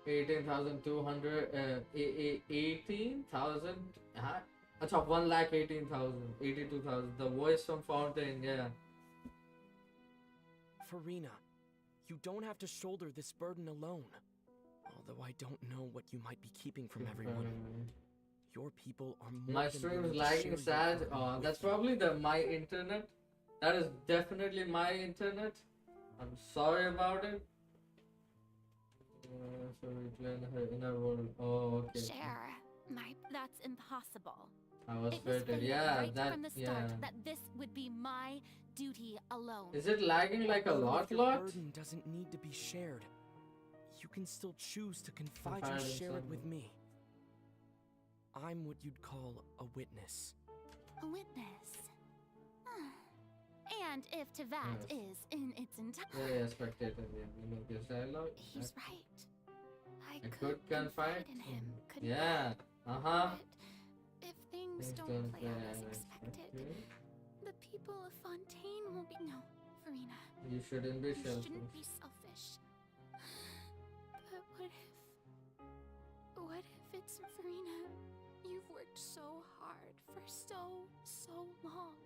18,200, 18,000, अच्छा 1,18,000, 82,000. The voice from Fountain, yeah. Farina, you don't have to shoulder this burden alone. Although I don't know what you might be keeping from everyone. Your people are more My than stream willing is to lagging share sad. your burden with That's you. probably my internet. That is definitely my internet. I'm sorry about it. So we play in her world. Oh, okay. Share. That's impossible. I was It was fated. stated Yeah, right that. from the start that this would be my duty alone. Is it lagging like a Even lot? if your burden doesn't need to be shared. You can still choose to confide and Confide in share it with someone. me. I'm what you'd call a witness. A witness. And if Tevat is in its entirety, Yeah, spectator. Yeah, you know this dialogue. he's right. I I could confide in him. Couldn't Yeah. But if things don't play out as expected, the people of Fontaine will be Farina. You shouldn't be You selfish. shouldn't be selfish. But what if it's Farina? You've worked so hard for so long.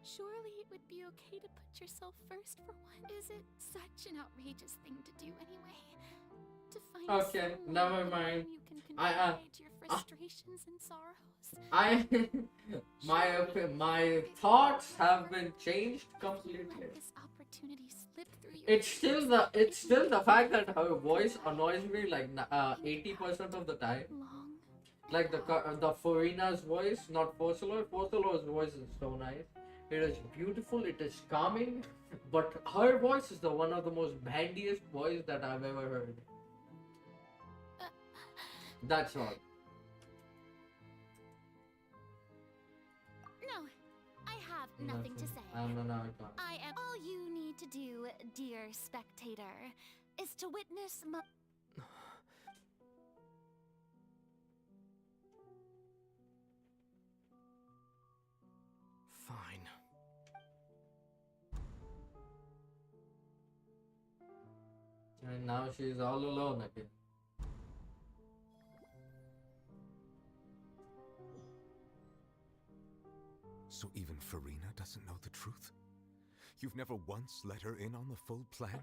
Surely it would be okay to put yourself first for once. Is it such an outrageous thing to do anyway? To find Okay, someone never with mind. whom you can I, confide your frustrations and sorrows. My thoughts have been changed completely. Let this opportunity slip through your It's still the fact that her voice annoys me like 80% of the time. Like the FURINA's voice, not Fossilor. Fossilor's voice is so nice. It is beautiful. It is calming. But her voice is the one of the most bandiest voice that I've ever heard. That's all. No, I have nothing to say. I am. All you need to do, dear spectator, is to witness my. Fine. And now she's all alone again. So even Furina doesn't know the truth? You've never once let her in on the full plan?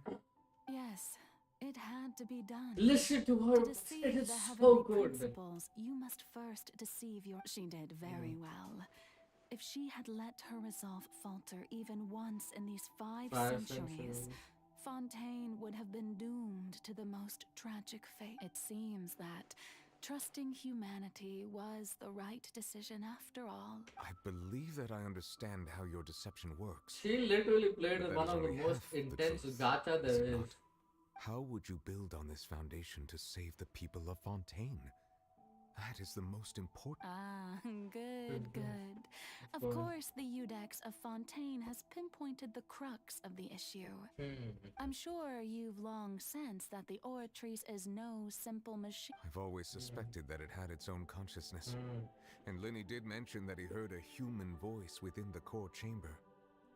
Yes, it had to be done. Listen to her. To deceive It is the so heavenly good. principles, you must first deceive your. She did very well. If she had let her resolve falter even once in these five centuries, Fontaine would have been doomed to the most tragic fate. It seems that trusting humanity was the right decision after all. I believe that I understand how your deception works. She literally played But that one is of the only most half the intense truth, gacha is there it is. not? How would you build on this foundation to save the people of Fontaine? That is the most important. Ah, good, good. Of course, the Udex of Fontaine has pinpointed the crux of the issue. I'm sure you've long sensed that the Oratrice is no simple machine. I've always suspected that it had its own consciousness. And Lenny did mention that he heard a human voice within the core chamber.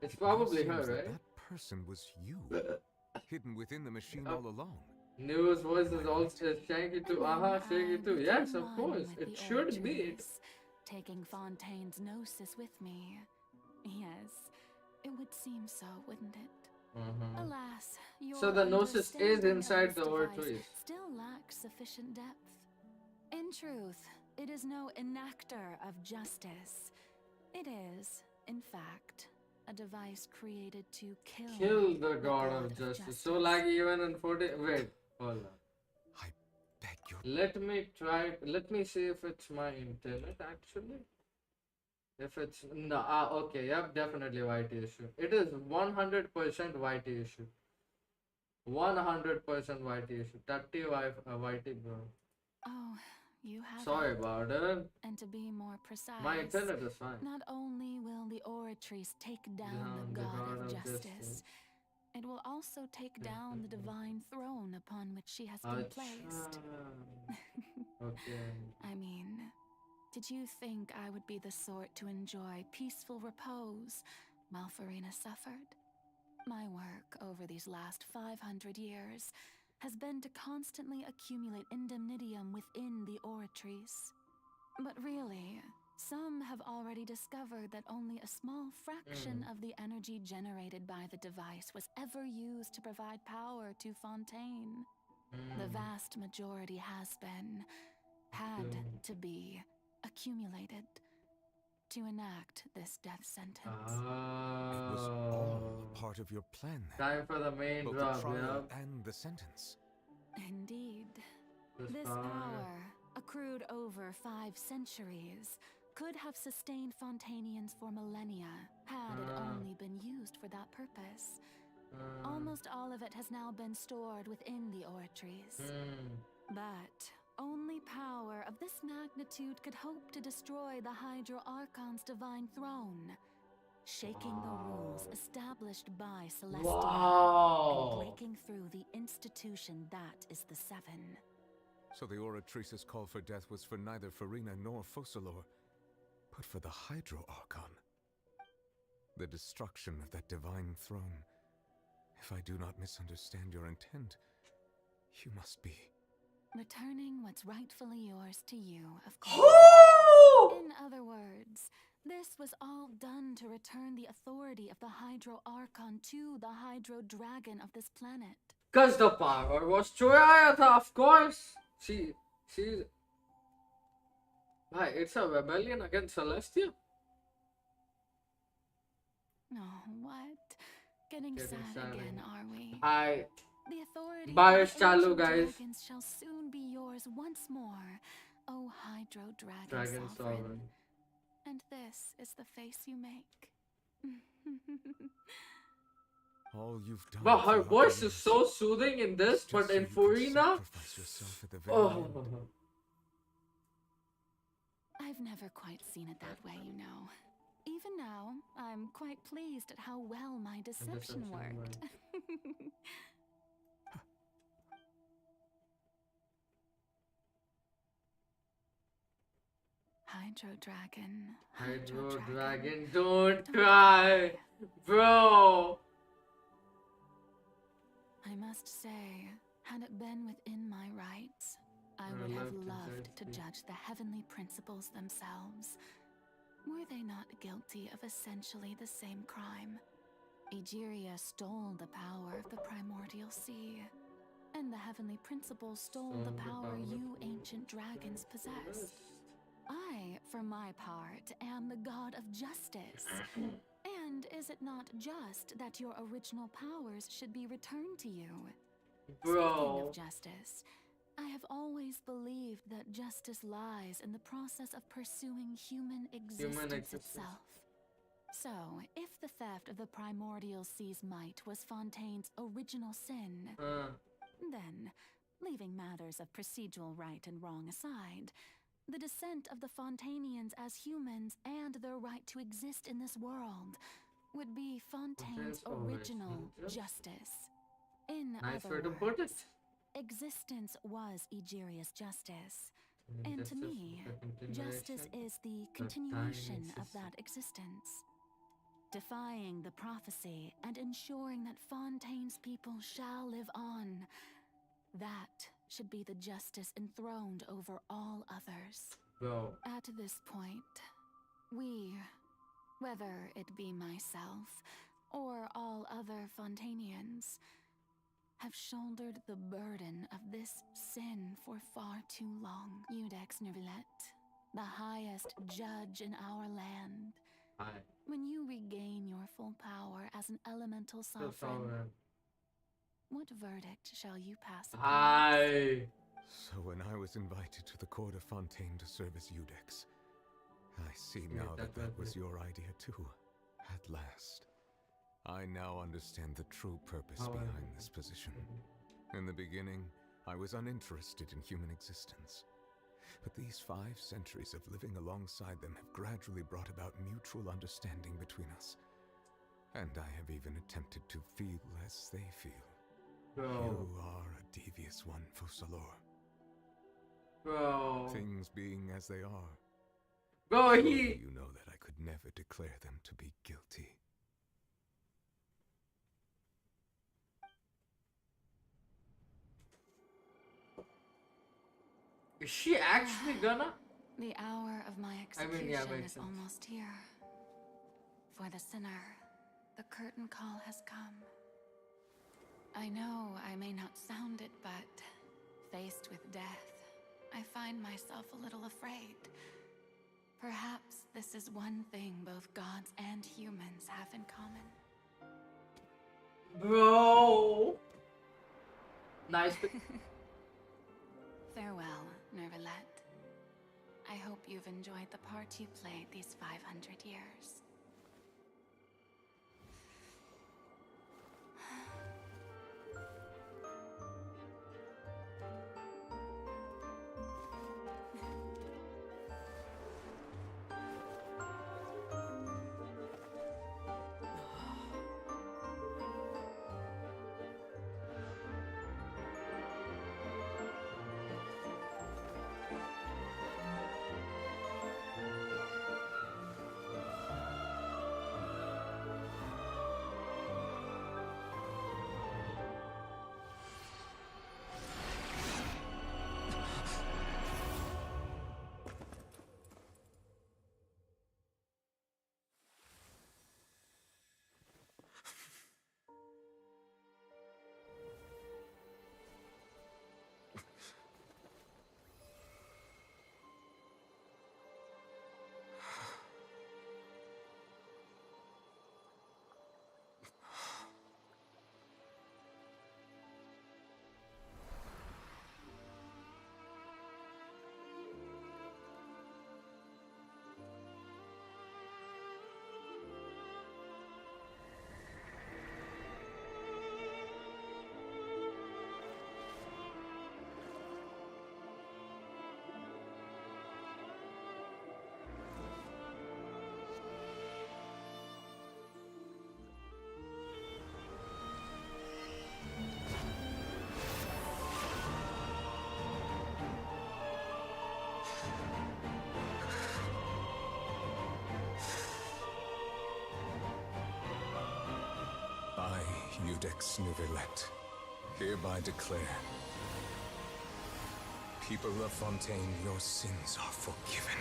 It's It now probably her, seems that right? That person was you, hidden within the machine all along. News voice is also Shanky too. Shanky too. Yes, of course. It should be it. Taking Fontaine's gnosis with me. Yes, it would seem so, wouldn't it? Alas, your So the gnosis is understanding of inside this the device Oratrice. still lacks sufficient depth. In truth, it is no enactor of justice. It is, in fact, a device created to Kill the god of justice. So like even in 40. Wait, hold on. I beg your. Let me try. Let me see if it's my internet actually. If it's no, okay, yep, definitely YT issue. It is 100% YT issue. 100% YT issue. 30 YT, bro. Oh, you have Sorry it. about it. And to be more precise, My internet is fine. not only will the Oratrice take down the God of Justice, it will also take down the divine throne upon which she has been placed. Okay. I mean, did you think I would be the sort to enjoy peaceful repose while Furina suffered? My work over these last 500 years has been to constantly accumulate indemnitium within the Oratrice. But really, some have already discovered that only a small fraction of the energy generated by the device was ever used to provide power to Fontaine. The vast majority has been, had to be, accumulated to enact this death sentence. It was all a part of your plan then. Time for the main Both drop, the trial yeah. and the sentence. Indeed. This This power. power, accrued over 5 centuries, could have sustained Fontainians for millennia, had it only been used for that purpose. Almost all of it has now been stored within the Oratrice. But only power of this magnitude could hope to destroy the Hydro Archon's divine throne, shaking the rules established by Celestia, and breaking through the institution that is the Seven. So the Oratrice's call for death was for neither Furina nor Focalor, but for the Hydro Archon. The destruction of that divine throne. If I do not misunderstand your intent, you must be... Returning what's rightfully yours to you, of course. In other words, this was all done to return the authority of the Hydro Archon to the Hydro Dragon of this planet. Cause the power was Choyayatha, of course. She's... Why, it's a rebellion against Celestia? Oh, what? Getting sad again, are we? The authority Barish of the ancient Chalu, guys. dragons shall soon be yours once more, O Hydro Dragon Dragon Sovereign. Sovereign. And this is the face you make. All you've done. But her for voice others is so soothing in this, just but so in you could FURINA, sacrifice yourself at the very oh, end. I've never quite seen it that way, you know. Even now, I'm quite pleased at how well my deception worked. Hydro Dragon. Hydro Dragon, don't cry, bro. I must say, had it been within my rights, I would have loved to judge the heavenly principles themselves. Were they not guilty of essentially the same crime? Egeria stole the power of the primordial sea, and the heavenly principles stole the power you ancient dragons possessed. I, for my part, am the god of justice. And is it not just that your original powers should be returned to you? Speaking of justice, I have always believed that justice lies in the process of pursuing human existence itself. So, if the theft of the primordial sea's might was Fontaine's original sin, then, leaving matters of procedural right and wrong aside, the descent of the Fontanians as humans and their right to exist in this world would be Fontaine's original justice. In other words, existence was Egeria's justice, and to me, justice is the continuation of that existence. Defying the prophecy and ensuring that Fontaine's people shall live on, that should be the justice enthroned over all others. Bro. At this point, we, whether it be myself or all other Fontanians, have shouldered the burden of this sin for far too long. Eudex Nervilette, the highest judge in our land. Hi. When you regain your full power as an elemental sovereign, what verdict shall you pass upon? Hi. So when I was invited to the court of Fontaine to serve as Eudex, I see now that that was your idea too. At last. I now understand the true purpose behind this position. In the beginning, I was uninterested in human existence. But these 5 centuries of living alongside them have gradually brought about mutual understanding between us. And I have even attempted to feel as they feel. Bro. You are a devious one, Fussalor. Bro. Things being as they are. Bro, surely you know that I could never declare them to be guilty. Is she actually gonna? The hour of my execution makes is sense. almost here. For the sinner, the curtain call has come. I know I may not sound it, but faced with death, I find myself a little afraid. Perhaps this is one thing both gods and humans have in common. Bro. Nice. Farewell, Nervilette. I hope you've enjoyed the part you played these 500 years. Judex Nuvelet, hereby declare, people of Fontaine, your sins are forgiven.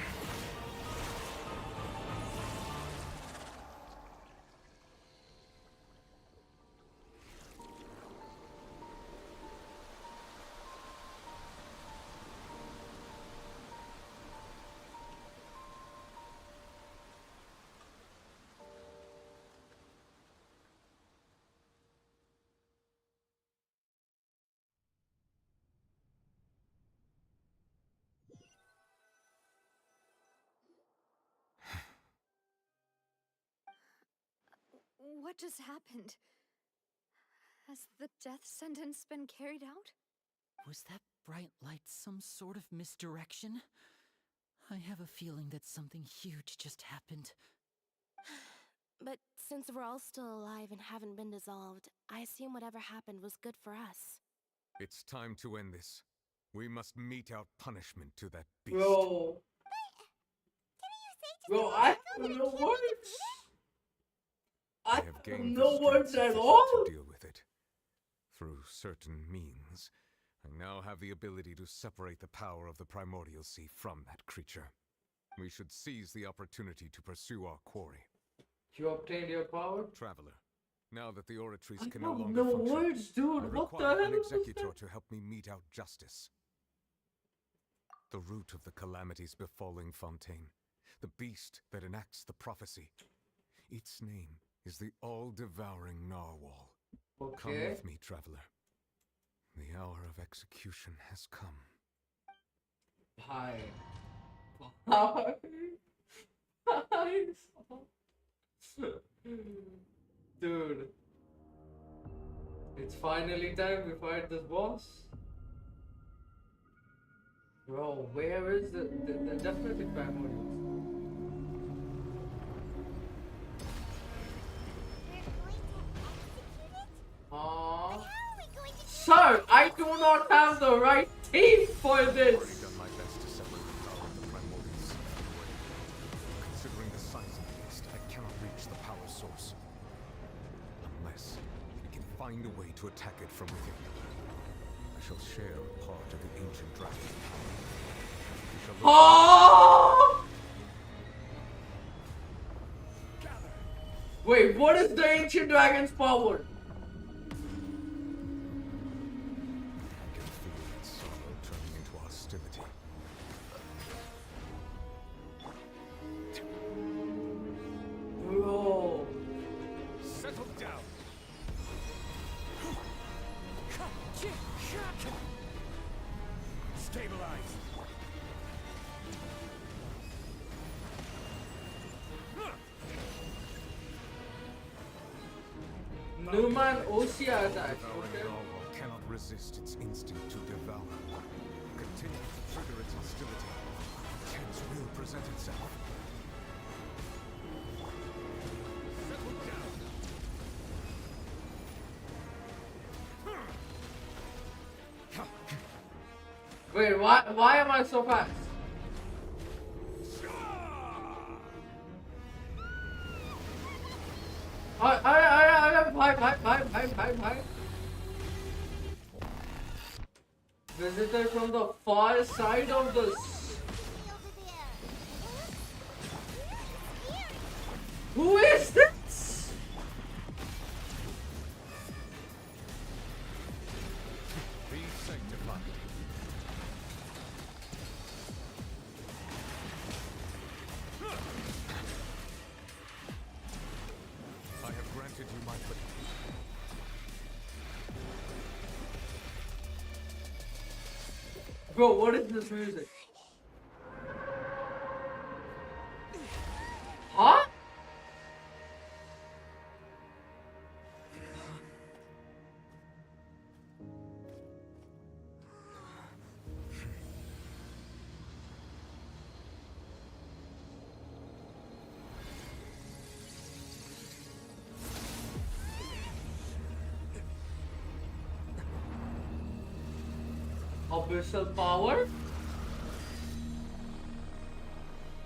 What just happened? Has the death sentence been carried out? Was that bright light some sort of misdirection? I have a feeling that something huge just happened. But since we're all still alive and haven't been dissolved, I assume whatever happened was good for us. It's time to end this. We must mete out punishment to that beast. Bro. Bro, I have no words. I have gained no the words strength at sufficient all. to deal with it. Through certain means, I now have the ability to separate the power of the primordial sea from that creature. We should seize the opportunity to pursue our quarry. You obtained your power? Traveler, now that the oratories I can no have longer no function, words, dude. I What the require hell an is executor that? to help me mete out justice. The root of the calamities befalling Fontaine, the beast that enacts the prophecy. Its name is the all-devouring narwhal. Come Okay. with me, traveler. The hour of execution has come. Hi. Hi. Hi. Dude. It's finally time we fight this boss. Bro, where is the definitely primordials? Sir, I do not have the right team for I've this. already done my best to separate the power of the primordials. Considering the size of the beast, I cannot reach the power source. Unless we can find a way to attack it from within. I shall share a part of the ancient dragon's power. We shall look Oh! Wait, what is the ancient dragon's power? turning into hostility. Bro. Settle down. Stabilize. Newman Osia attack. Devouring Okay. narwhal cannot resist its instinct to devour. Continue to trigger its hostility. Chance will present itself. Settle down. Wait, why am I so fast? Hi. Visitor from the far side of the. Who is this? Be sanctified. I have granted you my permission. Bro, what is this music? Huh? Abyssal power?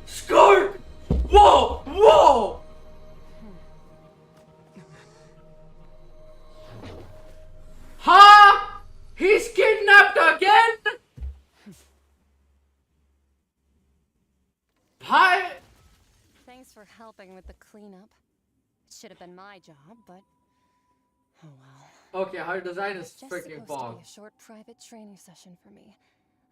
Skirt! Whoa! Thanks for helping with the cleanup. It should have been my job, but oh well. Okay, her design is It's just freaking supposed to fog. be a short private training session for me.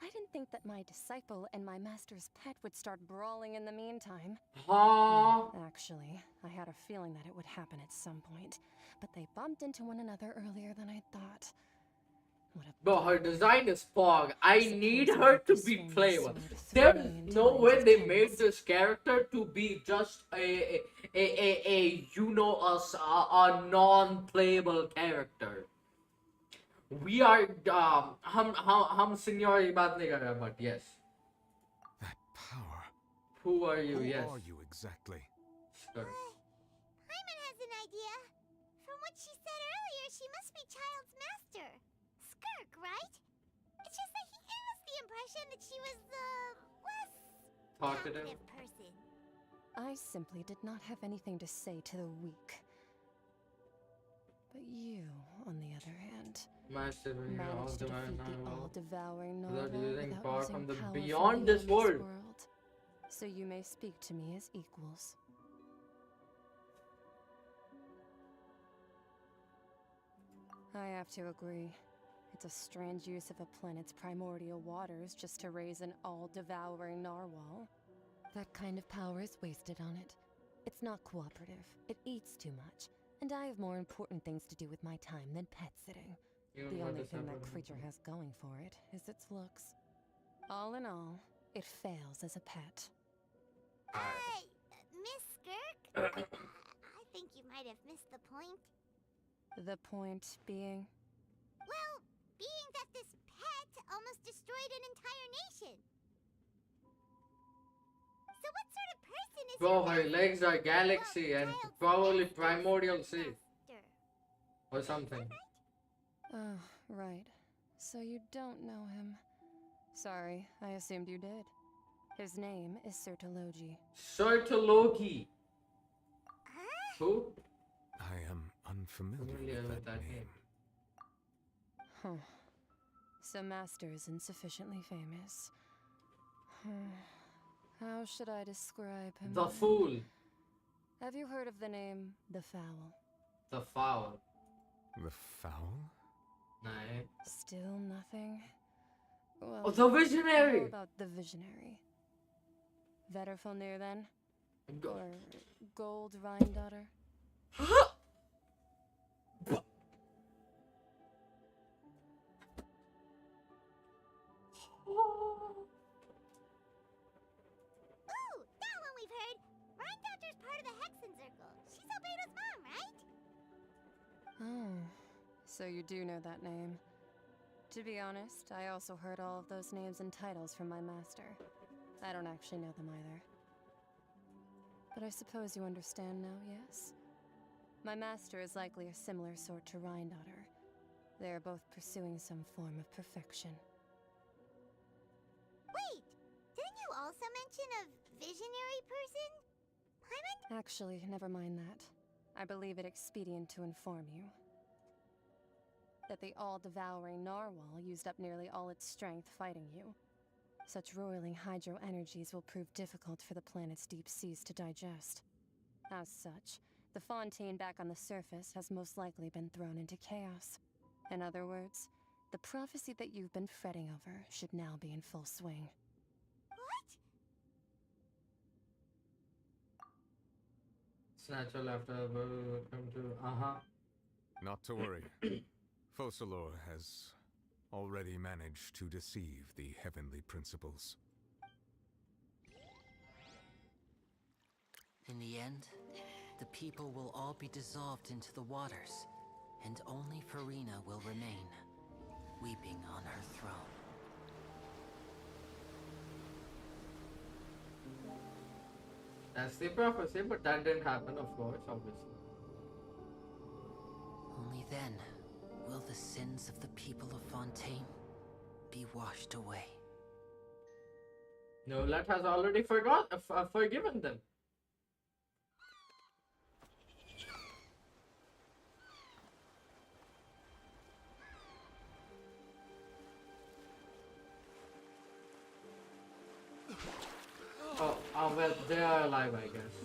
I didn't think that my disciple and my master's pet would start brawling in the meantime. Huh? Actually, I had a feeling that it would happen at some point, but they bumped into one another earlier than I thought. Bro, her design is fog. I need her to be playable. There's no way they made this character to be just a you know us a non-playable character. We are हम senior ये बात नहीं कर रहे, but yes. That power. Who are you? Who Yes. are you exactly? Sure. Hyman has an idea. From what she said earlier, she must be Child's master. Skirk, right? It's just that he gave us the impression that she was the less Talkative person. I simply did not have anything to say to the weak. But you, on the other hand, Master, managed to defeat the all-devouring without Narwhal using without power using from the power beyond from this beyond world. So you may speak to me as equals. I have to agree. It's a strange use of a planet's primordial waters just to raise an all-devouring narwhal. That kind of power is wasted on it. It's not cooperative. It eats too much. And I have more important things to do with my time than pet sitting. The only thing that creature has going for it is its looks. All in all, it fails as a pet. Miss Skirk? I think you might have missed the point. The point being? Well, being that this pet almost destroyed an entire nation. So what sort of person is Bro, your her legs are galaxy and probably primordial sea. Or something. Oh, right. So you don't know him. Sorry, I assumed you did. His name is Sertologi. Sertologi. Who? I am unfamiliar with that name. Huh. So Master isn't sufficiently famous. How should I describe him? The then? Fool. Have you heard of the name The Fowl? The Foul. The Foul? No. Still nothing? Well, Oh, the Visionary! How about the Visionary? Vetterfulnir then? Or Gold Vine Daughter? Ooh, that one we've heard. Rhine Doctor's part of the Hexen Circle. She's Albedo's mom, right? Oh, so you do know that name. To be honest, I also heard all of those names and titles from my master. I don't actually know them either. But I suppose you understand now, yes? My master is likely a similar sort to Rhine Daughter. They are both pursuing some form of perfection. Wait, didn't you also mention a visionary person? Hyman? Actually, never mind that. I believe it expedient to inform you that the all-devouring narwhal used up nearly all its strength fighting you. Such roiling hydro energies will prove difficult for the planet's deep seas to digest. As such, the fontaine back on the surface has most likely been thrown into chaos. In other words, the prophecy that you've been fretting over should now be in full swing. What? It's natural after welcome to Not to worry. Focalor has already managed to deceive the heavenly principles. In the end, the people will all be dissolved into the waters, and only FURINA will remain, weeping on her throne. That's the prophecy, but that didn't happen, of course, obviously. Only then will the sins of the people of Fontaine be washed away. Nolet has already forgiven them. Oh, well, they are alive, I guess.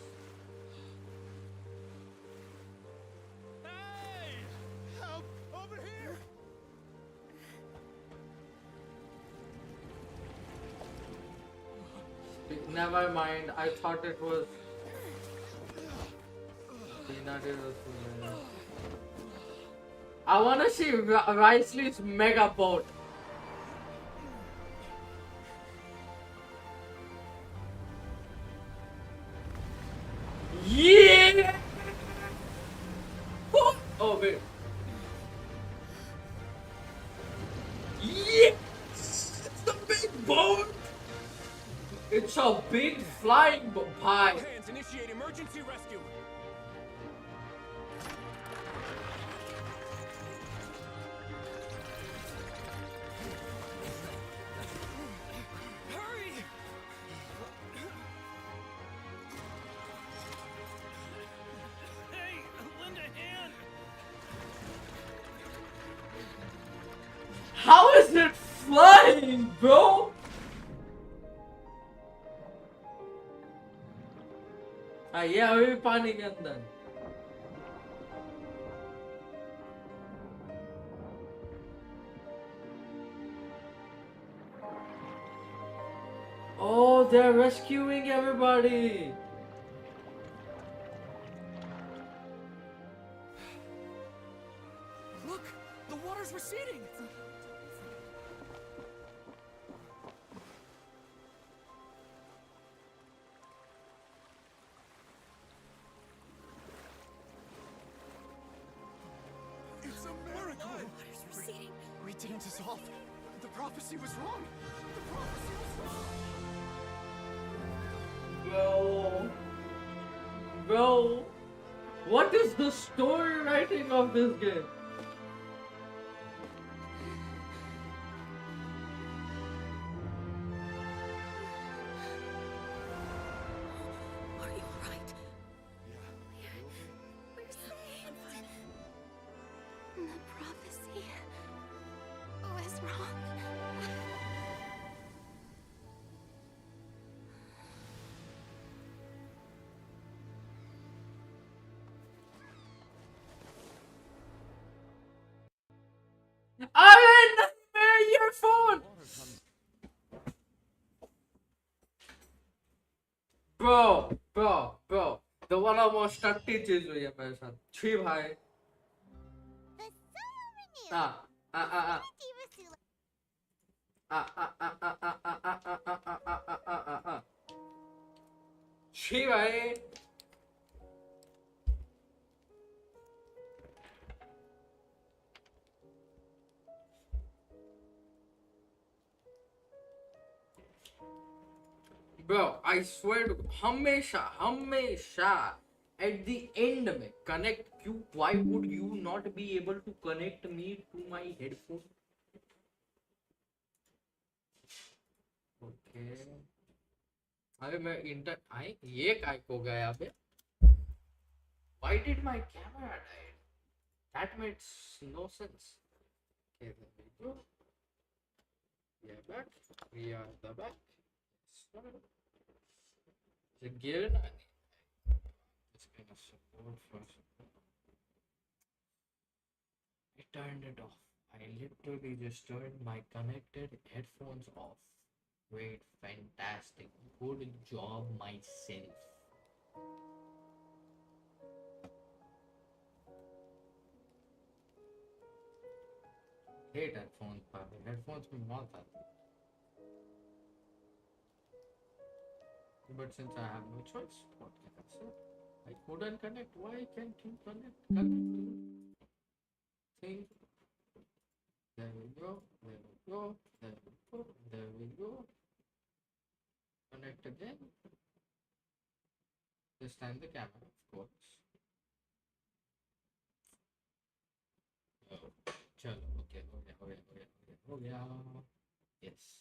Never mind. I thought it was. I wanna see Risley's mega boat. Yeah! Oh wait. Yes! It's the big boat! It's a big flying pie. Hands, initiate emergency rescue. Hurry! Hey, lend a hand. How is it flying, bro? हाँ ये अभी भी पानी के अंदर Oh, they're rescuing everybody. Look, the water's receding. It's a miracle. Water's receding. We didn't dissolve. The prophecy was wrong. The prophecy was wrong. Bro, what is the story writing of this game? Are you alright? We're safe. The prophecy was wrong. Alan, your phone. Bro, the one of most टट्टी चीज हुई है मेरे साथ छी भाई छी भाई Bro, I swear to हमेशा at the end में connect क्यों? Why would you not be able to connect me to my headphone? Okay. अरे मैं ये काय को गया बे? Why did my camera die? That makes no sense. Okay, there we go. We are back. We are the back. The gear just kind of support for support. I turned it off. I literally just turned my connected headphones off. Great, fantastic, good job myself. Hate headphones, but headphones में मौत आती है. But since I have no choice, what can I say? I couldn't connect. Why can't you connect? Thing. There we go. There we go. There we go. There we go. Connect again. This time the camera, of course. Oh, chalo. Okay. Oh yeah. Yes.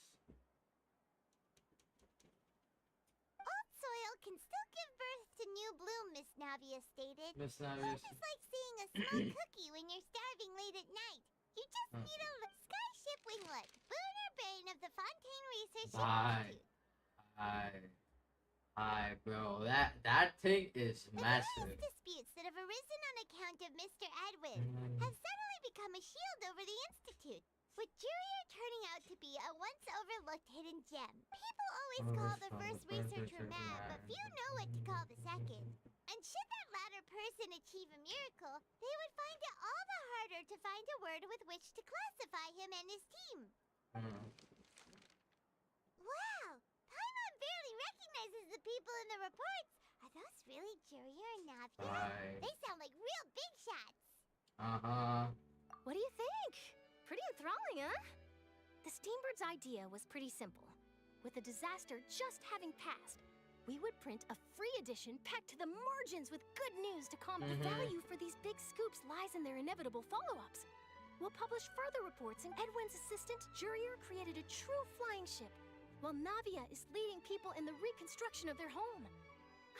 Can still give birth to new bloom, Miss Navia stated. Miss Navia. It's like seeing a small cookie when you're starving late at night. You just need a skyship winglet. Booner Bane of the Fontaine Research Institute. Hi, bro. That thing is massive. The disputes that have arisen on account of Mr. Edwin have suddenly become a shield over the Institute, with Jurier turning out to be a once overlooked hidden gem. People always call the first researcher mad, but few know what to call the second. And should that latter person achieve a miracle, they would find it all the harder to find a word with which to classify him and his team. Wow! Paimon barely recognizes the people in the reports. Are those really Jurier and Navia? Right. They sound like real big shots. What do you think? Pretty enthralling, huh? The Steambird's idea was pretty simple. With the disaster just having passed, we would print a free edition packed to the margins with good news to calm the value for these big scoops lies in their inevitable follow-ups. We'll publish further reports, and Edwin's assistant, Jurier, created a true flying ship, while Navia is leading people in the reconstruction of their home.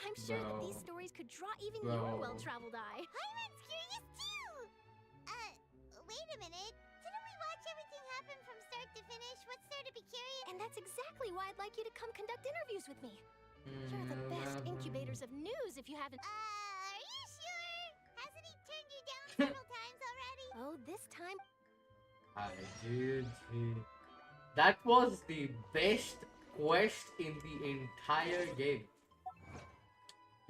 I'm sure that these stories could draw even your well-traveled eye. Paimon's curious too! Wait a minute. Didn't we watch everything happen from start to finish? What's there to be curious? And that's exactly why I'd like you to come conduct interviews with me. You're the best incubators of news if you haven't. Are you sure? Hasn't he turned you down several times already? Oh, this time. That was the best quest in the entire game.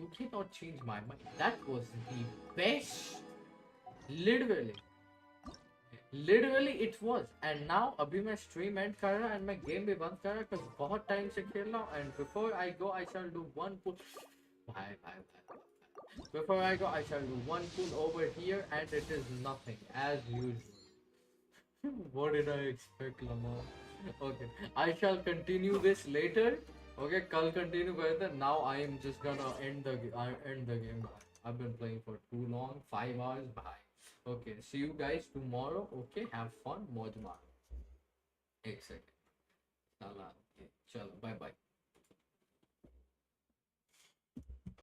You cannot change my mind. That was the best. Literally it was. And now अभी मैं stream end कर रहा and मैं game भी बंद कर रहा क्योंकि बहुत time से खेल रहा हूँ. And before I go I shall do one pull. Before I go I shall do one pull over here and it is nothing as usual. What did I expect, Lama? Okay, I shall continue this later. Okay, कल continue करते हैं. Now I am just gonna end the game. I've been playing for too long, 5 hours. Bye. Okay, see you guys tomorrow. Okay, have fun. मौज मारो. एक second. चलो, bye bye.